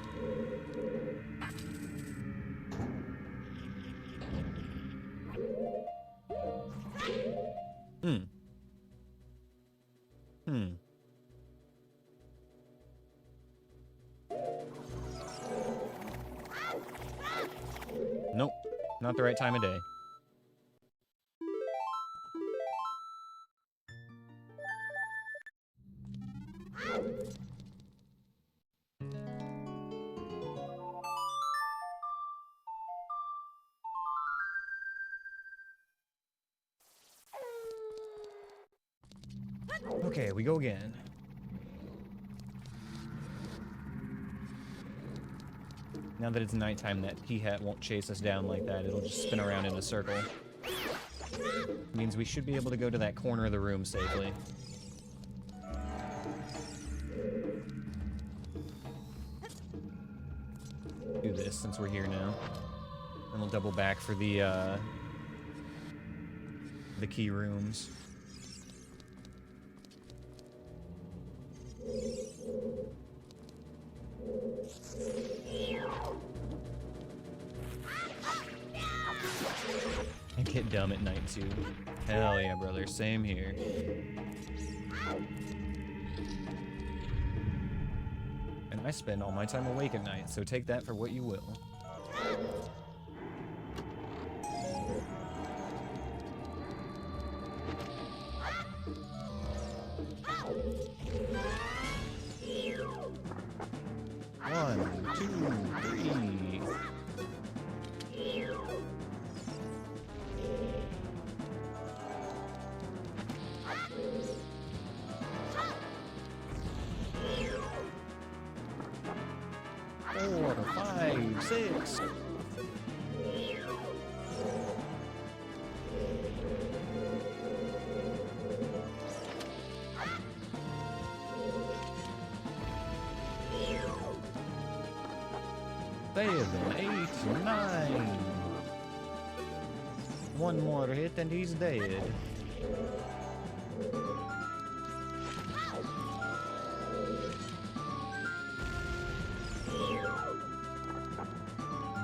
Nope, not the right time of day. Okay, we go again. Now that it's nighttime, that P-hat won't chase us down like that. It'll just spin around in a circle. Means we should be able to go to that corner of the room safely. Do this since we're here now. And we'll double back for the key rooms. I get dumb at night too. Hell yeah, brother. Same here. And I spend all my time awake at night, so take that for what you will. One, two, three. Four, five, six. Seven, 8, 9. One more hit and he's dead.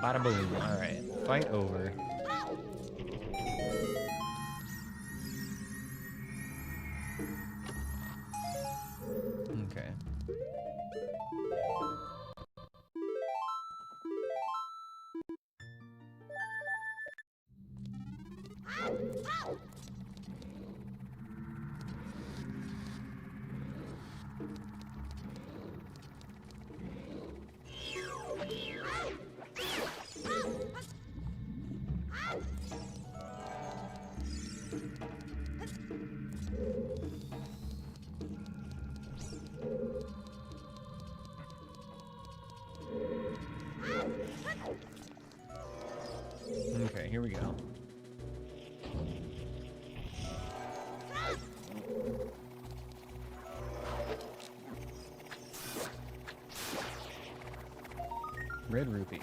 Bada boom. Alright, fight over. Okay. Okay, here we go. Red rupee.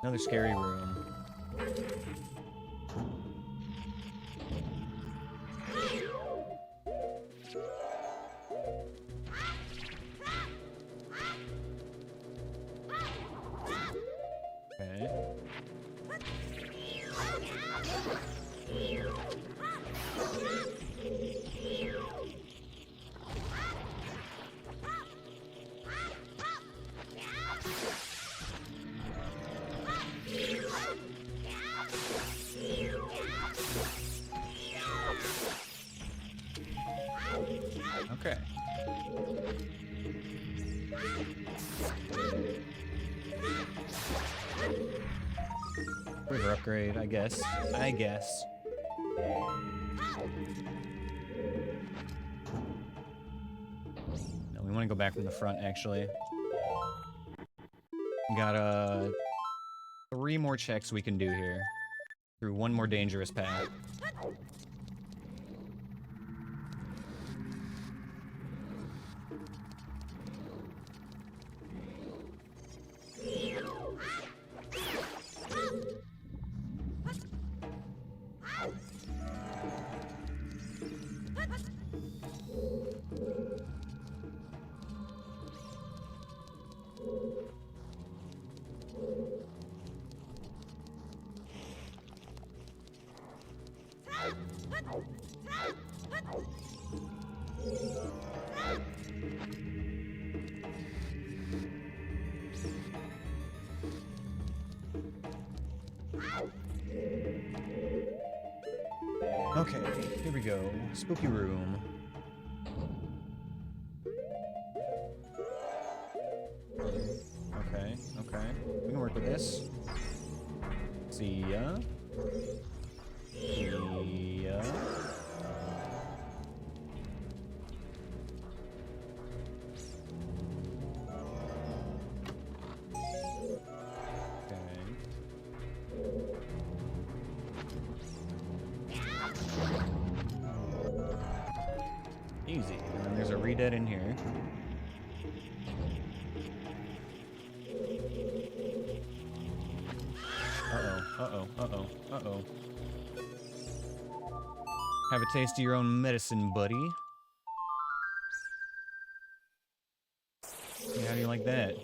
Another scary room. Okay. Okay. River upgrade, I guess. I guess. No, we want to go back from the front, actually. We got 3 more checks we can do here. Through one more dangerous path. Okay, here we go. Spooky room. Okay, okay. We can work with this. See ya. See ya. Easy. And then there's a redead in here. Uh-oh. Have a taste of your own medicine, buddy. Yeah, how do you like that?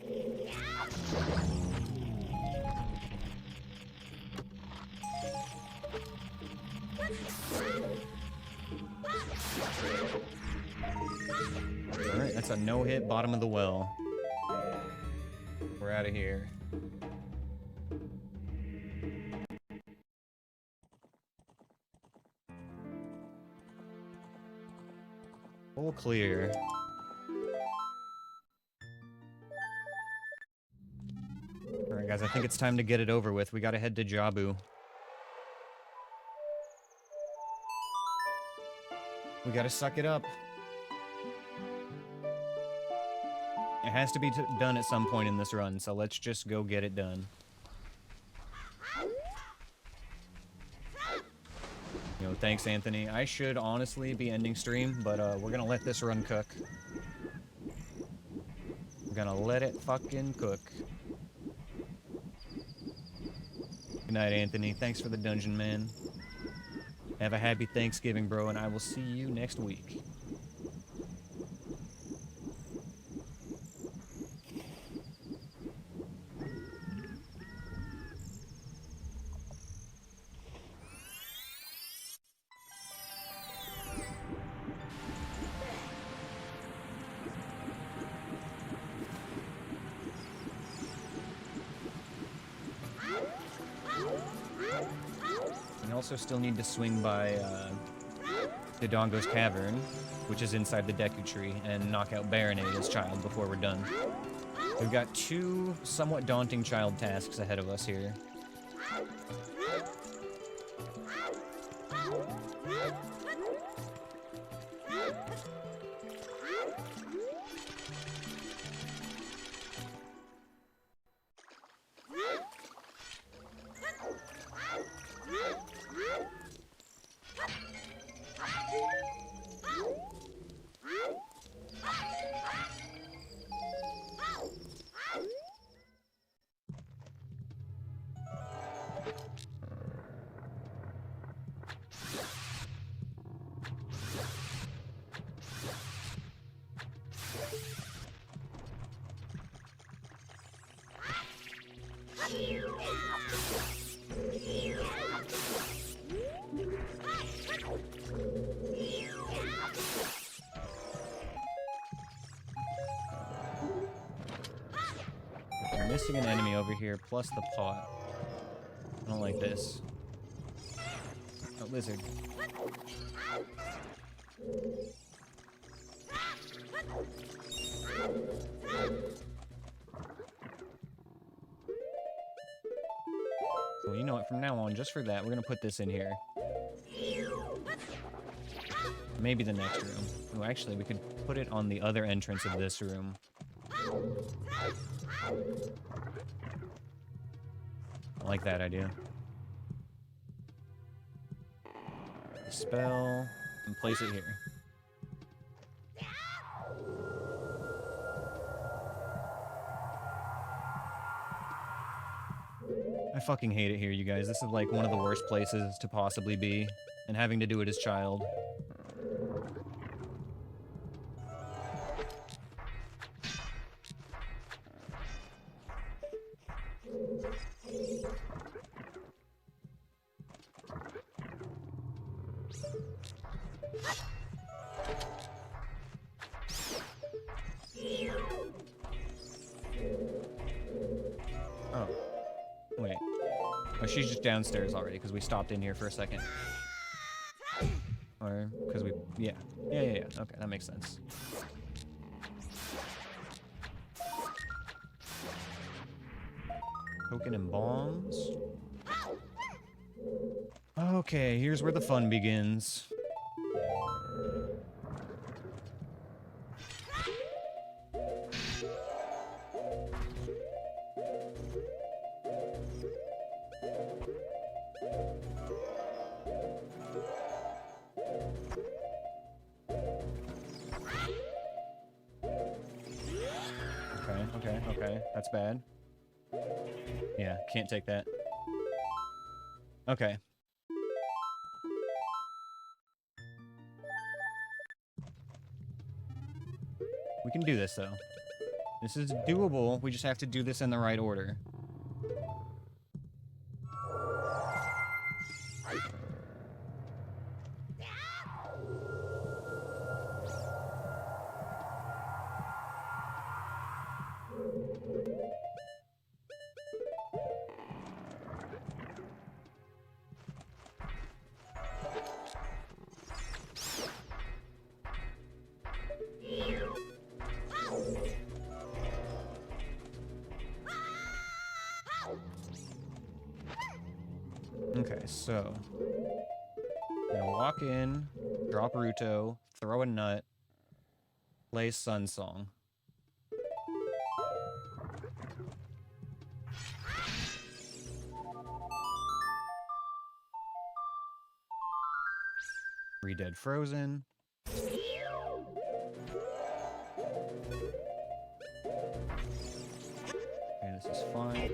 Alright, that's a no-hit bottom of the well. We're out of here. Full clear. Alright guys, I think it's time to get it over with. We gotta head to Jabu. We gotta suck it up. It has to be done at some point in this run, so let's just go get it done. You know, thanks, Anthony. I should honestly be ending stream, but we're gonna let this run cook. We're gonna let it fucking cook. Good night, Anthony. Thanks for the dungeon, man. Have a happy Thanksgiving, bro, and I will see you next week. Also still need to swing by Dodongo's Cavern, which is inside the Deku Tree, and knock out Baronade's child before we're done. We've got 2 somewhat daunting child tasks ahead of us here. We're missing an enemy over here, plus the pot. I don't like this. Oh, lizard. Well, you know what? From now on, just for that, we're gonna put this in here. Maybe the next room. Oh, actually, we could put it on the other entrance of this room. I like that idea. Spell and place it here. I fucking hate it here, you guys. This is like one of the worst places to possibly be, and having to do it as child. Oh. Wait. Oh, she's just downstairs already, because we stopped in here for a second. Or, because we... Yeah. Yeah. Okay, that makes sense. Token and bombs. Okay, here's where the fun begins. Okay, that's bad. Yeah, can't take that. Okay. We can do this, though. This is doable, we just have to do this in the right order. Okay, so I'm gonna walk in, drop Ruto, throw a nut, play Sun Song. Dead Frozen. Okay, this is fine.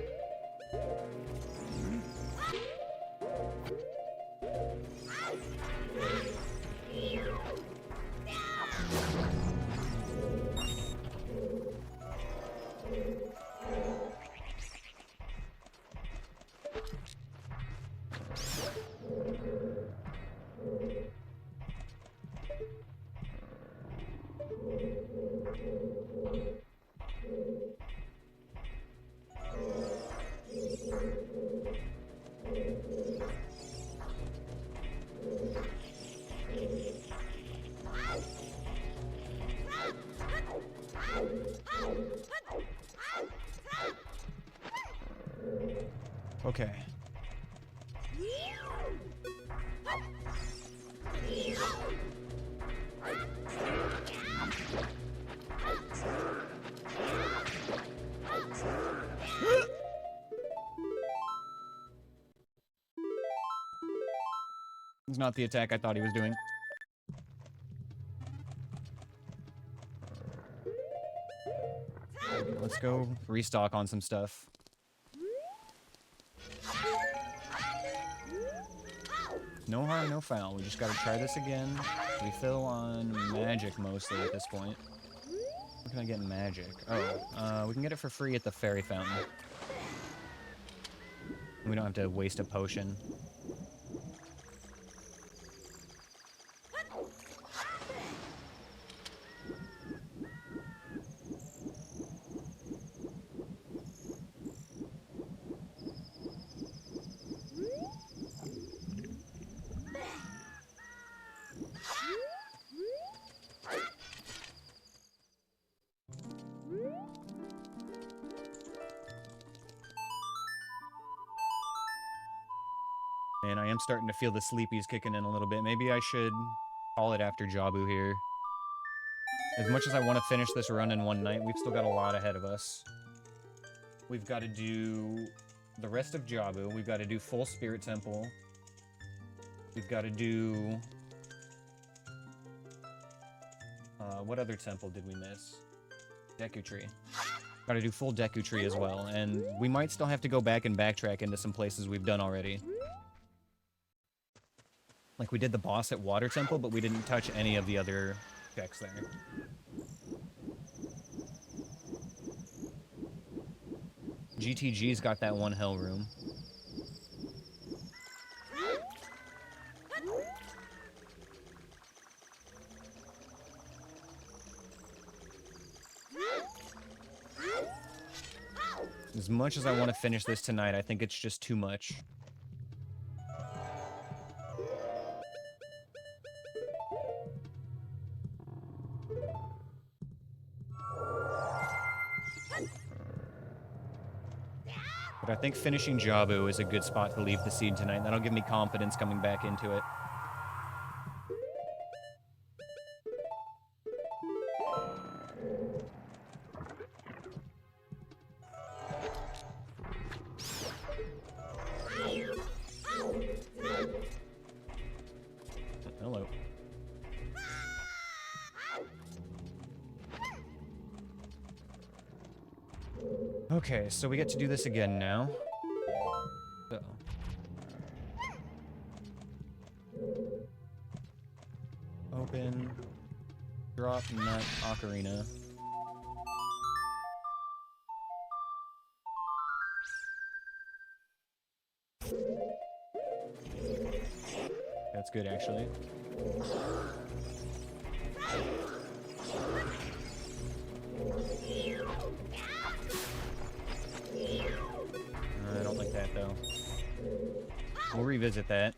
Okay. It's not the attack I thought he was doing. Let's go restock on some stuff. No harm, no foul. We just gotta try this again. Refill on magic mostly at this point. Where can I get magic? Oh, we can get it for free at the fairy fountain. We don't have to waste a potion. And I am starting to feel the sleepies kicking in a little bit. Maybe I should call it after Jabu here. As much as I want to finish this run in one night, we've still got a lot ahead of us. We've got to do the rest of Jabu. We've got to do full Spirit Temple. We've got to do... what other temple did we miss? Deku Tree. Got to do full Deku Tree as well. And we might still have to go back and backtrack into some places we've done already. Like, we did the boss at Water Temple, but we didn't touch any of the other checks there. GTG's got that one hell room. As much as I want to finish this tonight, I think it's just too much. But I think finishing Jabu is a good spot to leave the seed tonight. That'll give me confidence coming back into it. Hello. Okay, so we get to do this again now. So. Open. Drop nut ocarina. That's good, actually. I don't like that, though. We'll revisit that.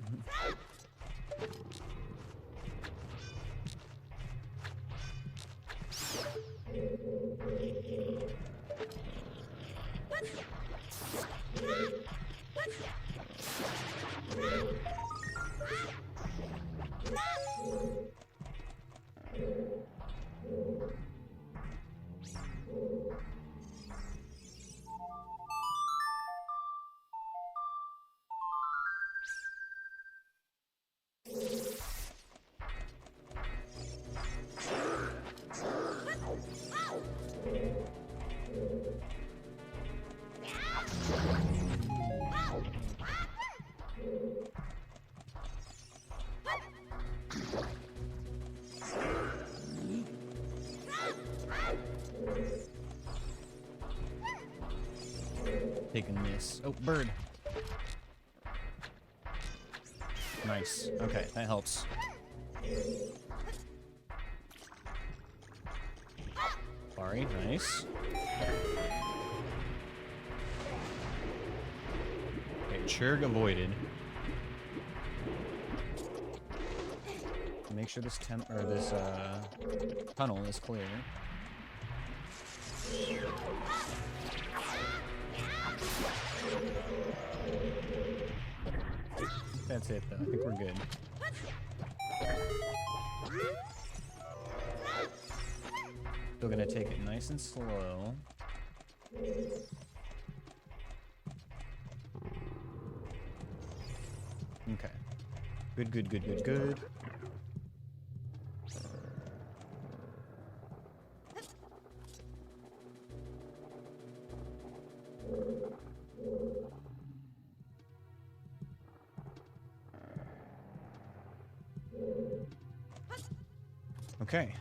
Take a miss. Oh, bird. Nice. Okay, that helps. Sorry, nice. Okay, Churg avoided. Make sure this tunnel is clear. That's it, though. I think we're good. Still gonna take it nice and slow. Okay. Good, good, good, good, good. Okay.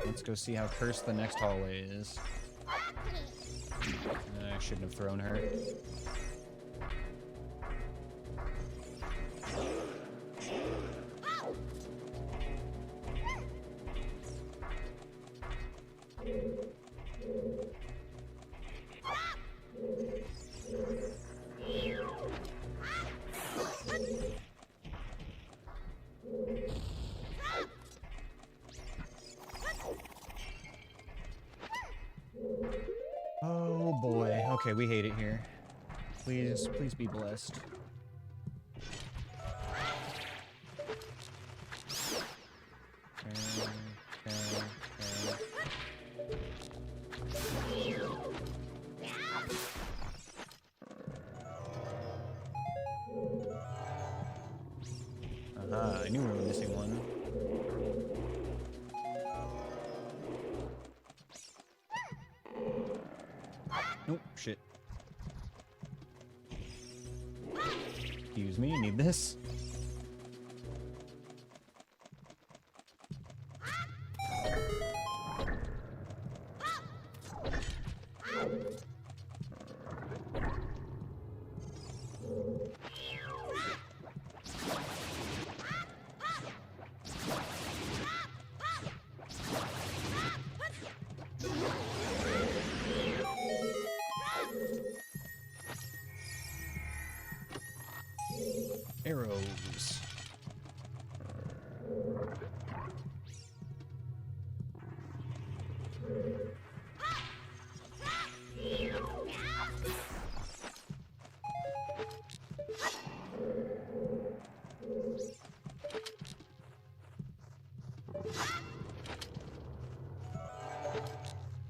Let's go see how cursed the next hallway is. I shouldn't have thrown her. Okay, we hate it here. Please, please be blessed. Aha, I knew we were missing one. Nope, shit. Excuse me, need this? Arrows.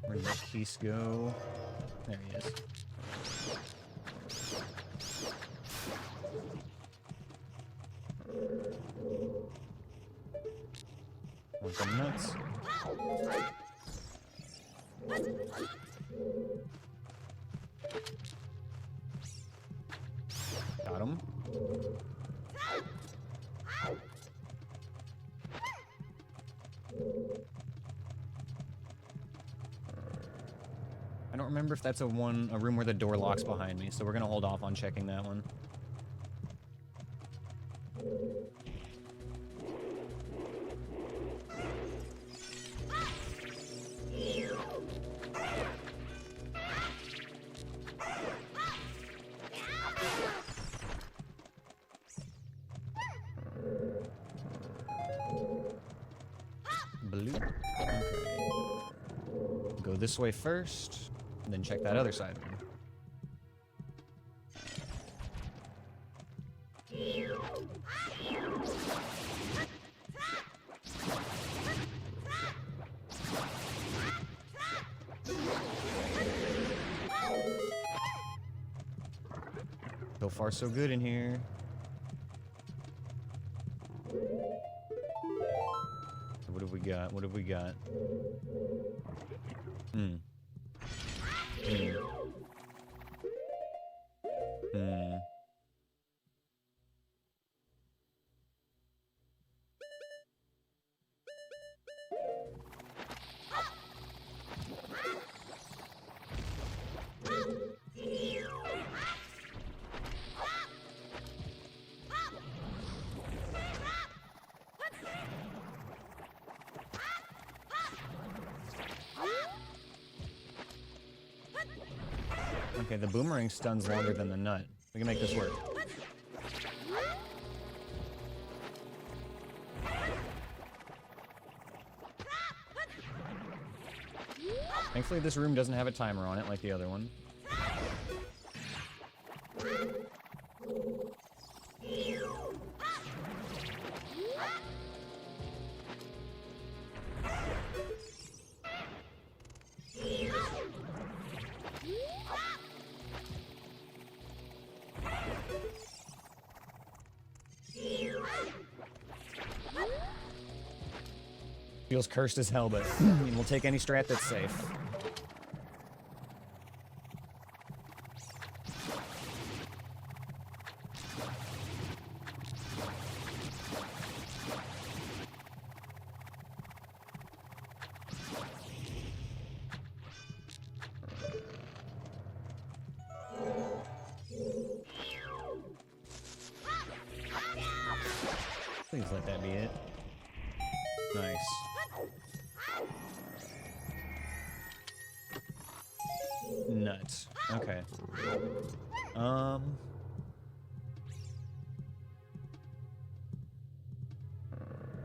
Where'd that piece go? There he is. Want some nuts? Got him. I don't remember if that's a room where the door locks behind me, so we're gonna hold off on checking that one. Blue. Okay. Go this way first, and then check that other side room. So far, so good in here. What have we got? What have we got? Hmm. Hmm. Hmm. Okay, the boomerang stuns longer than the nut. We can make this work. Thankfully, this room doesn't have a timer on it like the other one. Feels cursed as hell, but we'll take any strat that's safe. Please let that be it. Nice. Nuts. Okay.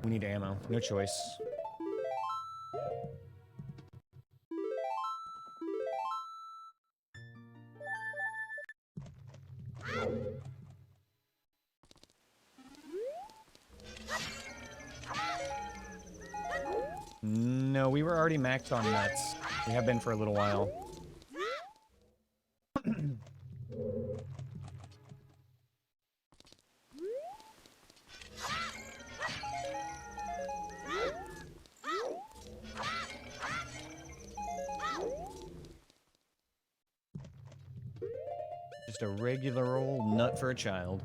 We need ammo. No choice. No, we were already maxed on nuts. We have been for a little while. Just a regular old nut for a child.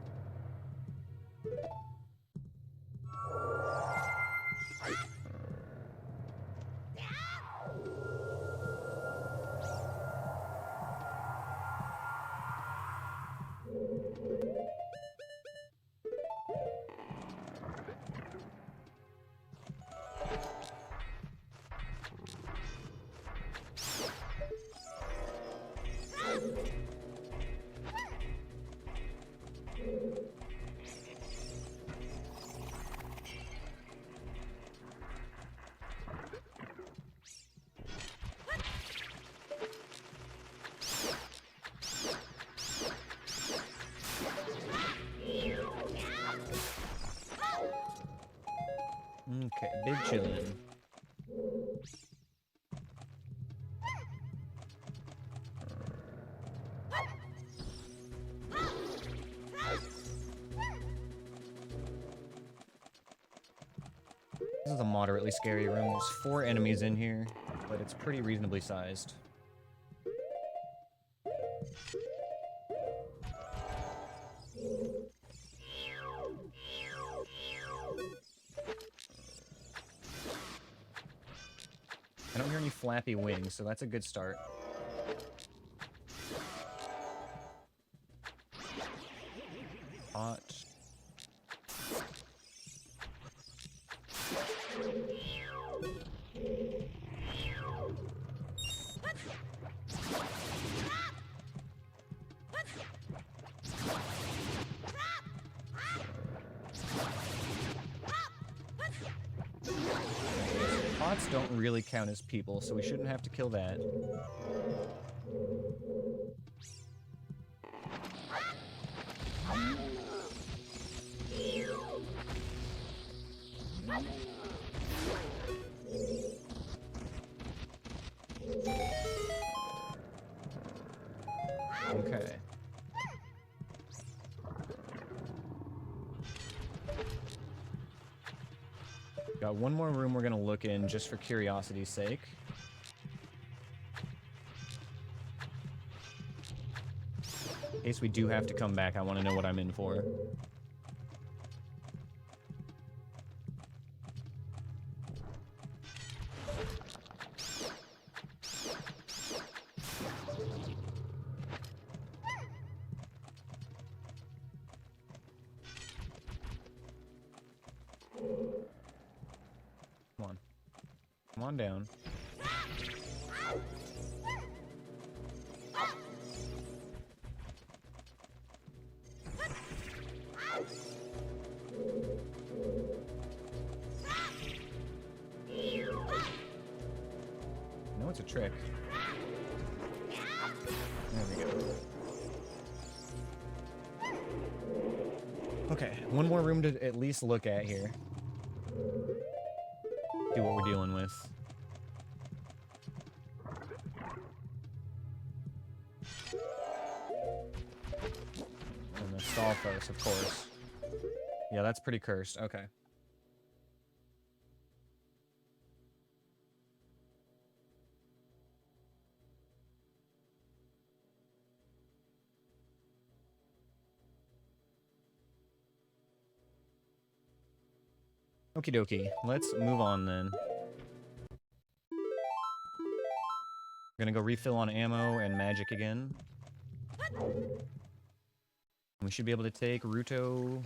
Okay, big chillin'. This is a moderately scary room. There's 4 enemies in here, but it's pretty reasonably sized. I don't hear any flappy wings, so that's a good start. Hot. Pots don't really count as people, so we shouldn't have to kill that. Okay. Got one more room we're gonna look in just for curiosity's sake. In case we do have to come back, I want to know what I'm in for. Come on. Come on down. No, it's a trick. There we go. Okay, one more room to at least look at here. See what we're dealing with. And the stall first, of course. Yeah, that's pretty cursed. Okay. Okie dokie. Let's move on then. We're gonna go refill on ammo and magic again. We should be able to take Ruto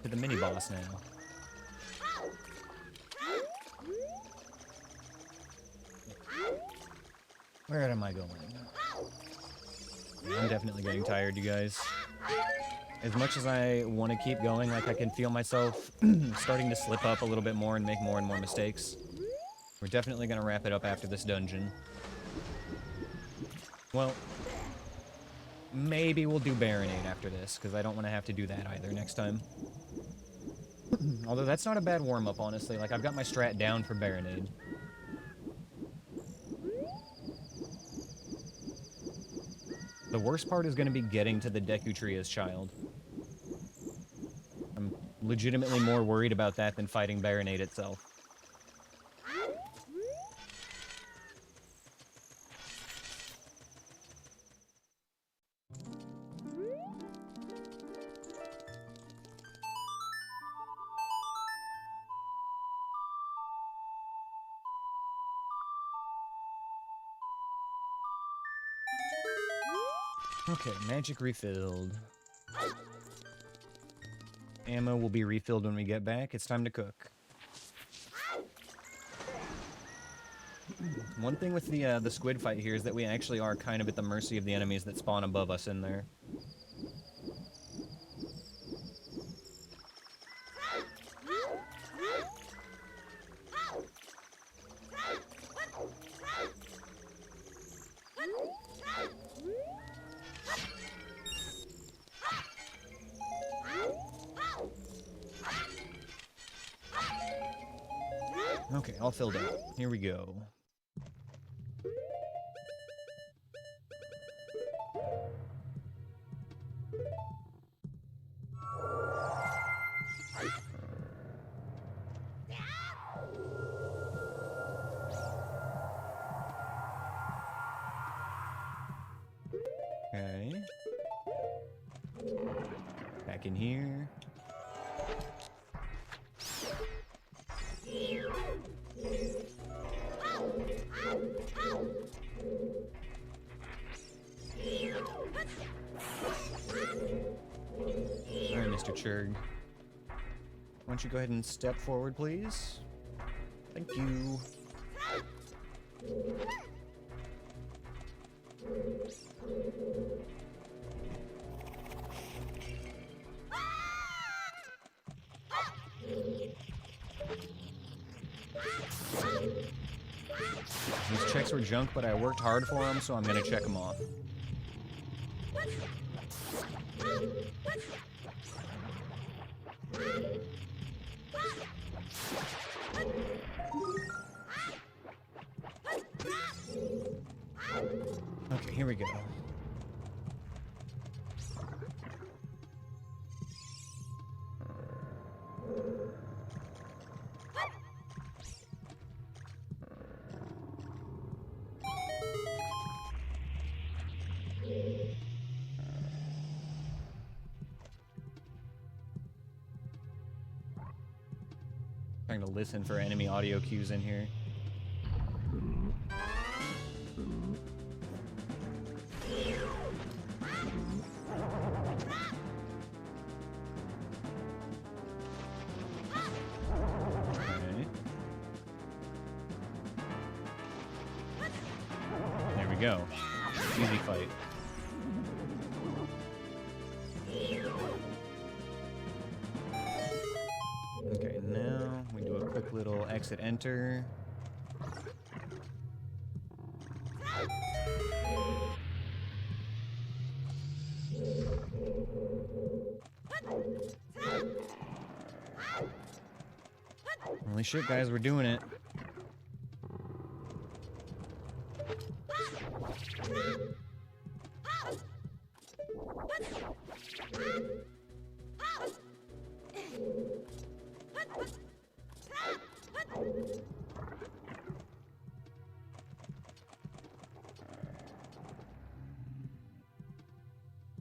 to the mini-boss now. Where am I going? I'm definitely getting tired, you guys. As much as I want to keep going, like I can feel myself starting to slip up a little bit more and make more and more mistakes. We're definitely going to wrap it up after this dungeon. Well, maybe we'll do Baronade after this, because I don't want to have to do that either next time. Although that's not a bad warm-up, honestly. Like, I've got my strat down for Baronade. The worst part is going to be getting to the Deku Tree as child. I'm legitimately more worried about that than fighting Baronade itself. Okay, magic refilled. Ammo will be refilled when we get back. It's time to cook. One thing with the squid fight here is that we actually are kind of at the mercy of the enemies that spawn above us in there. Okay, all filled up. Here we go. Okay. Back in here. Alright, Mr. Churg. Why don't you go ahead and step forward, please? Thank you. These checks were junk, but I worked hard for them, so I'm gonna check them off. Okay, here we go. Trying to listen for enemy audio cues in here. Okay. There we go. Easy fight. Okay, now we do a quick little exit enter. Holy shit, guys, we're doing it.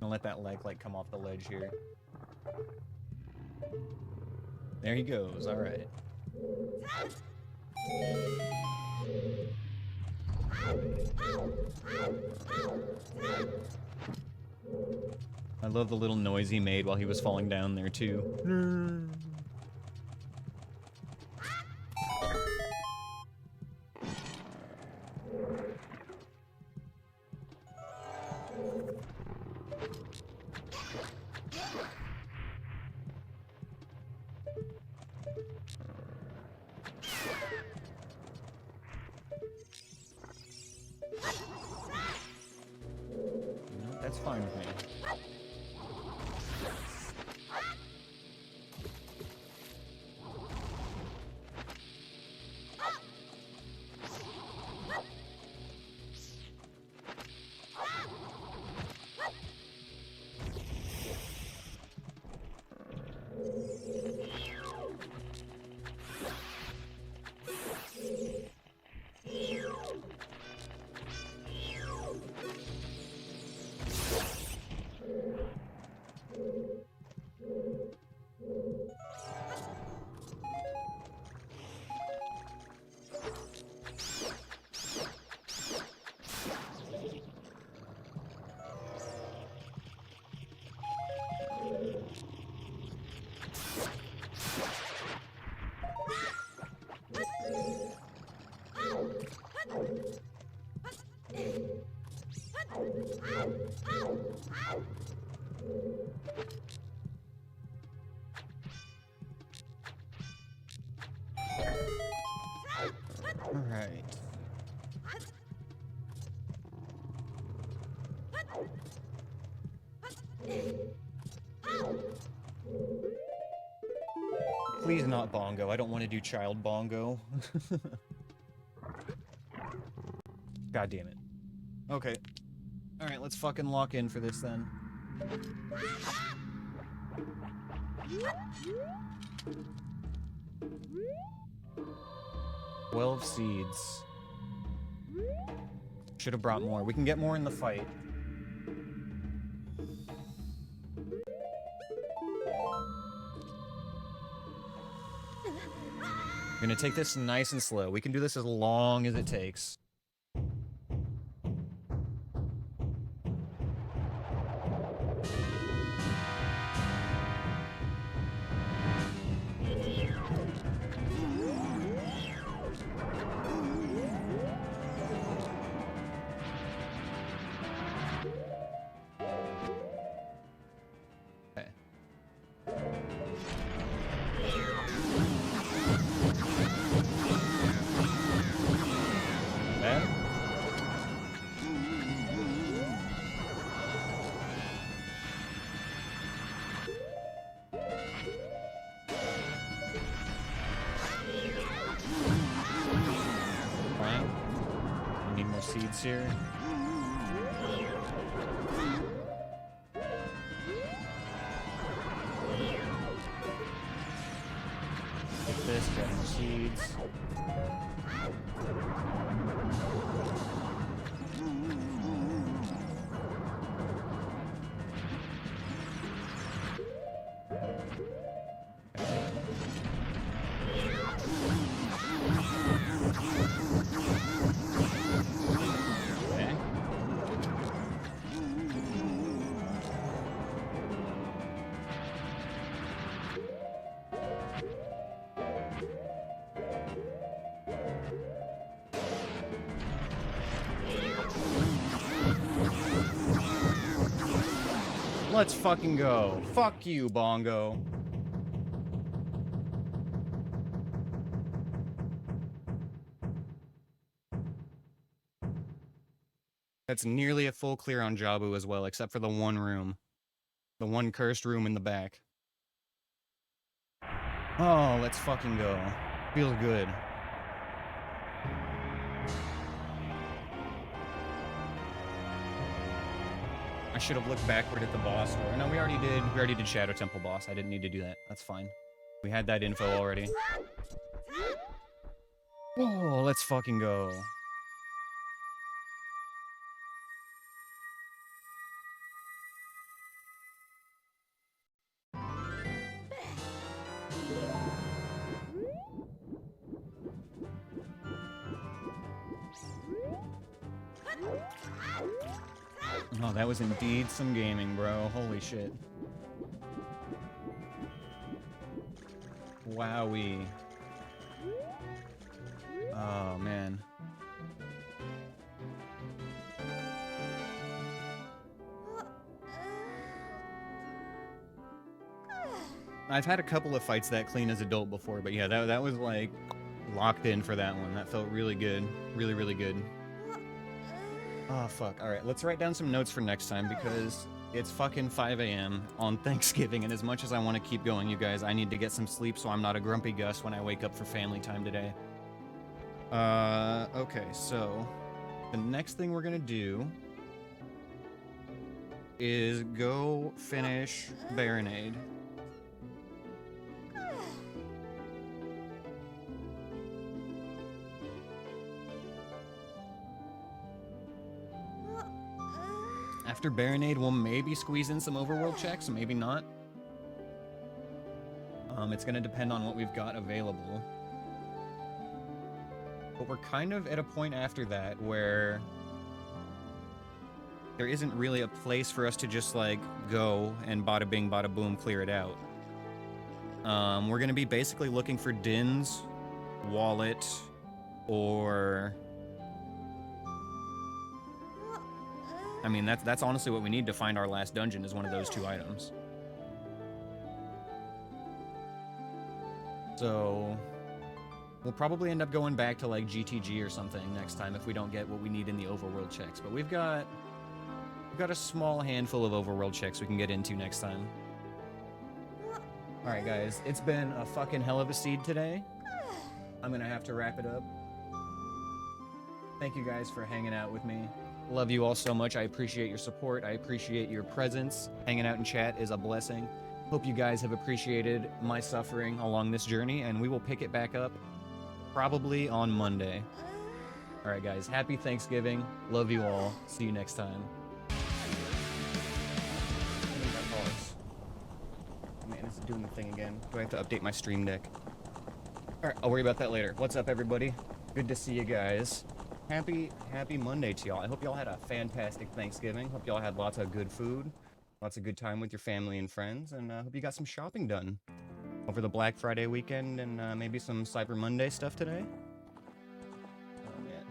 I'll let that leg come off the ledge here. There he goes, alright. I love the little noise he made while he was falling down there, too. That's fine with me. All right. Please not bongo. I don't want to do child bongo. God damn it. Okay. Alright, let's fucking lock in for this then. "12 seeds. Should have brought more. We can get more in the fight. I'm gonna take this nice and slow. We can do this as long as it takes. Okay. Bad? Fine. We need more seeds here. Get this, get more seeds. Okay. Let's fucking go. Fuck you, Bongo. That's nearly a full clear on Jabu as well, except for the one room. The one cursed room in the back. Oh, let's fucking go. Feels good. I should have looked backward at the boss. Or, no, we already did. We already did Shadow Temple boss. I didn't need to do that. That's fine. We had that info already. Oh, let's fucking go. Oh, that was indeed some gaming, bro. Holy shit. Wowee. Oh, man. I've had a couple of fights that clean as adult before, but yeah, that was like locked in for that one. That felt really good. Really, really good. Oh, fuck. Alright, let's write down some notes for next time because it's fucking 5 a.m. on Thanksgiving, and as much as I want to keep going, you guys, I need to get some sleep so I'm not a grumpy Gus when I wake up for family time today. Okay, so the next thing we're gonna do is go finish Baronade. After Baronade, we'll maybe squeeze in some overworld checks, maybe not. It's gonna depend on what we've got available. But we're kind of at a point after that where there isn't really a place for us to just, like, go and bada bing, bada boom, clear it out. We're gonna be basically looking for Din's wallet or I mean, that's honestly what we need to find our last dungeon is one of those 2 items. So we'll probably end up going back to like GTG or something next time if we don't get what we need in the overworld checks. But we've got a small handful of overworld checks we can get into next time. All right, guys, it's been a fucking hell of a seed today. I'm gonna have to wrap it up. Thank you guys for hanging out with me. Love you all so much. I appreciate your support. I appreciate your presence. Hanging out in chat is a blessing. Hope you guys have appreciated my suffering along this journey, and we will pick it back up probably on Monday. All right, guys, happy Thanksgiving. Love you all. See you next time. Man, it's doing the thing again. Do I have to update my stream deck? All right, I'll worry about that later. What's up, everybody? Good to see you guys. Happy Monday to y'all. I hope y'all had a fantastic Thanksgiving. Hope y'all had lots of good food, lots of good time with your family and friends, and hope you got some shopping done over the Black Friday weekend and maybe some Cyber Monday stuff today. Oh man,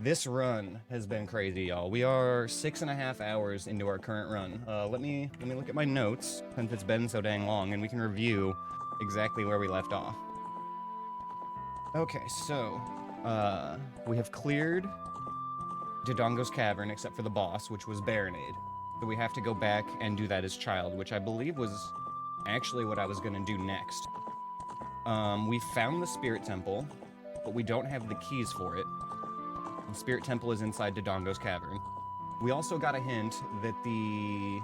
this run has been crazy, y'all. We are 6.5 hours into our current run. Let me look at my notes since it's been so dang long, and we can review exactly where we left off. Okay, so we have cleared Dodongo's Cavern except for the boss, which was Baronade. So we have to go back and do that as Child, which I believe was actually what I was going to do next. We found the Spirit Temple, but we don't have the keys for it. The Spirit Temple is inside Dodongo's Cavern. We also got a hint that the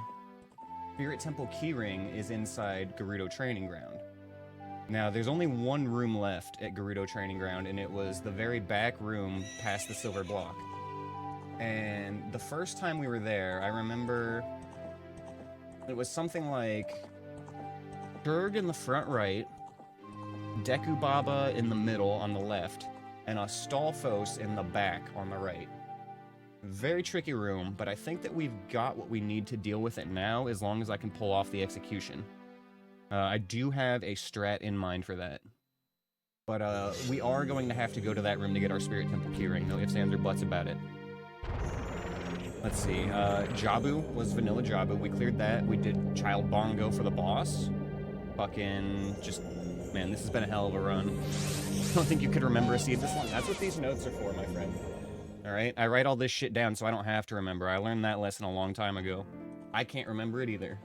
Spirit Temple keyring is inside Gerudo Training Ground. Now, there's only one room left at Gerudo Training Ground, and it was the very back room past the silver block. And the first time we were there, I remember it was something like Durg in the front right, Deku Baba in the middle on the left, and a Stalfos in the back on the right. Very tricky room, but I think that we've got what we need to deal with it now as long as I can pull off the execution. I do have a strat in mind for that. But we are going to have to go to that room to get our Spirit Temple keyring. No ifs, ands, or buts about it. Let's see. Jabu was Vanilla Jabu. We cleared that. We did Child Bongo for the boss. Fucking just... Man, this has been a hell of a run. I don't think you could remember a seed this long. That's what these notes are for, my friend. Alright? I write all this shit down so I don't have to remember. I learned that lesson a long time ago. I can't remember it either.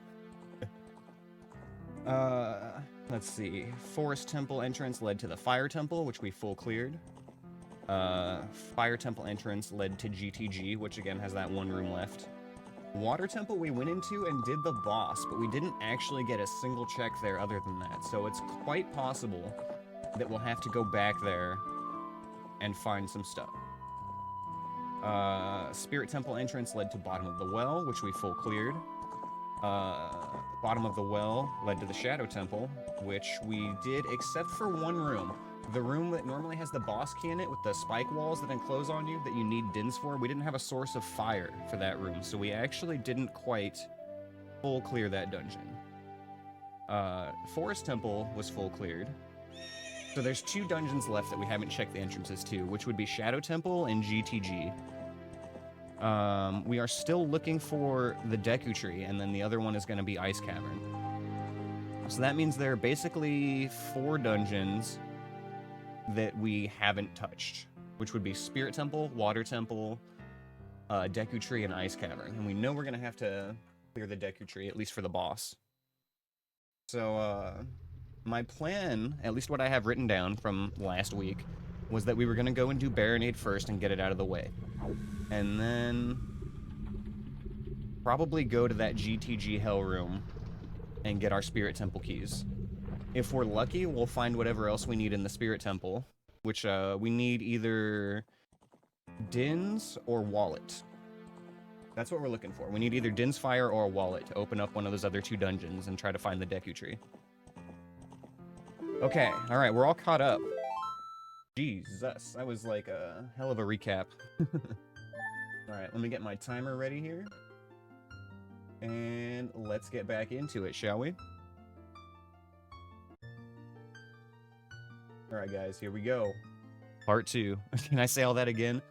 Let's see. Forest Temple entrance led to the Fire Temple, which we full cleared. Fire Temple entrance led to GTG, which again has that one room left. Water Temple we went into and did the boss, but we didn't actually get a single check there other than that. So it's quite possible that we'll have to go back there and find some stuff. Spirit Temple entrance led to Bottom of the Well, which we full cleared. Bottom of the Well led to the Shadow Temple, which we did except for one room. The room that normally has the boss key in it with the spike walls that enclose on you that you need dins for, we didn't have a source of fire for that room, so we actually didn't quite full clear that dungeon. Forest Temple was full cleared. So there's 2 dungeons left that we haven't checked the entrances to, which would be Shadow Temple and GTG. We are still looking for the Deku Tree, and then the other one is going to be Ice Cavern. So that means there are basically 4 dungeons that we haven't touched, which would be Spirit Temple, Water Temple, Deku Tree, and Ice Cavern. And we know we're going to have to clear the Deku Tree, at least for the boss. So, my plan, at least what I have written down from last week, was that we were going to go and do Baronade first and get it out of the way. And then probably go to that GTG Hell Room and get our Spirit Temple keys. If we're lucky, we'll find whatever else we need in the Spirit Temple, which we need either Din's or Wallet. That's what we're looking for. We need either Din's Fire or a Wallet to open up one of those other 2 dungeons and try to find the Deku Tree. Okay, alright, we're all caught up. Jesus, that was like a hell of a recap. Alright, let me get my timer ready here. And let's get back into it, shall we? Alright guys, here we go. Part 2. Can I say all that again?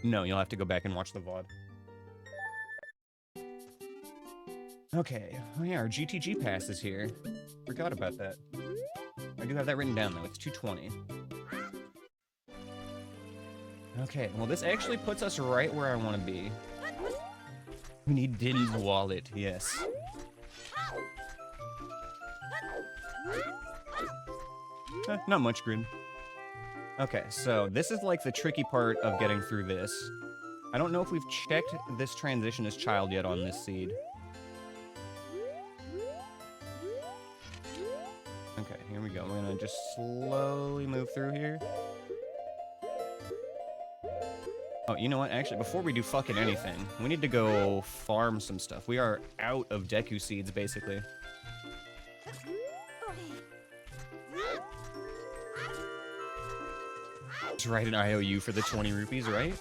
No, you'll have to go back and watch the VOD. Okay, oh yeah, our GTG pass is here. Forgot about that. I do have that written down though, it's 220. Okay, well this actually puts us right where I want to be. We need Din's wallet, yes. Not much, Grim. Okay, so this is like the tricky part of getting through this. I don't know if we've checked this transition as child yet on this seed. Okay, here we go. We're gonna just slowly move through here. Oh, you know what? Actually, before we do fucking anything, we need to go farm some stuff. We are out of Deku seeds, basically. Just write an IOU for the 20 rupees, right?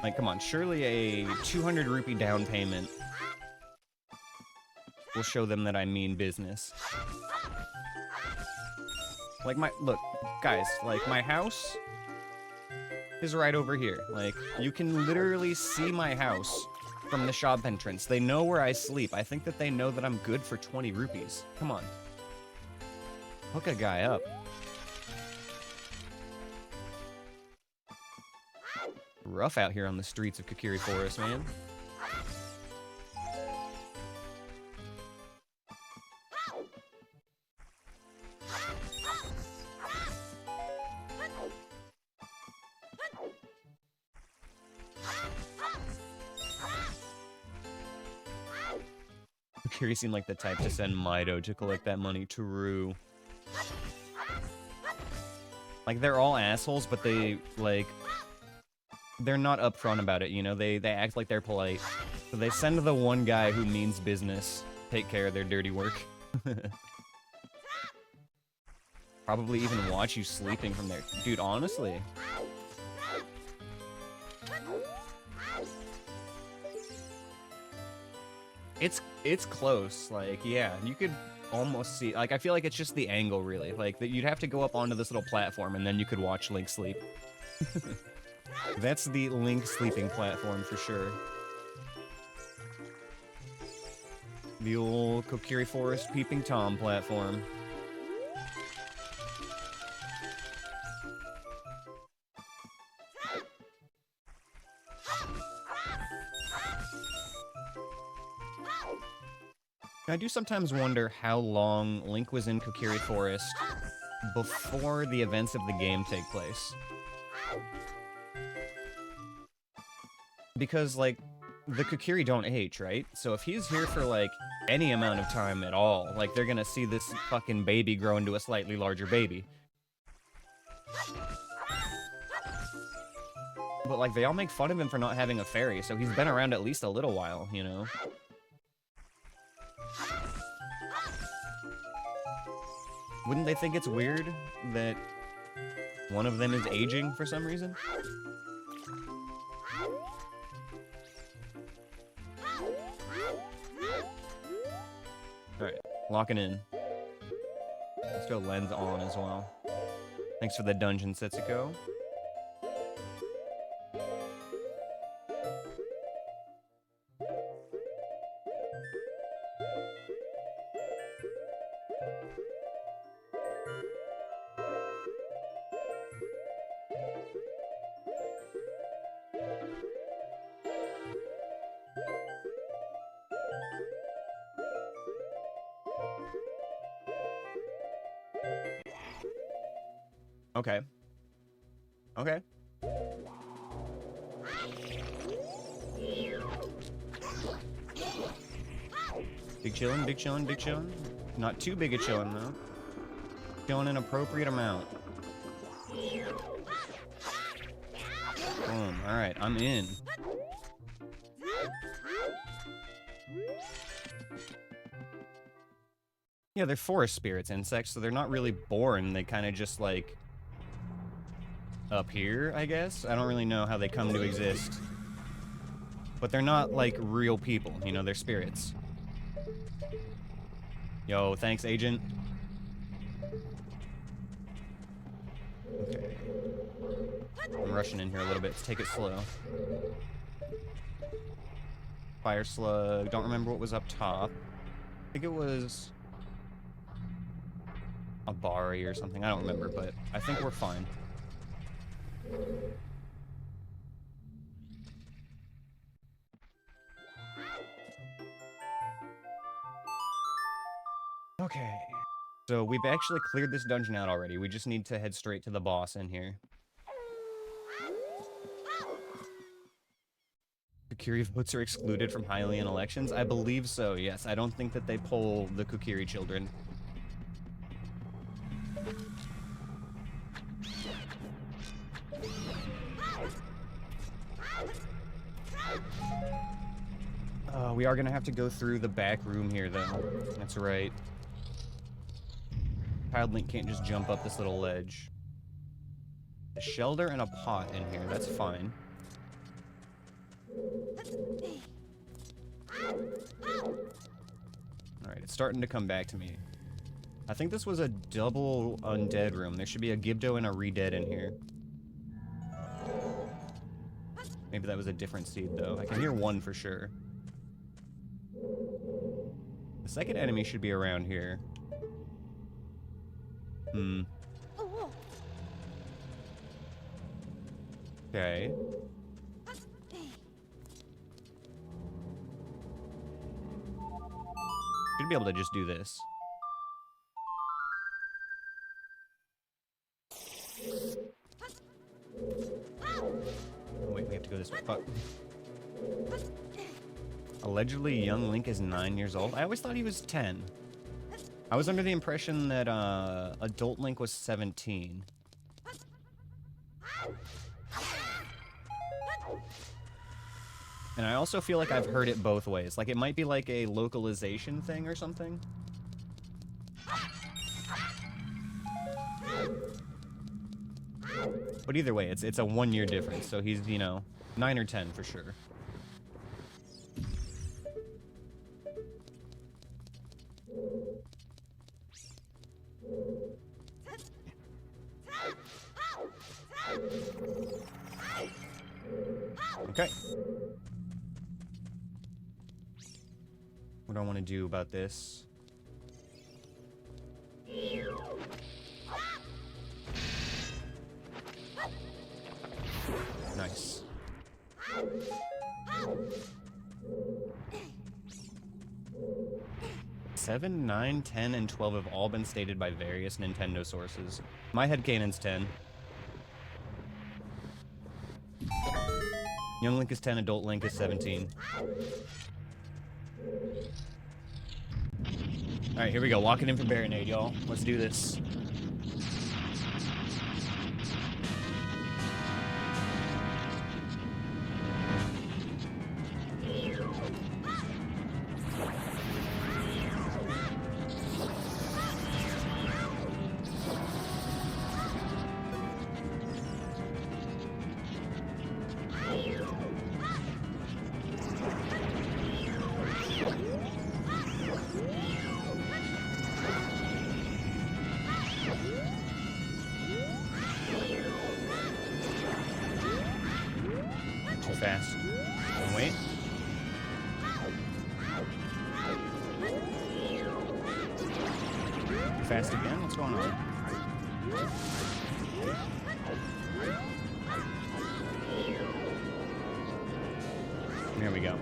Like, come on, surely a 200 rupee down payment will show them that I mean business. Like, look, guys, like, my house is right over here. Like, you can literally see my house from the shop entrance. They know where I sleep. I think that they know that I'm good for 20 rupees. Come on. Hook a guy up. Rough out here on the streets of Kokiri Forest, man. Kokiri seemed like the type to send Mido to collect that money. True. Like, they're all assholes, but they, like, they're not upfront about it, you know? They act like they're polite. So they send the one guy who means business take care of their dirty work. Probably even watch you sleeping from there. Dude, honestly. It's close. Like, yeah, you could almost see... Like, I feel like it's just the angle, really. Like, that you'd have to go up onto this little platform, and then you could watch Link sleep. That's the Link sleeping platform for sure. The old Kokiri Forest Peeping Tom platform. I do sometimes wonder how long Link was in Kokiri Forest before the events of the game take place. Because, like, the Kokiri don't age, right? So if he's here for, like, any amount of time at all, like, they're gonna see this fucking baby grow into a slightly larger baby. But, like, they all make fun of him for not having a fairy, so he's been around at least a little while, you know? Wouldn't they think it's weird that one of them is aging for some reason? Alright, locking in. Let's go lens on as well. Thanks for the dungeon, Setsuko. Okay. Okay. Big chillin', big chillin', big chillin'. Not too big a chillin', though. Chillin' an appropriate amount. Boom. Alright, I'm in. Yeah, they're forest spirits, insects, so they're not really born. They kind of just, like... up here, I guess? I don't really know how they come to exist. But they're not, like, real people, you know, they're spirits. Yo, thanks, agent. Okay. I'm rushing in here a little bit. Let's take it slow. Fire slug. Don't remember what was up top. I think it was a Bari or something. I don't remember, but I think we're fine. Okay. So we've actually cleared this dungeon out already. We just need to head straight to the boss in here. Kukiri votes are excluded from Hylian elections? I believe so, yes. I don't think that they poll the Kukiri children. We are gonna have to go through the back room here, though. That's right. Child Link can't just jump up this little ledge. A shelter and a pot in here, that's fine. Alright, it's starting to come back to me. I think this was a double undead room. There should be a Gibdo and a Redead in here. Maybe that was a different seed, though. I can hear one for sure. The second enemy should be around here. Okay. Should be able to just do this. Oh, wait, we have to go this way. Fuck. Allegedly, young Link is 9 years old. I always thought he was 10. I was under the impression that adult Link was 17. And I also feel like I've heard it both ways. Like, it might be like a localization thing or something. But either way, it's a 1 year difference. So he's, you know, 9 or 10 for sure. Okay. What do I want to do about this? Nice. Seven, 9, 10, and 12 have all been stated by various Nintendo sources. My headcanon's 10. Young Link is 10, adult Link is 17. Alright, here we go. Walking in for Baronade, y'all. Let's do this. Fast. And wait. Fast again? What's going on? There we go.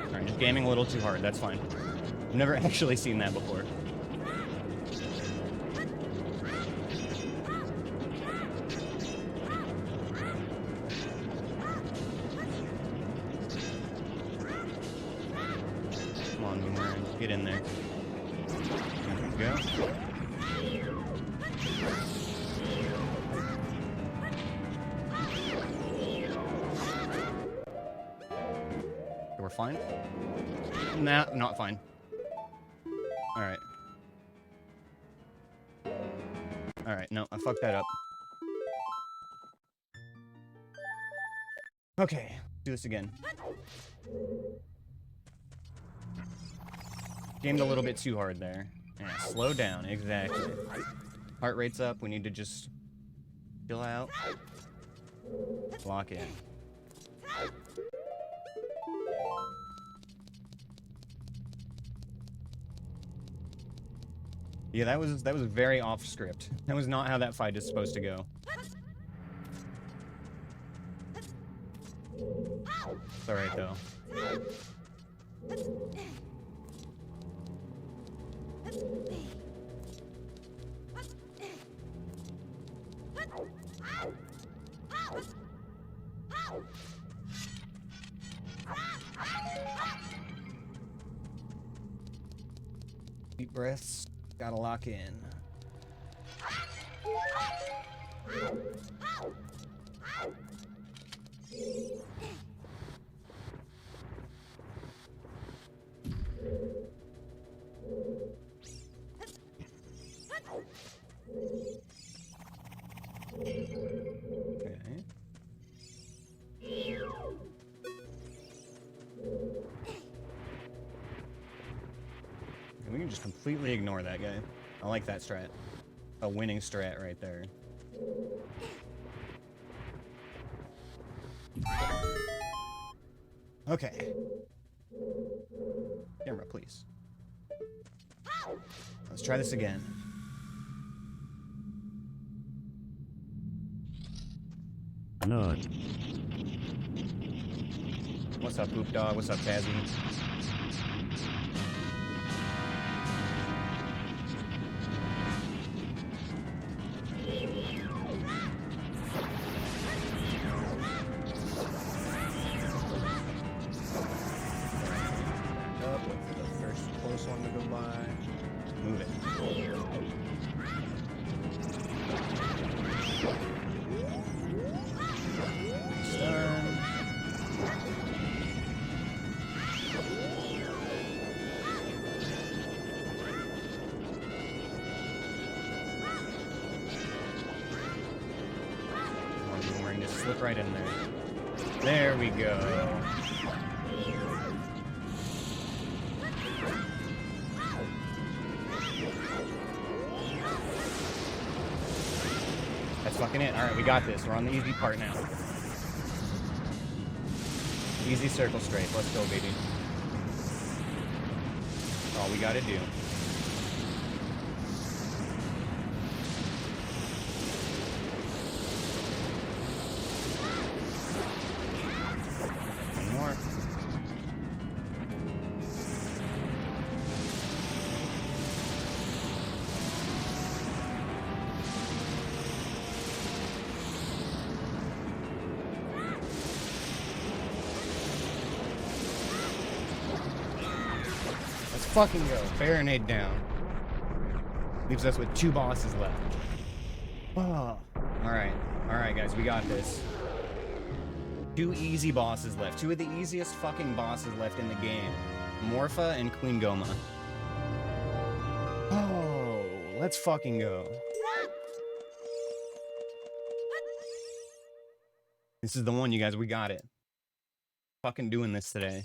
Alright, just gaming a little too hard. That's fine. I've never actually seen that before. Get in there. There we go. We're fine? Nah, not fine. Alright. Alright, no, I fucked that up. Okay, do this again. Gamed a little bit too hard there. Yeah, slow down, exactly. Heart rate's up, we need to just chill out. Lock in. Yeah, that was very off script. That was not how that fight is supposed to go. It's alright though. Deep breaths. Gotta lock in. Okay. We can just completely ignore that guy. I like that strat. A winning strat right there. Okay. Camera, please. Let's try this again. No. What's up, Poop Dog? What's up, Tazzy? Up, wait for the first close one to go by. Move it. Stun. We're going to slip right in there. There we go. That's fucking it. Alright, we got this. We're on the easy part now. Easy circle straight. Let's go, baby. All we gotta do. One more. Let's fucking go. Baronade down. Leaves us with 2 bosses left. Oh. Alright. Alright, guys. We got this. 2 easy bosses left. 2 of the easiest fucking bosses left in the game. Morpha and Queen Goma. Oh. Let's fucking go. This is the one, you guys. We got it. Fucking doing this today.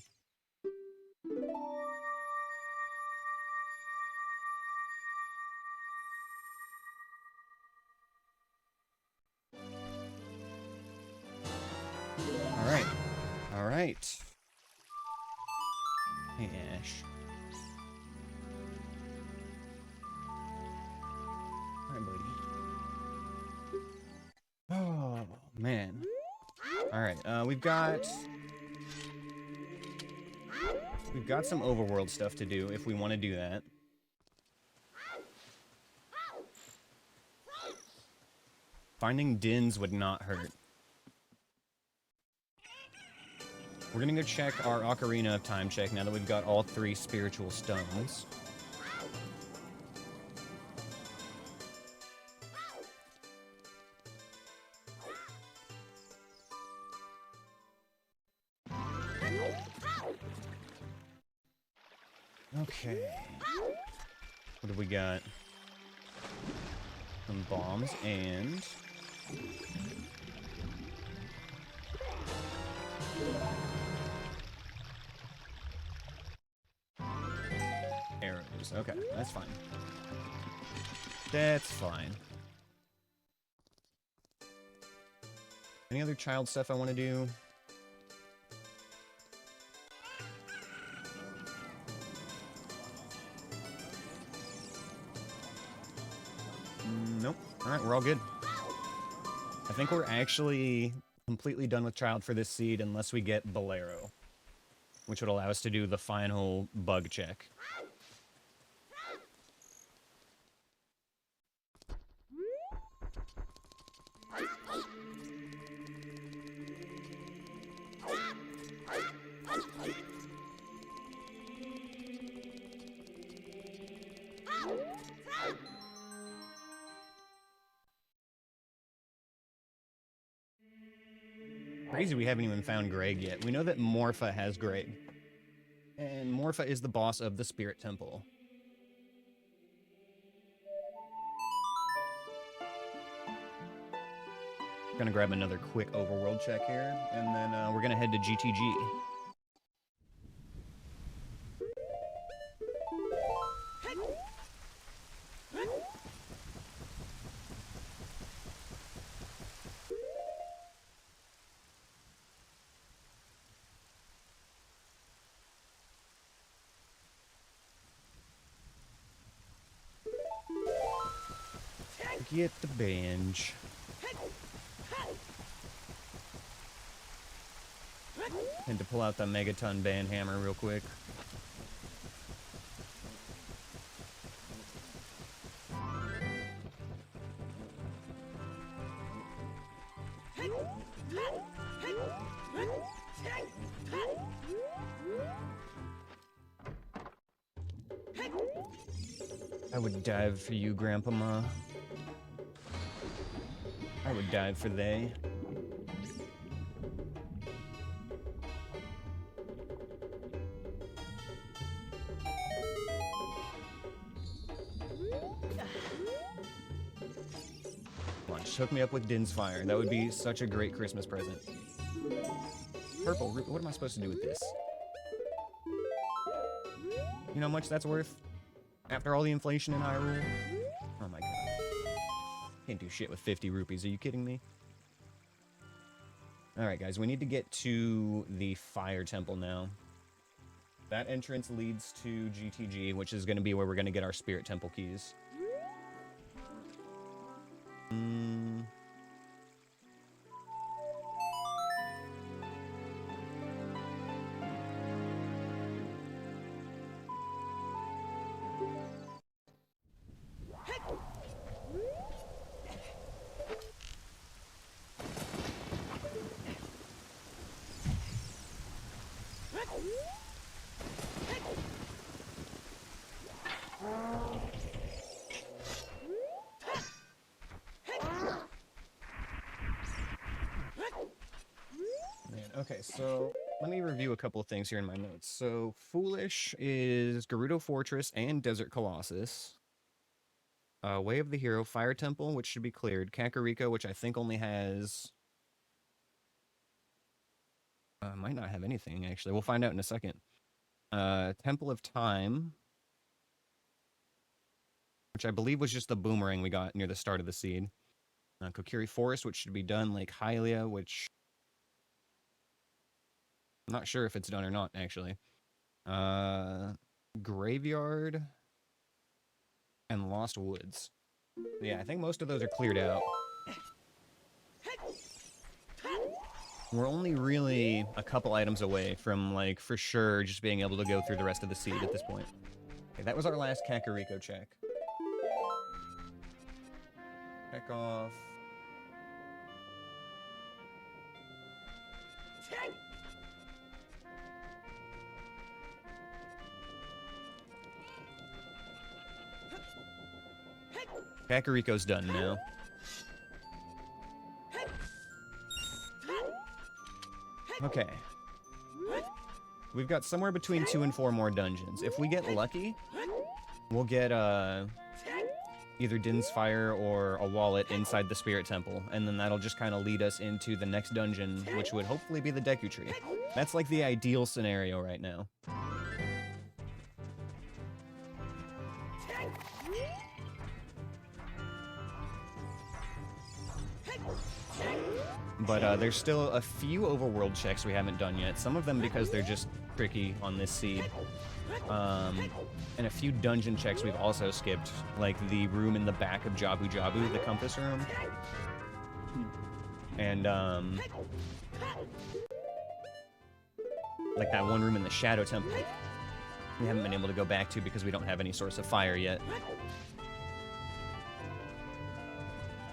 Alright. Alright. Hey, Ash. Alright, buddy. Oh, man. Alright, we've got some overworld stuff to do if we want to do that. Finding Dins would not hurt. We're gonna go check our Ocarina of Time check now that we've got all 3 spiritual stones. Okay. What have we got? Some bombs and... arrows. Okay, that's fine. That's fine. Any other child stuff I want to do? Alright, we're all good. I think we're actually completely done with Child for this seed unless we get Bolero, which would allow us to do the final bug check. Crazy we haven't even found Greg yet. We know that Morpha has Greg. And Morpha is the boss of the Spirit Temple. Gonna grab another quick overworld check here, and then we're gonna head to GTG. Get the binge. And to pull out the Megaton Band Hammer real quick. I would dive for you, Grandpa. I would dive for they. Come on, just hook me up with Din's Fire. That would be such a great Christmas present. Purple, what am I supposed to do with this? You know how much that's worth? After all the inflation in Hyrule? Oh my god. Can't do shit with 50 rupees, are you kidding me? Alright guys, we need to get to the Fire Temple now. That entrance leads to GTG, which is going to be where we're going to get our Spirit Temple keys. Okay, so let me review a couple of things here in my notes. So, Foolish is Gerudo Fortress and Desert Colossus. Way of the Hero, Fire Temple, which should be cleared. Kakariko, which I think only has... might not have anything, actually. We'll find out in a second. Temple of Time, which I believe was just the boomerang we got near the start of the seed. Kokiri Forest, which should be done. Lake Hylia, which... I'm not sure if it's done or not, actually. Graveyard and Lost Woods. Yeah, I think most of those are cleared out. We're only really a couple items away from, like, for sure just being able to go through the rest of the seed at this point. Okay, that was our last Kakariko check. Check off. Kakariko's done now. Okay. We've got somewhere between 2 and 4 more dungeons. If we get lucky, we'll get either Din's Fire or a wallet inside the Spirit Temple, and then that'll just kind of lead us into the next dungeon, which would hopefully be the Deku Tree. That's like the ideal scenario right now. But there's still a few overworld checks we haven't done yet. Some of them because they're just tricky on this seed. And a few dungeon checks we've also skipped, like the room in the back of Jabu Jabu, the compass room. And, like that one room in the Shadow Temple. We haven't been able to go back to because we don't have any source of fire yet.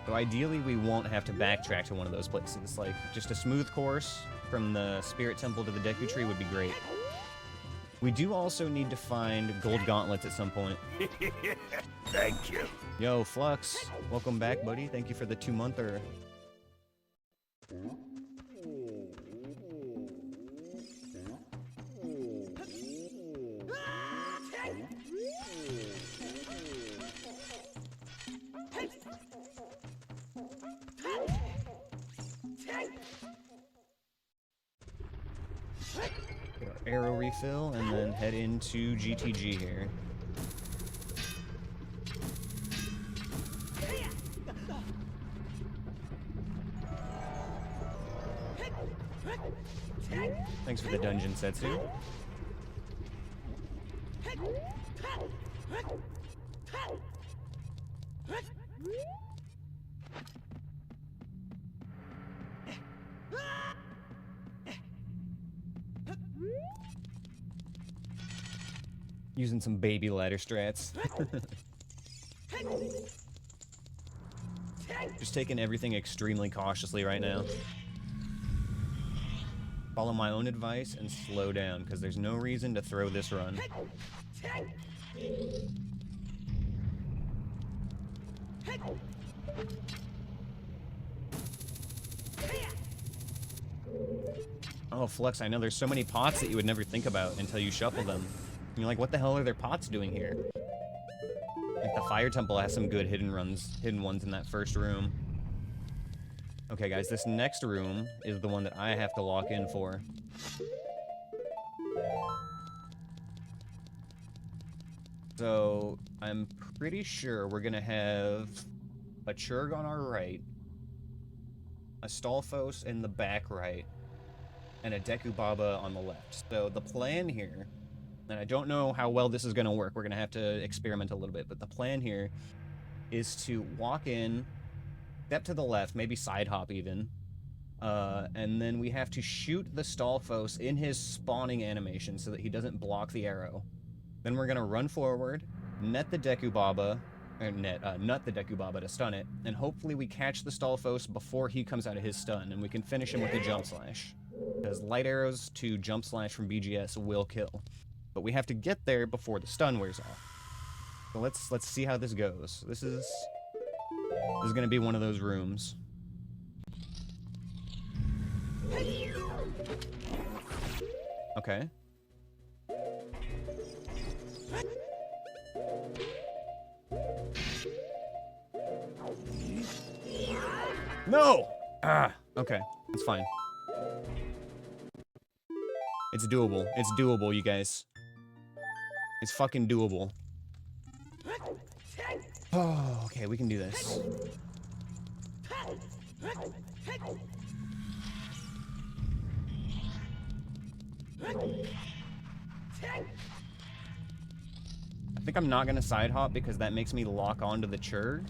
So ideally, we won't have to backtrack to one of those places. Like, just a smooth course from the Spirit Temple to the Deku Tree would be great. We do also need to find gold gauntlets at some point. Thank you. Yo, Flux, welcome back, buddy. Thank you for the 2-monther. Get our arrow refill and then head into GTG here. Thanks for the dungeon, Setsu. Using some baby ladder strats. Just taking everything extremely cautiously right now. Follow my own advice and slow down, because there's no reason to throw this run. Oh, Flux, I know there's so many pots that you would never think about until you shuffle them. And you're like, what the hell are their pots doing here? Like, the Fire Temple has some good hidden ones in that first room. Okay, guys, this next room is the one that I have to lock in for. So, I'm pretty sure we're gonna have a Churg on our right, a Stalfos in the back right, and a Deku Baba on the left. So the plan here, and I don't know how well this is gonna work, we're gonna have to experiment a little bit, but the plan here is to walk in, step to the left, maybe side hop even, and then we have to shoot the Stalfos in his spawning animation so that he doesn't block the arrow. Then we're gonna run forward, net the Deku Baba, or nut the Deku Baba to stun it, and hopefully we catch the Stalfos before he comes out of his stun, and we can finish him with a jump slash. Because light arrows to jump slash from BGS will kill. But we have to get there before the stun wears off. So let's see how this goes. This is gonna be one of those rooms. Okay. No! Ah, okay. It's fine. It's doable. It's doable, you guys. It's fucking doable. Oh, okay, we can do this. I think I'm not gonna side hop because that makes me lock onto the Churg.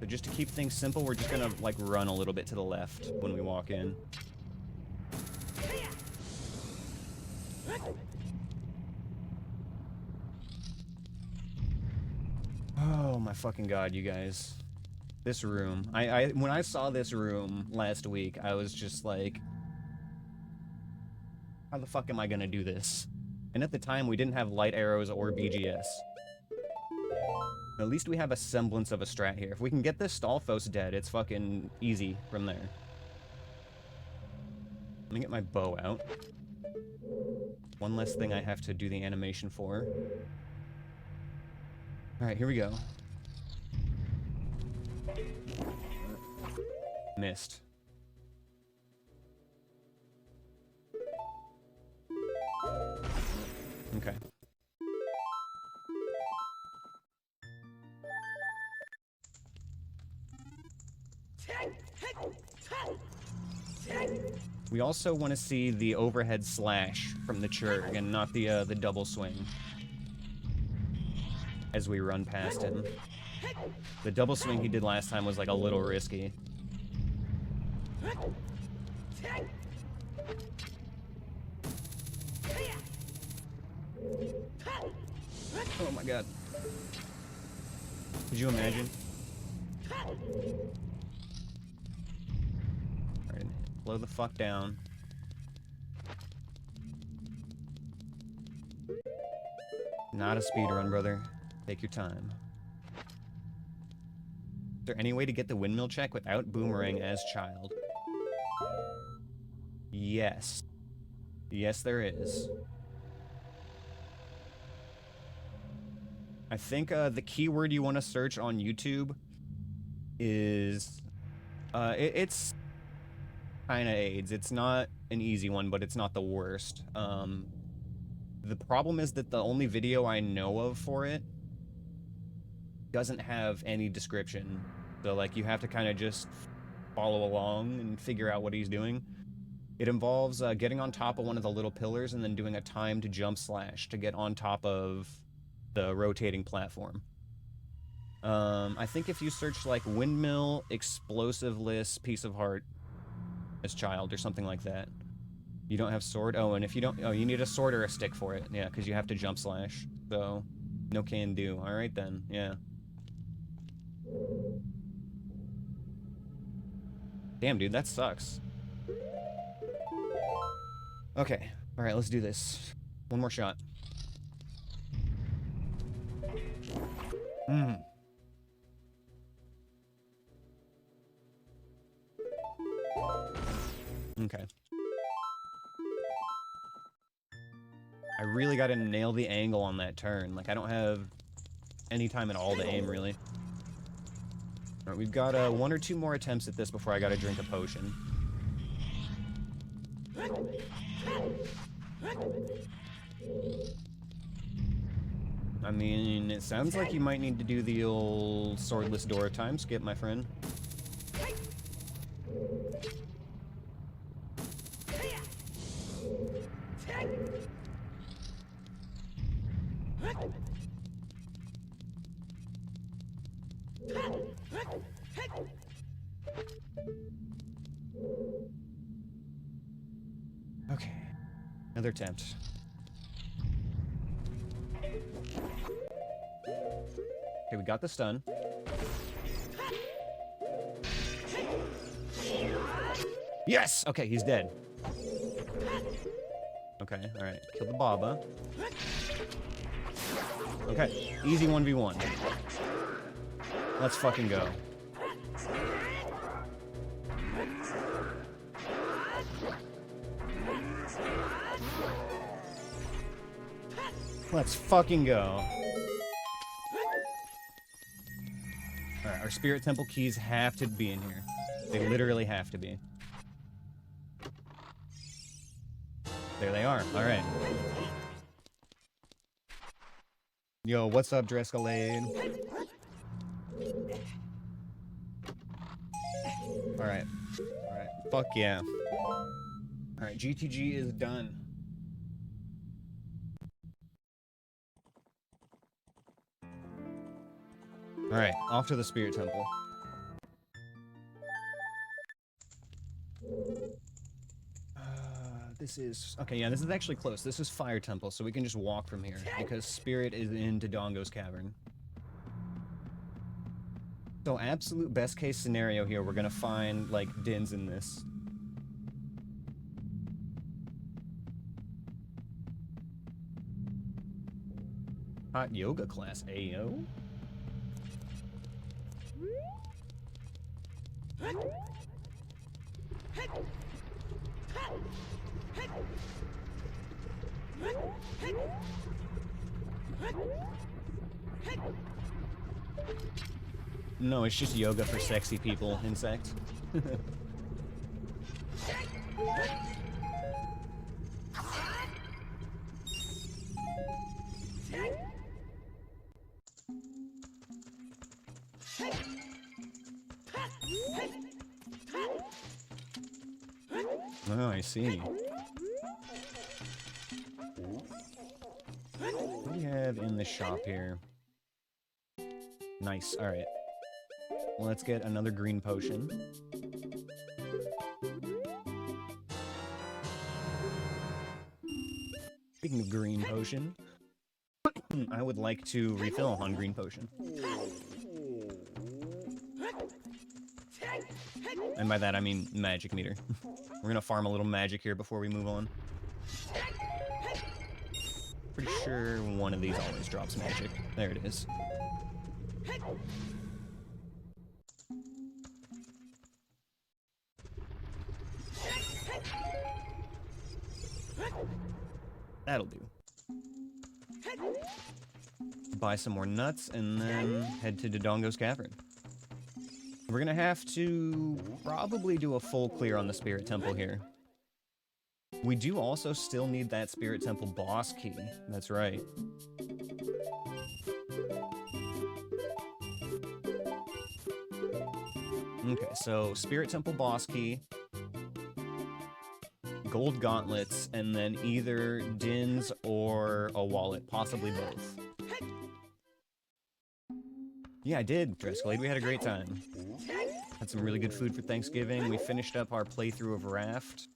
So just to keep things simple, we're just gonna like run a little bit to the left when we walk in. Oh my fucking god, you guys. This room. When I saw this room last week, I was just like, how the fuck am I gonna do this? And at the time, we didn't have light arrows or BGS. At least we have a semblance of a strat here. If we can get this Stalfos dead, it's fucking easy from there. Let me get my bow out. One less thing I have to do the animation for. Alright, here we go. Missed. Okay. We also want to see the overhead slash from the Churg and not the double swing as we run past him. The double swing he did last time was like a little risky. Oh my god. Could you imagine? Alright, slow the fuck down. Not a speed run, brother. Take your time. Is there any way to get the windmill check without Boomerang as child? Yes. Yes, there is. I think the keyword you want to search on YouTube is... it's kind of AIDS. It's not an easy one, but it's not the worst. The problem is that the only video I know of for it doesn't have any description. So, like, you have to kind of just follow along and figure out what he's doing. It involves getting on top of one of the little pillars and then doing a timed jump slash to get on top of the rotating platform. I think if you search, like, windmill, explosiveless, piece of heart as child or something like that. You don't have sword? Oh, and if you don't... Oh, you need a sword or a stick for it. Yeah, because you have to jump slash. So, no can do. Alright then, yeah. Damn, dude, that sucks. Okay, alright, let's do this. One more shot. Okay. I really gotta nail the angle on that turn. Like, I don't have any time at all to aim, really. Alright, we've got 1 or 2 more attempts at this before I gotta drink a potion. I mean, it sounds like you might need to do the old swordless door time skip, my friend. Okay, another attempt. Okay, we got the stun. Yes! Okay, he's dead. Okay, alright. Kill the Baba. Okay, easy 1v1. Let's fucking go. Let's fucking go. Alright, our Spirit Temple keys have to be in here. They literally have to be. There they are. Alright. Yo, what's up, Drescalade? Alright. Alright. Fuck yeah. Alright, GTG is done. Alright, off to the Spirit Temple. This is... Okay, yeah, this is actually close. This is Fire Temple, so we can just walk from here, because Spirit is in Dodongo's Cavern. So, absolute best case scenario here, we're gonna find, like, Dins in this. Hot yoga class, ayo? No, it's just yoga for sexy people, insect. Oh, I see. What do we have in the shop here? Nice, alright. Let's get another green potion. Speaking of green potion, I would like to refill on green potion. And by that I mean magic meter. We're gonna farm a little magic here before we move on. Pretty sure one of these always drops magic. There it is. That'll do. Buy some more nuts and then head to Dodongo's Cavern. We're gonna have to probably do a full clear on the Spirit Temple here. We do also still need that Spirit Temple boss key. That's right. Okay, so Spirit Temple boss key, gold gauntlets, and then either Din's or a wallet, possibly both. Yeah, I did, Dresglade. We had a great time. Had some really good food for Thanksgiving. We finished up our playthrough of Raft,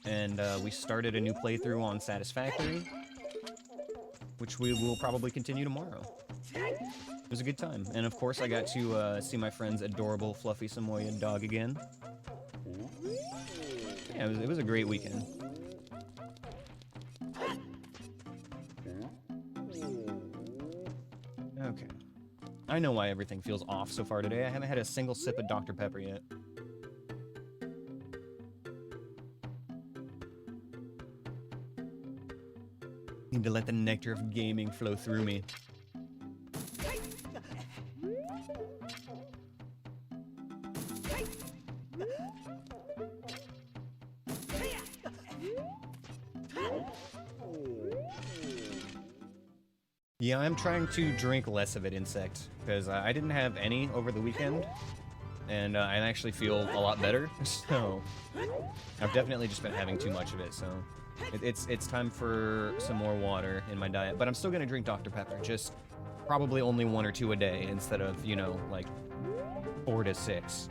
and we started a new playthrough on Satisfactory, which we will probably continue tomorrow. It was a good time. And of course, I got to see my friend's adorable, fluffy Samoyed dog again. Yeah, it was a great weekend. Okay. I know why everything feels off so far today. I haven't had a single sip of Dr. Pepper yet. Need to let the nectar of gaming flow through me. Yeah, I'm trying to drink less of it, Insect, because I didn't have any over the weekend, and I actually feel a lot better, so I've definitely just been having too much of it, so it's time for some more water in my diet, but I'm still going to drink Dr. Pepper, just probably only 1 or 2 a day instead of, you know, like 4 to 6.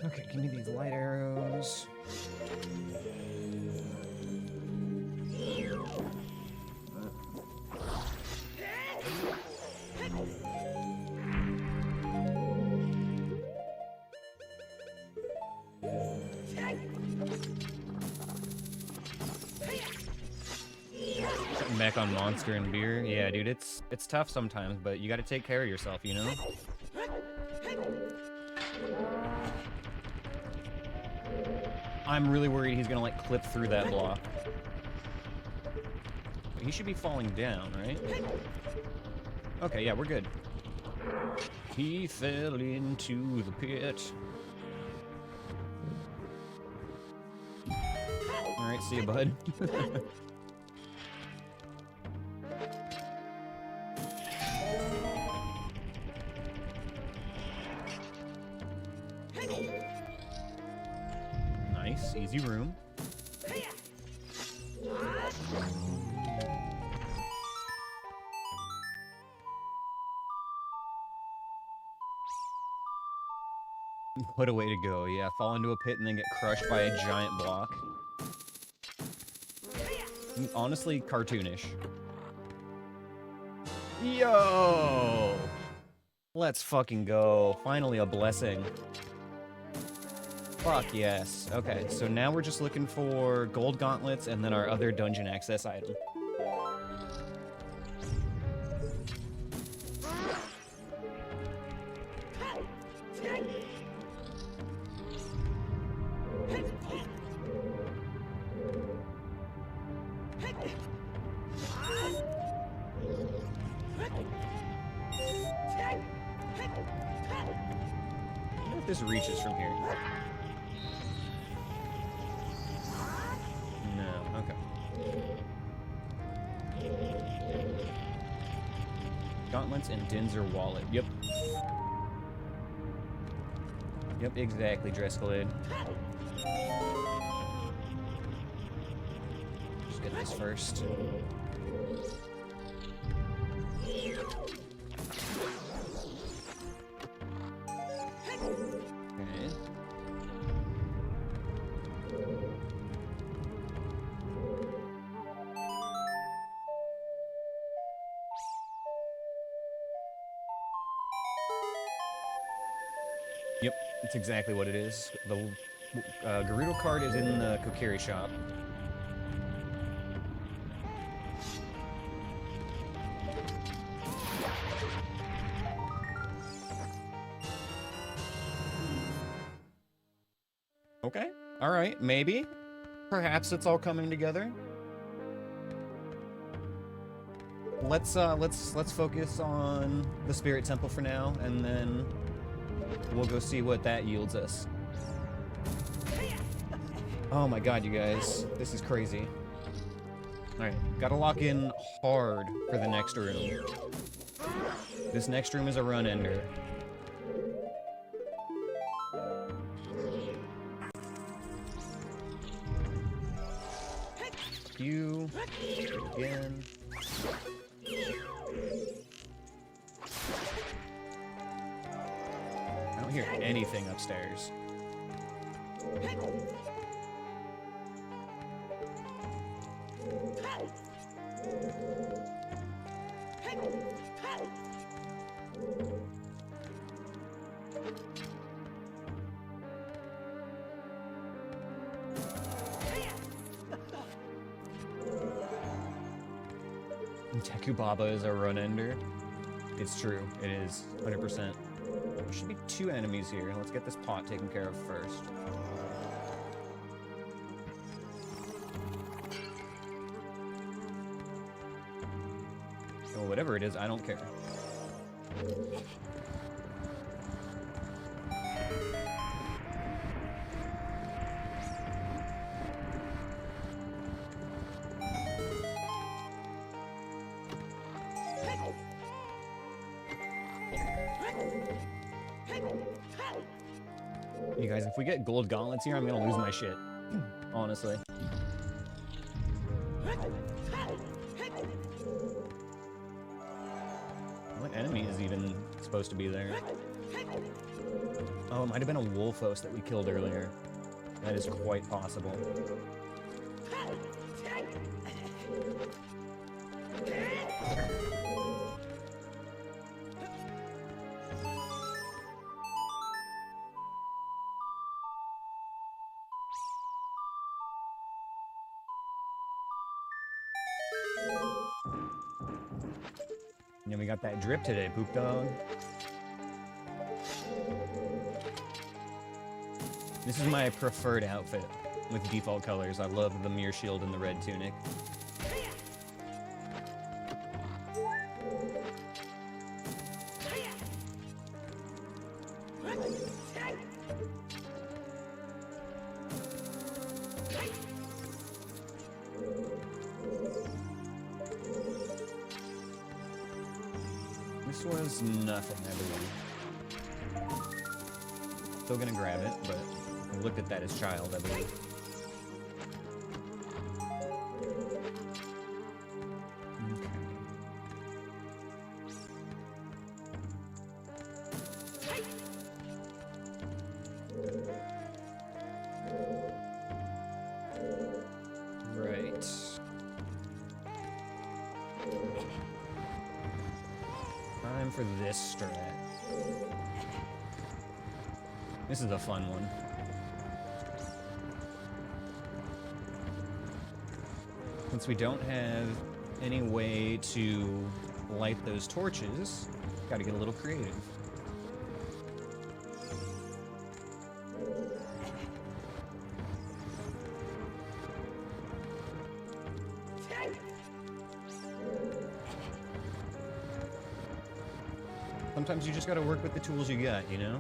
Okay, give me these light arrows. Cutting back on monster and beer. Yeah, dude, it's tough sometimes, but you gotta take care of yourself, you know? I'm really worried he's gonna, like, clip through that block. He should be falling down, right? Okay, yeah, we're good. He fell into the pit. Alright, see ya, bud. Nice, easy room. What a way to go, yeah. Fall into a pit and then get crushed by a giant block. Honestly, cartoonish. Yo! Let's fucking go. Finally a blessing. Fuck yes. Okay, so now we're just looking for gold gauntlets and then our other dungeon access item. this reaches from here. No, okay. Gauntlets and Dinser wallet. Yep. Yep, exactly, Dreskelade. Just get this first. Okay. Yep, that's exactly what it is. The Gerudo card is in the Kokiri shop. Okay, all right, maybe. Perhaps it's all coming together. Let's focus on the Spirit Temple for now, and then we'll go see what that yields us. Oh my god, you guys. This is crazy. Alright, gotta lock in hard for the next room. This next room is a run ender. You again. I don't hear anything upstairs. Tekubaba is a run ender. It's true. It is 100%. There should be 2 enemies here. Let's get this pot taken care of first. Well, whatever it is, I don't care. You guys, if we get gold gauntlets here, I'm gonna lose my shit. Honestly. What enemy is even supposed to be there? Oh, it might have been a Wolfos that we killed earlier. That is quite possible. And we got that drip today, poop dog. This is my preferred outfit with default colors. I love the mirror shield and the red tunic. This was nothing, I believe. Still gonna grab it, but I looked at that as child, I believe. Right. Time for this strat. This is a fun one. Since we don't have any way to light those torches, gotta get a little creative. Sometimes you just gotta work with the tools you got, you know?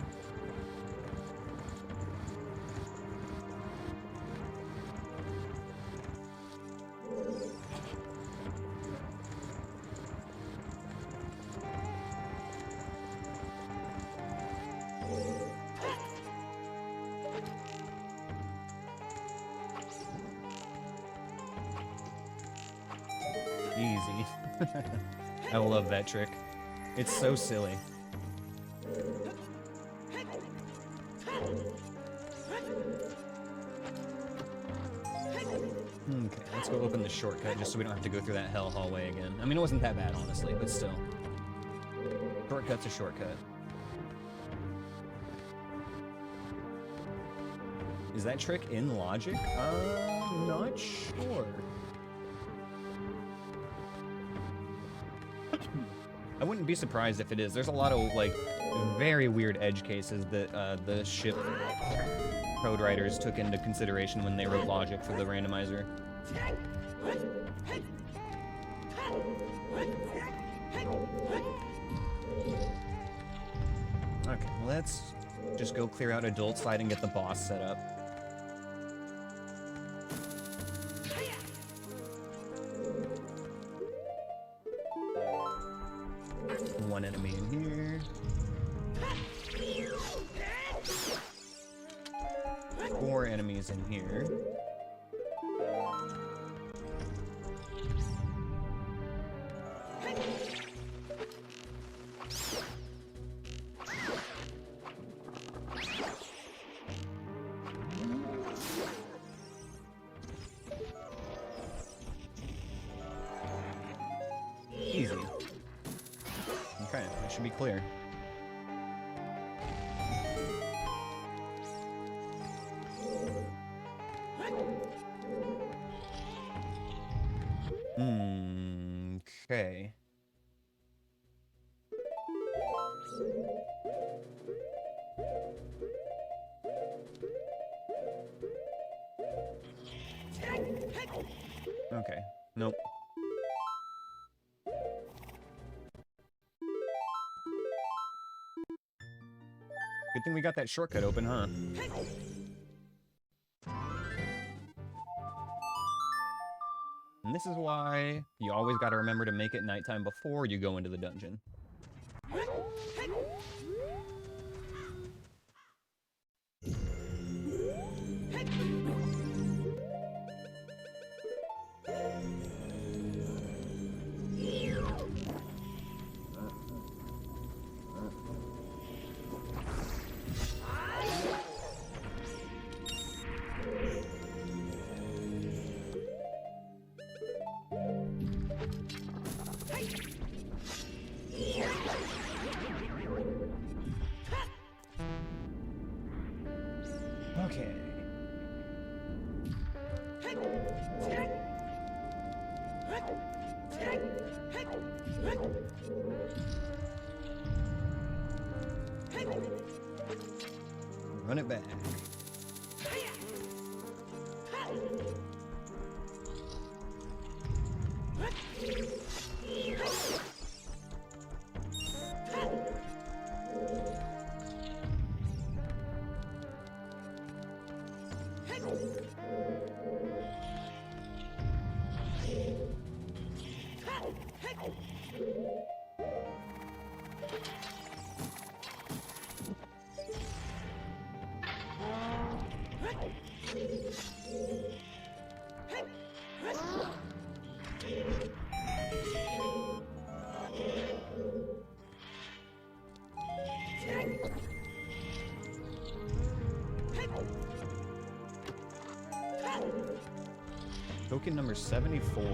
I love that trick. It's so silly. Okay, let's go open the shortcut just so we don't have to go through that hell hallway again. I mean, it wasn't that bad, honestly, but still. Shortcut's a shortcut. Is that trick in logic? Not sure. I wouldn't be surprised if it is. There's a lot of, like, very weird edge cases that the ship code writers took into consideration when they wrote logic for the randomizer. Okay, let's just go clear out Adult Side and get the boss set up. One enemy in here. 4 enemies in here. Easy. Okay, that should be clear. Okay. Okay. Nope. Good thing we got that shortcut open, huh? And this is why you always gotta remember to make it nighttime before you go into the dungeon. Okay. Run it back. Token number 74.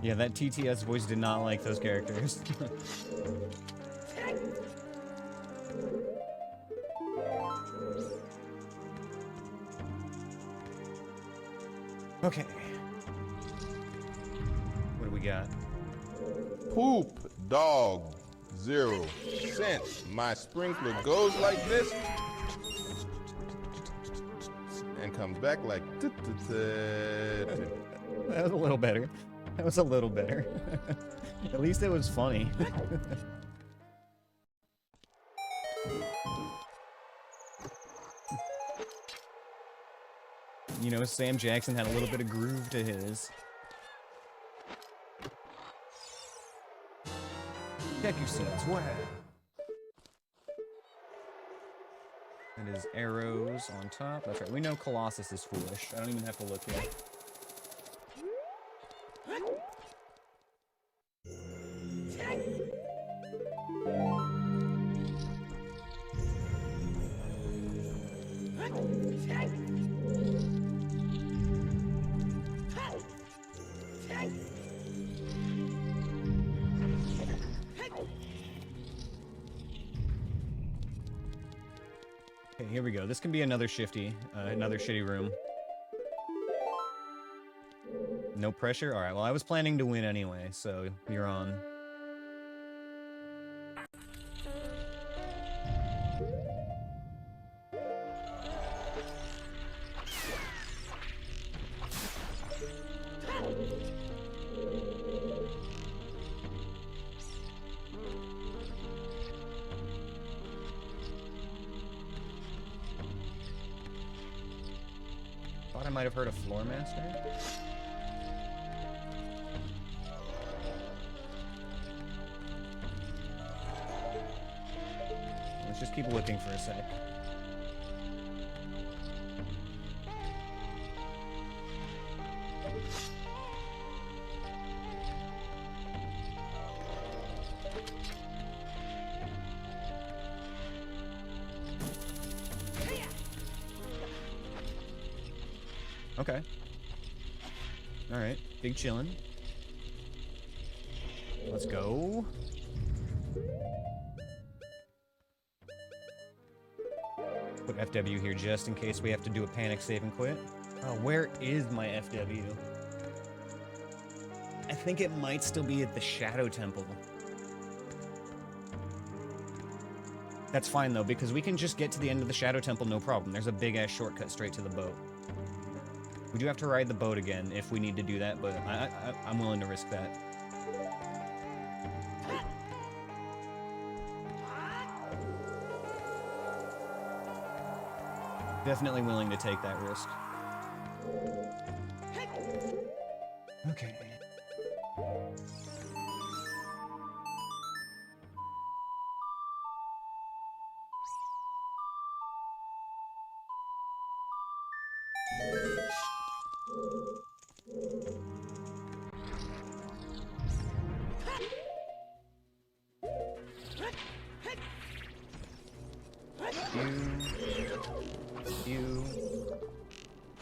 Yeah, that TTS voice did not like those characters. Okay. What do we got? Poop, dog, 0 cents. My sprinkler goes like this. comes back like. That was a little better. That was a little better. At least it was funny. You know, Sam Jackson had a little bit of groove to his. Deku seeds, what? It is arrows on top. That's right. We know Colossus is foolish. I don't even have to look here. Okay, here we go. This can be another another shitty room. No pressure? Alright, well I was planning to win anyway, so you're on. Thought I might have heard a floor master. Let's just keep looking for a sec. Okay. Alright, big chillin'. Let's go. Put FW here just in case we have to do a panic save and quit. Oh, where is my FW? I think it might still be at the Shadow Temple. That's fine though, because we can just get to the end of the Shadow Temple no problem. There's a big ass shortcut straight to the boat. We do have to ride the boat again if we need to do that, but I'm willing to risk that. Definitely willing to take that risk. Okay.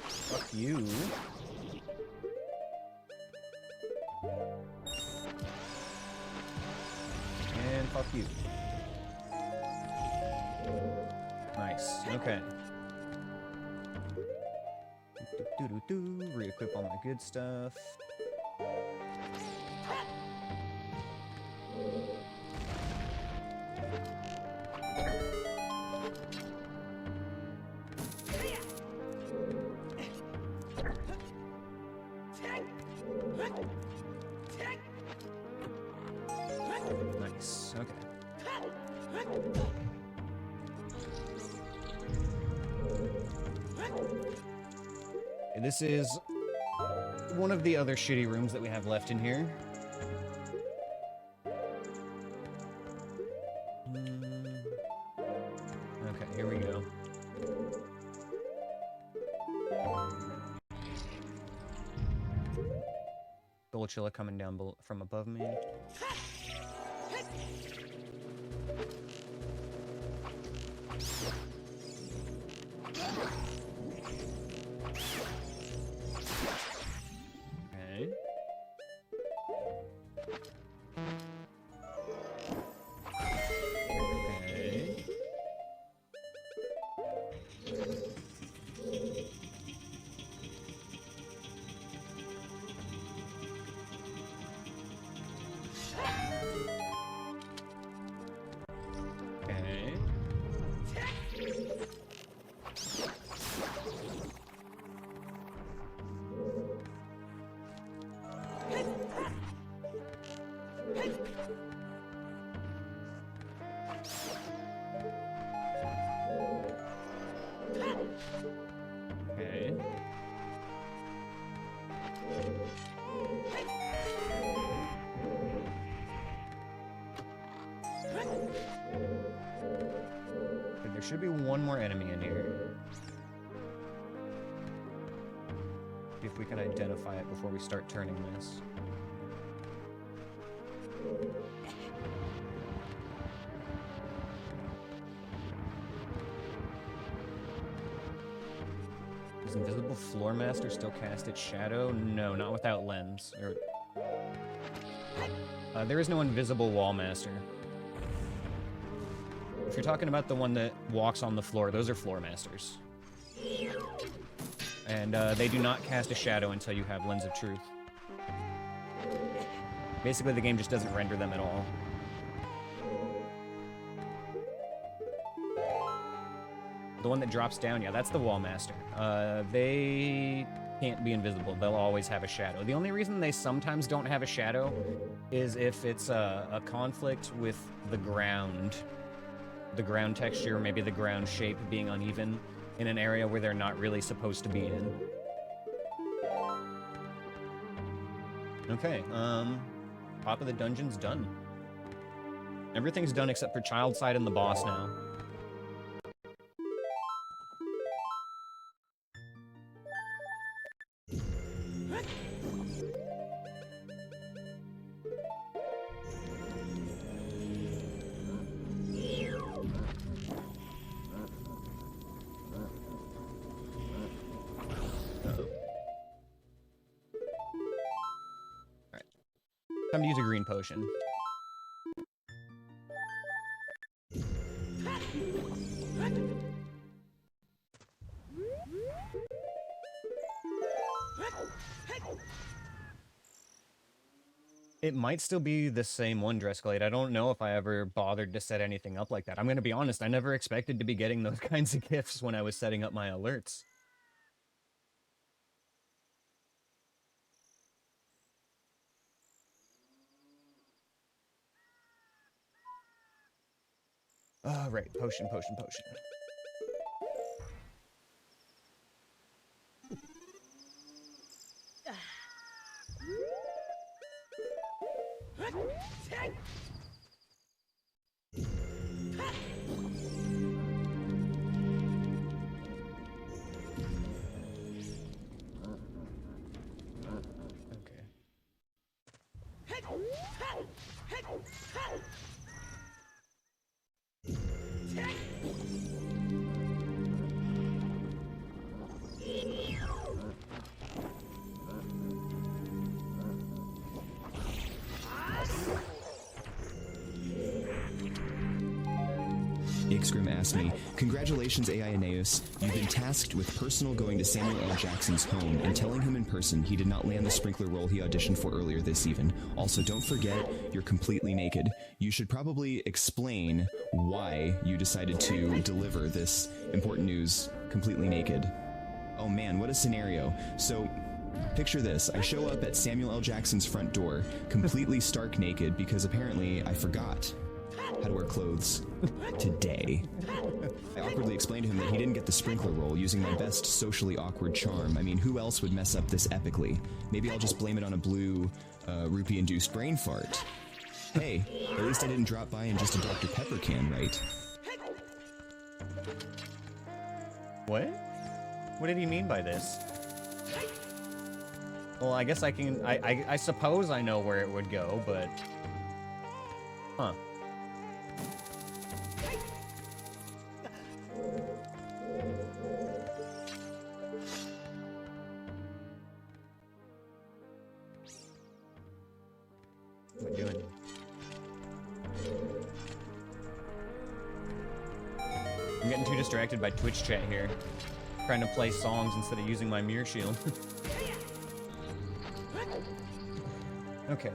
Fuck you. And fuck you. Nice. Okay. Re-equip all my good stuff. Nice. Okay. This is one of the other shitty rooms that we have left in here. Okay, here we go. Golachilla coming down from above me. Okay. There should be one more enemy in here. See if we can identify it before we start turning this. Does Invisible Floor Master still cast its shadow? No, not without lens. There is no Invisible Wall Master. If you're talking about the one that walks on the floor, those are Floor Masters. And they do not cast a shadow until you have Lens of Truth. Basically, the game just doesn't render them at all. The one that drops down, yeah, that's the Wall Master. They can't be invisible. They'll always have a shadow. The only reason they sometimes don't have a shadow is if it's a conflict with the ground texture, maybe the ground shape being uneven in an area where they're not really supposed to be in. Okay, top of the dungeon's done. Everything's done except for Child Side and the boss now. Time to use a green potion. It might still be the same one, Dressglade. I don't know if I ever bothered to set anything up like that. I'm gonna be honest, I never expected to be getting those kinds of gifts when I was setting up my alerts. Right, potion. Ixgrim asked me, "Congratulations, AI Aneyus. You've been tasked with personal going to Samuel L. Jackson's home and telling him in person he did not land the sprinkler role he auditioned for earlier this even. Also, don't forget, you're completely naked. You should probably explain why you decided to deliver this important news completely naked." Oh man, what a scenario. So, picture this. I show up at Samuel L. Jackson's front door, completely stark naked, because apparently I forgot how to wear clothes today. I awkwardly explained to him that he didn't get the sprinkler role using my best socially awkward charm. I mean, who else would mess up this epically? Maybe I'll just blame it on a blue, rupee-induced brain fart. Hey, at least I didn't drop by in just a Dr. Pepper can, right? What? What did he mean by this? Well, I guess I can... I suppose I know where it would go, but... Huh. What am I doing? I'm getting too distracted by Twitch chat here. Trying to play songs instead of using my mirror shield. Okay,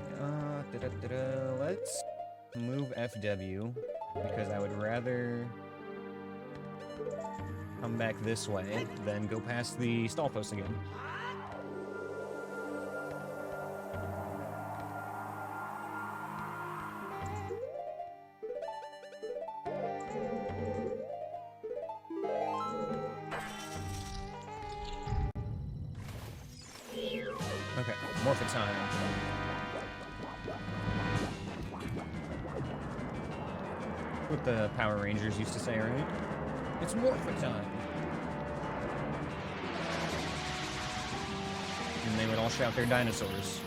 let's move FW, because I would rather come back this way than go past the stall post again. Morphin time. What the Power Rangers used to say, right? It's Morphin time. And they would all shout their dinosaurs.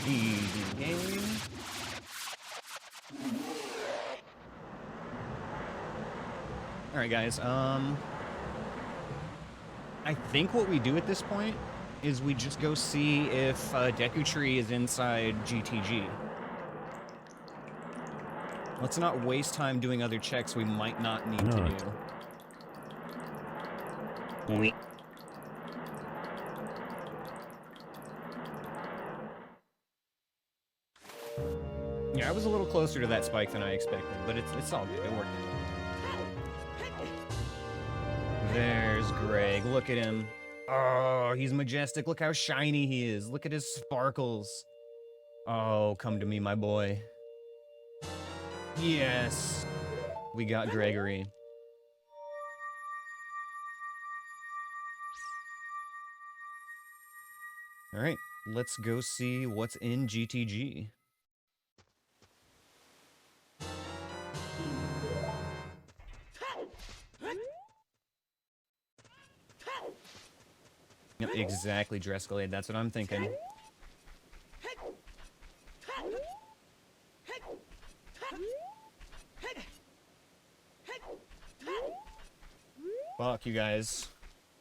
Easy game. Alright guys, I think what we do at this point is we just go see if Deku Tree is inside GTG. Let's not waste time doing other checks we might not need to do. Yeah, I was a little closer to that spike than I expected, but it's all good. It worked out. There's Greg. Look at him. Oh, he's majestic. Look how shiny he is. Look at his sparkles. Oh, come to me, my boy. Yes. We got Gregory. All right, let's go see what's in GTG. Yep, exactly, Drescalade. That's what I'm thinking. Fuck, you guys.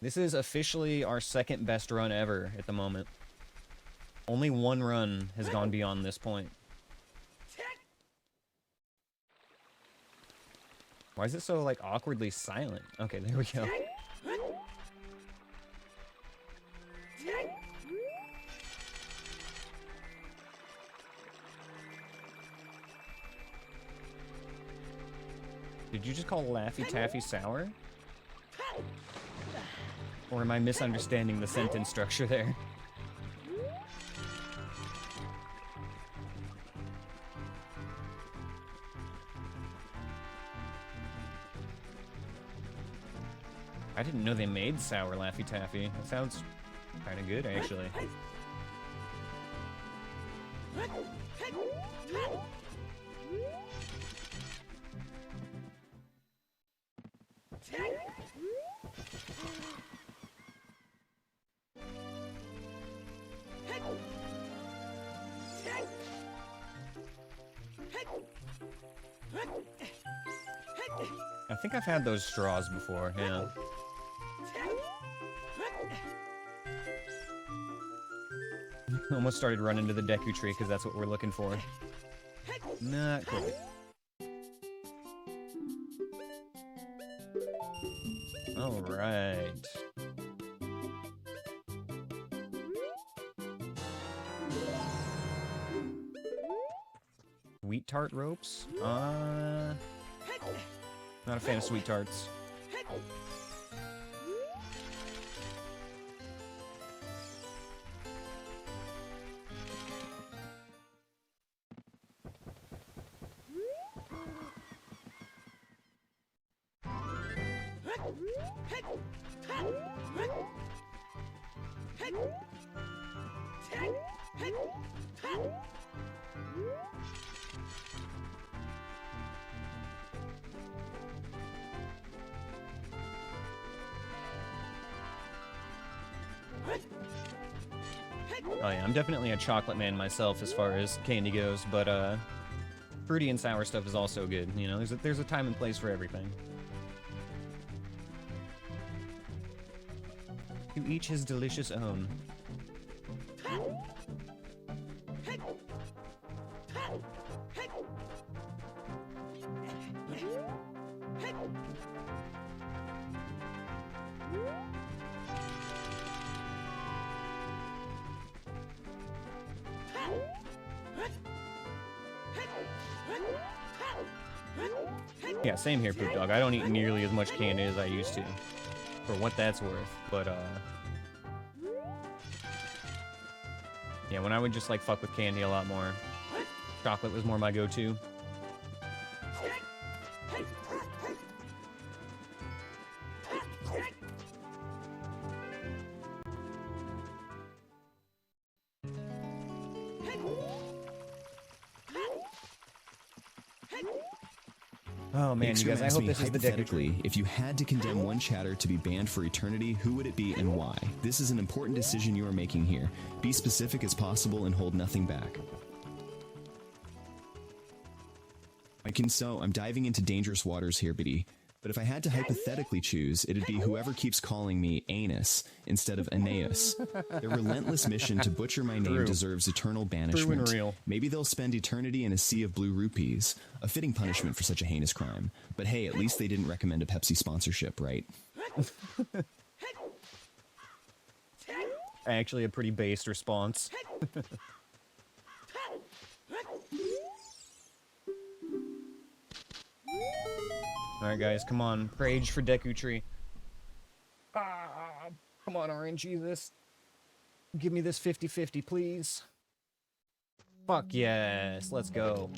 This is officially our second best run ever at the moment. Only one run has gone beyond this point. Why is it so, like, awkwardly silent? Okay, there we go. Did you just call Laffy Taffy sour? Or am I misunderstanding the sentence structure there? I didn't know they made sour Laffy Taffy. That sounds kind of good, actually. I think I've had those straws before, yeah. Almost started running to the Deku Tree because that's what we're looking for. Not quite. Alright. Sweet tart ropes? Not a fan of sweet tarts. Oh yeah, I'm definitely a chocolate man myself as far as candy goes, but fruity and sour stuff is also good. You know, there's a time and place for everything. To each his delicious own. Yeah, same here, Poop Dog. I don't eat nearly as much candy as I used to, for what that's worth, but, yeah, when I would just, like, fuck with candy a lot more. Chocolate was more my go-to. Oh man, you guys, I hope this is the hypothetically, if you had to condemn one chatter to be banned for eternity, who would it be and why? This is an important decision you are making here. Be specific as possible and hold nothing back. I'm diving into dangerous waters here, Biddy. But if I had to hypothetically choose, it'd be whoever keeps calling me Aneyus instead of Aneyus. Their relentless mission to butcher my name deserves eternal banishment. True and real. Maybe they'll spend eternity in a sea of blue rupees, a fitting punishment for such a heinous crime. But hey, at least they didn't recommend a Pepsi sponsorship, right? Actually, a pretty based response. Alright guys, come on. Rage for Deku Tree. Come on, RNG this. Give me this 50-50, please. Fuck yes, let's go.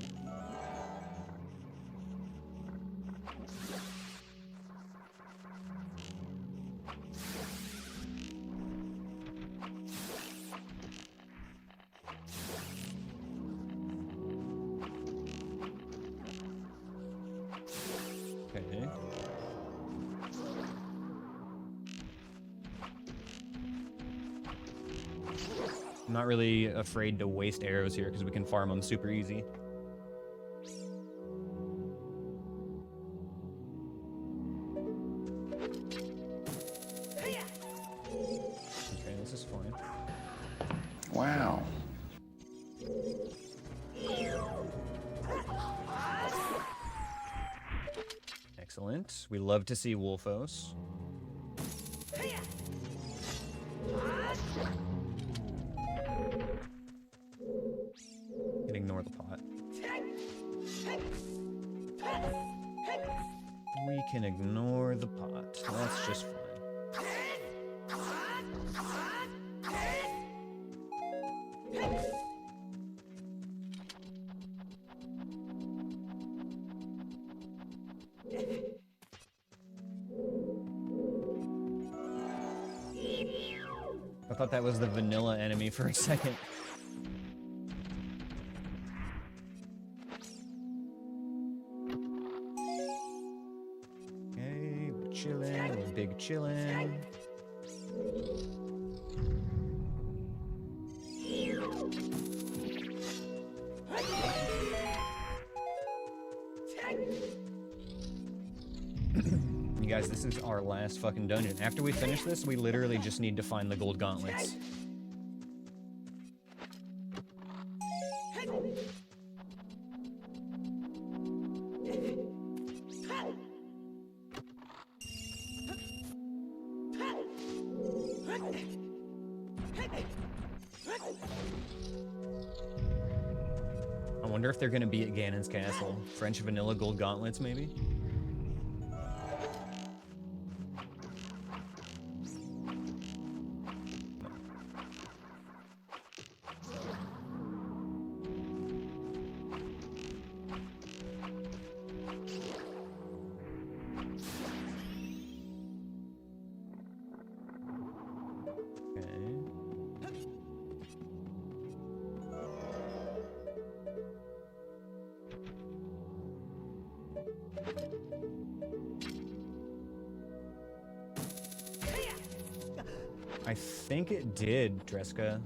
Okay. I'm not really afraid to waste arrows here because we can farm them super easy. Okay, this is fine. Wow. Excellent. We love to see Wolfos. Can ignore the pot. We can ignore the pot. That's just fine. I thought that was the vanilla enemy for a second. Okay, we're chilling, we're big chilling. You guys, this is our last fucking dungeon. After we finish this, we literally just need to find the gold gauntlets. I wonder if they're gonna be at Ganon's castle. French vanilla gold gauntlets, maybe? I think it did, Dreska.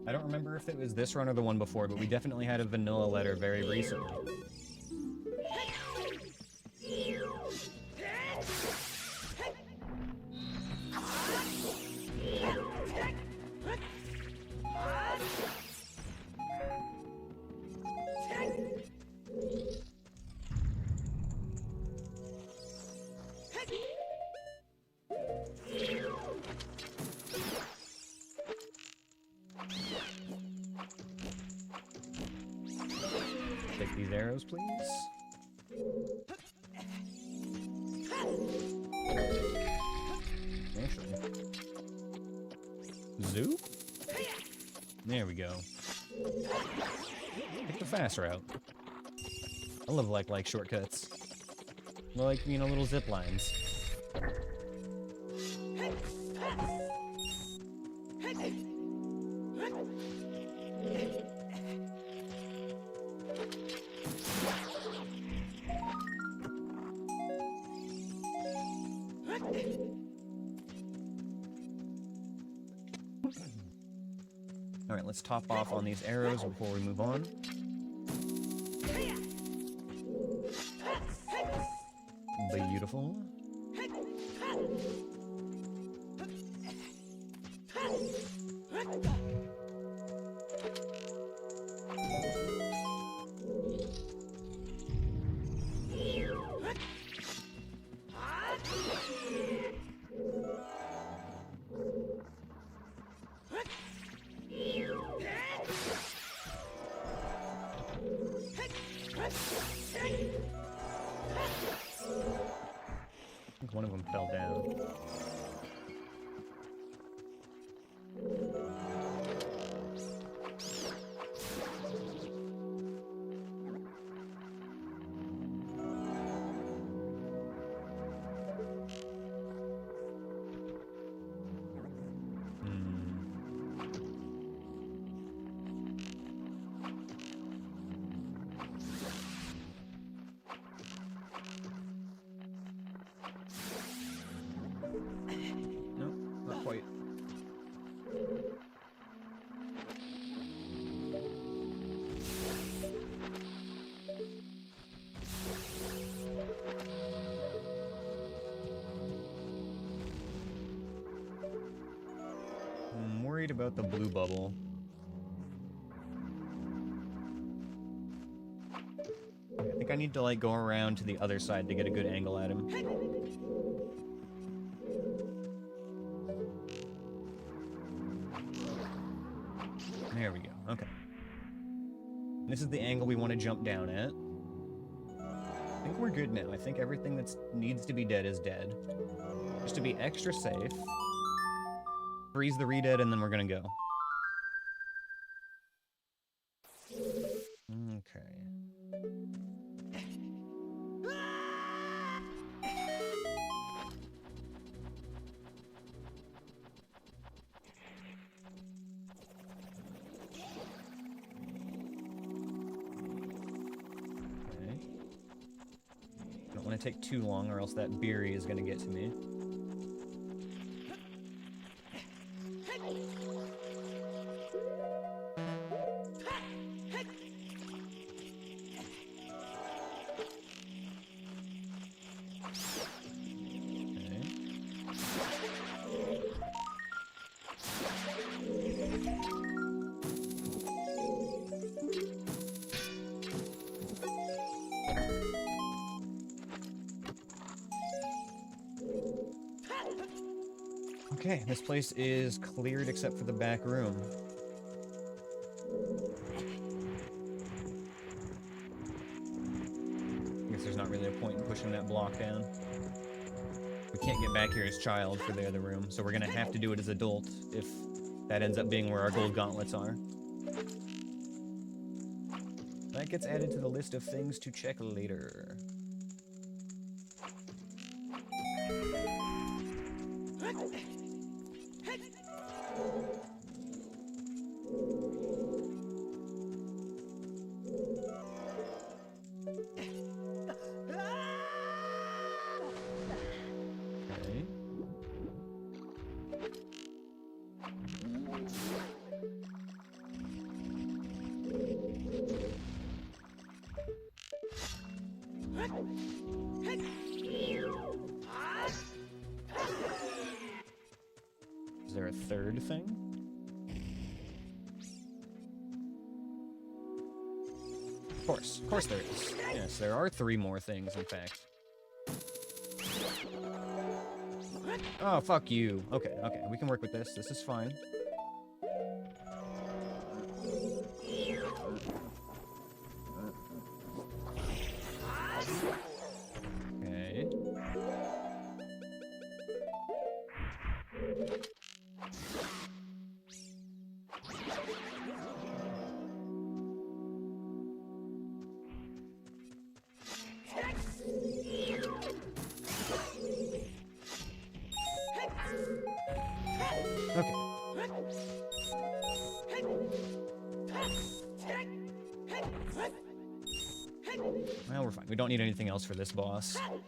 I don't remember if it was this run or the one before, but we definitely had a vanilla letter very recently. Take these arrows, please. Actually. Zoop? There we go. fast route. I love like shortcuts. Like, you know, little zip lines. Alright, let's top off on these arrows before we move on. Beautiful. I think one of them fell down. Nope, not quite. I'm worried about the blue bubble. I think I need to like go around to the other side to get a good angle at him. There we go. Okay. This is the angle we want to jump down at. I think we're good now. I think everything that needs to be dead is dead. Just to be extra safe. Freeze the re-dead, and then we're gonna go. Okay. Don't want to take too long, or else that Beery is gonna get to me. Okay, this place is cleared except for the back room. I guess there's not really a point in pushing that block down. We can't get back here as child for the other room, so we're gonna have to do it as adult if that ends up being where our gold gauntlets are. That gets added to the list of things to check later. Is there a third thing? Of course there is. Yes, there are 3 more things, in fact. Oh, fuck you. Okay, okay, we can work with this. This is fine. Okay. don't need anything else for this boss. Alright.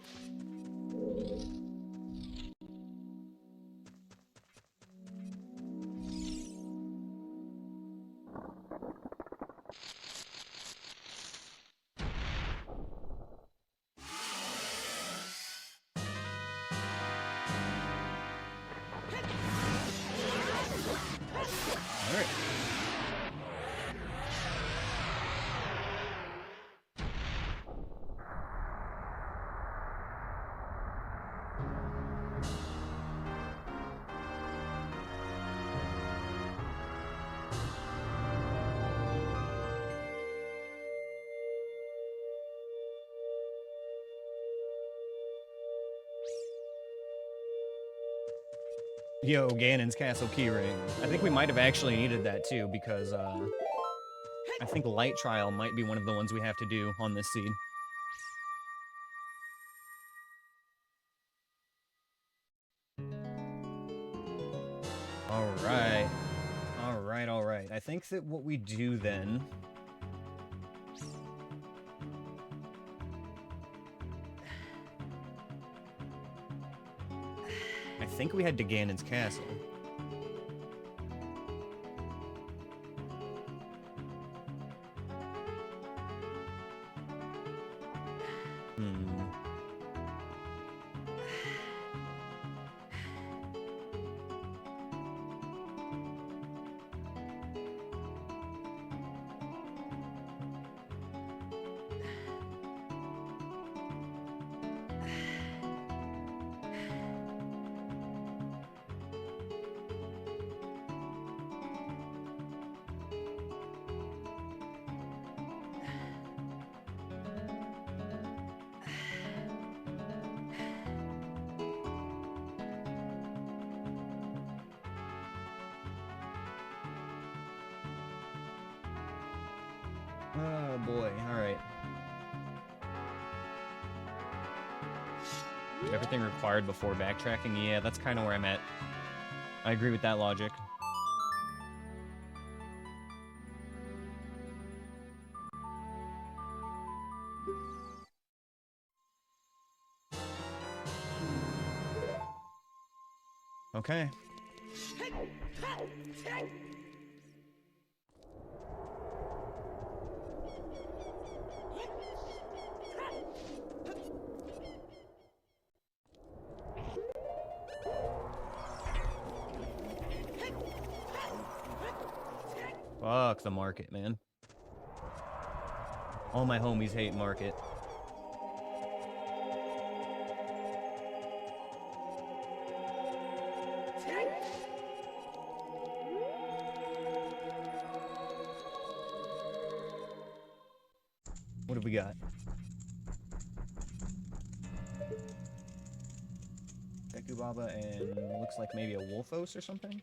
Yo, Ganon's Castle Keyring. I think we might have actually needed that too, because I think Light Trial might be one of the ones we have to do on this seed. Alright. Alright, alright. I think that what we do then... I think we head to Ganon's Castle. Oh boy, alright. Everything required before backtracking? Yeah, that's kind of where I'm at. I agree with that logic. Okay. Fuck the market, man. All my homies hate market. What have we got? Deku Baba and looks like maybe a Wolfos or something?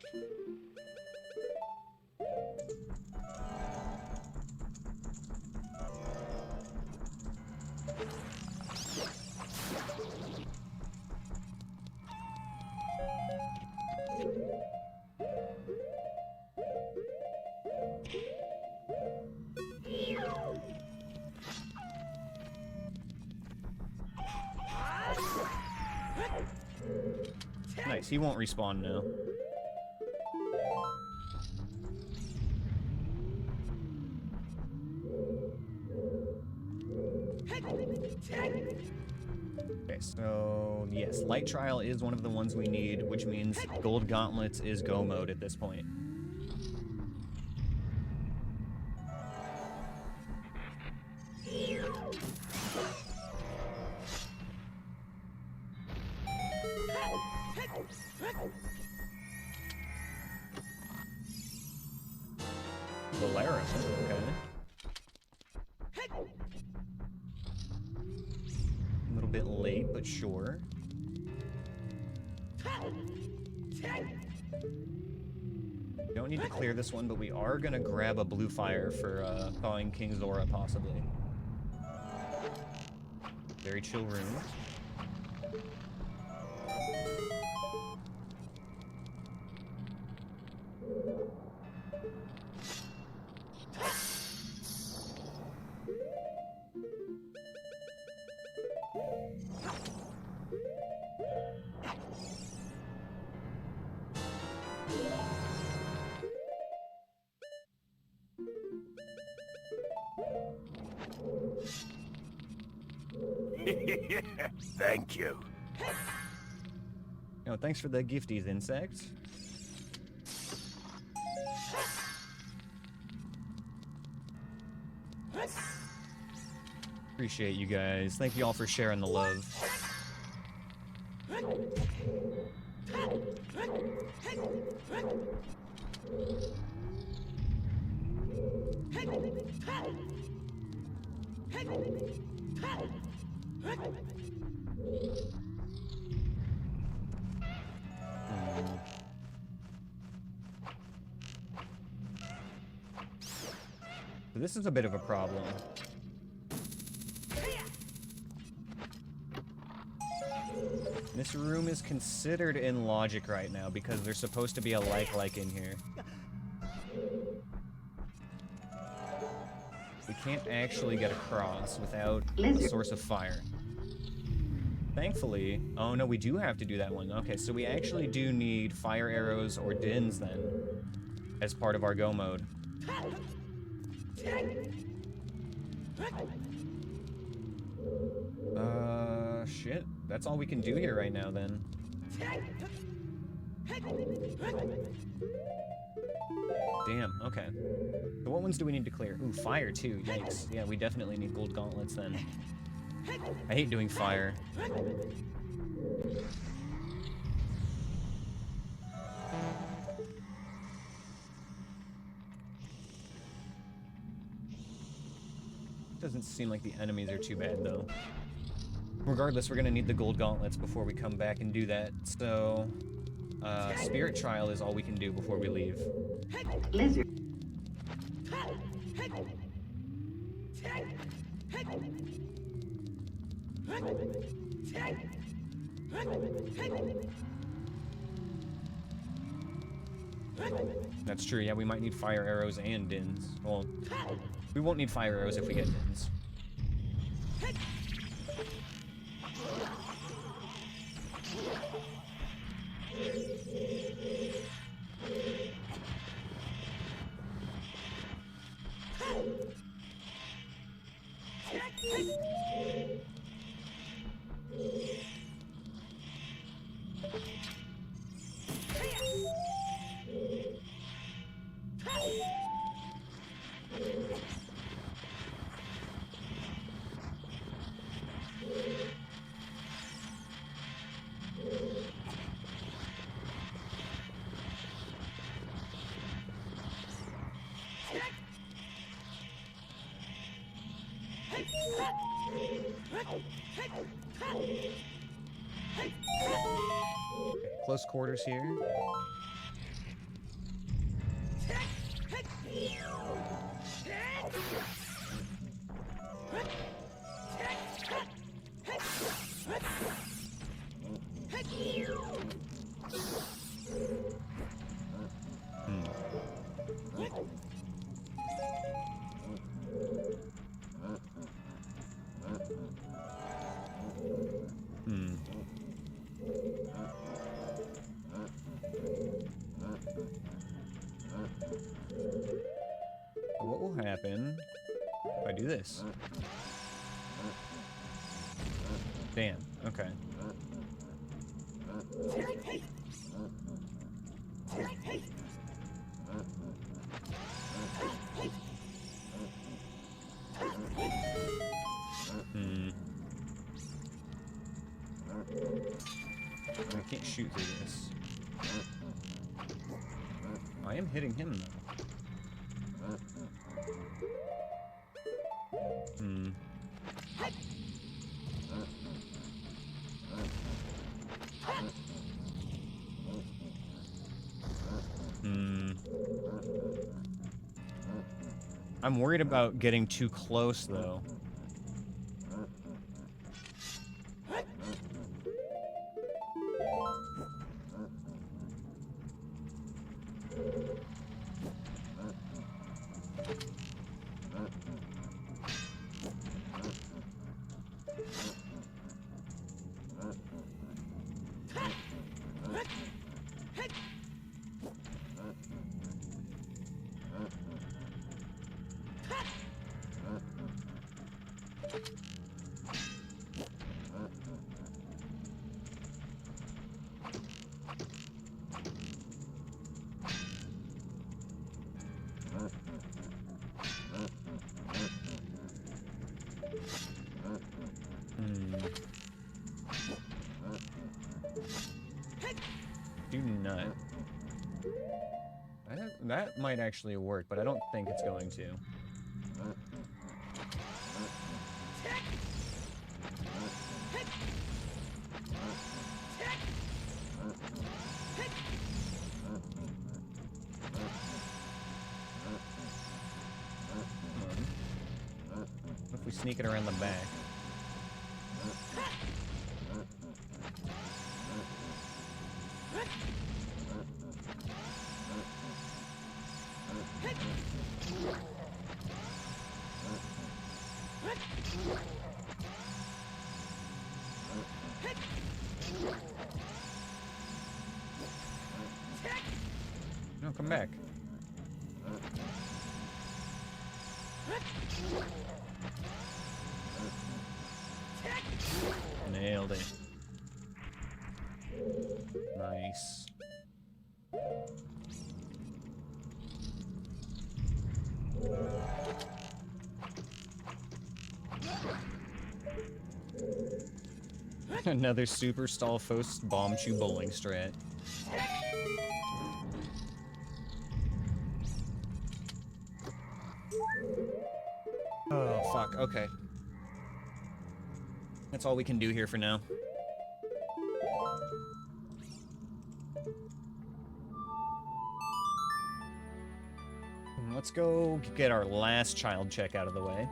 Nice, he won't respawn now. Okay, so yes, Light Trial is one of the ones we need, which means Gold Gauntlets is go mode at this point. Valera, okay. A little bit late, but sure. Don't need to clear this one, but we are gonna grab a blue fire for thawing King Zora, possibly. Very chill room. Thank you. Oh, thanks for the gifties, insect. Appreciate you guys. Thank you all for sharing the love. So this is a bit of a problem. This room is considered in logic right now because there's supposed to be a like in here. We can't actually get across without a source of fire. Thankfully, oh no, we do have to do that one. Okay, so we actually do need fire arrows or dins then, as part of our go mode. Shit. That's all we can do here right now then. Damn, okay. So what ones do we need to clear? Ooh, fire too, yikes. Yeah, we definitely need gold gauntlets then. I hate doing fire. Doesn't seem like the enemies are too bad though. Regardless, we're gonna need the gold gauntlets before we come back and do that. So, spirit trial is all we can do before we leave. Lizard. That's true, yeah, we might need fire arrows and dins. Well, we won't need fire arrows if we get dins. Close quarters here. What will happen if I do this? Damn, okay. I can't shoot through this. I am hitting him though. I'm worried about getting too close though. not. That might actually work, but I don't think it's going to. What if we sneak it around the back? No, come back. Nailed it. Nice. Another super stall first bomb chew bowling strat. Oh, fuck. Okay. That's all we can do here for now. Let's go get our last child check out of the way.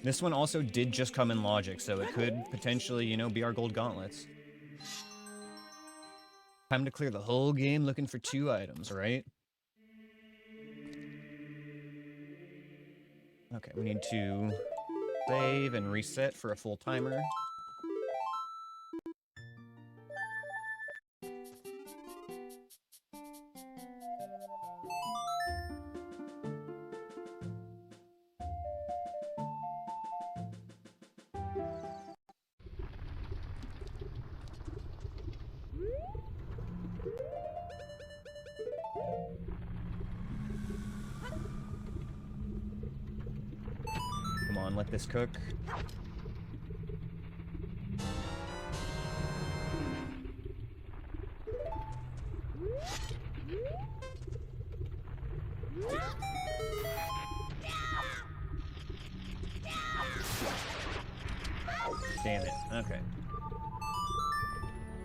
This one also did just come in logic, so it could potentially, you know, be our gold gauntlets. Time to clear the whole game looking for 2 items, right? Okay, we need to save and reset for a full timer. Come on, let this cook. Damn it. Okay.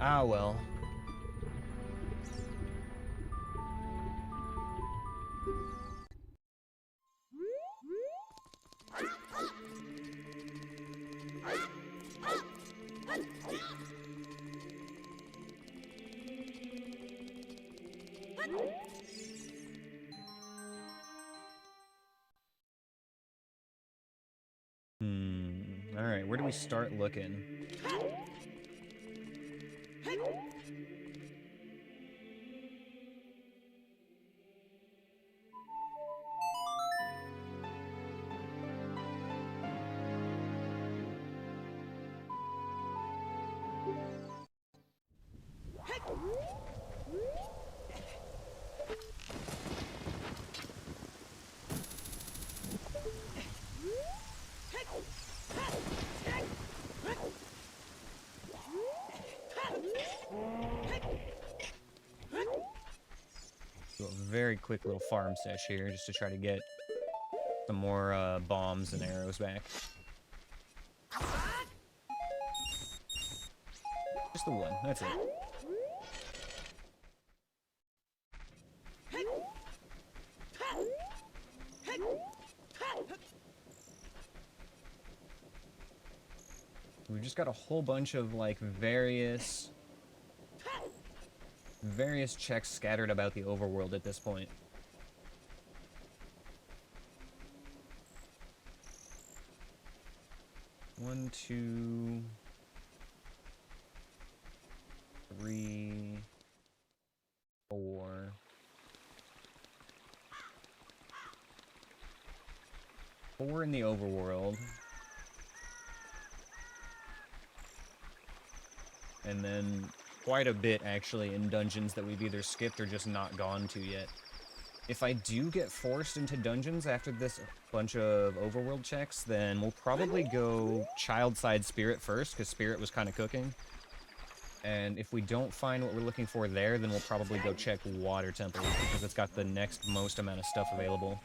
Ah, well. Alright, where do we start looking? Do a very quick little farm sesh here just to try to get some more bombs and arrows back. Just the one, that's it. We've just got a whole bunch of like various checks scattered about the overworld at this point. One, two, three, four. Four in the overworld. And then quite a bit, actually, in dungeons that we've either skipped or just not gone to yet. If I do get forced into dungeons after this bunch of overworld checks, then we'll probably go child side spirit first, because spirit was kind of cooking. And if we don't find what we're looking for there, then we'll probably go check water temple, because it's got the next most amount of stuff available.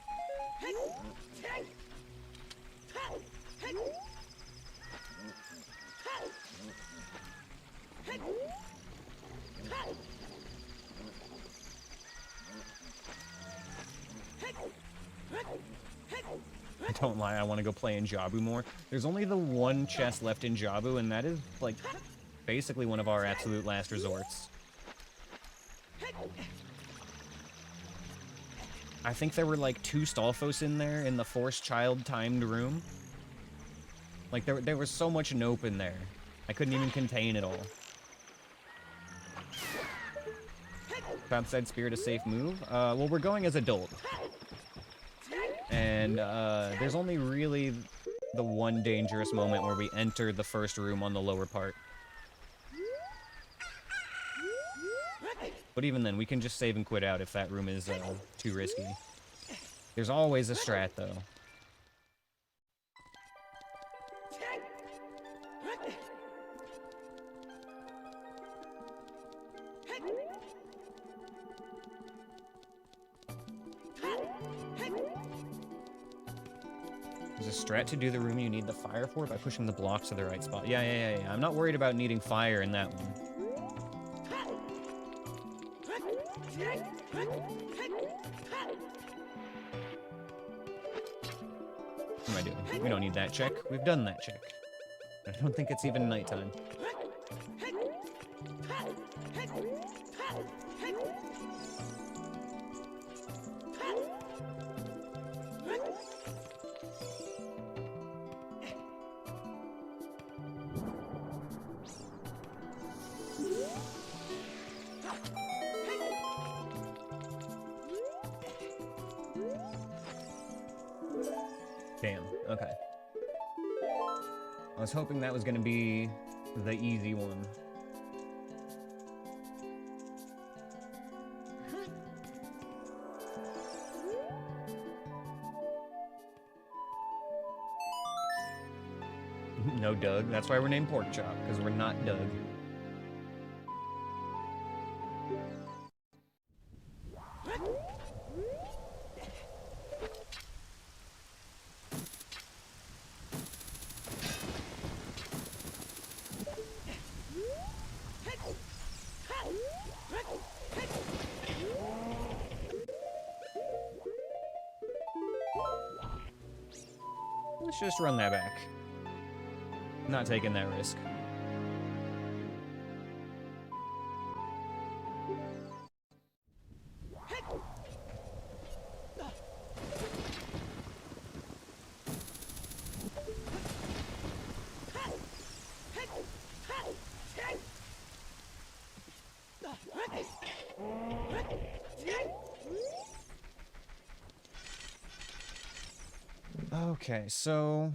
Don't lie, I want to go play in Jabu more. There's only the one chest left in Jabu, and that is, like, basically one of our absolute last resorts. I think there were, like, 2 Stalfos in there in the forced child timed room. Like, there was so much nope in there. I couldn't even contain it all. Outside spirit a safe move? Well, we're going as adult. And there's only really the one dangerous moment where we enter the first room on the lower part. But even then, we can just save and quit out if that room is too risky. There's always a strat, though. There's a strat to do the room you need the fire for by pushing the blocks to the right spot. Yeah. I'm not worried about needing fire in that one. What am I doing? We don't need that check. We've done that check. I don't think it's even nighttime. Damn, okay. I was hoping that was gonna be the easy one. No Doug. That's why we're named Pork Chop, because we're not Doug. Let's just run that back. Not taking that risk. Okay, so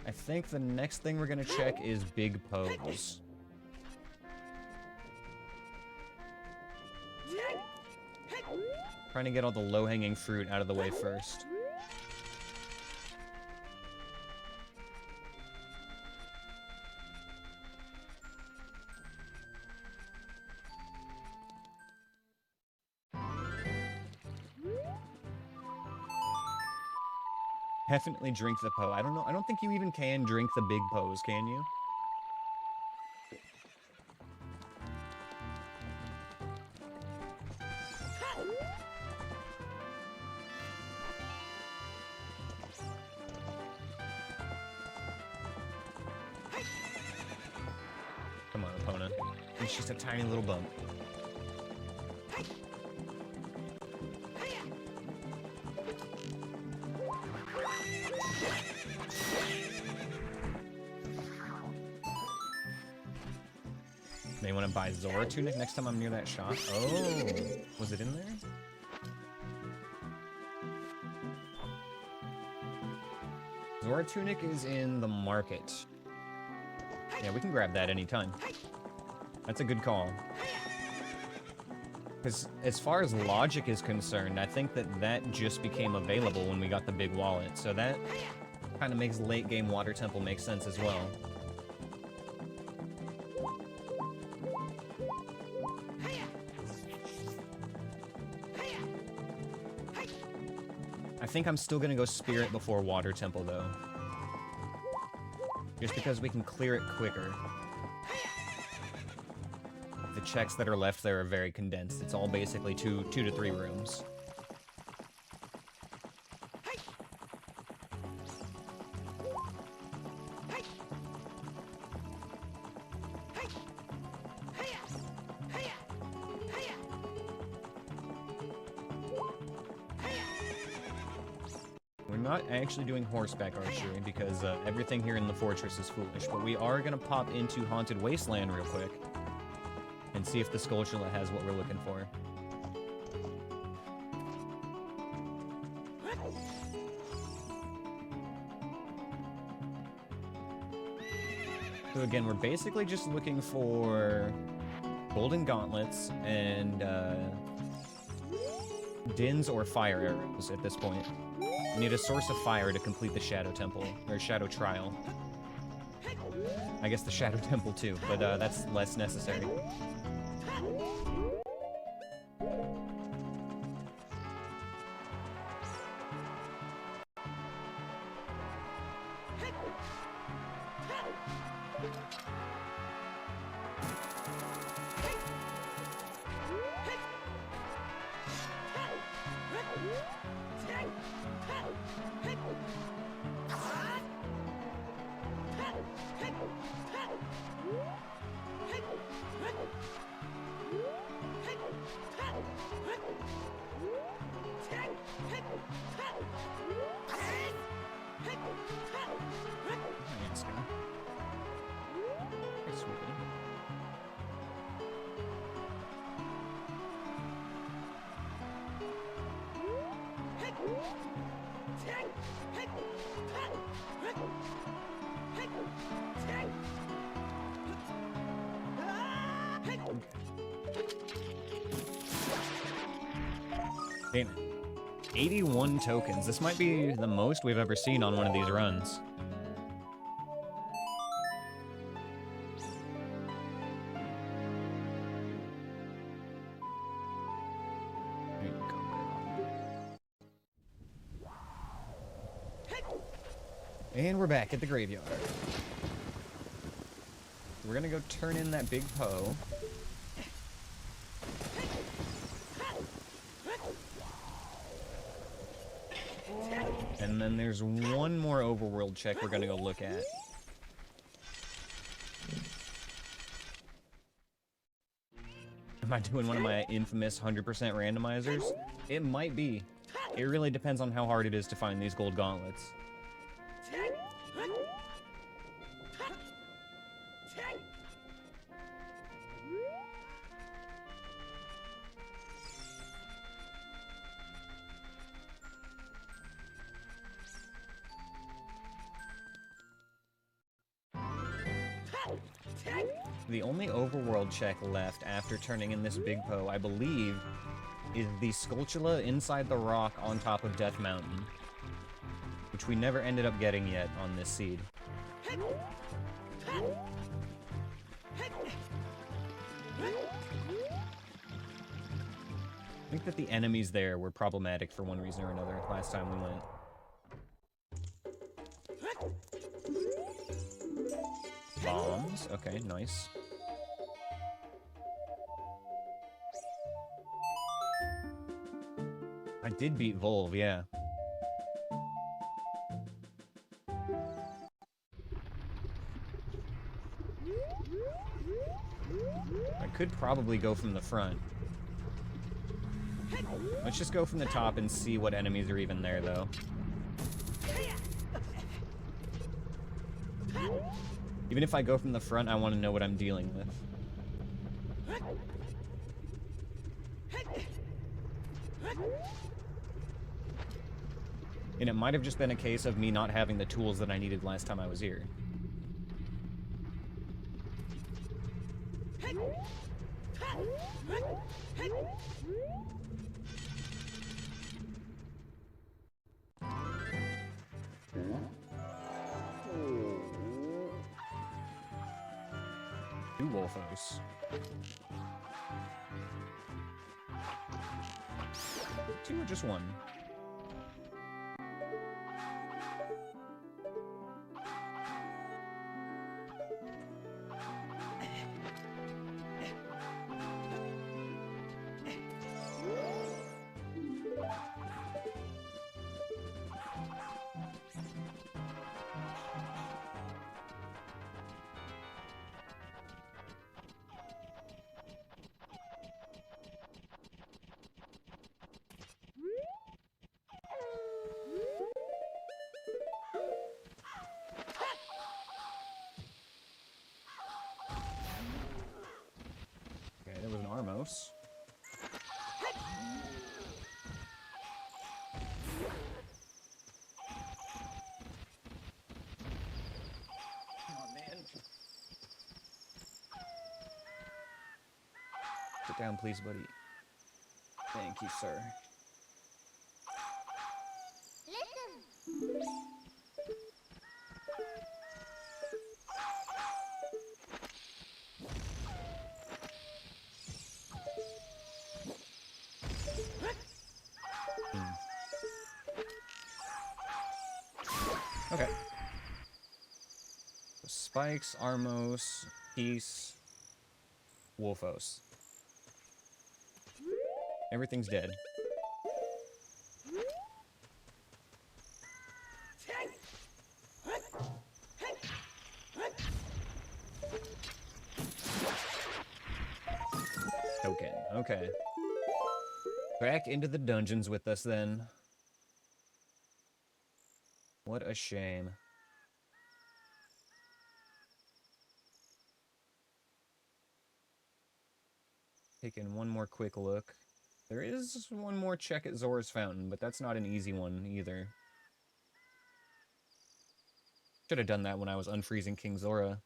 I think the next thing we're gonna check is Big Pose. Trying to get all the low-hanging fruit out of the way first. Definitely drink the po. I don't know. I don't think you even can drink the big pose, can you? Come on, opponent. It's just a tiny little bump. May want to buy Zora Tunic next time I'm near that shop. Oh, was it in there? Zora Tunic is in the market. Yeah, we can grab that anytime. That's a good call. Because as far as logic is concerned, I think that that just became available when we got the big wallet. So that kind of makes late game Water Temple make sense as well. I think I'm still gonna go Spirit before Water Temple though. Just because we can clear it quicker. The checks that are left there are very condensed. It's all basically two to three rooms. We're not actually doing horseback archery because everything here in the fortress is foolish, but we are gonna pop into Haunted Wasteland real quick and see if the Skulltula has what we're looking for. So again, we're basically just looking for golden gauntlets and dins or fire arrows at this point. We need a source of fire to complete the Shadow Temple, or Shadow Trial. I guess the Shadow Temple too, but that's less necessary. Damn it. 81 tokens. This might be the most we've ever seen on one of these runs. There you go. And we're back at the graveyard. We're gonna go turn in that big Poe. And then there's one more overworld check we're gonna go look at. Am I doing one of my infamous 100% randomizers? It might be. It really depends on how hard it is to find these gold gauntlets. The only overworld check left after turning in this big Poe, I believe, is the Skulltula inside the rock on top of Death Mountain, which we never ended up getting yet on this seed. I think that the enemies there were problematic for one reason or another last time we went. Bombs. Okay, nice. I did beat Volve, yeah. I could probably go from the front. Let's just go from the top and see what enemies are even there, though. Even if I go from the front, I want to know what I'm dealing with. And it might have just been a case of me not having the tools that I needed last time I was here. 2 Wolfos. 2 or just 1? Okay, there was an Armos. Oh man. Sit down, please, buddy. Thank you, sir. Listen. Okay. So Spikes, Armos, Peace, Wolfos. Everything's dead. Token. Okay. Back into the dungeons with us then. What a shame. Taking one more quick look. There is one more check at Zora's Fountain, but that's not an easy one either. Should have done that when I was unfreezing King Zora.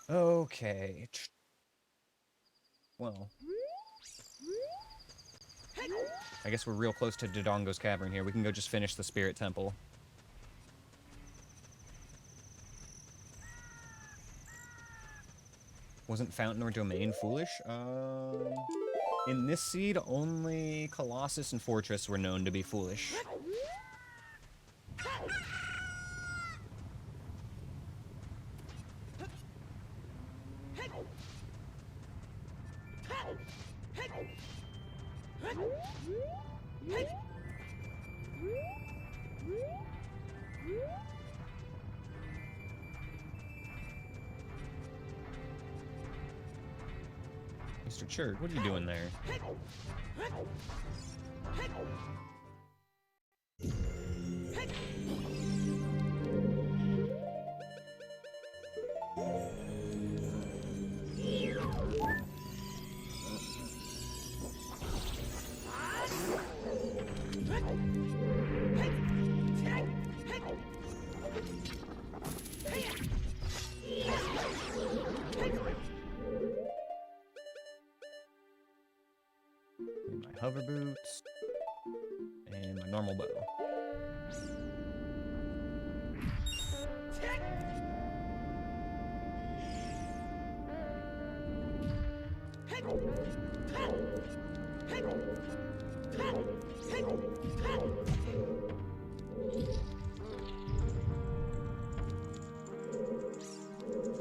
Okay. Well. I guess we're real close to Dodongo's Cavern here. We can go just finish the Spirit Temple. Wasn't Fountain or Domain foolish? In this seed, only Colossus and Fortress were known to be foolish. Mr. Churd, what are you doing there? My hover boots and my normal bow.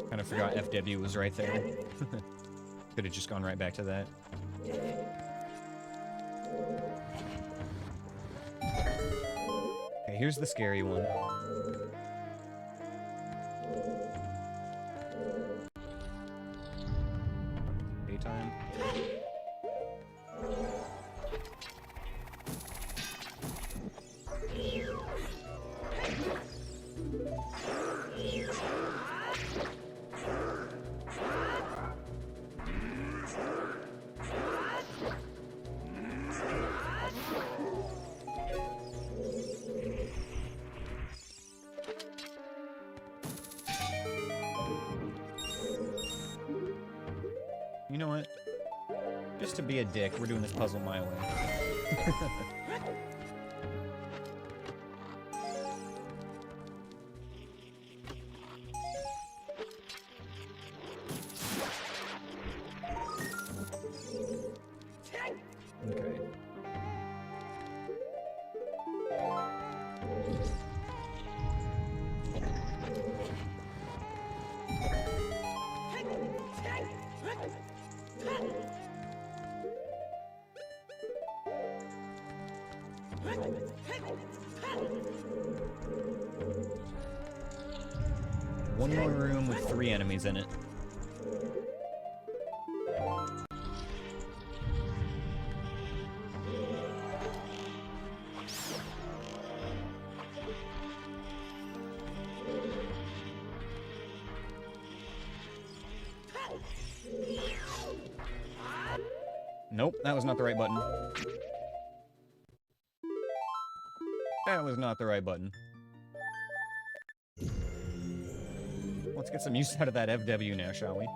Kind of forgot FW was right there. Could have just gone right back to that. Okay, here's the scary one. Daytime. You know what? Just to be a dick, we're doing this puzzle my way. One more room with 3 enemies in it. Nope, that was not the right button. That was not the right button. Let's get some use out of that FW now, shall we?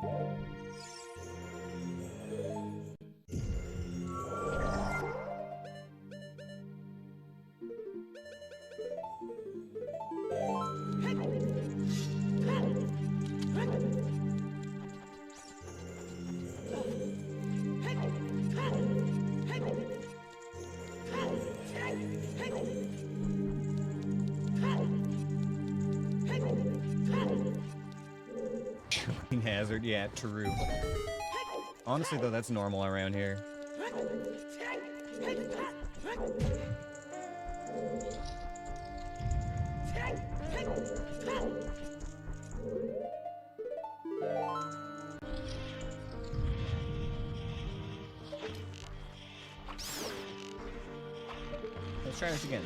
Hazard, yeah, true. Honestly, though, that's normal around here. Let's try this again.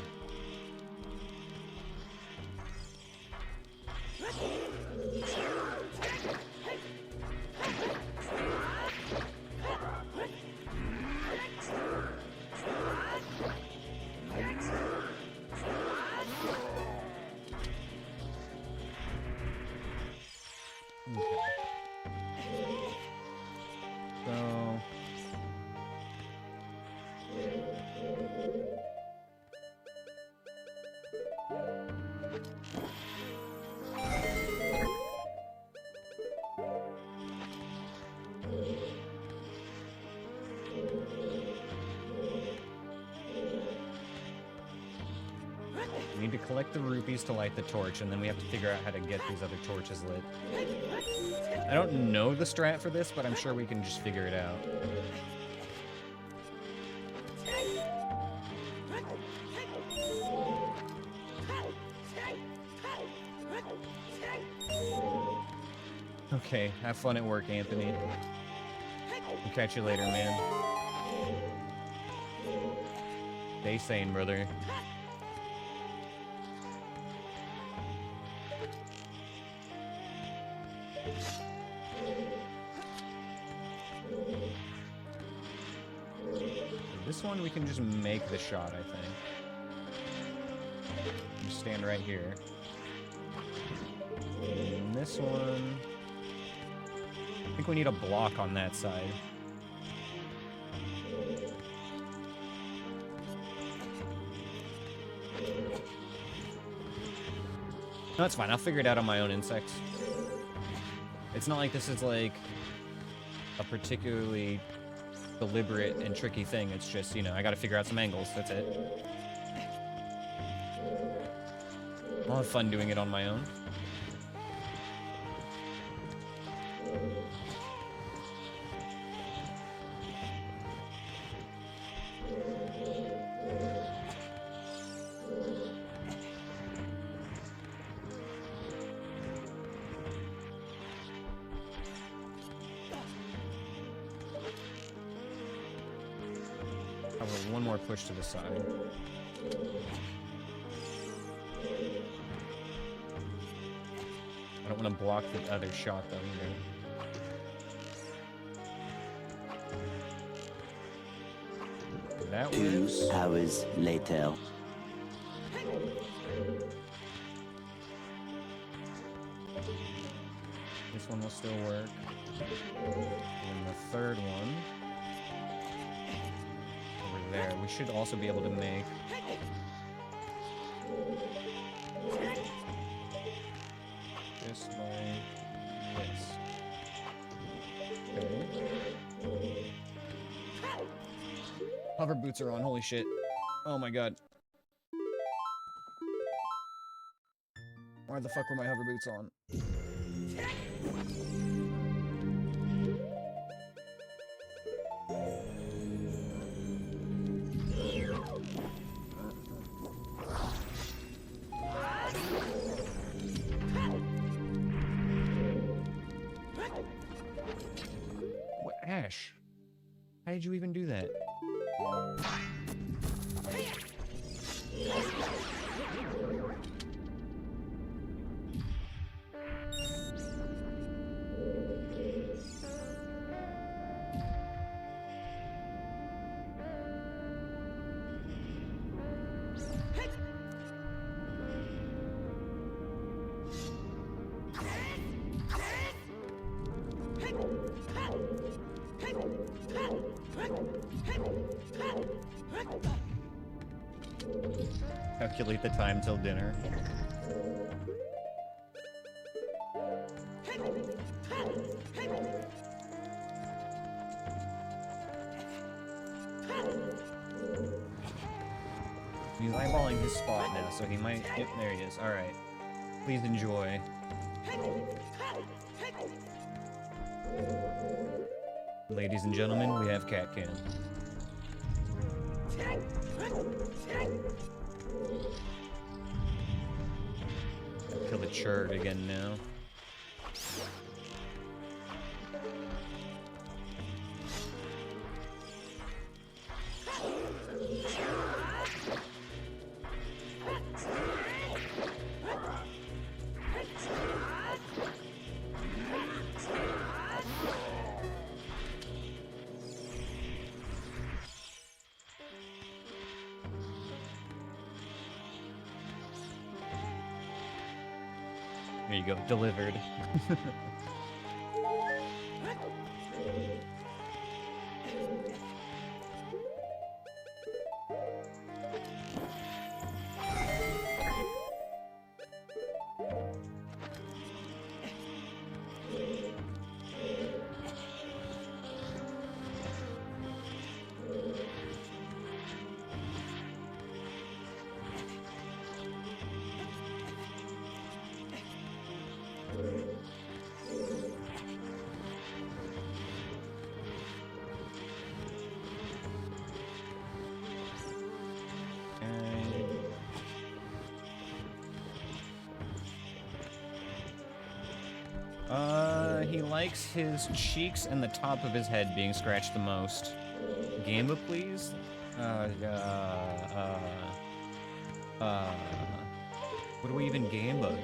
We need to collect the rupees to light the torch, and then we have to figure out how to get these other torches lit. I don't know the strat for this, but I'm sure we can just figure it out. Okay, have fun at work, Anthony. I'll catch you later, man. Stay sane, brother. This one we can just make the shot, I think. Just stand right here. And this one... I think we need a block on that side. No, that's fine. I'll figure it out on my own insects. It's not like this is like a particularly deliberate and tricky thing. It's just, you know, I gotta figure out some angles. That's it. I'll have fun doing it on my own. One more push to the side. I don't want to block the other shot though either. That works. 2 hours later. This one will still work. And the third one. There. We should also be able to make just like this. Okay. Hover boots are on, holy shit. Oh my god. Why the fuck were my hover boots on? Ash, how did you even do that? Calculate the time till dinner. He's eyeballing his spot now, so he might... Yep, there he is. Alright. Please enjoy. Ladies and gentlemen, we have cat cam. Kill the churd again now. There you go, delivered. He likes his cheeks and the top of his head being scratched the most. Gamba, please? What do we even Gamba?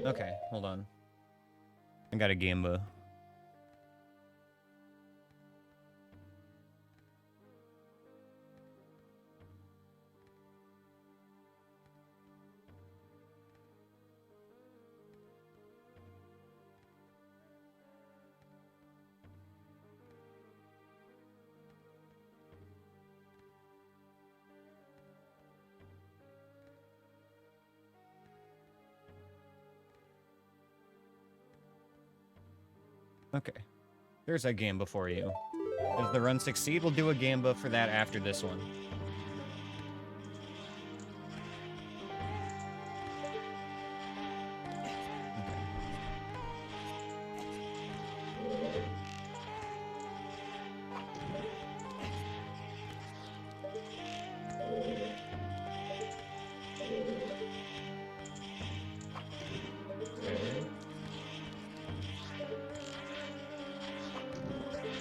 Okay, hold on. I got a Gamba. Okay. There's a Gamba for you. Does the run succeed? We'll do a Gamba for that after this one.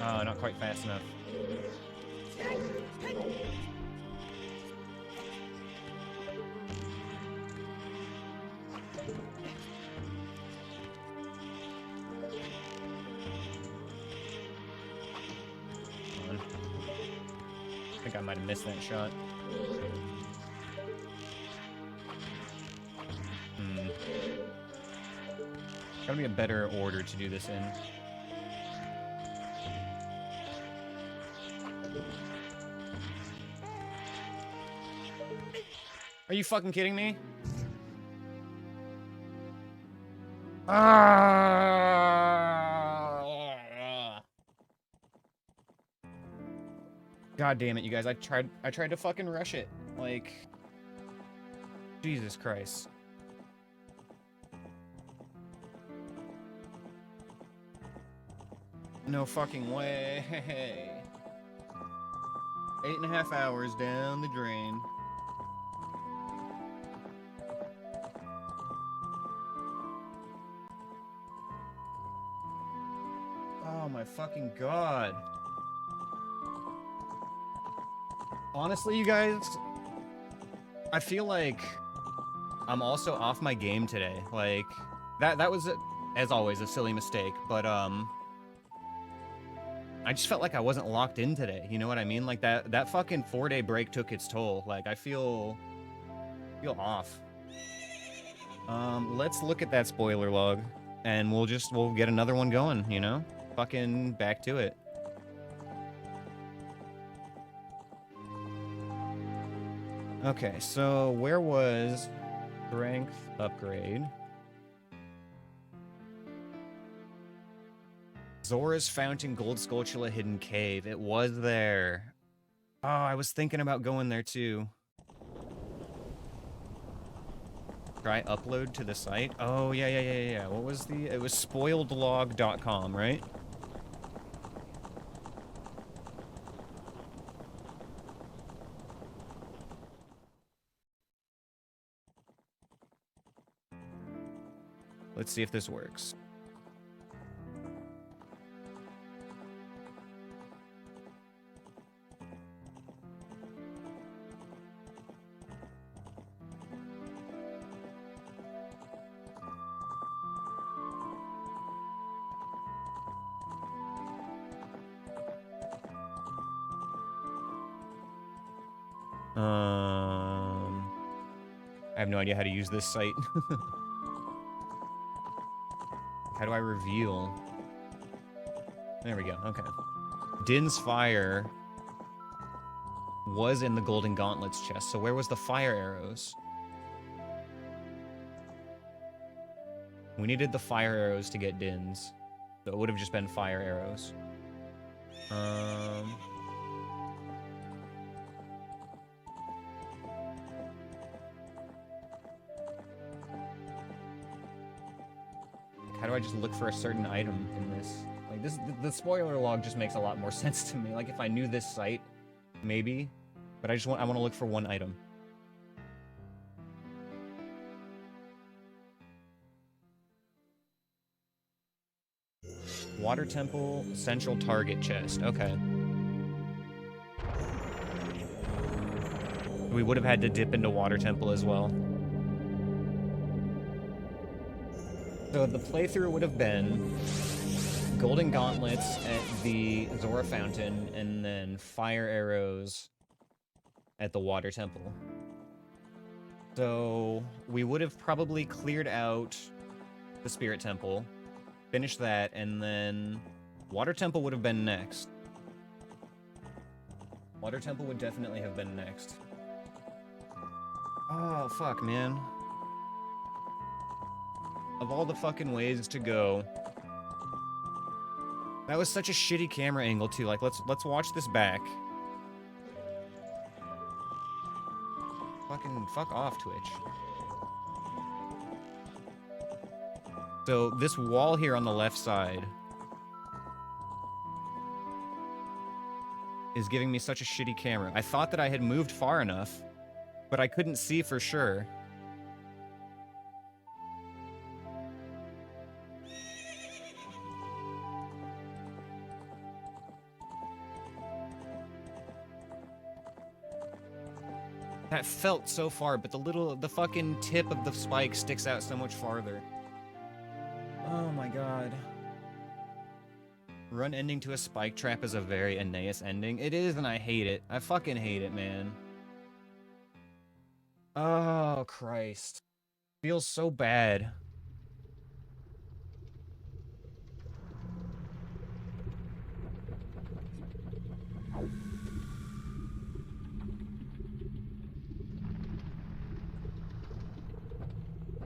Oh, not quite fast enough. Come on. I think I might have missed that shot. Gotta be a better order to do this in. Are you fucking kidding me? God damn it, you guys. I tried to fucking rush it. Like, Jesus Christ. No fucking way. 8.5 hours down the drain. Oh my fucking god. Honestly, you guys, I feel like I'm also off my game today. Like, that was, as always, a silly mistake, but, I just felt like I wasn't locked in today, you know what I mean? Like, that fucking 4-day break took its toll. Like, I feel off. Let's look at that spoiler log, and we'll get another one going, you know? Fucking back to it. Okay, so where was strength upgrade? Zora's Fountain Gold Skulltula Hidden Cave. It was there. Oh, I was thinking about going there too. Try upload to the site. Oh, yeah. What was it was spoiledlog.com, right? Let's see if this works. I have no idea how to use this site. How do I reveal? There we go, okay. Din's Fire was in the Golden Gauntlets chest, so where was the fire arrows? We needed the fire arrows to get Din's, so it would have just been fire arrows. How do I just look for a certain item in this? Like, the spoiler log just makes a lot more sense to me. Like, if I knew this site, maybe. But I want to look for one item. Water Temple, Central Target Chest. Okay. We would have had to dip into Water Temple as well. So the playthrough would have been Golden Gauntlets at the Zora Fountain, and then Fire Arrows at the Water Temple. So we would have probably cleared out the Spirit Temple, finished that, and then Water Temple would have been next. Water Temple would definitely have been next. Oh, fuck, man. Of all the fucking ways to go. That was such a shitty camera angle too. Like, let's watch this back. Fucking fuck off, Twitch. So this wall here on the left side is giving me such a shitty camera. I thought that I had moved far enough, but I couldn't see for sure. That felt so far, but the fucking tip of the spike sticks out so much farther. Oh my god. Run ending to a spike trap is a very Aneyus ending. It is, and I hate it. I fucking hate it, man. Oh, Christ. Feels so bad.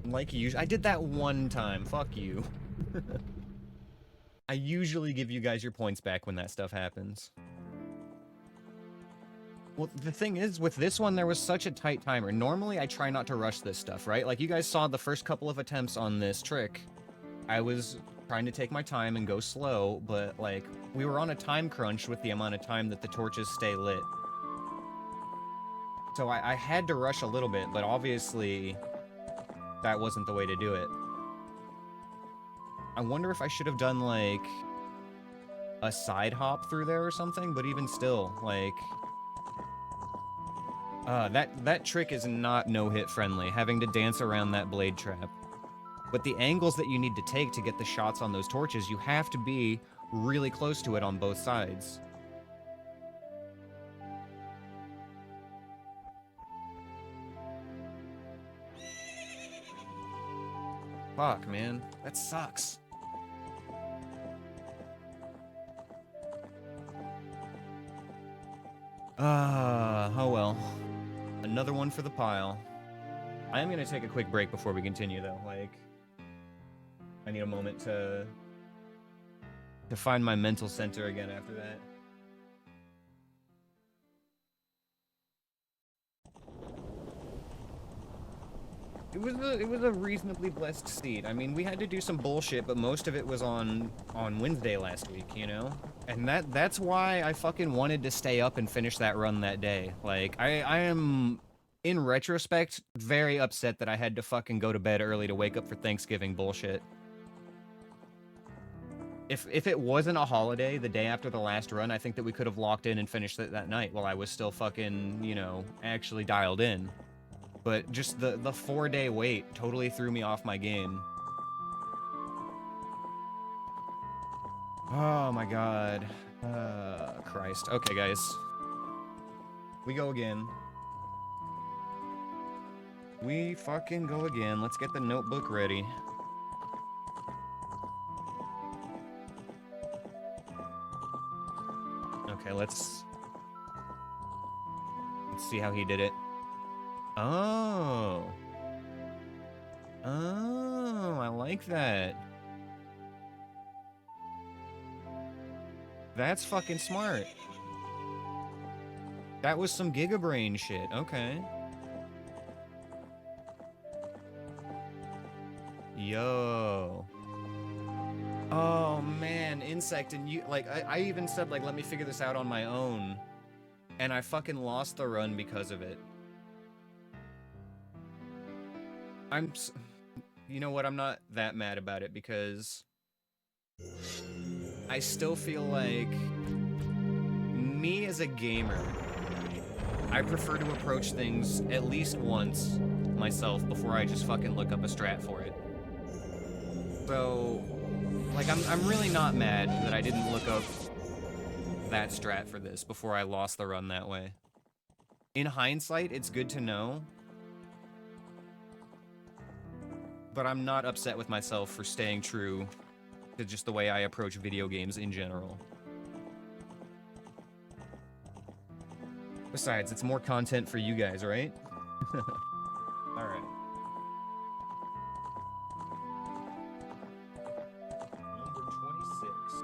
Like I did that one time. Fuck you. I usually give you guys your points back when that stuff happens. Well, the thing is, with this one, there was such a tight timer. Normally, I try not to rush this stuff, right? Like, you guys saw the first couple of attempts on this trick. I was trying to take my time and go slow, but, like, we were on a time crunch with the amount of time that the torches stay lit. So I had to rush a little bit, but obviously that wasn't the way to do it. I wonder if I should have done, like, a side hop through there or something, but even still, like... that trick is not no-hit friendly, having to dance around that blade trap. But the angles that you need to take to get the shots on those torches, you have to be really close to it on both sides. Fuck, man. That sucks. Oh well. Another one for the pile. I am gonna take a quick break before we continue, though. Like, I need a moment to find my mental center again after that. It was a reasonably blessed seed. I mean, we had to do some bullshit, but most of it was on Wednesday last week, you know? And that's why I fucking wanted to stay up and finish that run that day. Like, I am, in retrospect, very upset that I had to fucking go to bed early to wake up for Thanksgiving bullshit. If it wasn't a holiday the day after the last run, I think that we could have locked in and finished it that night while I was still fucking, you know, actually dialed in. But just the 4-day wait totally threw me off my game. Oh my god. Christ. Okay, guys. We go again. We fucking go again. Let's get the notebook ready. Okay, let's see how he did it. Oh. Oh, I like that. That's fucking smart. That was some Gigabrain shit. Okay. Yo. Oh, man. Insect and you... Like, I even said, like, let me figure this out on my own. And I fucking lost the run because of it. You know what? I'm not that mad about it because I still feel like me as a gamer, I prefer to approach things at least once myself before I just fucking look up a strat for it. So, like, I'm really not mad that I didn't look up that strat for this before I lost the run that way. In hindsight, it's good to know. But I'm not upset with myself for staying true to just the way I approach video games in general. Besides, it's more content for you guys, right? Alright. Number 26.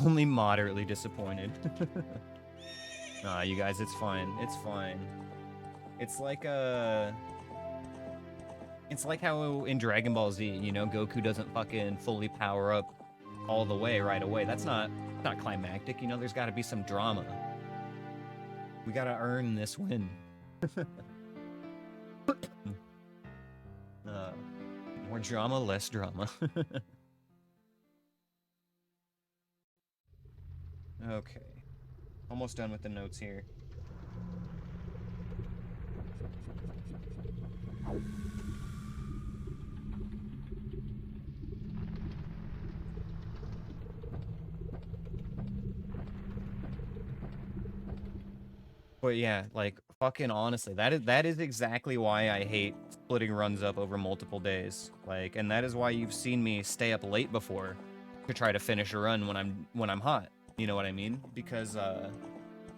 Only moderately disappointed. Nah, you guys, it's fine. It's fine. It's like how in Dragon Ball Z, you know, Goku doesn't fucking fully power up all the way right away. That's not climactic, you know, there's gotta be some drama. We gotta earn this win. More drama, less drama. Okay. Almost done with the notes here. But yeah, like, fucking honestly, that is exactly why I hate splitting runs up over multiple days. Like, and that is why you've seen me stay up late before to try to finish a run when I'm hot. You know what I mean? Because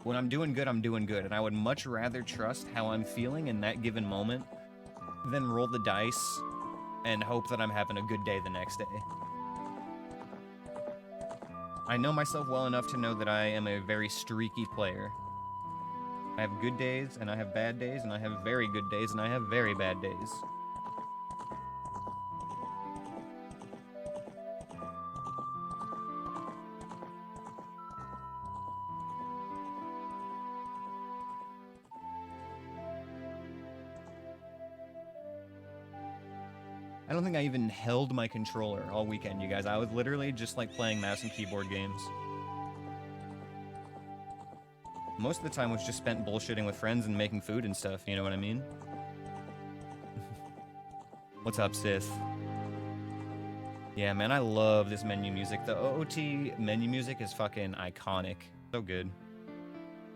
when I'm doing good, and I would much rather trust how I'm feeling in that given moment than roll the dice and hope that I'm having a good day the next day. I know myself well enough to know that I am a very streaky player. I have good days, and I have bad days, and I have very good days, and I have very bad days. I don't think I even held my controller all weekend, you guys. I was literally just like playing mouse and keyboard games. Most of the time was just spent bullshitting with friends and making food and stuff, you know what I mean? What's up, Sith? Yeah, man, I love this menu music. The OOT menu music is fucking iconic. So good.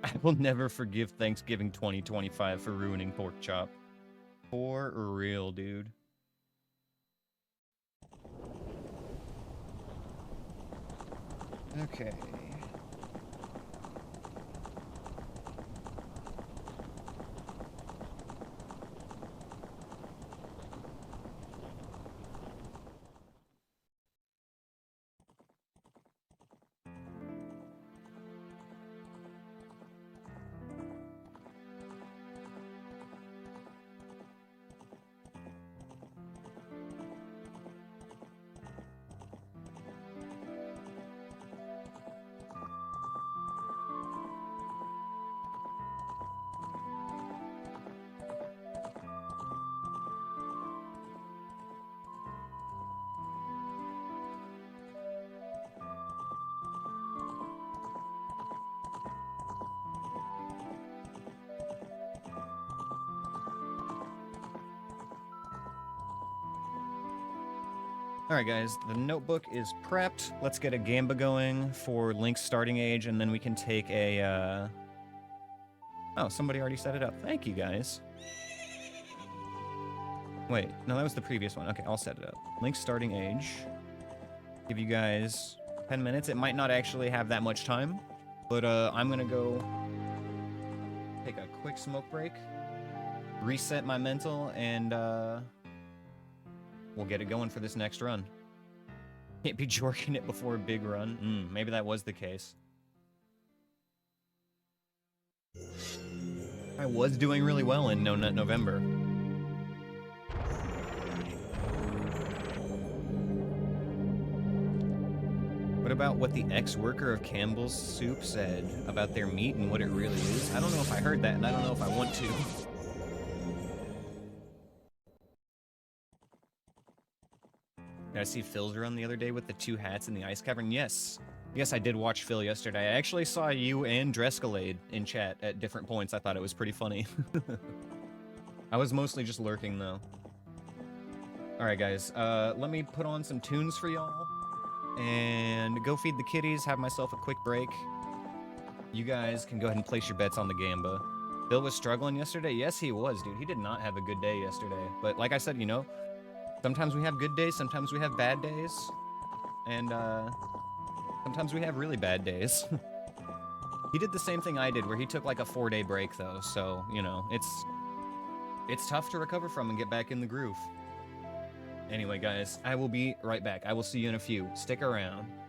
I will never forgive Thanksgiving 2025 for ruining pork chop. For real, dude. Okay. Alright guys, the notebook is prepped. Let's get a gamba going for Link's starting age, and then we can take a, Oh, somebody already set it up. Thank you, guys. Wait, no, that was the previous one. Okay, I'll set it up. Link's starting age. Give you guys 10 minutes. It might not actually have that much time, but, I'm gonna go take a quick smoke break, reset my mental, and, we'll get it going for this next run. Can't be jorking it before a big run. Maybe that was the case. I was doing really well in No Nut November. What about what the ex-worker of Campbell's Soup said about their meat and what it really is? I don't know if I heard that, and I don't know if I want to. Did I see Phil's run the other day with the two hats in the ice cavern? Yes. Yes, I did watch Phil yesterday. I actually saw you and Drescalade in chat at different points. I thought it was pretty funny. I was mostly just lurking, though. Alright, guys. Let me put on some tunes for y'all. And go feed the kitties, have myself a quick break. You guys can go ahead and place your bets on the Gamba. Phil was struggling yesterday? Yes, he was, dude. He did not have a good day yesterday. But like I said, you know, sometimes we have good days, sometimes we have bad days, and sometimes we have really bad days. He did the same thing I did, where he took like a 4-day break though, so, you know, it's tough to recover from and get back in the groove. Anyway, guys, I will be right back. I will see you in a few. Stick around.